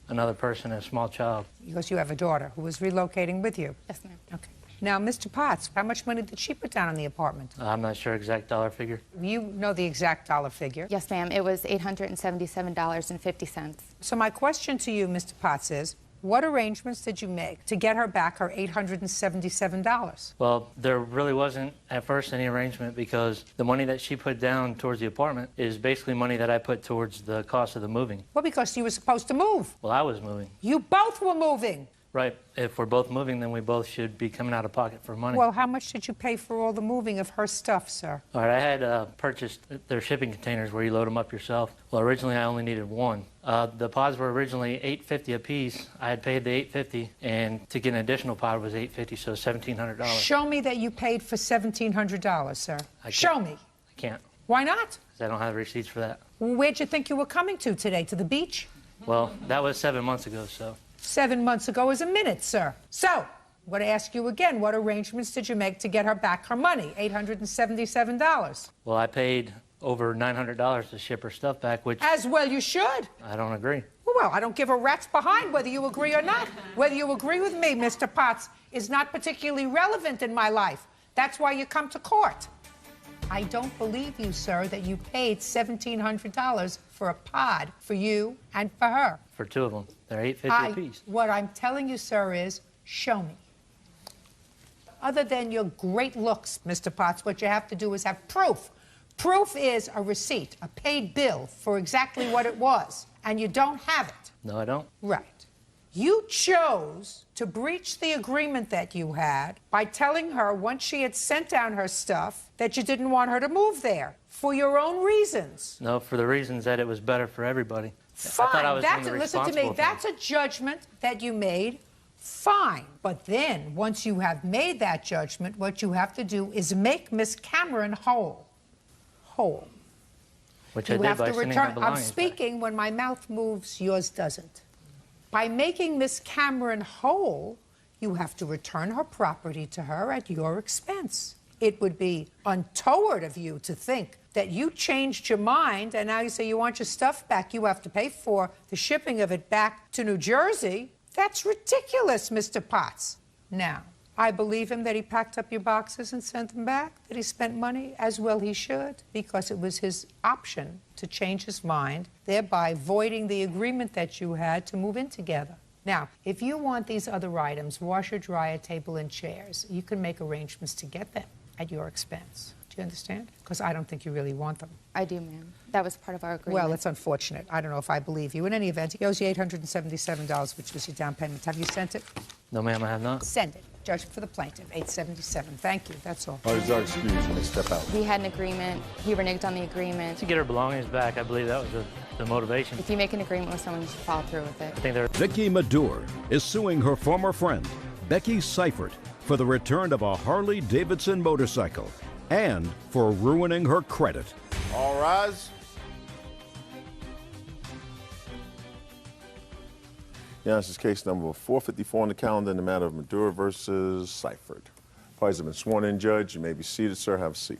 another person, and a small child. Because you have a daughter who was relocating with you. Yes, ma'am. Okay. Now, Mr. Potts, how much money did she put down on the apartment? I'm not sure exact dollar figure. You know the exact dollar figure. Yes, ma'am. It was $877.50. So my question to you, Mr. Potts, is what arrangements did you make to get her back her $877? Well, there really wasn't at first any arrangement because the money that she put down towards the apartment is basically money that I put towards the cost of the moving. Well, because you were supposed to move. Well, I was moving. You both were moving. Right. If we're both moving, then we both should be coming out of pocket for money. Well, how much did you pay for all the moving of her stuff, sir? All right, I had purchased their shipping containers where you load them up yourself. Well, originally I only needed one. The pods were originally $850 a piece. I had paid the $850, and to get an additional pod was $850, so $1,700. Show me that you paid for $1,700, sir. Show me. I can't. Why not? Because I don't have receipts for that. Where'd you think you were coming to today? To the beach? Well, that was 7 months ago, so. 7 months ago is a minute, sir. So, I'm going to ask you again, what arrangements did you make to get her back her money? $877. Well, I paid over $900 to ship her stuff back, which... As well you should. I don't agree. Well, I don't give a rat's behind whether you agree or not. Whether you agree with me, Mr. Potts, is not particularly relevant in my life. That's why you come to court. I don't believe you, sir, that you paid $1,700 for a pod for you and for her. For 2 of them. They're $850 a piece. What I'm telling you, sir, is show me. Other than your great looks, Mr. Potts, what you have to do is have proof. Proof is a receipt, a paid bill for exactly what it was, and you don't have it. No, I don't. Right. You chose to breach the agreement that you had by telling her once she had sent down her stuff that you didn't want her to move there for your own reasons. No, for the reasons that it was better for everybody. Fine. I thought I was doing the Listen to me. responsible thing. That's a judgment that you made. Fine. But then, once you have made that judgment, what you have to do is make Miss Cameron whole. Whole. Which You I did have by to sending return. her I'm belongings speaking when my mouth moves, yours doesn't. By making Miss Cameron whole, you have to return her property to her at your expense. It would be untoward of you to think that you changed your mind and now you say you want your stuff back. You have to pay for the shipping of it back to New Jersey. That's ridiculous, Mr. Potts. Now, I believe him that he packed up your boxes and sent them back, that he spent money, as well he should, because it was his option to change his mind, thereby voiding the agreement that you had to move in together. Now, if you want these other items, washer, dryer, table, and chairs, you can make arrangements to get them at your expense. Do you understand? Because I don't think you really want them. I do, ma'am. That was part of our agreement. Well, it's unfortunate. I don't know if I believe you. In any event, he owes you $877, which was your down payment. Have you sent it? No, ma'am, I have not. Send it. Judgment for the plaintiff, $877. Thank you. That's all. Parties are excused when they step out. We had an agreement. He reneged on the agreement. To get her belongings back, I believe that was the motivation. If you make an agreement with someone, you should follow through with it. I think they're... Vicki Madure is suing her former friend, Becky Seifert, for the return of a Harley-Davidson motorcycle and for ruining her credit. All rise. Yeah, this is case number 454 on the calendar in the matter of Madura versus Seifert. Parties have been sworn in, Judge. You may be seated, sir. Have a seat.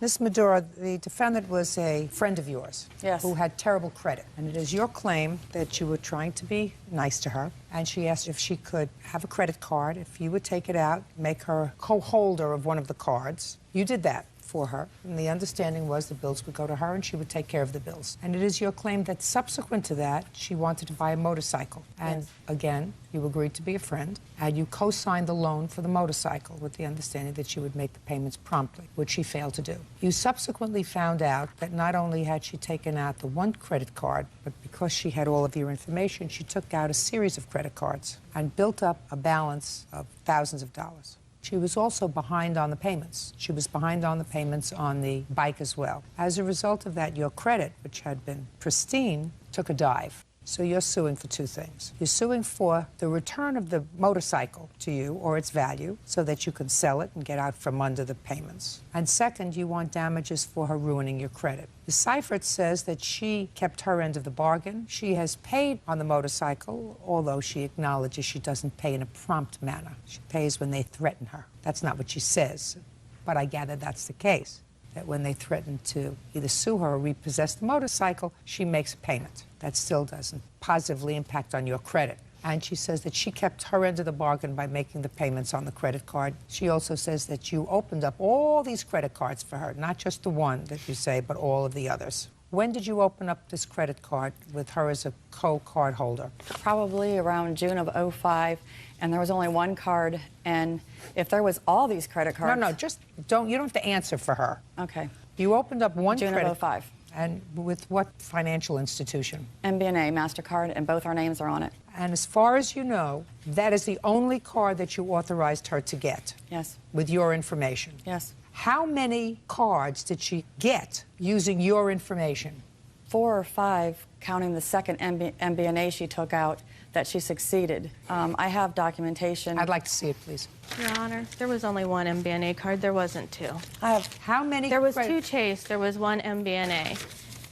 Ms. Madura, the defendant was a friend of yours. Yes. Who had terrible credit. And it is your claim that you were trying to be nice to her. And she asked if she could have a credit card, if you would take it out, make her co-holder of one of the cards. You did that for her. And the understanding was the bills would go to her and she would take care of the bills. And it is your claim that subsequent to that, she wanted to buy a motorcycle. And again, you agreed to be a friend, and you co-signed the loan for the motorcycle with the understanding that she would make the payments promptly, which she failed to do. You subsequently found out that not only had she taken out the one credit card, but because she had all of your information, she took out a series of credit cards and built up a balance of thousands of dollars. She was also behind on the payments. She was behind on the payments on the bike as well. As a result of that, your credit, which had been pristine, took a dive. So you're suing for two things. You're suing for the return of the motorcycle to you, or its value, so that you can sell it and get out from under the payments. And second, you want damages for her ruining your credit. The Seifert says that she kept her end of the bargain. She has paid on the motorcycle, although she acknowledges she doesn't pay in a prompt manner. She pays when they threaten her. That's not what she says, but I gather that's the case. That when they threaten to either sue her or repossess the motorcycle, she makes a payment. That still doesn't positively impact on your credit. And she says that she kept her end of the bargain by making the payments on the credit card. She also says that you opened up all these credit cards for her, not just the one that you say, but all of the others. When did you open up this credit card with her as a co-card holder? Probably around June of '05, and there was only one card, and if there was all these credit cards... No, just don't, you don't have to answer for her. Okay. You opened up one June credit... of '05. And with what financial institution? MBNA, MasterCard, and both our names are on it. And as far as you know, that is the only card that you authorized her to get? Yes. With your information? Yes. How many cards did she get using your information? 4 or 5, counting the second MBNA she took out, that she succeeded. I have documentation. I'd like to see it, please. Your Honor, there was only one MBNA card. There wasn't two. I have how many? There was 2 Chase. There was 1 MBNA.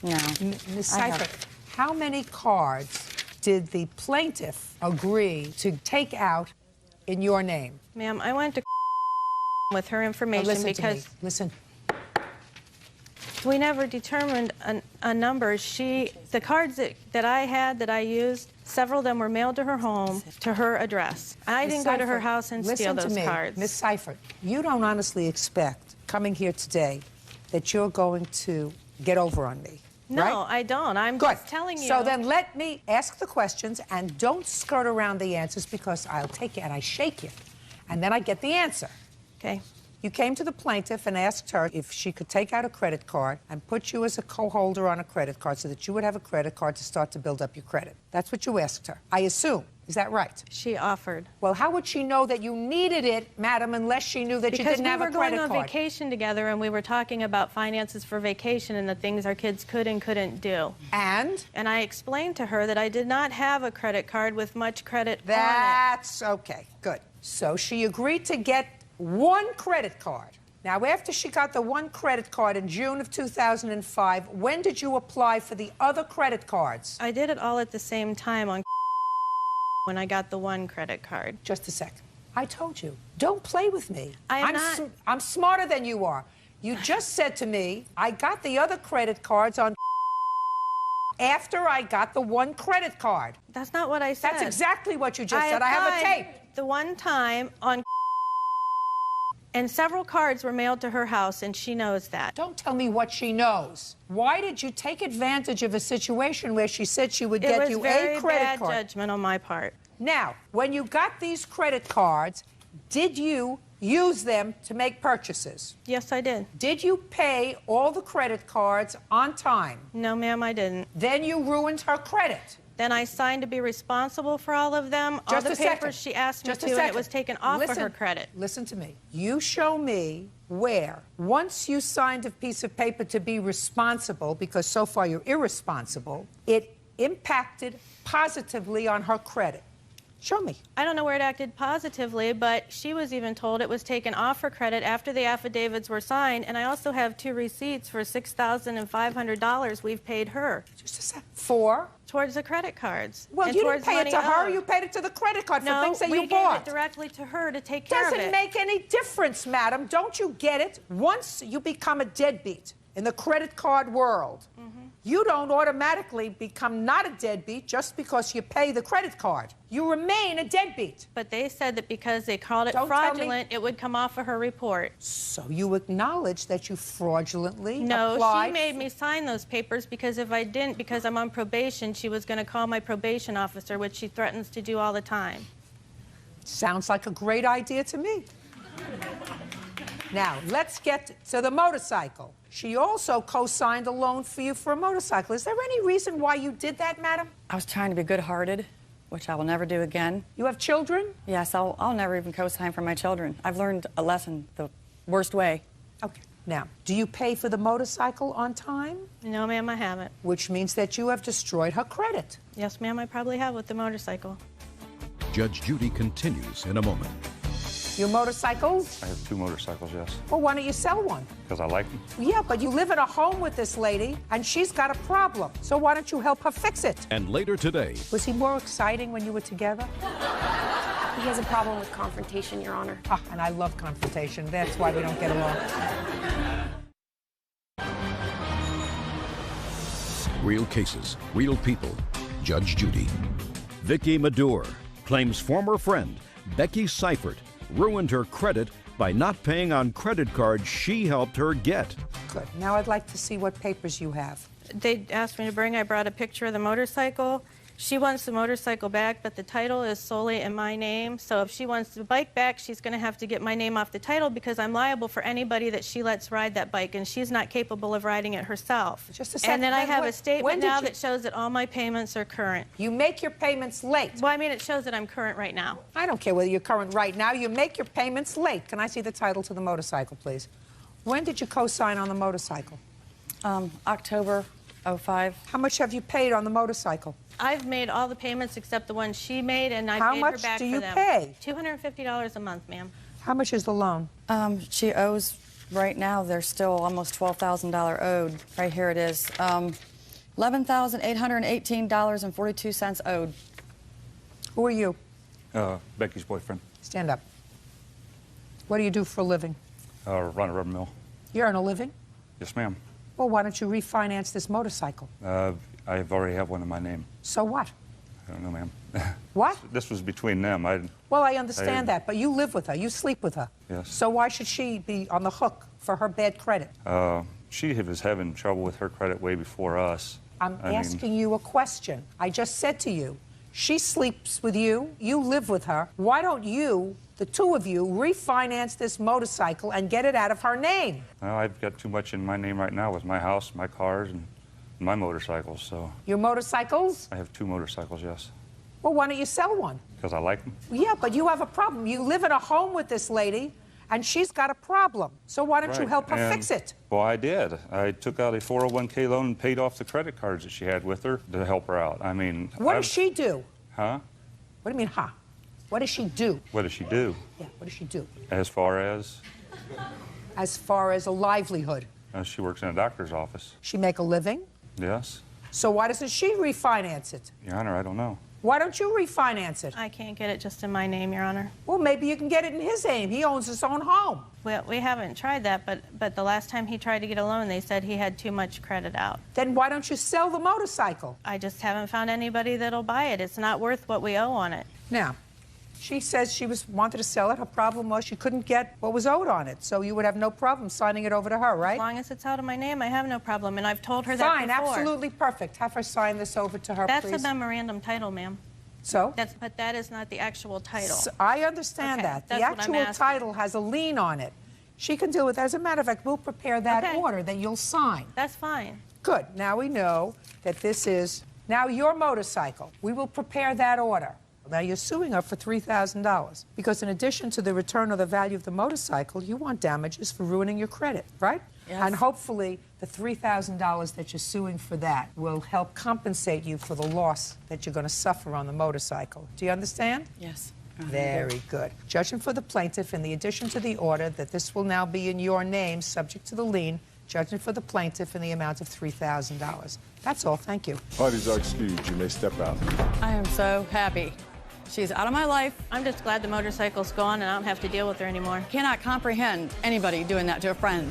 No. Ms. Seifert, how many cards did the plaintiff agree to take out in your name? Ma'am, I went to with her information listen because... to me. Listen. We never determined a number. The cards that I had, that I used, several of them were mailed to her home, to her address. I didn't go to her house and steal those cards. Ms. Seifert, you don't honestly expect, coming here today, that you're going to get over on me, No, right? I don't. I'm just telling you. So then let me ask the questions and don't skirt around the answers, because I'll take you and I shake you, and then I get the answer. Okay. You came to the plaintiff and asked her if she could take out a credit card and put you as a co-holder on a credit card so that you would have a credit card to start to build up your credit. That's what you asked her, I assume. Is that right? She offered. Well, how would she know that you needed it, madam, unless she knew that you didn't have a credit card? Because we were going on vacation together, and we were talking about finances for vacation and the things our kids could and couldn't do. And? And I explained to her that I did not have a credit card with much credit on it. That's okay, good. So she agreed to get 1 credit card. Now, after she got the 1 credit card in June of 2005, when did you apply for the other credit cards? I did it all at the same time on when I got the 1 credit card. Just a second. I told you, don't play with me. I'm smarter than you are. You just said to me, I got the other credit cards on after I got the 1 credit card. That's not what I said. That's exactly what you just said. I have a tape. The 1 time on and several cards were mailed to her house, and she knows that. Don't tell me what she knows. Why did you take advantage of a situation where she said she would get you a credit card? It was very bad judgment on my part. Now, when you got these credit cards, did you use them to make purchases? Yes, I did. Did you pay all the credit cards on time? No, ma'am, I didn't. Then you ruined her credit. Then I signed to be responsible for all of them, all the papers she asked me to, and it was taken off of her credit. Listen to me. You show me where, once you signed a piece of paper to be responsible, because so far you're irresponsible, it impacted positively on her credit. Show me. I don't know where it acted positively, but she was even told it was taken off her credit after the affidavits were signed, and I also have 2 receipts for $6,500 we've paid her. Just a sec. For? Towards the credit cards. Well, you didn't pay it to her, you paid it to the credit card for things that you bought. No, we gave it directly to her to take care of it. Doesn't make any difference, madam. Don't you get it? Once you become a deadbeat in the credit card world, you don't automatically become not a deadbeat just because you pay the credit card. You remain a deadbeat. But they said that because they called it fraudulent, it would come off of her report. So you acknowledge that you fraudulently applied? No, she made me sign those papers because if I didn't, because I'm on probation, she was going to call my probation officer, which she threatens to do all the time. Sounds like a great idea to me. Now, let's get to the motorcycle. She also co-signed a loan for you for a motorcycle. Is there any reason why you did that, madam? I was trying to be good-hearted, which I will never do again. You have children? Yes, I'll never even co-sign for my children. I've learned a lesson the worst way. Okay. Now, do you pay for the motorcycle on time? No, ma'am, I haven't. Which means that you have destroyed her credit. Yes, ma'am, I probably have with the motorcycle. Judge Judy continues in a moment. Your motorcycles? I have 2 motorcycles, yes. Well, why don't you sell one? Because I like them. Yeah, but you live in a home with this lady, and she's got a problem. So why don't you help her fix it? And later today... Was he more exciting when you were together? He has a problem with confrontation, Your Honor. Ah, and I love confrontation. That's why we don't get along. Real cases, real people. Judge Judy. Vicky Madure claims former friend Becky Seifert ruined her credit by not paying on credit cards she helped her get. Good. Now I'd like to see what papers you have. They asked me to bring, I brought a picture of the motorcycle. She wants the motorcycle back, but the title is solely in my name. So if she wants the bike back, she's going to have to get my name off the title because I'm liable for anybody that she lets ride that bike, and she's not capable of riding it herself. Just a second. And then I have a statement now that shows that all my payments are current. You make your payments late. Well, I mean, it shows that I'm current right now. I don't care whether you're current right now. You make your payments late. Can I see the title to the motorcycle, please? When did you co-sign on the motorcycle? October 05. How much have you paid on the motorcycle? I've made all the payments except the one she made, and I paid her back for them. How much do you pay? $250 a month, ma'am. How much is the loan? She owes, right now, there's still almost $12,000 owed. Right here it is. $11,818.42 owed. Who are you? Becky's boyfriend. Stand up. What do you do for a living? Run a rubber mill. You earn a living? Yes, ma'am. Well, why don't you refinance this motorcycle? I've already have one in my name. So what? I don't know, ma'am. What? This was between them. Well, I understand that, but you live with her. You sleep with her. Yes. So why should she be on the hook for her bad credit? She was having trouble with her credit way before us. I'm asking you a question. I just said to you, she sleeps with you, you live with her. Why don't you, the two of you, refinance this motorcycle and get it out of her name? Well, I've got too much in my name right now with my house, my cars, and my motorcycles, so... Your motorcycles? I have 2 motorcycles, yes. Well, why don't you sell one? Because I like them. Yeah, but you have a problem. You live in a home with this lady, and she's got a problem. So why don't you help her fix it? Well, I did. I took out a 401k loan and paid off the credit cards that she had with her to help her out. I mean... What does she do? Huh? What do you mean, huh? What does she do? What does she do? Yeah, what does she do? As far as? As far as a livelihood. She works in a doctor's office. She make a living? Yes. So why doesn't she refinance it? Your Honor, I don't know. Why don't you refinance it? I can't get it just in my name, Your Honor. Well, maybe you can get it in his name. He owns his own home. Well, we haven't tried that, but the last time he tried to get a loan, they said he had too much credit out. Then why don't you sell the motorcycle? I just haven't found anybody that'll buy it. It's not worth what we owe on it. Now, she says she wanted to sell it. Her problem was she couldn't get what was owed on it. So you would have no problem signing it over to her, right? As long as it's out of my name, I have no problem, and I've told her that Fine, before. absolutely perfect. Have her sign this over to her, That's please. a memorandum title, ma'am. So? But that is not the actual title. So I understand that. The actual title has a lien on it. She can deal with that. As a matter of fact, we'll prepare that order that you'll sign. That's fine. Good. Now we know that this is now your motorcycle. We will prepare that order. Now you're suing her for $3,000 because in addition to the return of the value of the motorcycle, you want damages for ruining your credit, right? Yes. And hopefully the $3,000 that you're suing for that will help compensate you for the loss that you're going to suffer on the motorcycle. Do you understand? Yes. Very good. Judgment for the plaintiff, in the addition to the order that this will now be in your name, subject to the lien, judgment for the plaintiff in the amount of $3,000. That's all. Thank you. Parties are excused. You may step out. I am so happy. She's out of my life. I'm just glad the motorcycle's gone and I don't have to deal with her anymore. Cannot comprehend anybody doing that to a friend.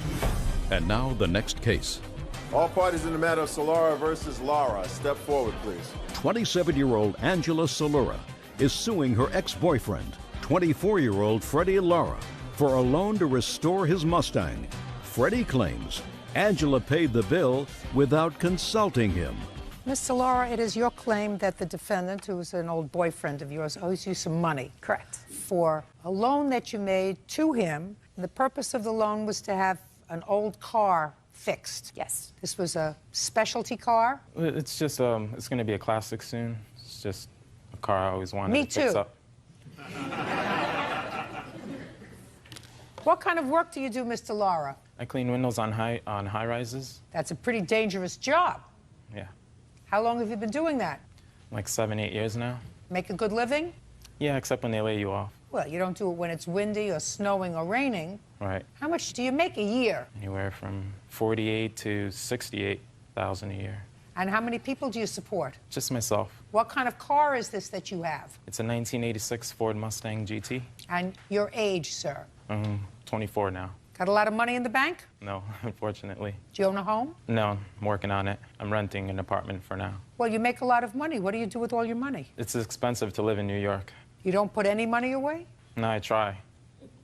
And now the next case. All parties in the matter of Solara versus Lara, step forward, please. 27-year-old Angela Solura is suing her ex-boyfriend, 24-year-old Freddie Lara, for a loan to restore his Mustang. Freddie claims Angela paid the bill without consulting him. Mr. Lara, it is your claim that the defendant, who is an old boyfriend of yours, owes you some money. Correct. For a loan that you made to him. The purpose of the loan was to have an old car fixed. Yes. This was a specialty car? It's just, it's going to be a classic soon. It's just a car I always wanted Me to fix too. up. What kind of work do you do, Mr. Lara? I clean windows on high rises. That's a pretty dangerous job. Yeah. How long have you been doing that? Like 7, 8 years now. Make a good living? Yeah, except when they lay you off. Well, you don't do it when it's windy or snowing or raining. Right. How much do you make a year? Anywhere from 48 to 68,000 a year. And how many people do you support? Just myself. What kind of car is this that you have? It's a 1986 Ford Mustang GT. And your age, sir? 24 now. Got a lot of money in the bank? No, unfortunately. Do you own a home? No, I'm working on it. I'm renting an apartment for now. Well, you make a lot of money. What do you do with all your money? It's expensive to live in New York. You don't put any money away? No, I try.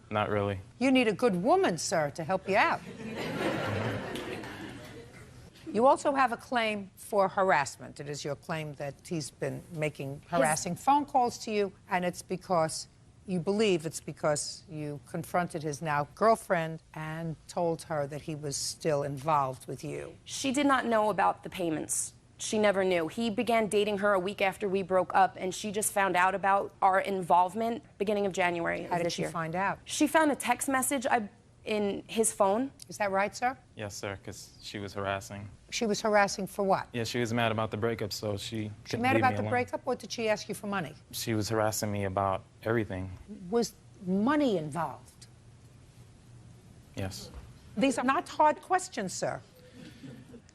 Not really. You need a good woman, sir, to help you out. You also have a claim for harassment. It is your claim that he's been making harassing phone calls to you, and it's because you believe it's because you confronted his now girlfriend and told her that he was still involved with you. She did not know about the payments. She never knew. He began dating her a week after we broke up, and she just found out about our involvement beginning of January of this year. How did she find out? She found a text message in his phone. Is that right, sir? Yes, sir, because she was harassing. She was harassing for what? Yeah, she was mad about the breakup, so she She couldn't mad leave about me the alone. breakup, or did she ask you for money? She was harassing me about everything. Was money involved? Yes. These are not hard questions, sir.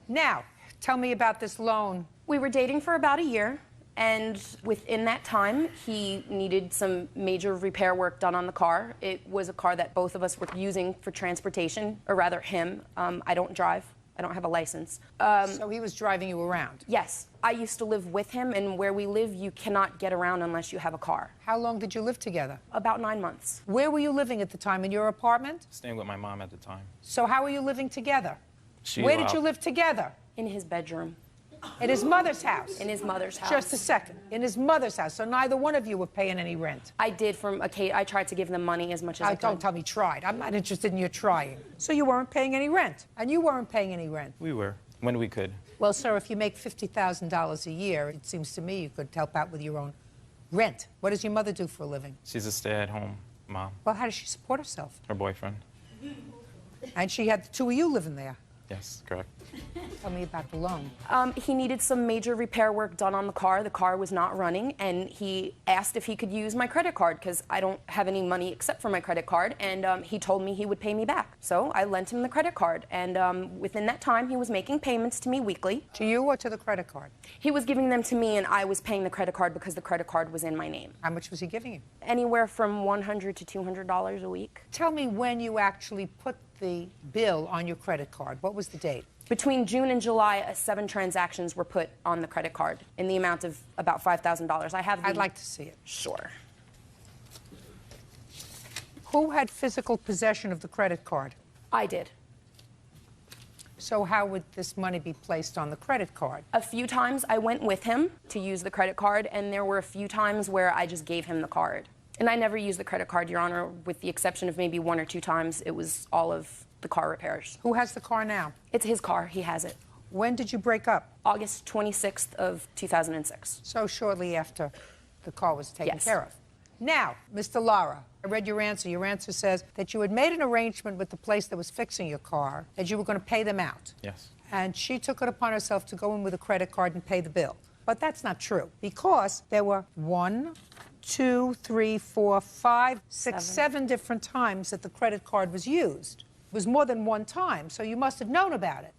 Now, tell me about this loan. We were dating for about a year, and within that time, he needed some major repair work done on the car. It was a car that both of us were using for transportation, or rather him. I don't drive. I don't have a license. So he was driving you around? Yes. I used to live with him, and where we live, you cannot get around unless you have a car. How long did you live together? About 9 months. Where were you living at the time? In your apartment? Staying with my mom at the time. So how were you living together? She Where did allowed- you live together? In his bedroom. At his mother's house? In his mother's house. Just a second. In his mother's house. So neither one of you were paying any rent? I did I tried to give them money as much as I could. Don't tell me tried. I'm not interested in your trying. So you weren't paying any rent? And you weren't paying any rent? We were, when we could. Well, sir, if you make $50,000 a year, it seems to me you could help out with your own rent. What does your mother do for a living? She's a stay-at-home mom. Well, how does she support herself? Her boyfriend. And she had the two of you living there. Yes, correct. Tell me about the loan. He needed some major repair work done on the car. The car was not running, and he asked if he could use my credit card because I don't have any money except for my credit card, and he told me he would pay me back. So I lent him the credit card, and within that time, he was making payments to me weekly. To you or to the credit card? He was giving them to me, and I was paying the credit card because the credit card was in my name. How much was he giving you? Anywhere from $100 to $200 a week. Tell me when you actually put the bill on your credit card. What was the date? Between June and July, 7 transactions were put on the credit card in the amount of about $5,000. I'd like to see it. Sure. Who had physical possession of the credit card? I did. So how would this money be placed on the credit card? A few times I went with him to use the credit card, and there were a few times where I just gave him the card. And I never used the credit card, Your Honor, with the exception of maybe 1 or 2 times. It was all of the car repairs. Who has the car now? It's his car. He has it. When did you break up? August 26th of 2006. So shortly after the car was taken Yes. care of. Now, Mr. Lara, I read your answer. Your answer says that you had made an arrangement with the place that was fixing your car, that you were going to pay them out. Yes. And she took it upon herself to go in with a credit card and pay the bill. But that's not true, because there were 1, 2, 3, 4, 5, 6, 7 different times that the credit card was used. It was more than one time, so you must have known about it.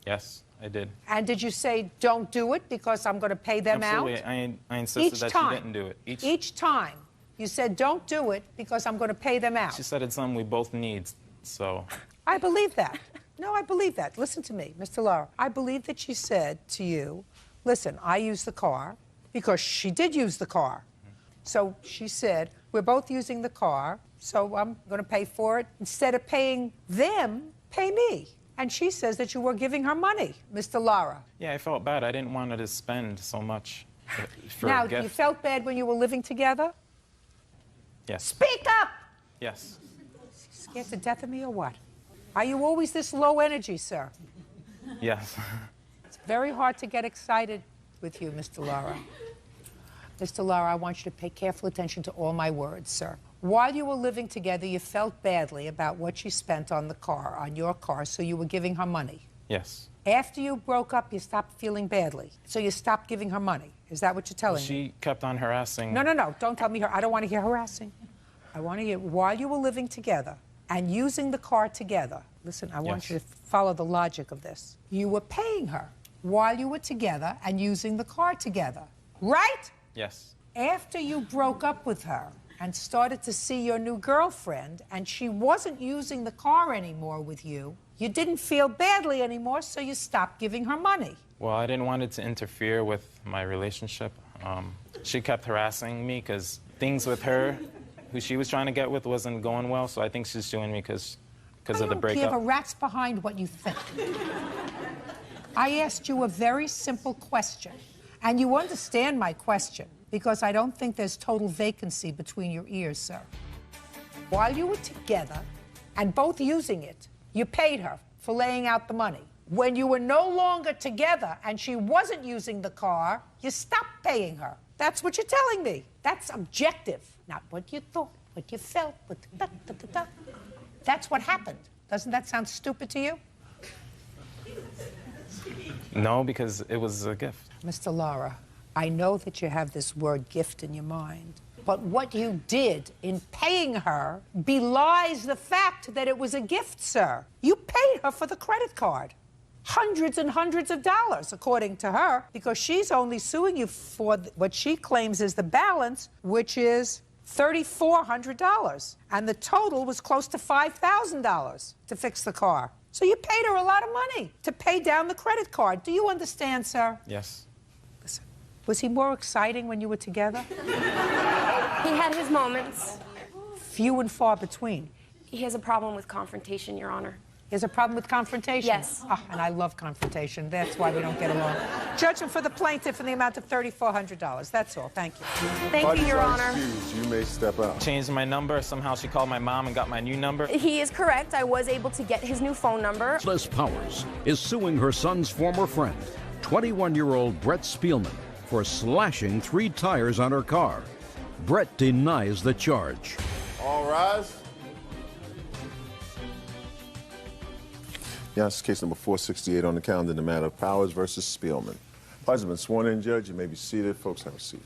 Yes, I did. And did you say, don't do it because I'm going to pay them Absolutely. out? I insisted that she didn't do it. Each time you said, don't do it because I'm going to pay them out. She said it's something we both need, so. I believe that. No, I believe that. Listen to me, Mr. Lara. I believe that she said to you, listen, I use the car, because she did use the car. So she said, we're both using the car, so I'm going to pay for it. Instead of paying them, pay me. And she says that you were giving her money, Mr. Lara. Yeah, I felt bad. I didn't want her to spend so much for Now, a gift. you felt bad when you were living together? Yes. Speak up! Yes. Scared to death of me or what? Are you always this low energy, sir? Yes. It's very hard to get excited with you, Mr. Lara. Mr. Lara, I want you to pay careful attention to all my words, sir. While you were living together, you felt badly about what she spent on the car, on your car, so you were giving her money. Yes. After you broke up, you stopped feeling badly, so you stopped giving her money. Is that what you're telling me? She kept on harassing. No, no, no. Don't tell me her. I don't want to hear harassing. I want to hear while you were living together and using the car together. Listen, I want you to follow the logic of this. You were paying her while you were together and using the car together, right? Yes. After you broke up with her and started to see your new girlfriend and she wasn't using the car anymore with you, you didn't feel badly anymore, so you stopped giving her money. Well, I didn't want it to interfere with my relationship. She kept harassing me because things with her, who she was trying to get with, wasn't going well, so I think she's doing me because of the I don't breakup. give a rat's behind what you think. I asked you a very simple question, and you understand my question, because I don't think there's total vacancy between your ears, sir. While you were together and both using it, you paid her for laying out the money. When you were no longer together and she wasn't using the car, you stopped paying her. That's what you're telling me. That's objective, not what you thought, what you felt, what da-da-da-da. That's what happened. Doesn't that sound stupid to you? No, because it was a gift. Mr. Lara, I know that you have this word gift in your mind, but what you did in paying her belies the fact that it was a gift, sir. You paid her for the credit card. Hundreds and hundreds of dollars, according to her, because she's only suing you for what she claims is the balance, which is $3,400. And the total was close to $5,000 to fix the car. So you paid her a lot of money to pay down the credit card. Do you understand, sir? Yes. Listen, was he more exciting when you were together? He had his moments. Few and far between. He has a problem with confrontation, Your Honor. He has a problem with confrontation? Yes. Oh, and I love confrontation. That's why we don't get along. Judgment for the plaintiff in the amount of $3,400. That's all. Thank you. Thank you, Your Honor. You may step out. Changed my number. Somehow she called my mom and got my new number. He is correct. I was able to get his new phone number. Liz Powers is suing her son's former friend, 21-year-old Brett Spielman, for slashing 3 tires on her car. Brett denies the charge. All rise. Yes, case number 468 on the calendar in the matter of Powers versus Spielman. Parties have been sworn in, Judge. You may be seated. Folks, have a seat.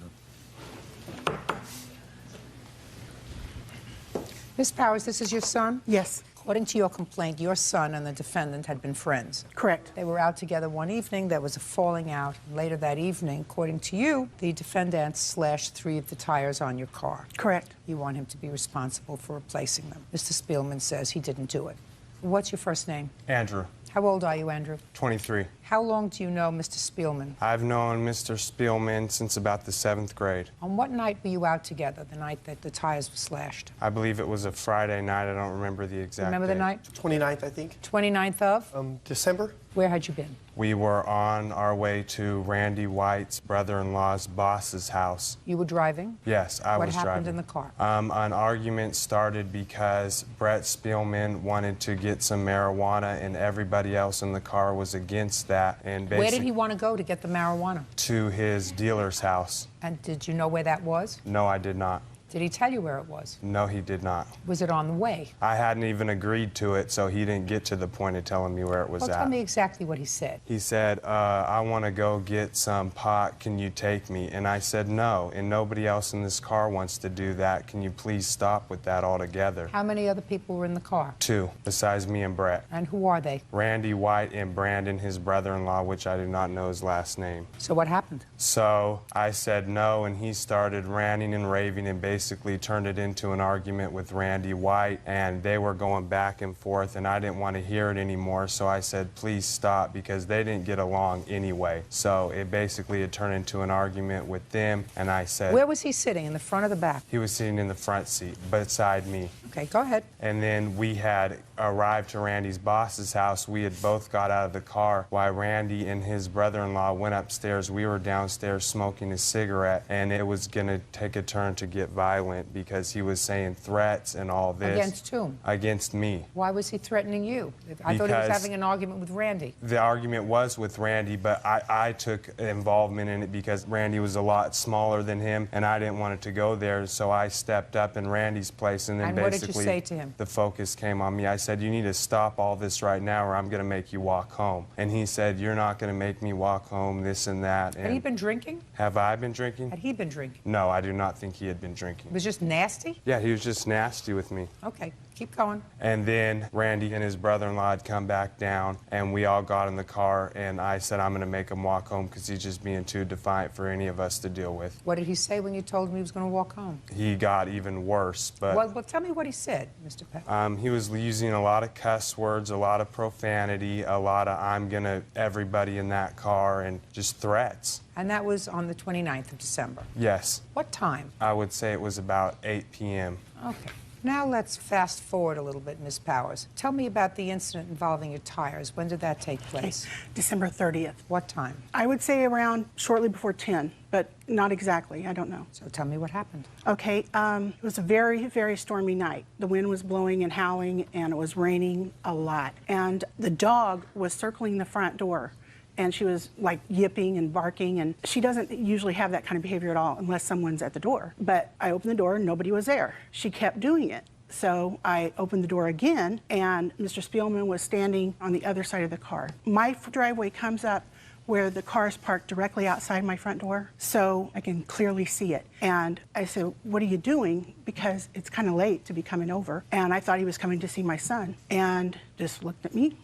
Ms. Powers, this is your son? Yes. According to your complaint, your son and the defendant had been friends. Correct. They were out together one evening. There was a falling out. Later that evening, according to you, the defendant slashed 3 of the tires on your car. Correct. You want him to be responsible for replacing them. Mr. Spielman says he didn't do it. What's your first name? Andrew. How old are you, Andrew? 23. How long do you know Mr. Spielman? I've known Mr. Spielman since about the 7th grade. On what night were you out together, the night that the tires were slashed? I believe it was a Friday night. I don't remember the exact Remember date. the night? 29th, I think. 29th of? December. Where had you been? We were on our way to Randy White's brother-in-law's boss's house. You were driving? Yes, I was driving. What happened in the car? An argument started because Brett Spielman wanted to get some marijuana and everybody else in the car was against that. And Where did he want to go to get the marijuana? To his dealer's house. And did you know where that was? No, I did not. Did he tell you where it was? No, he did not. Was it on the way? I hadn't even agreed to it, so he didn't get to the point of telling me where it was Well, at. tell me exactly what he said. He said, I want to go get some pot. Can you take me? And I said, no, and nobody else in this car wants to do that. Can you please stop with that altogether? How many other people were in the car? 2, besides me and Brett. And who are they? Randy White and Brandon, his brother-in-law, which I do not know his last name. So what happened? So I said no, and he started ranting and raving and basically turned it into an argument with Randy White, and they were going back and forth, and I didn't want to hear it anymore, so I said, please stop, because they didn't get along anyway. So it basically had turned into an argument with them, and I said... Where was he sitting, in the front or the back? He was sitting in the front seat, beside me. Okay, go ahead. And then we had arrived to Randy's boss's house. We had both got out of the car while Randy and his brother-in-law went upstairs. We were downstairs smoking a cigarette, and it was going to take a turn to get violent because he was saying threats and all this. Against whom? Against me. Why was he threatening you? I thought he was having an argument with Randy. The argument was with Randy, but I took involvement in it because Randy was a lot smaller than him, and I didn't want it to go there, so I stepped up in Randy's place, and then And basically... what did you say to him? The focus came on me. I said, you need to stop all this right now or I'm going to make you walk home. And he said, you're not going to make me walk home, this and that. And Had he been drinking? Have I been drinking? Had he been drinking? No, I do not think he had been drinking. It was just nasty? Yeah, he was just nasty with me. Okay, keep going. And then Randy and his brother-in-law had come back down, and we all got in the car, and I said, I'm going to make him walk home because he's just being too defiant for any of us to deal with. What did he say when you told him he was going to walk home? He got even worse, but... Well, tell me what he said, Mr. Peck. He was using a lot of cuss words, a lot of profanity, a lot of I'm going to everybody in that car, and just threats. And that was on the 29th of December? Yes. What time? I would say it was about 8 p.m. Okay. Now let's fast forward a little bit, Ms. Powers. Tell me about the incident involving your tires. When did that take place? December 30th. What time? I would say around shortly before 10, but not exactly. I don't know. So tell me what happened. Okay. It was a very, very stormy night. The wind was blowing and howling, and it was raining a lot. And the dog was circling the front door. And she was like yipping and barking, and she doesn't usually have that kind of behavior at all unless someone's at the door. But I opened the door and nobody was there. She kept doing it. So I opened the door again, and Mr. Spielman was standing on the other side of the car. My driveway comes up where the car is parked directly outside my front door, so I can clearly see it. And I said, what are you doing? Because it's kind of late to be coming over. And I thought he was coming to see my son, and just looked at me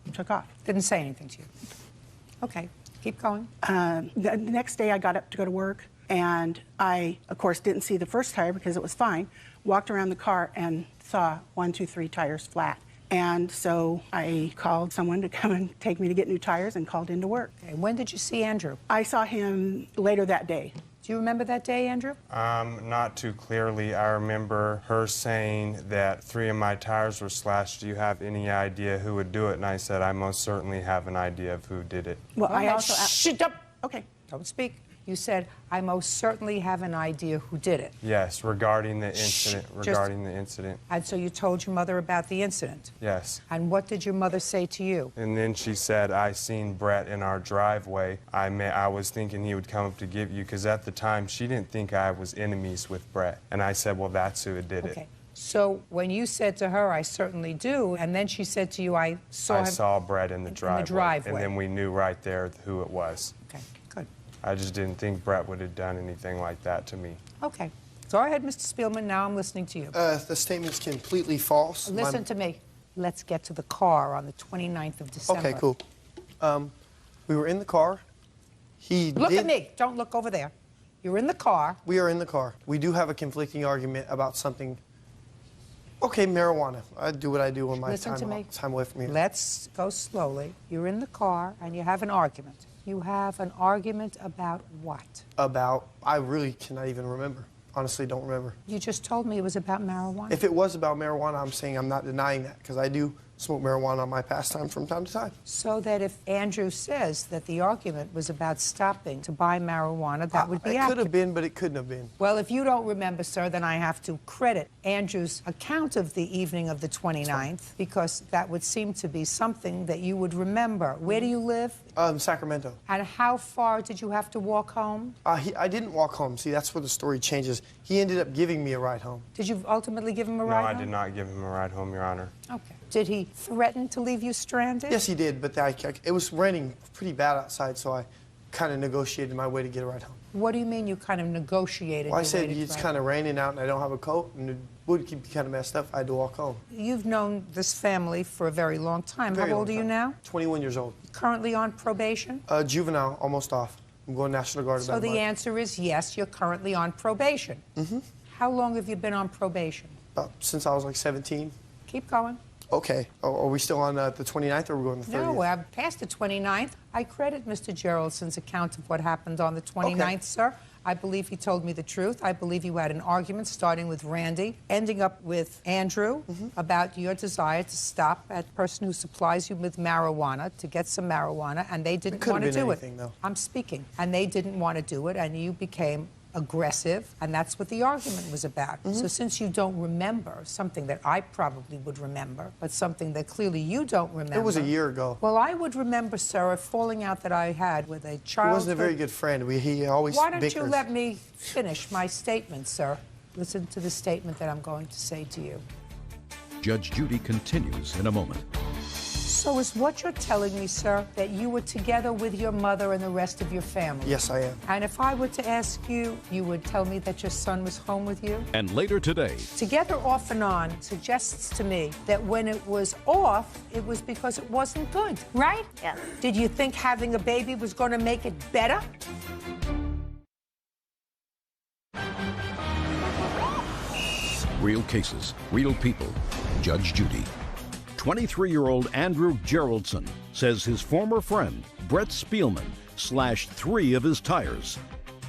and took off. Didn't say anything to you. Okay, keep going. The next day I got up to go to work, and I, of course, didn't see the first tire because it was fine. Walked around the car and saw 1, 2, 3 tires flat. And so I called someone to come and take me to get new tires and called into work. Okay, when did you see Andrew? I saw him later that day. Do you remember that day, Andrew? Not too clearly. I remember her saying that 3 of my tires were slashed. Do you have any idea who would do it? And I said, I most certainly have an idea of who did it. Well, I also... Shut up! Okay. Don't speak. You said, I most certainly have an idea who did it. Yes, regarding the incident. And so you told your mother about the incident? Yes. And what did your mother say to you? And then she said, I seen Brett in our driveway. I was thinking he would come up to give you, because at the time she didn't think I was enemies with Brett. And I said, well, that's who did it. Okay. So when you said to her, I certainly do, and then she said to you, I saw Brett in the driveway. And then we knew right there who it was. Okay, good. I just didn't think Brett would have done anything like that to me. Okay. Go ahead, Mr. Spielman. Now I'm listening to you. The statement's completely false. Listen to me. Let's get to the car on the 29th of December. Okay, cool. We were in the car. Look at me. Don't look over there. You're in the car. We are in the car. We do have a conflicting argument about something. Okay, marijuana. I do what I do on my time away from here. Let's go slowly. You're in the car and you have an argument. You have an argument about what? I really cannot even remember. Honestly, don't remember. You just told me it was about marijuana. If it was about marijuana, I'm saying I'm not denying that, because I do smoke marijuana on my pastime from time to time. So that if Andrew says that the argument was about stopping to buy marijuana, that would be accurate. It could have been, but it couldn't have been. Well, if you don't remember, sir, then I have to credit Andrew's account of the evening of the 29th, because that would seem to be something that you would remember. Where do you live? Sacramento. And how far did you have to walk home? I didn't walk home. See, that's where the story changes. He ended up giving me a ride home. Did you ultimately give him a ride home? No, I did not give him a ride home, Your Honor. Okay. Did he threaten to leave you stranded? Yes, he did, but it was raining pretty bad outside, so I kind of negotiated my way to get a ride home. What do you mean you kind of negotiated? Well, I said it's kind of raining out and I don't have a coat, and it would keep me kind of messed up. I had to walk home. You've known this family for a very long time. How old are you now? 21 years old. Currently on probation? Juvenile, almost off. I'm going National Guard about a month. So the answer is yes, you're currently on probation. Mm-hmm. How long have you been on probation? Since I was like 17. Keep going. Okay. Are we still on the 29th, or are we going the 30th? No, we're past the 29th. I credit Mr. Geraldson's account of what happened on the 29th, sir. I believe he told me the truth. I believe you had an argument starting with Randy, ending up with Andrew about your desire to stop at the person who supplies you with marijuana, to get some marijuana, and they didn't want to do it. Though. I'm speaking. And they didn't want to do it, and you became aggressive, and that's what the argument was about. So since you don't remember something that I probably would remember, but something that clearly you don't remember. It was a year ago. Well, I would remember, sir, a falling out that I had with a child. He wasn't a very good friend. He always Why don't bickers. you let me finish my statement, sir? Listen to the statement that I'm going to say to you. Judge Judy continues in a moment. So is what you're telling me, sir, that you were together with your mother and the rest of your family? Yes, I am. And if I were to ask you, you would tell me that your son was home with you? And later today, Together off and on suggests to me that when it was off, it was because it wasn't good, right? Yeah. Did you think having a baby was going to make it better? real cases, real people. Judge Judy. 23-year-old Andrew Geraldson says his former friend, Brett Spielman, slashed 3 of his tires.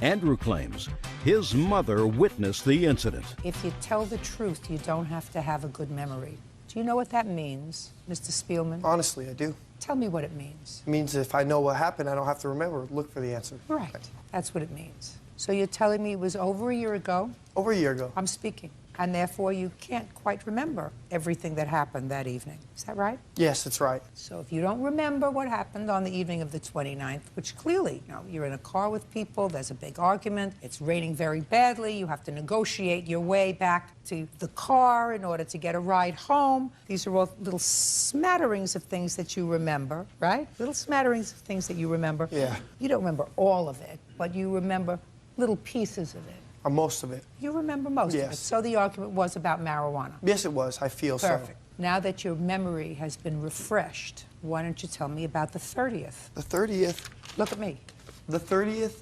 Andrew claims his mother witnessed the incident. If you tell the truth, you don't have to have a good memory. Do you know what that means, Mr. Spielman? Honestly, I do. Tell me what it means. It means if I know what happened, I don't have to remember. Look for the answer. Right. That's what it means. So you're telling me it was over a year ago? Over a year ago. I'm speaking. and therefore you can't quite remember everything that happened that evening. Is that right? Yes, that's right. So if you don't remember what happened on the evening of the 29th, which clearly, you know, you're in a car with people, there's a big argument, it's raining very badly, you have to negotiate your way back to the car in order to get a ride home. These are all little smatterings of things that you remember, right? Little smatterings of things that you remember. Yeah. You don't remember all of it, but you remember little pieces of it. Most of it. You remember most of it. So the argument was about marijuana. Yes, it was. I feel so. Perfect. Now that your memory has been refreshed, why don't you tell me about the 30th? The 30th? Look at me. The 30th,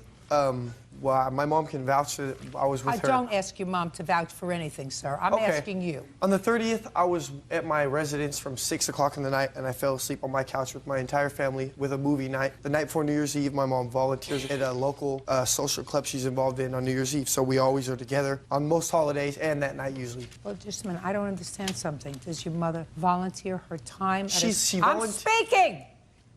well, my mom can vouch that I was with her. I don't ask your mom to vouch for anything, sir. I'm asking you. On the 30th, I was at my residence from 6 o'clock in the night, and I fell asleep on my couch with my entire family with a movie night. The night before New Year's Eve, my mom volunteers at a local social club she's involved in on New Year's Eve, so we always are together on most holidays and that night usually. Well, just a minute. I don't understand something. Does your mother volunteer her time at I'm speaking!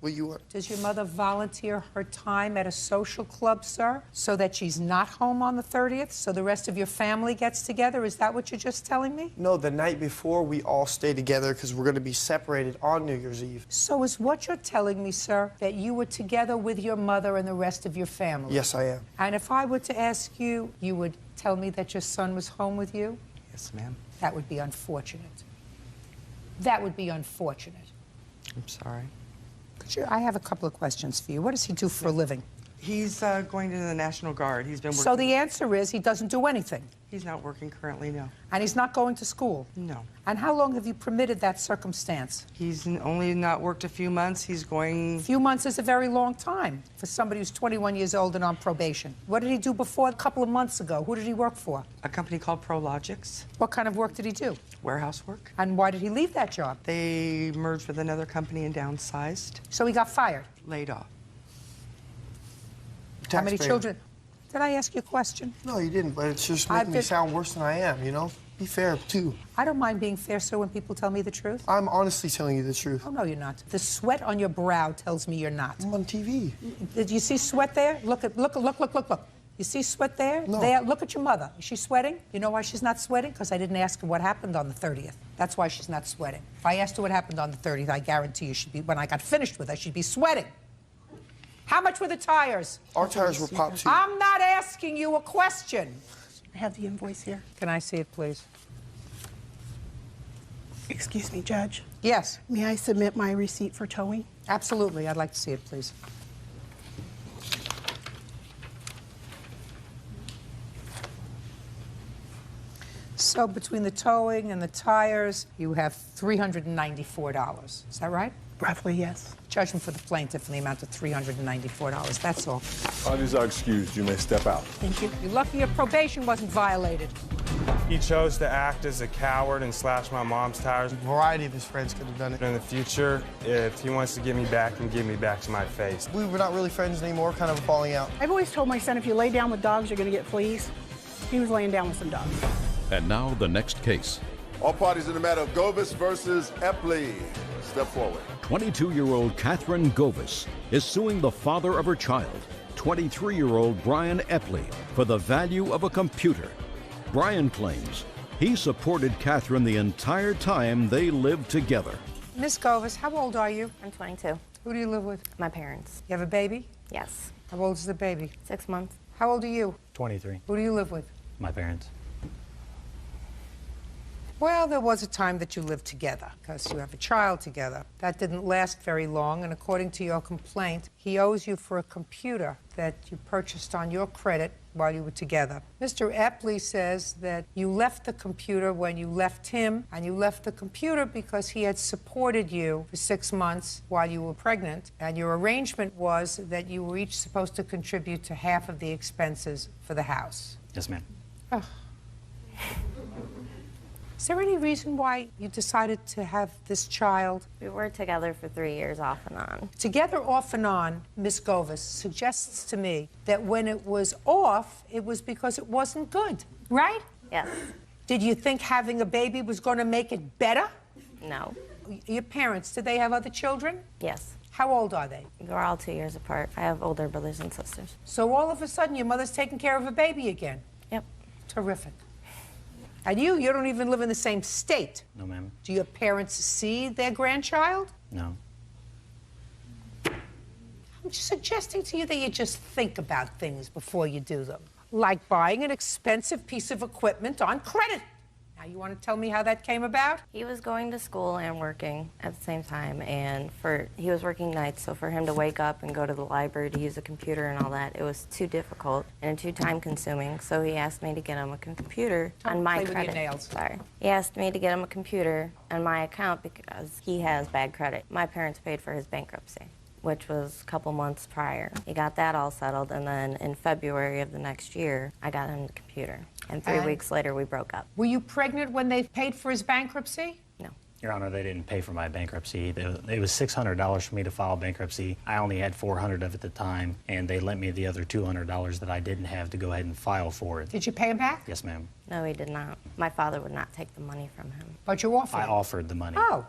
Well, you are. Does your mother volunteer her time at a social club, sir, so that she's not home on the 30th, so the rest of your family gets together? Is that what you're just telling me? No, the night before, we all stay together because we're going to be separated on New Year's Eve. So is what you're telling me, sir, that you were together with your mother and the rest of your family? Yes, I am. And if I were to ask you, you would tell me that your son was home with you? Yes, ma'am. That would be unfortunate. That would be unfortunate. I'm sorry. I have a couple of questions for you. What does he do for a living? He's going to the National Guard. He's been working. So the answer is he doesn't do anything? He's not working currently, no. And he's not going to school? No. And how long have you permitted that circumstance? He's only not worked a few months. He's going... A few months is a very long time for somebody who's 21 years old and on probation. What did he do before a couple of months ago? Who did he work for? A company called Prologix. What kind of work did he do? Warehouse work. And why did he leave that job? They merged with another company and downsized. So he got fired? Laid off. How many children? Did I ask you a question? No, you didn't, but it's just making me sound worse than I am, you know? Be fair, too. I don't mind being fair, sir, when people tell me the truth. I'm honestly telling you the truth. Oh, no, you're not. The sweat on your brow tells me you're not. I'm on TV. Did you see sweat there? Look. You see sweat there? No. There, look at your mother. Is she sweating? You know why she's not sweating? Because I didn't ask her what happened on the 30th. That's why she's not sweating. If I asked her what happened on the 30th, I guarantee you she'd be, when I got finished with her, she'd be sweating. How much were the tires? Our tires were popped, too. I'm not asking you a question. I have the invoice here. Can I see it, please? Excuse me, Judge. Yes. May I submit my receipt for towing? Absolutely. I'd like to see it, please. So between the towing and the tires, you have $394. Is that right? Roughly, yes. Judgment for the plaintiff in the amount of $394. That's all. Parties are excused. You may step out. Thank you. You're lucky your probation wasn't violated. He chose to act as a coward and slash my mom's tires. A variety of his friends could have done it. In the future, if he wants to get me back, he can give me back to my face. We were not really friends anymore, kind of a falling out. I've always told my son, if you lay down with dogs, you're going to get fleas. He was laying down with some dogs. And now the next case. All parties in the matter of Govis versus Epley. Step forward. 22-year-old Catherine Govis is suing the father of her child, 23-year-old Brian Epley, for the value of a computer. Brian claims he supported Catherine the entire time they lived together. Miss Govis, how old are you? I'm 22. Who do you live with? My parents. You have a baby? Yes. How old is the baby? 6 months. How old are you? 23. Who do you live with? My parents. Well, there was a time that you lived together because you have a child together. That didn't last very long, and according to your complaint, he owes you for a computer that you purchased on your credit while you were together. Mr. Epley says that you left the computer when you left him, and you left the computer because he had supported you for 6 months while you were pregnant, and your arrangement was that you were each supposed to contribute to half of the expenses for the house. Yes, ma'am. Oh. Is there any reason why you decided to have this child? We were together for 3 years off and on. Together off and on, Miss Govis suggests to me that when it was off, it was because it wasn't good, right? Yes. Did you think having a baby was going to make it better? No. Your parents, did they have other children? Yes. How old are they? We're all 2 years apart. I have older brothers and sisters. So all of a sudden, your mother's taking care of a baby again? Yep. Terrific. And you don't even live in the same state. No, ma'am. Do your parents see their grandchild? No. I'm just suggesting to you that you just think about things before you do them. Like buying an expensive piece of equipment on credit. Now, you want to tell me how that came about? He was going to school and working at the same time, and he was working nights, so for him to wake up and go to the library to use a computer and all that, it was too difficult and too time-consuming. So he asked me to get him a computer on my play credit. with your nails. Sorry. He asked me to get him a computer on my account because he has bad credit. My parents paid for his bankruptcy, which was a couple months prior. He got that all settled, and then in February of the next year, I got him the computer. And 3 weeks later, we broke up. Were you pregnant when they paid for his bankruptcy? No. Your Honor, they didn't pay for my bankruptcy. It was $600 for me to file bankruptcy. I only had $400 of it at the time, and they lent me the other $200 that I didn't have to go ahead and file for it. Did you pay him back? Yes, ma'am. No, he did not. My father would not take the money from him. But you offered I it. offered the money. Oh,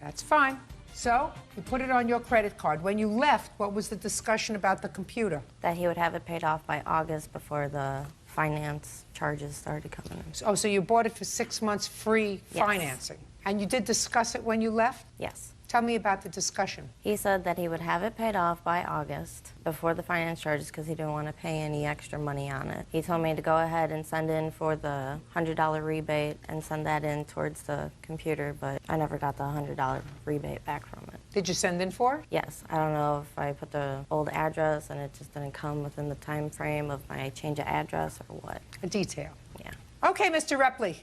that's fine. So, you put it on your credit card. When you left, what was the discussion about the computer? That he would have it paid off by August before the finance charges started coming in. Oh, so you bought it for 6 months free financing. And you did discuss it when you left? Yes. Tell me about the discussion. He said that he would have it paid off by August before the finance charges because he didn't want to pay any extra money on it. He told me to go ahead and send in for the $100 rebate and send that in towards the computer, but I never got the $100 rebate back from it. Did you send in for it? Yes. I don't know if I put the old address and it just didn't come within the time frame of my change of address or what. A detail. Yeah. Okay, Mr. Repley.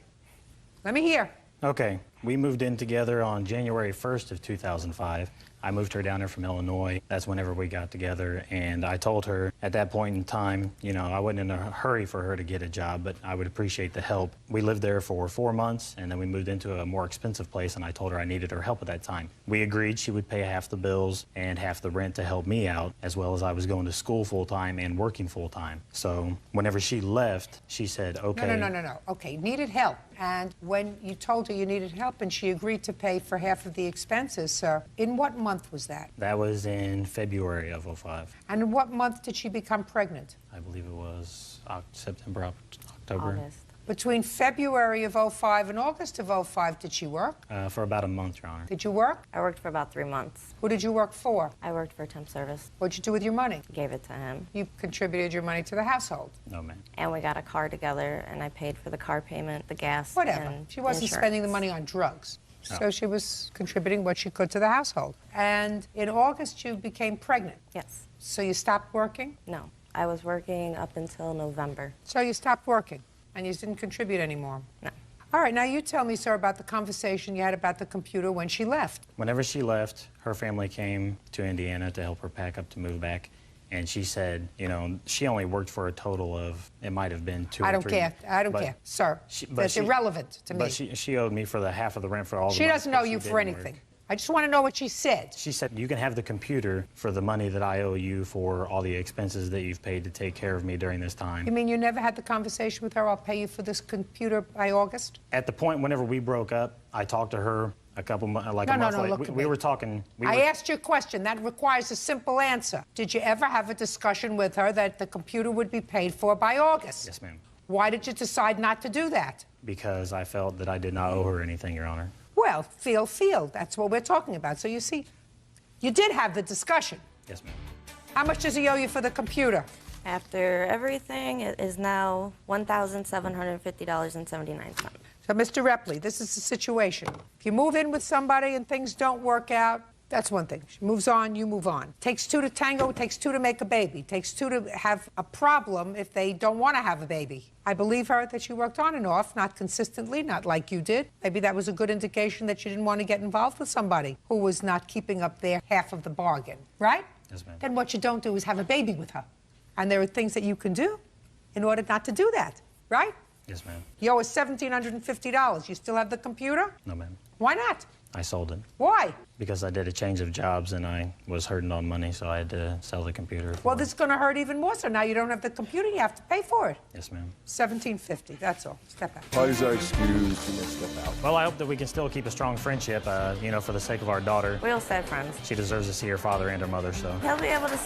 Let me hear. Okay, we moved in together on January 1st of 2005. I moved her down there from Illinois. That's whenever we got together, and I told her at that point in time, you know, I wasn't in a hurry for her to get a job, but I would appreciate the help. We lived there for 4 months, and then we moved into a more expensive place, and I told her I needed her help at that time. We agreed she would pay half the bills and half the rent to help me out, as well as I was going to school full-time and working full-time. So whenever she left, she said, okay. No. Okay, needed help. And when you told her you needed help and she agreed to pay for half of the expenses, sir, in what month was that? That was in February of 05. And in what month did she become pregnant? I believe it was September, October. August. Between February of 05 and August of 05, did she work? For about a month, Your Honor. Did you work? I worked for about 3 months. Who did you work for? I worked for temp service. What'd you do with your money? Gave it to him. You contributed your money to the household? No, ma'am. And we got a car together, and I paid for the car payment, the gas, Whatever. and She wasn't insurance. spending the money on drugs. No. So she was contributing what she could to the household. And in August, you became pregnant. Yes. So you stopped working? No. I was working up until November. So you stopped working, and you didn't contribute anymore? No. All right, now you tell me, sir, about the conversation you had about the computer when she left. Whenever she left, her family came to Indiana to help her pack up to move back. And she said, you know, she only worked for a total of, it might have been 2 or 3. I don't care. I don't care. Sir, that's irrelevant to me. But she owed me for the half of the rent for all the She months doesn't that owe she you for didn't anything. work. I just want to know what she said. She said, you can have the computer for the money that I owe you for all the expenses that you've paid to take care of me during this time. You mean you never had the conversation with her, I'll pay you for this computer by August? At the point whenever we broke up, I talked to her a couple months, like a month later. Look at We me. were talking. I asked you a question. That requires a simple answer. Did you ever have a discussion with her that the computer would be paid for by August? Yes, ma'am. Why did you decide not to do that? Because I felt that I did not owe her anything, Your Honor. Well, feel. That's what we're talking about. So you see, you did have the discussion. Yes, ma'am. How much does he owe you for the computer? After everything, it is now $1,750.79. So, Mr. Repley, this is the situation. If you move in with somebody and things don't work out, that's one thing. She moves on, you move on. Takes two to tango, takes two to make a baby. Takes two to have a problem if they don't want to have a baby. I believe her that she worked on and off, not consistently, not like you did. Maybe that was a good indication that she didn't want to get involved with somebody who was not keeping up their half of the bargain, right? Yes, ma'am. Then what you don't do is have a baby with her. And there are things that you can do in order not to do that, right? Yes, ma'am. You owe us $1,750. You still have the computer? No, ma'am. Why not? I sold it. Why? Because I did a change of jobs and I was hurting on money, so I had to sell the computer. Well, this is going to hurt even more. So now you don't have the computer, you have to pay for it. Yes, ma'am. $1,750. That's all. Step out. Parties are excused. You may step out. Well, I hope that we can still keep a strong friendship, you know, for the sake of our daughter. We'll stay friends. She deserves to see her father and her mother, so. He'll be able to